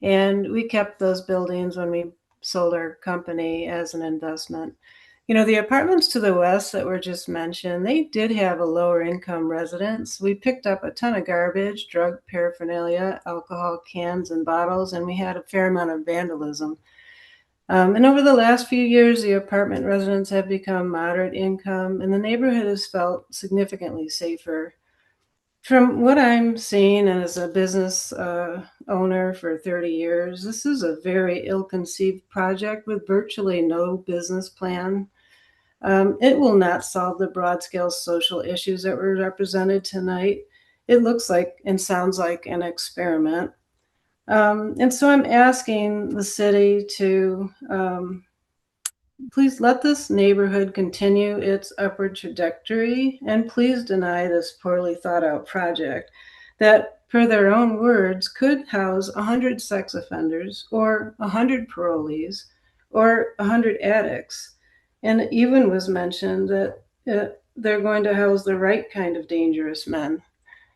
And we kept those buildings when we sold our company as an investment. You know, the apartments to the west that were just mentioned, they did have a lower income residence. We picked up a ton of garbage, drug paraphernalia, alcohol cans and bottles, and we had a fair amount of vandalism. And over the last few years, the apartment residents have become moderate income, and the neighborhood has felt significantly safer. From what I'm seeing as a business owner for 30 years, this is a very ill-conceived project with virtually no business plan. It will not solve the broad-scale social issues that were represented tonight. It looks like and sounds like an experiment. And so I'm asking the city to please let this neighborhood continue its upward trajectory, and please deny this poorly thought out project that, per their own words, could house 100 sex offenders or 100 parolees or 100 addicts. And it even was mentioned that they're going to house the right kind of dangerous men.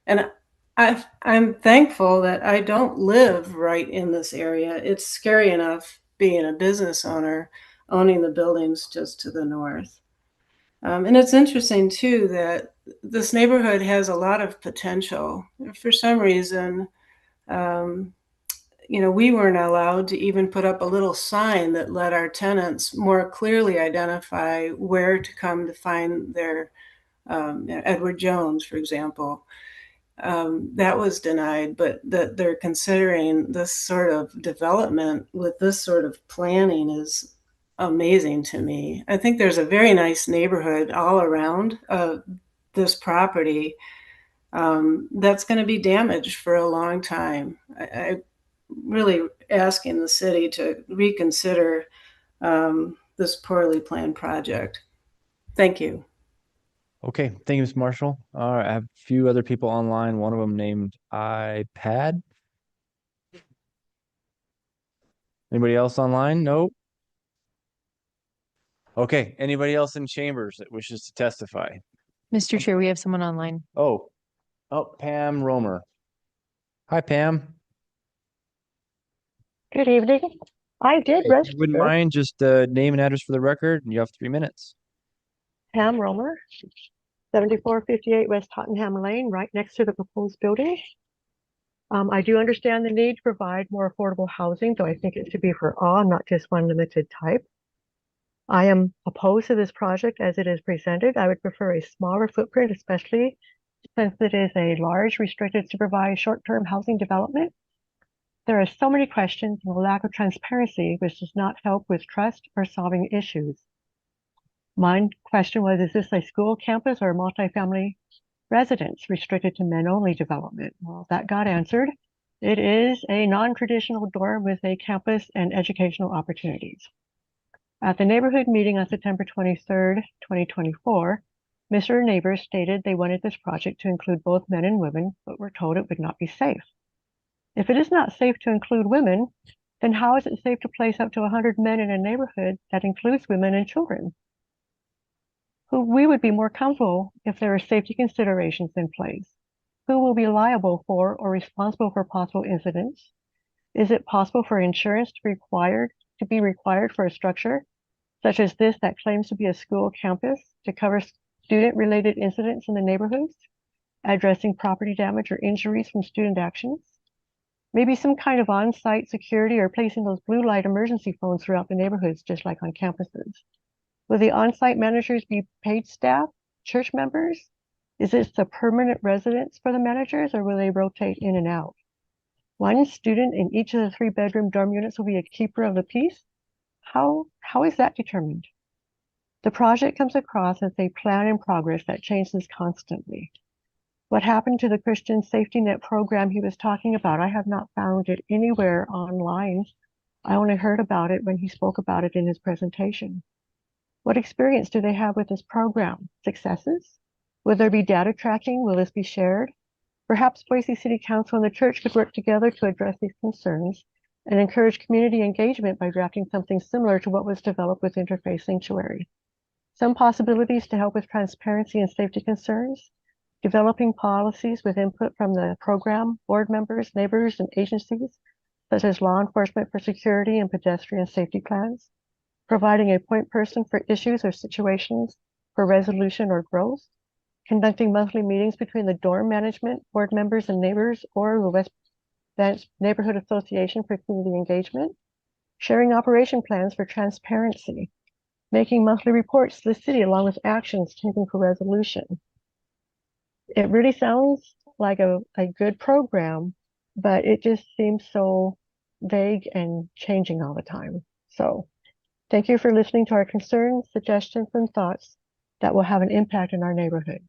And I'm thankful that I don't live right in this area. It's scary enough being a business owner, owning the buildings just to the north. And it's interesting too that this neighborhood has a lot of potential. For some reason, you know, we weren't allowed to even put up a little sign that let our tenants more clearly identify where to come to find their Edward Jones, for example. That was denied, but that they're considering this sort of development with this sort of planning is amazing to me. I think there's a very nice neighborhood all around this property that's going to be damaged for a long time. I really asking the city to reconsider this poorly planned project. Thank you. Okay, thank you, Ms. Marshall. All right, I have a few other people online, one of them named iPad. Anybody else online? Nope. Okay, anybody else in chambers that wishes to testify? Mr. Chair, we have someone online. Oh, Pam Romer. Hi, Pam. Good evening. I did If you wouldn't register. mind, just name and address for the record, and you have 3 minutes. Pam Romer, 7458 West Tottenham Lane, right next to the proposed building. I do understand the need to provide more affordable housing, though I think it should be for all, not just one limited type. I am opposed to this project as it is presented. I would prefer a smaller footprint, especially since it is a large restricted supervised short-term housing development. There are so many questions and a lack of transparency, which does not help with trust or solving issues. My question was, is this a school campus or a multifamily residence restricted to men-only development? Well, that got answered. It is a non-traditional dorm with a campus and educational opportunities. At the neighborhood meeting on September 23rd, 2024, Mr. Neighbors stated they wanted this project to include both men and women, but were told it would not be safe. If it is not safe to include women, then how is it safe to place up to 100 men in a neighborhood that includes women and children? We would be more comfortable if there are safety considerations in place. Who will be liable for or responsible for possible incidents? Is it possible for insurance to be required for a structure such as this that claims to be a school campus to cover student-related incidents in the neighborhoods, addressing property damage or injuries from student actions? Maybe some kind of on-site security or placing those blue light emergency phones throughout the neighborhoods, just like on campuses. Will the on-site managers be paid staff, church members? Is this a permanent residence for the managers, or will they rotate in and out? One student in each of the 3-bedroom dorm units will be a keeper of the peace? How is that determined? The project comes across as a plan in progress that changes constantly. What happened to the Christian safety net program he was talking about? I have not found it anywhere online. I only heard about it when he spoke about it in his presentation. What experience do they have with this program? Successes? Will there be data tracking? Will this be shared? Perhaps Boise City Council and the church could work together to address these concerns and encourage community engagement by drafting something similar to what was developed with Interfaith Sanctuary. Some possibilities to help with transparency and safety concerns: developing policies with input from the program, board members, neighbors, and agencies, such as law enforcement for security and pedestrian safety plans. providing a point person for issues or situations for resolution or growth, conducting monthly meetings between the dorm management, board members, and neighbors, or the West Vance Neighborhood Association for community engagement, sharing operation plans for transparency, making monthly reports to the city along with actions taken for resolution. It really sounds like a good program, but it just seems so vague and changing all the time. So thank you for listening to our concerns, suggestions, and thoughts that will have an impact in our neighborhood.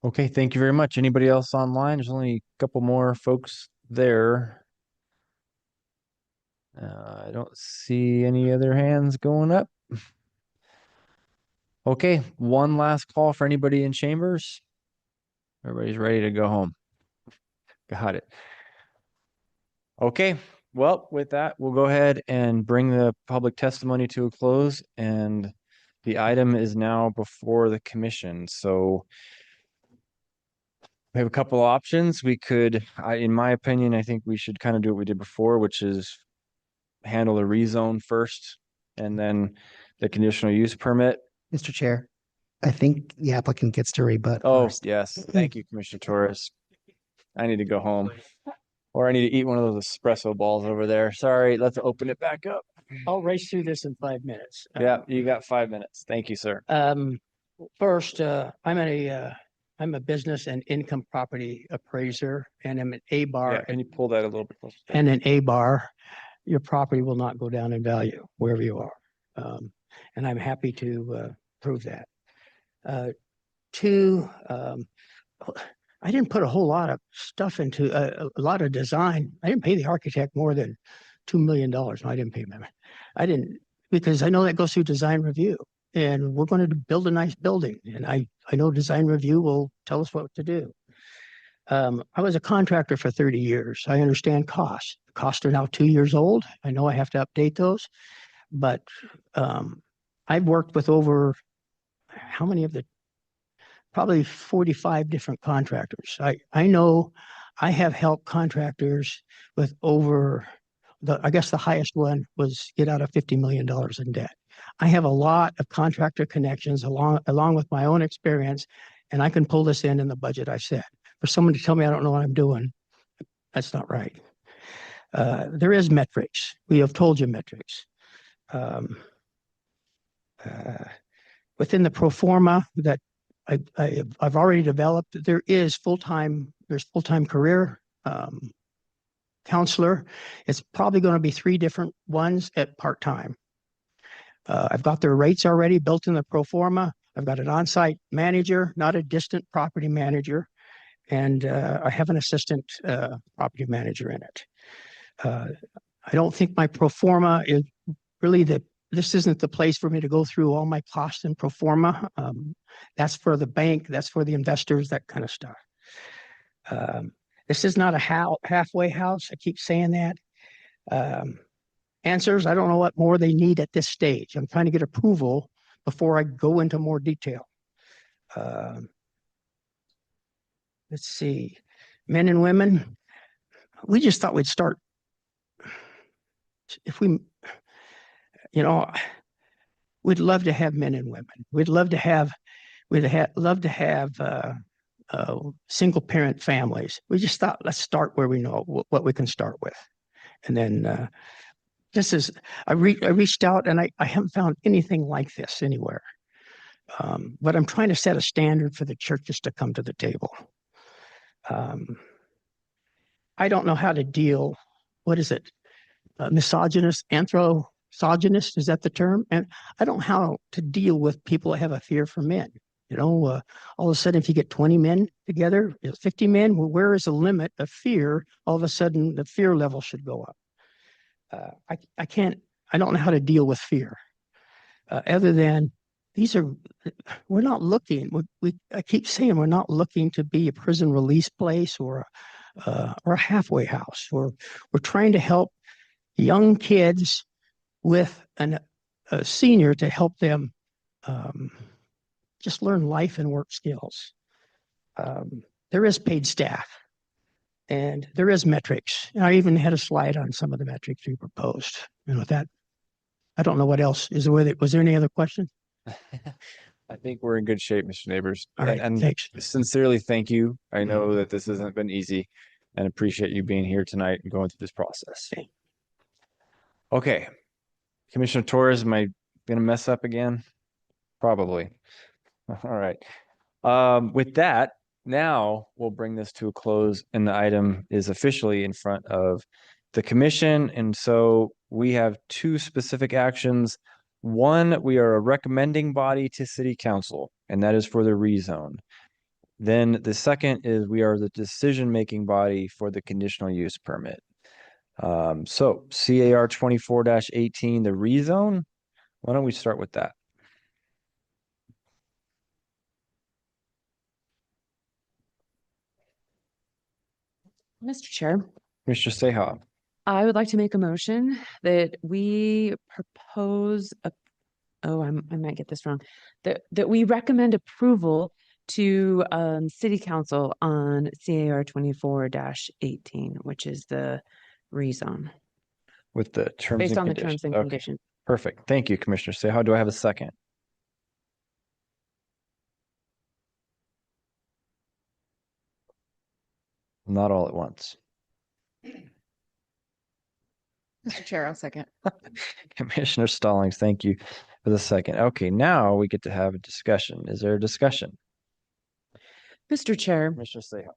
Okay, thank you very much. Anybody else online? There's only a couple more folks there. I don't see any other hands going up. Okay, one last call for anybody in chambers. Everybody's ready to go home. Got it. Okay, well, with that, we'll go ahead and bring the public testimony to a close, and the item is now before the commission. So we have a couple options. We could, in my opinion, I think we should kind of do what we did before, which is handle the rezone first and then the conditional use permit. Mr. Chair, I think the applicant gets to rebut Oh, first. yes. Thank you, Commissioner Torres. I need to go home, or I need to eat one of those espresso balls over there. Sorry, let's open it back up. I'll race through this in 5 minutes. Yeah, you got 5 minutes. Thank you, sir. First, I'm a business and income property appraiser, and I'm an A-bar. Yeah, can you pull that a little bit closer? And an A-bar, your property will not go down in value wherever you are. And I'm happy to prove that. Two, I didn't put a whole lot of stuff into a lot of design. I didn't pay the architect more than $2 million. No, I didn't pay him. I didn't, because I know that goes through design review, and we're going to build a nice building. And I know design review will tell us what to do. I was a contractor for 30 years. I understand costs. Costs are now 2 years old. I know I have to update those, but I've worked with over how many of the probably 45 different contractors. I know I have helped contractors with over I guess the highest one was get out of $50 million in debt. I have a lot of contractor connections along with my own experience, and I can pull this in the budget I set. For someone to tell me I don't know what I'm doing, that's not right. There is metrics. We have told you metrics. Within the pro forma that I've already developed, there's full-time career counselor. It's probably going to be 3 different ones at part-time. I've got their rates already built in the pro forma. I've got an on-site manager, not a distant property manager, and I have an assistant property manager in it. I don't think my pro forma is really this isn't the place for me to go through all my costs in pro forma. That's for the bank, that's for the investors, that kind of stuff. This is not a halfway house. I keep saying that. Answers, I don't know what more they need at this stage. I'm trying to get approval before I go into more detail. Let's see, men and women, we just thought we'd start. If we, we'd love to have men and women. We'd love to have single parent families. We just thought, let's start where we know what we can start with. And then I reached out and I haven't found anything like this anywhere. But I'm trying to set a standard for the churches to come to the table. I don't know how to deal, what is it? Misogynist, anthropologist, is that the term? And I don't know how to deal with people that have a fear for men. All of a sudden, if you get 20 men together, 50 men, well, where is the limit of fear? All of a sudden, the fear level should go up. I don't know how to deal with fear. Other than we're not looking, I keep saying we're not looking to be a prison release place or a halfway house. We're trying to help young kids with a senior to help them just learn life and work skills. There is paid staff and there is metrics. And I even had a slide on some of the metrics we proposed. And with that, I don't know what else. Was there any other question? I think we're in good shape, Mr. Neighbors. All right, And thanks. sincerely, thank you. I know that this hasn't been easy and appreciate you being here tonight and going through this process. Okay. Commissioner Torres, am I gonna mess up again? Probably. All right. With that, now we'll bring this to a close and the item is officially in front of the commission. And so we have two specific actions. One, we are a recommending body to city council, and that is for the rezone. Then the second is we are the decision-making body for the conditional use permit. So CAR 24-18, the rezone. Why don't we start with that? Mr. Chair, Mr. Seha. I would like to make a motion that we propose I might get this wrong, that we recommend approval to City Council on CAR 24-18, which is the rezone. With the terms Based and on the conditions. terms and Okay. conditions. Perfect. Thank you, Commissioner Seha. Do I have a second? Not all at once. Mr. Chair, I'll second. Commissioner Stallings, thank you for the second. Okay, now we get to have a discussion. Is there a discussion? Mr. Chair, Commissioner Seha.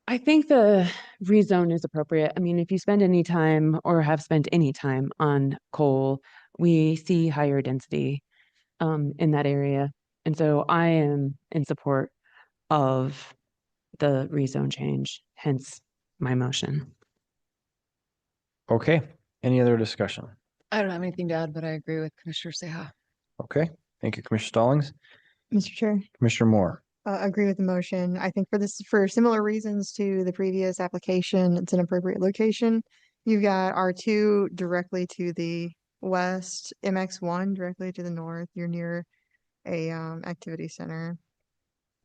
I think the rezone is appropriate. I mean, if you spend any time or have spent any time on Cole, we see higher density in that area. And so I am in support of the rezone change, hence my motion. Okay, any other discussion? I don't have anything to add, but I agree with Commissioner Seha. Okay, thank you, Commissioner Stallings. Mr. Chair, Commissioner Moore. agree with the motion. I think for similar reasons to the previous application, it's an appropriate location. You've got R2 directly to the west, MX1 directly to the north. You're near a activity center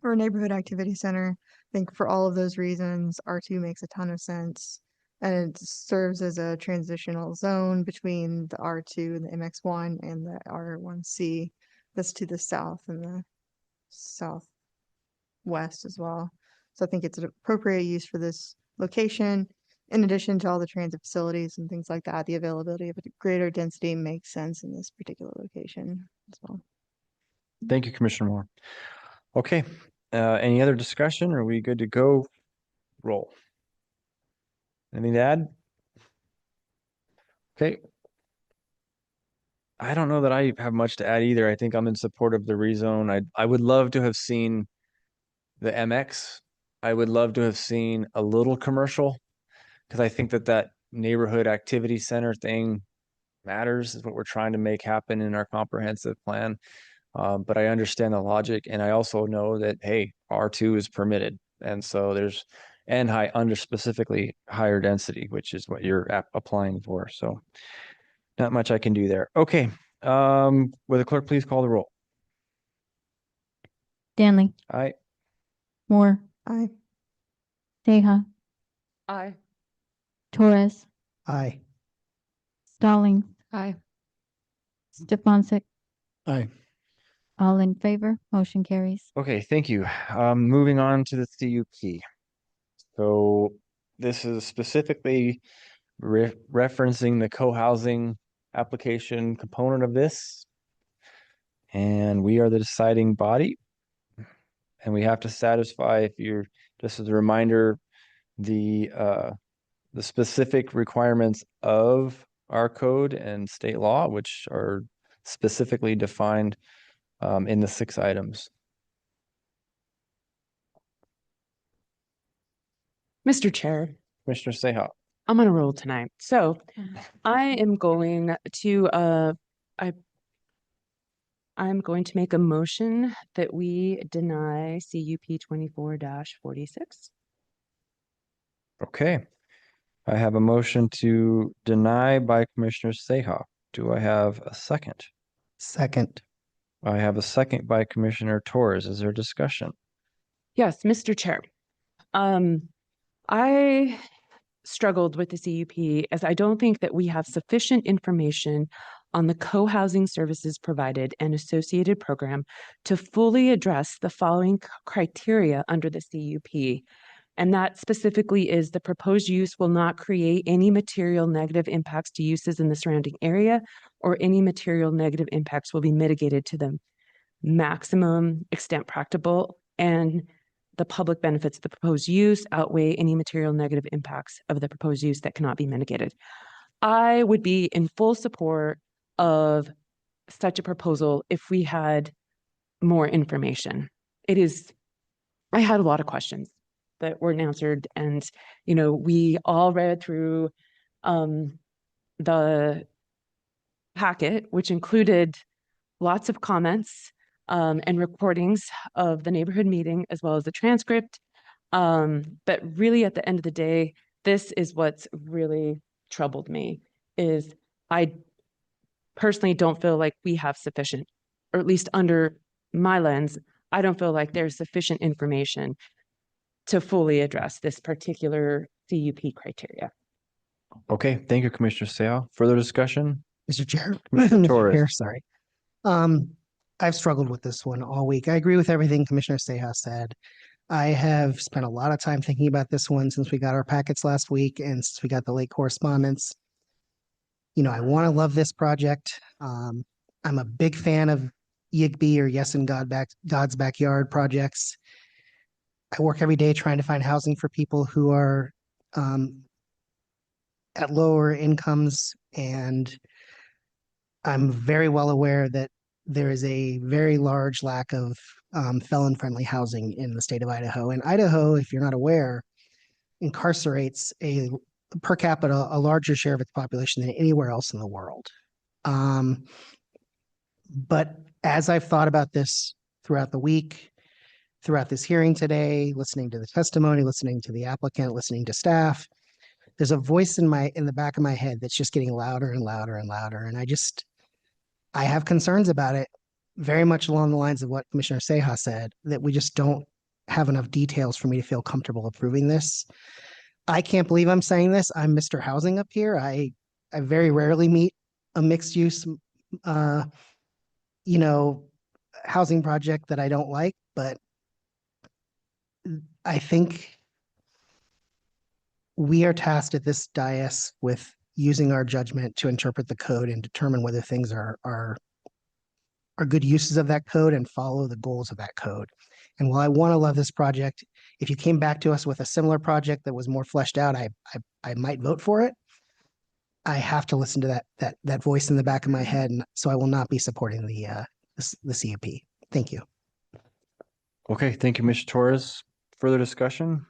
or a neighborhood activity center. I think for all of those reasons, R2 makes a ton of sense. And it serves as a transitional zone between the R2 and the MX1 and the R1C that's to the south and the southwest as well. So I think it's an appropriate use for this location. In addition to all the transit facilities and things like that, the availability of a greater density makes sense in this particular location as well. Thank you, Commissioner Moore. Okay, any other discussion? Are we good to go? Roll. Anything to add? Okay. I don't know that I have much to add either. I think I'm in support of the rezone. I would love to have seen the MX. I would love to have seen a little commercial because I think that neighborhood activity center thing matters, is what we're trying to make happen in our comprehensive plan. But I understand the logic, and I also know that, hey, R2 is permitted. And so under specifically higher density, which is what you're applying for. So not much I can do there. Okay. Will the clerk please call the roll? Danley, Aye. Moore, Aye. Seha, Aye. Torres, Aye. Stallings, Aye. Stefancic, Aye. all in favor, motion carries. Okay, thank you. Moving on to the CUP. So this is specifically referencing the co-housing application component of this. And we are the deciding body. And we have to satisfy, if you're, just as a reminder, the specific requirements of our code and state law, which are specifically defined in the 6 items. Mr. Chair, Commissioner Seha. I'm on a roll tonight. So I am going to I'm going to make a motion that we deny CUP 24-46. Okay. I have a motion to deny by Commissioner Seha. Do I have a second? Second. I have a second by Commissioner Torres. Is there discussion? Yes, Mr. Chair. I struggled with the CUP is I don't think that we have sufficient information on the co-housing services provided and associated program to fully address the following criteria under the CUP. And that specifically is the proposed use will not create any material negative impacts to uses in the surrounding area, or any material negative impacts will be mitigated to the maximum extent practicable, and the public benefits of the proposed use outweigh any material negative impacts of the proposed use that cannot be mitigated. I would be in full support of such a proposal if we had more information. I had a lot of questions that weren't answered, and we all read through the packet, which included lots of comments and recordings of the neighborhood meeting, as well as the transcript. But really, at the end of the day, this is what's really troubled me, is I personally don't feel like we have sufficient, or at least under my lens, I don't feel like there's sufficient information to fully address this particular CUP criteria. Okay, thank you, Commissioner Seau. Further discussion? Mr. Chair, Commissioner Mr. Torres. Chair, sorry. I've struggled with this one all week. I agree with everything Commissioner Seau said. I have spent a lot of time thinking about this one since we got our packets last week and since we got the late correspondence. I want to love this project. I'm a big fan of YIGB, or Yes in God's Backyard projects. I work every day trying to find housing for people who are at lower incomes, and I'm very well aware that there is a very large lack of felon-friendly housing in the state of Idaho. And Idaho, if you're not aware, incarcerates per capita a larger share of its population than anywhere else in the world. But as I've thought about this throughout the week, throughout this hearing today, listening to the testimony, listening to the applicant, listening to staff, there's a voice in the back of my head that's just getting louder and louder and louder. And I have concerns about it, very much along the lines of what Commissioner Seau said, that we just don't have enough details for me to feel comfortable approving this. I can't believe I'm saying this. I'm Mr. Housing up here. I very rarely meet a mixed use, housing project that I don't like, but I think we are tasked at this dais with using our judgment to interpret the code and determine whether things are good uses of that code and follow the goals of that code. And while I want to love this project, if you came back to us with a similar project that was more fleshed out, I might vote for it. I have to listen to that voice in the back of my head, and so I will not be supporting the CUP. Thank you. Okay, thank you, Mr. Torres. Further discussion?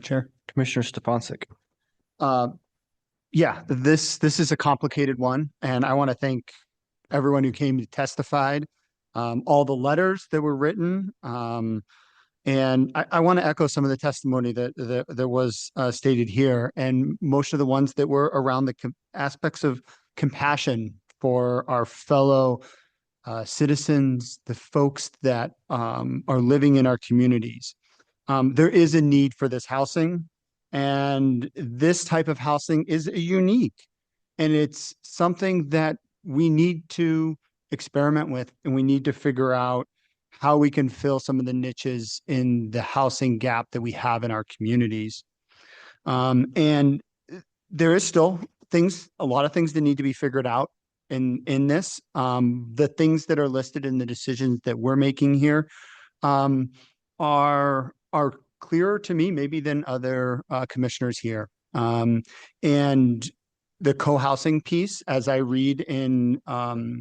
Chair. Commissioner Stefanczyk. Yeah, this is a complicated one, and I want to thank everyone who came to testified, all the letters that were written, and I want to echo some of the testimony that was stated here, and most of the ones that were around the aspects of compassion for our fellow citizens, the folks that are living in our communities. There is a need for this housing, and this type of housing is unique, and it's something that we need to experiment with, and we need to figure out how we can fill some of the niches in the housing gap that we have in our communities. And there is still a lot of things that need to be figured out in this. The things that are listed in the decisions that we're making here are clearer to me maybe than other commissioners here. And the co-housing piece, as I read in our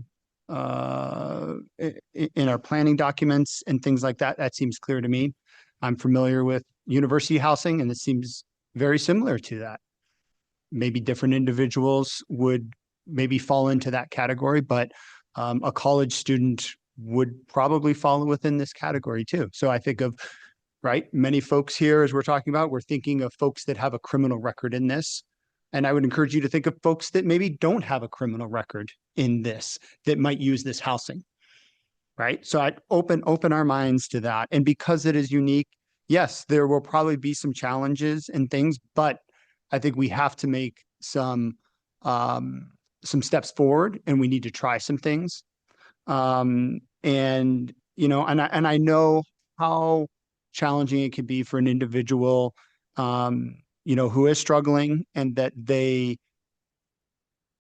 planning documents and things like that, that seems clear to me. I'm familiar with university housing, and it seems very similar to that. Maybe different individuals would maybe fall into that category, but a college student would probably fall within this category too. So I think of, right, many folks here, as we're talking about, we're thinking of folks that have a criminal record in this. And I would encourage you to think of folks that maybe don't have a criminal record in this, that might use this housing, right? So I'd open our minds to that. And because it is unique, yes, there will probably be some challenges and things, but I think we have to make some steps forward, and we need to try some things. And you know, and I know how challenging it can be for an individual, you know, who is struggling, and that they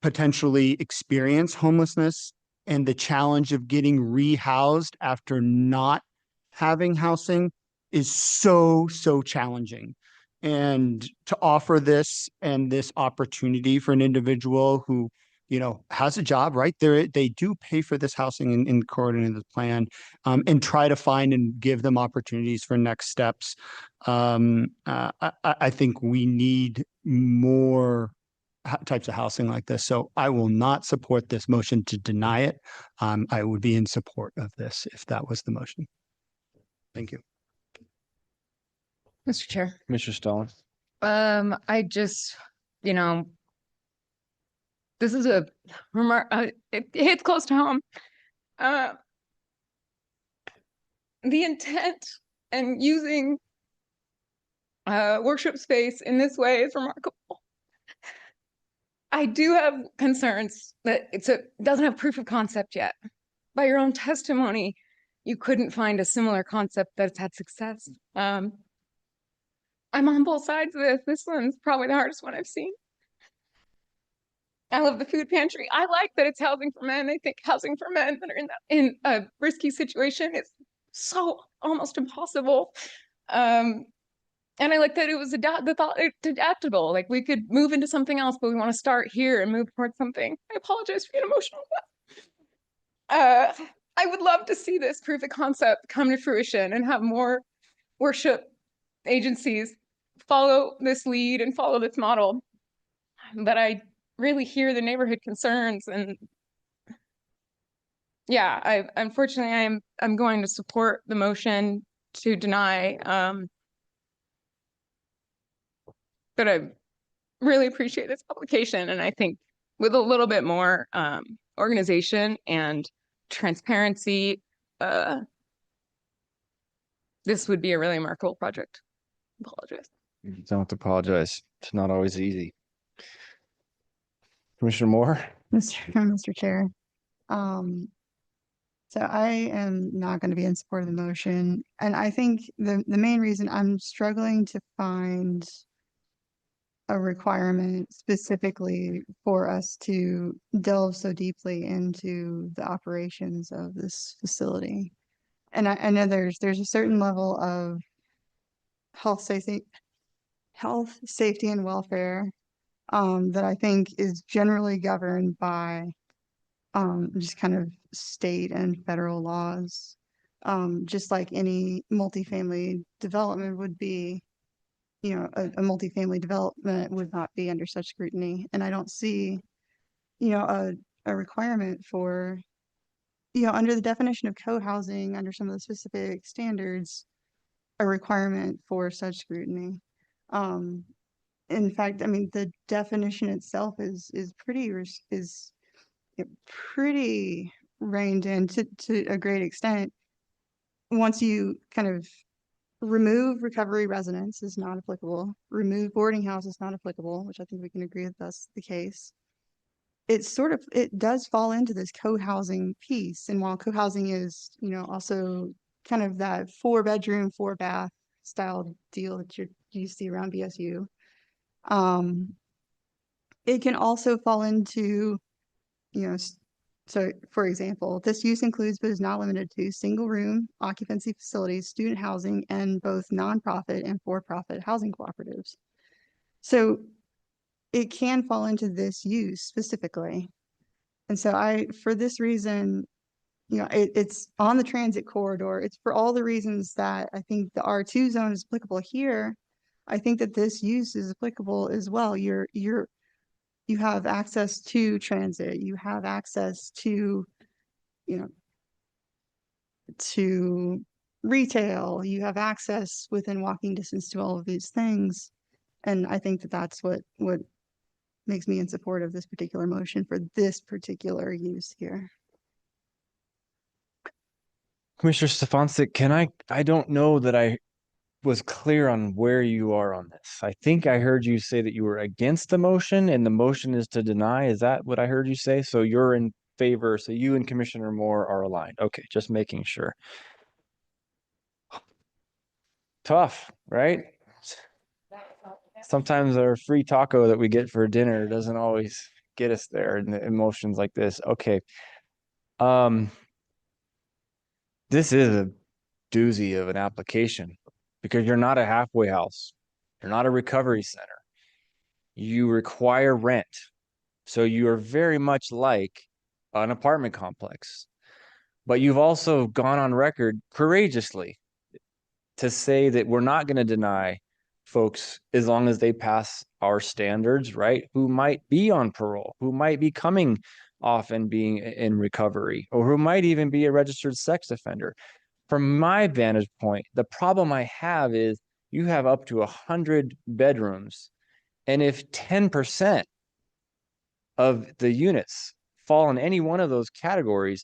potentially experience homelessness, and the challenge of getting rehoused after not having housing is so challenging. And to offer this and this opportunity for an individual who, you know, has a job, right? They do pay for this housing in according to the plan, and try to find and give them opportunities for next steps. I think we need more types of housing like this. So I will not support this motion to deny it. I would be in support of this if that was the motion. Thank you. Mr. Chair. Mr. Stalin. I just, you know, this is a remark, it hits close to home. The intent and using worship space in this way is remarkable. I do have concerns that doesn't have proof of concept yet. By your own testimony, you couldn't find a similar concept that's had success. I'm on both sides of this. This one's probably the hardest one I've seen. I love the food pantry. I like that it's housing for men. I think housing for men that are in a risky situation is so almost impossible. And I like that it was adaptable. Like we could move into something else, but we want to start here and move towards something. I apologize for being emotional. I would love to see this proof of concept come to fruition and have more worship agencies follow this lead and follow this model. But I really hear the neighborhood concerns, and yeah, unfortunately I'm going to support the motion to deny. But I really appreciate this application, and I think with a little bit more organization and transparency, this would be a really remarkable project. Apologize. You don't have to apologize. It's not always easy. Commissioner Moore. Mr. Chair. So I am not going to be in support of the motion. And I think the main reason I'm struggling to find a requirement specifically for us to delve so deeply into the operations of this facility. And I know there's a certain level of health, safety, and welfare that I think is generally governed by just kind of state and federal laws, just like any multifamily development would be. You know, a multifamily development would not be under such scrutiny. And I don't see, you know, a requirement for, you know, under the definition of co-housing, under some of the specific standards, a requirement for such scrutiny. In fact, I mean, the definition itself is pretty reined in to a great extent. Once you kind of remove recovery residence is not applicable, remove boarding house is not applicable, which I think we can agree that that's the case. It does fall into this co-housing piece. And while co-housing is, you know, also kind of that 4-bedroom, 4-bath style deal that you see around BSU, it can also fall into, you know, so for example, this use includes but is not limited to single room occupancy facilities, student housing, and both nonprofit and for-profit housing cooperatives. So it can fall into this use specifically. And so for this reason, you know, it's on the transit corridor. It's for all the reasons that I think the R2 zone is applicable here. I think that this use is applicable as well. You have access to transit, you have access to, you know, to retail, you have access within walking distance to all of these things. And I think that that's what makes me in support of this particular motion for this particular use here. Commissioner Stefanczyk, I don't know that I was clear on where you are on this. I think I heard you say that you were against the motion and the motion is to deny. Is that what I heard you say? So you're in favor. So you and Commissioner Moore are aligned. Okay, just making sure. Tough, right? Sometimes our free taco that we get for dinner doesn't always get us there in the emotions like this. Okay. This is a doozy of an application because you're not a halfway house. You're not a recovery center. You require rent. So you are very much like an apartment complex. But you've also gone on record courageously to say that we're not going to deny folks as long as they pass our standards, right? Who might be on parole, who might be coming off and being in recovery, or who might even be a registered sex offender. From my vantage point, the problem I have is you have up to 100 bedrooms. And if 10% of the units fall in any one of those categories,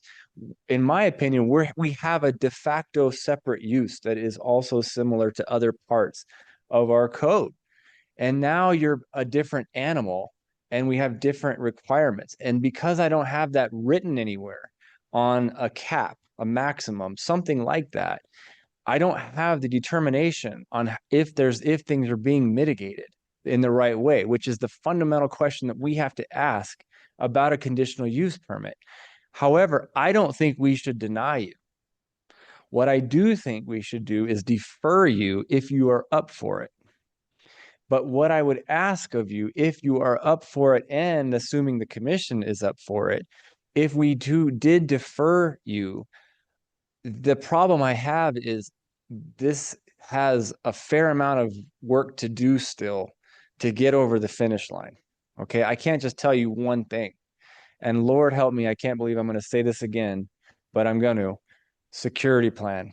in my opinion, we have a de facto separate use that is also similar to other parts of our code. And now you're a different animal and we have different requirements. And because I don't have that written anywhere on a cap, a maximum, something like that, I don't have the determination on if things are being mitigated in the right way, which is the fundamental question that we have to ask about a conditional use permit. However, I don't think we should deny you. What I do think we should do is defer you if you are up for it. But what I would ask of you, if you are up for it, and assuming the commission is up for it, if we did defer you, the problem I have is this has a fair amount of work to do still to get over the finish line. Okay, I can't just tell you one thing. And Lord help me, I can't believe I'm going to say this again, but I'm going to. Security plan,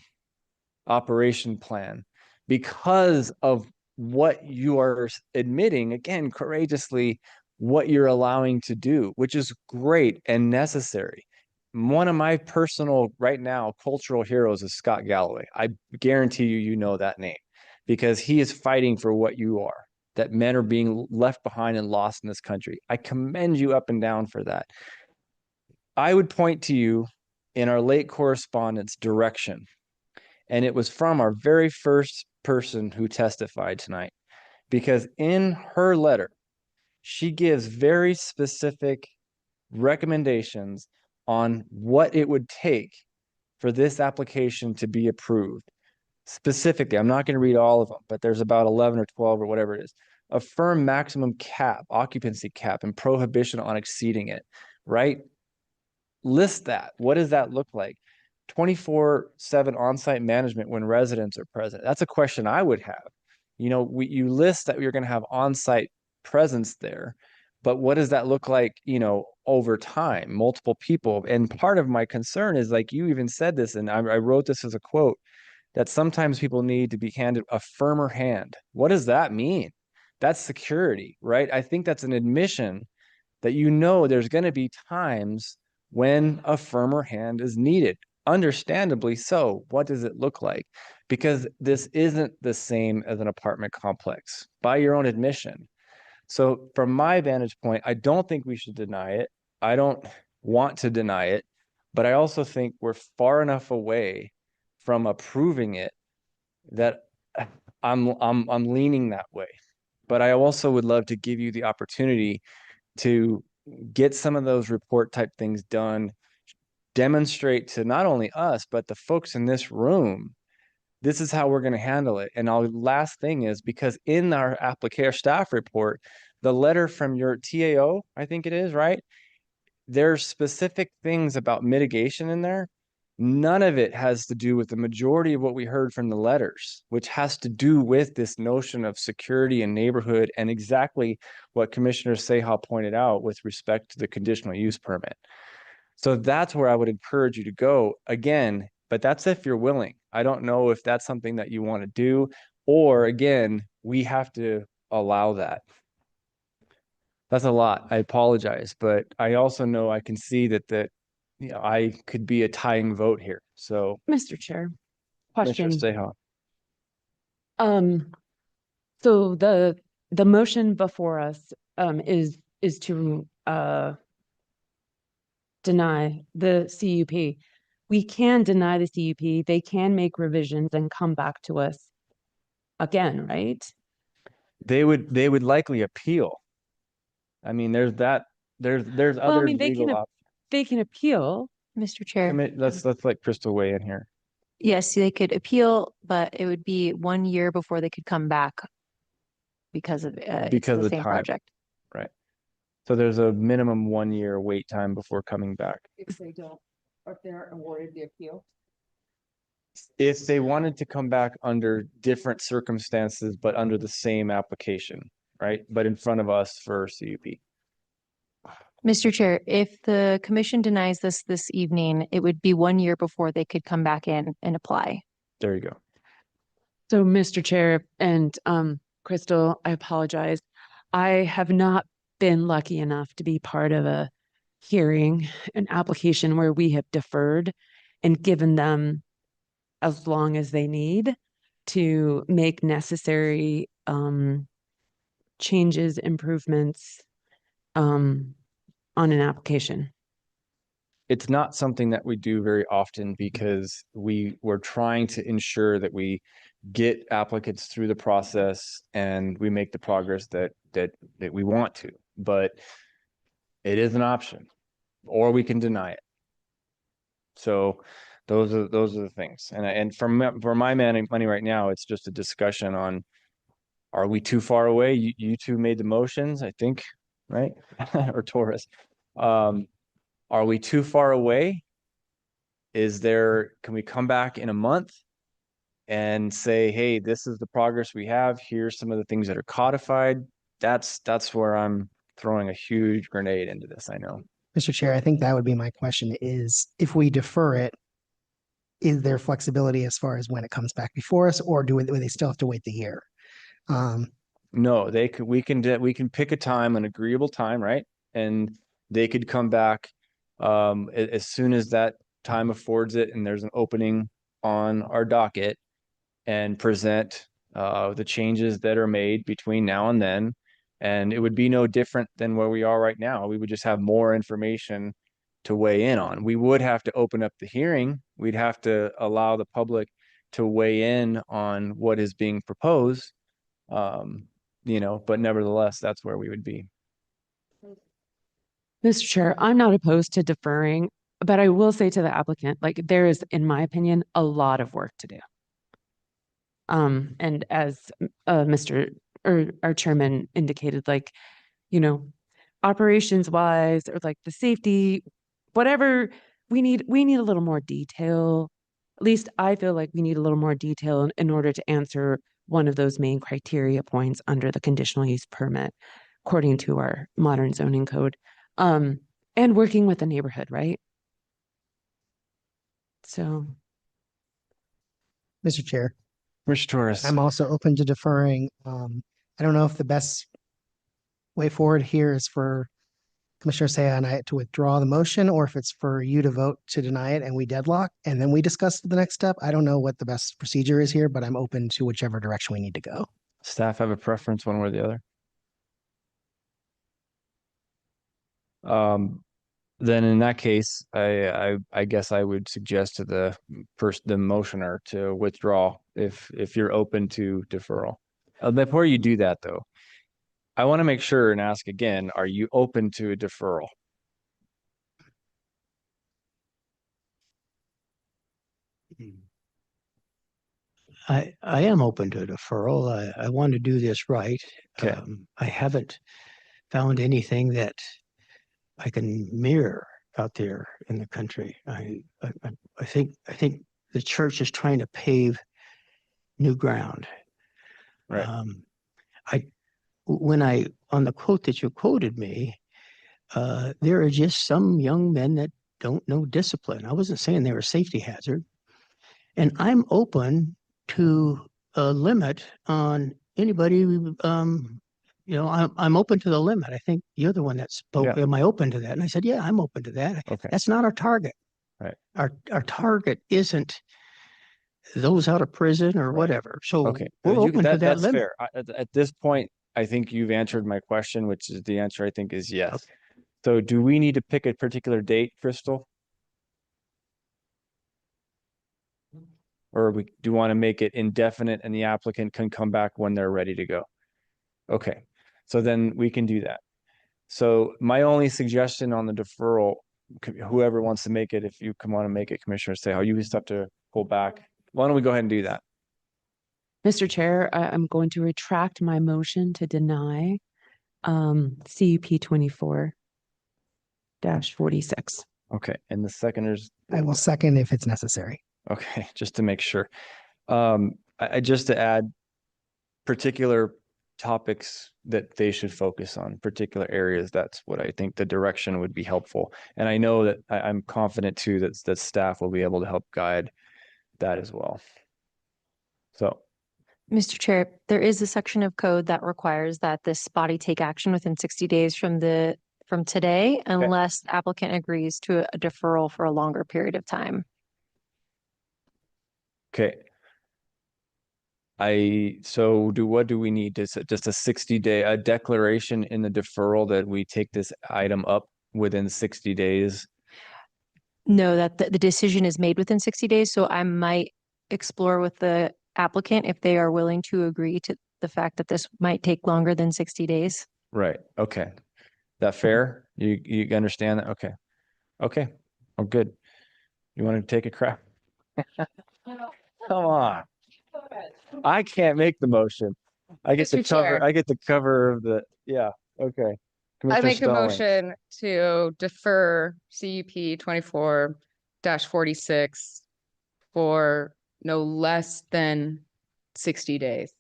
operation plan, because of what you are admitting, again, courageously, what you're allowing to do, which is great and necessary. One of my personal, right now, cultural heroes is Scott Galloway. I guarantee you know that name because he is fighting for what you are, that men are being left behind and lost in this country. I commend you up and down for that. I would point to you in our late correspondence direction, and it was from our very first person who testified tonight, because in her letter, she gives very specific recommendations on what it would take for this application to be approved. Specifically, I'm not going to read all of them, but there's about 11 or 12 or whatever it is. A firm maximum cap, occupancy cap, and prohibition on exceeding it, right? List that. What does that look like? 24/7 on-site management when residents are present. That's a question I would have. You know, you list that you're going to have on-site presence there, but what does that look like, you know, over time, multiple people? And part of my concern is, like you even said this, and I wrote this as a quote, that sometimes people need to be handed a firmer hand. What does that mean? That's security, right? I think that's an admission that, you know, there's going to be times when a firmer hand is needed. Understandably so. What does it look like? Because this isn't the same as an apartment complex, by your own admission. So from my vantage point, I don't think we should deny it. I don't want to deny it, but I also think we're far enough away from approving it that I'm leaning that way. But I also would love to give you the opportunity to get some of those report type things done, demonstrate to not only us, but the folks in this room, this is how we're going to handle it. And our last thing is, because in our application staff report, the letter from your TAO, I think it is, right? There's specific things about mitigation in there. None of it has to do with the majority of what we heard from the letters, which has to do with this notion of security and neighborhood, and exactly what Commissioner Seha pointed out with respect to the conditional use permit. So that's where I would encourage you to go again, but that's if you're willing. I don't know if that's something that you want to do, or again, we have to allow that. That's a lot. I apologize, but I also know I can see that you know, I could be a tying vote here. So, Mr. Chair, Commissioner question. Seha. So the motion before us is to deny the CUP. We can deny the CUP. They can make revisions and come back to us again, right? They would likely appeal. I mean, there's that, there's Well, I other mean, legal options. they can appeal. Mr. Chair. Let's let Crystal weigh in here. Yes, they could appeal, but it would be 1 year before they could come back because of it's Because the of the same time. project. Right. So there's a minimum 1 year wait time before coming back. If they don't, or if they're awarded the appeal. If they wanted to come back under different circumstances, but under the same application, right? But in front of us for CUP. Mr. Chair, if the commission denies this evening, it would be 1 year before they could come back in and apply. There you go. So, Mr. Chair and Crystal, I apologize. I have not been lucky enough to be part of a hearing, an application where we have deferred and given them as long as they need to make necessary changes, improvements on an application. It's not something that we do very often because we're trying to ensure that we get applicants through the process and we make the progress that we want to. But it is an option, or we can deny it. So those are the things. And for my money right now, it's just a discussion on, are we too far away? You two made the motions, I think, right? Or Taurus. Are we too far away? Can we come back in a month and say, hey, this is the progress we have. Here's some of the things that are codified. That's where I'm throwing a huge grenade into this, I know. Mr. Chair, I think that would be my question is, if we defer it, is there flexibility as far as when it comes back before us, or do they still have to wait the year? No, we can pick a time, an agreeable time, right? And they could come back as soon as that time affords it and there's an opening on our docket and present the changes that are made between now and then. And it would be no different than where we are right now. We would just have more information to weigh in on. We would have to open up the hearing. We'd have to allow the public to weigh in on what is being proposed. But nevertheless, that's where we would be. Mr. Chair, I'm not opposed to deferring, but I will say to the applicant, like, there is, in my opinion, a lot of work to do. And as our chairman indicated, like, operations wise, or like the safety, whatever, we need a little more detail. At least I feel like we need a little more detail in order to answer one of those main criteria points under the conditional use permit, according to our modern zoning code. And working with the neighborhood, right? So. Mr. Chair. Mr. Torres. I'm also open to deferring. I don't know if the best way forward here is for Commissioner Saya and I to withdraw the motion, or if it's for you to vote to deny it and we deadlock and then we discuss the next step. I don't know what the best procedure is here, but I'm open to whichever direction we need to go. Staff have a preference one way or the other? Then in that case, I guess I would suggest to the motioner to withdraw if you're open to deferral. Before you do that though, I want to make sure and ask again, are you open to a deferral? I am open to deferral. I want to do this right. Okay. I haven't found anything that I can mirror out there in the country. I think the church is trying to pave new ground. Right. On the quote that you quoted me, there are just some young men that don't know discipline. I wasn't saying they were a safety hazard. And I'm open to a limit on anybody. I'm open to the limit. I think you're the one that spoke. Yeah. Am I open to that? And I said, yeah, I'm open to that. Okay. That's not our target. Right. Our target isn't those out of prison or whatever. So Okay. we're you- open to that that's limit. fair. At this point, I think you've answered my question, which is the answer I think is yes. So do we need to pick a particular date, Crystal? Or we do want to make it indefinite and the applicant can come back when they're ready to go? Okay, so then we can do that. So my only suggestion on the deferral, whoever wants to make it, if you come on and make it, Commissioner Sejo, you just have to pull back. Why don't we go ahead and do that? Mr. Chair, I'm going to retract my motion to deny CUP 24-46. Okay, and the seconders, I will second if it's necessary. okay, just to make sure. Just to add particular topics that they should focus on, particular areas, that's what I think the direction would be helpful. And I know that I'm confident too that staff will be able to help guide that as well. So, Mr. Chair, there is a section of code that requires that this body take action within 60 days from today, unless the applicant agrees to a deferral for a longer period of time. okay. What do we need? Just a 60-day, a declaration in the deferral that we take this item up within 60 days? No, that the decision is made within 60 days, so I might explore with the applicant if they are willing to agree to the fact that this might take longer than 60 days. Right, okay. That fair? You understand that? Okay. Okay, oh, good. You want to take a crack? Come on. I can't make the motion. I get the Mr. cover, Chair. I get the cover of the, yeah, okay. I Commissioner make a Stallings. motion to defer CUP 24-46 for no less than 60 days.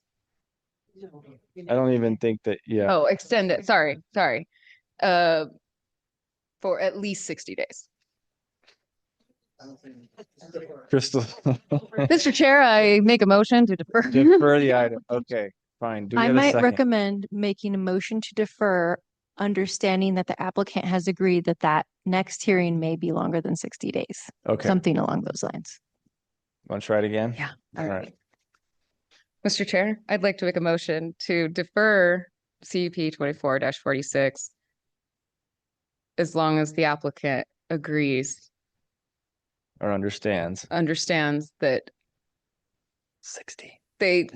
I don't even think that, yeah. Oh, extend it. Sorry. For at least 60 days. Crystal. Mr. Chair, I make a motion to defer. Defer the item. Okay, fine. Do we I have a might second? recommend making a motion to defer, understanding that the applicant has agreed that that next hearing may be longer than 60 days. Okay. Something along those lines. Want to try it again? Yeah. All right. Mr. Chair, I'd like to make a motion to defer CUP 24-46 as long as the applicant agrees, Or understands. understands that 60. It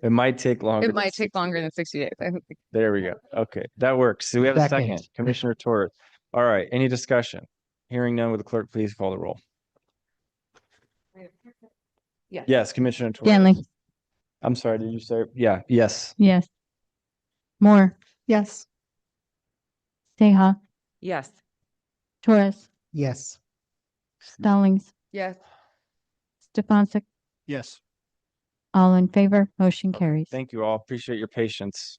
might take longer. might take longer than 60 days. I think There we go. Okay, that works. So we have a Second. second. Commissioner Torres. All right, any discussion? Hearing none, would the clerk please call the roll? Yes, Commissioner Torres. Stanley, I'm sorry, did you say? Yeah, yes. yes. Moore, Yes. Seha, Yes. Torres, Yes. Stallings, yes. Stefansik, Yes. all in favor, motion carries. Thank you all. Appreciate your patience.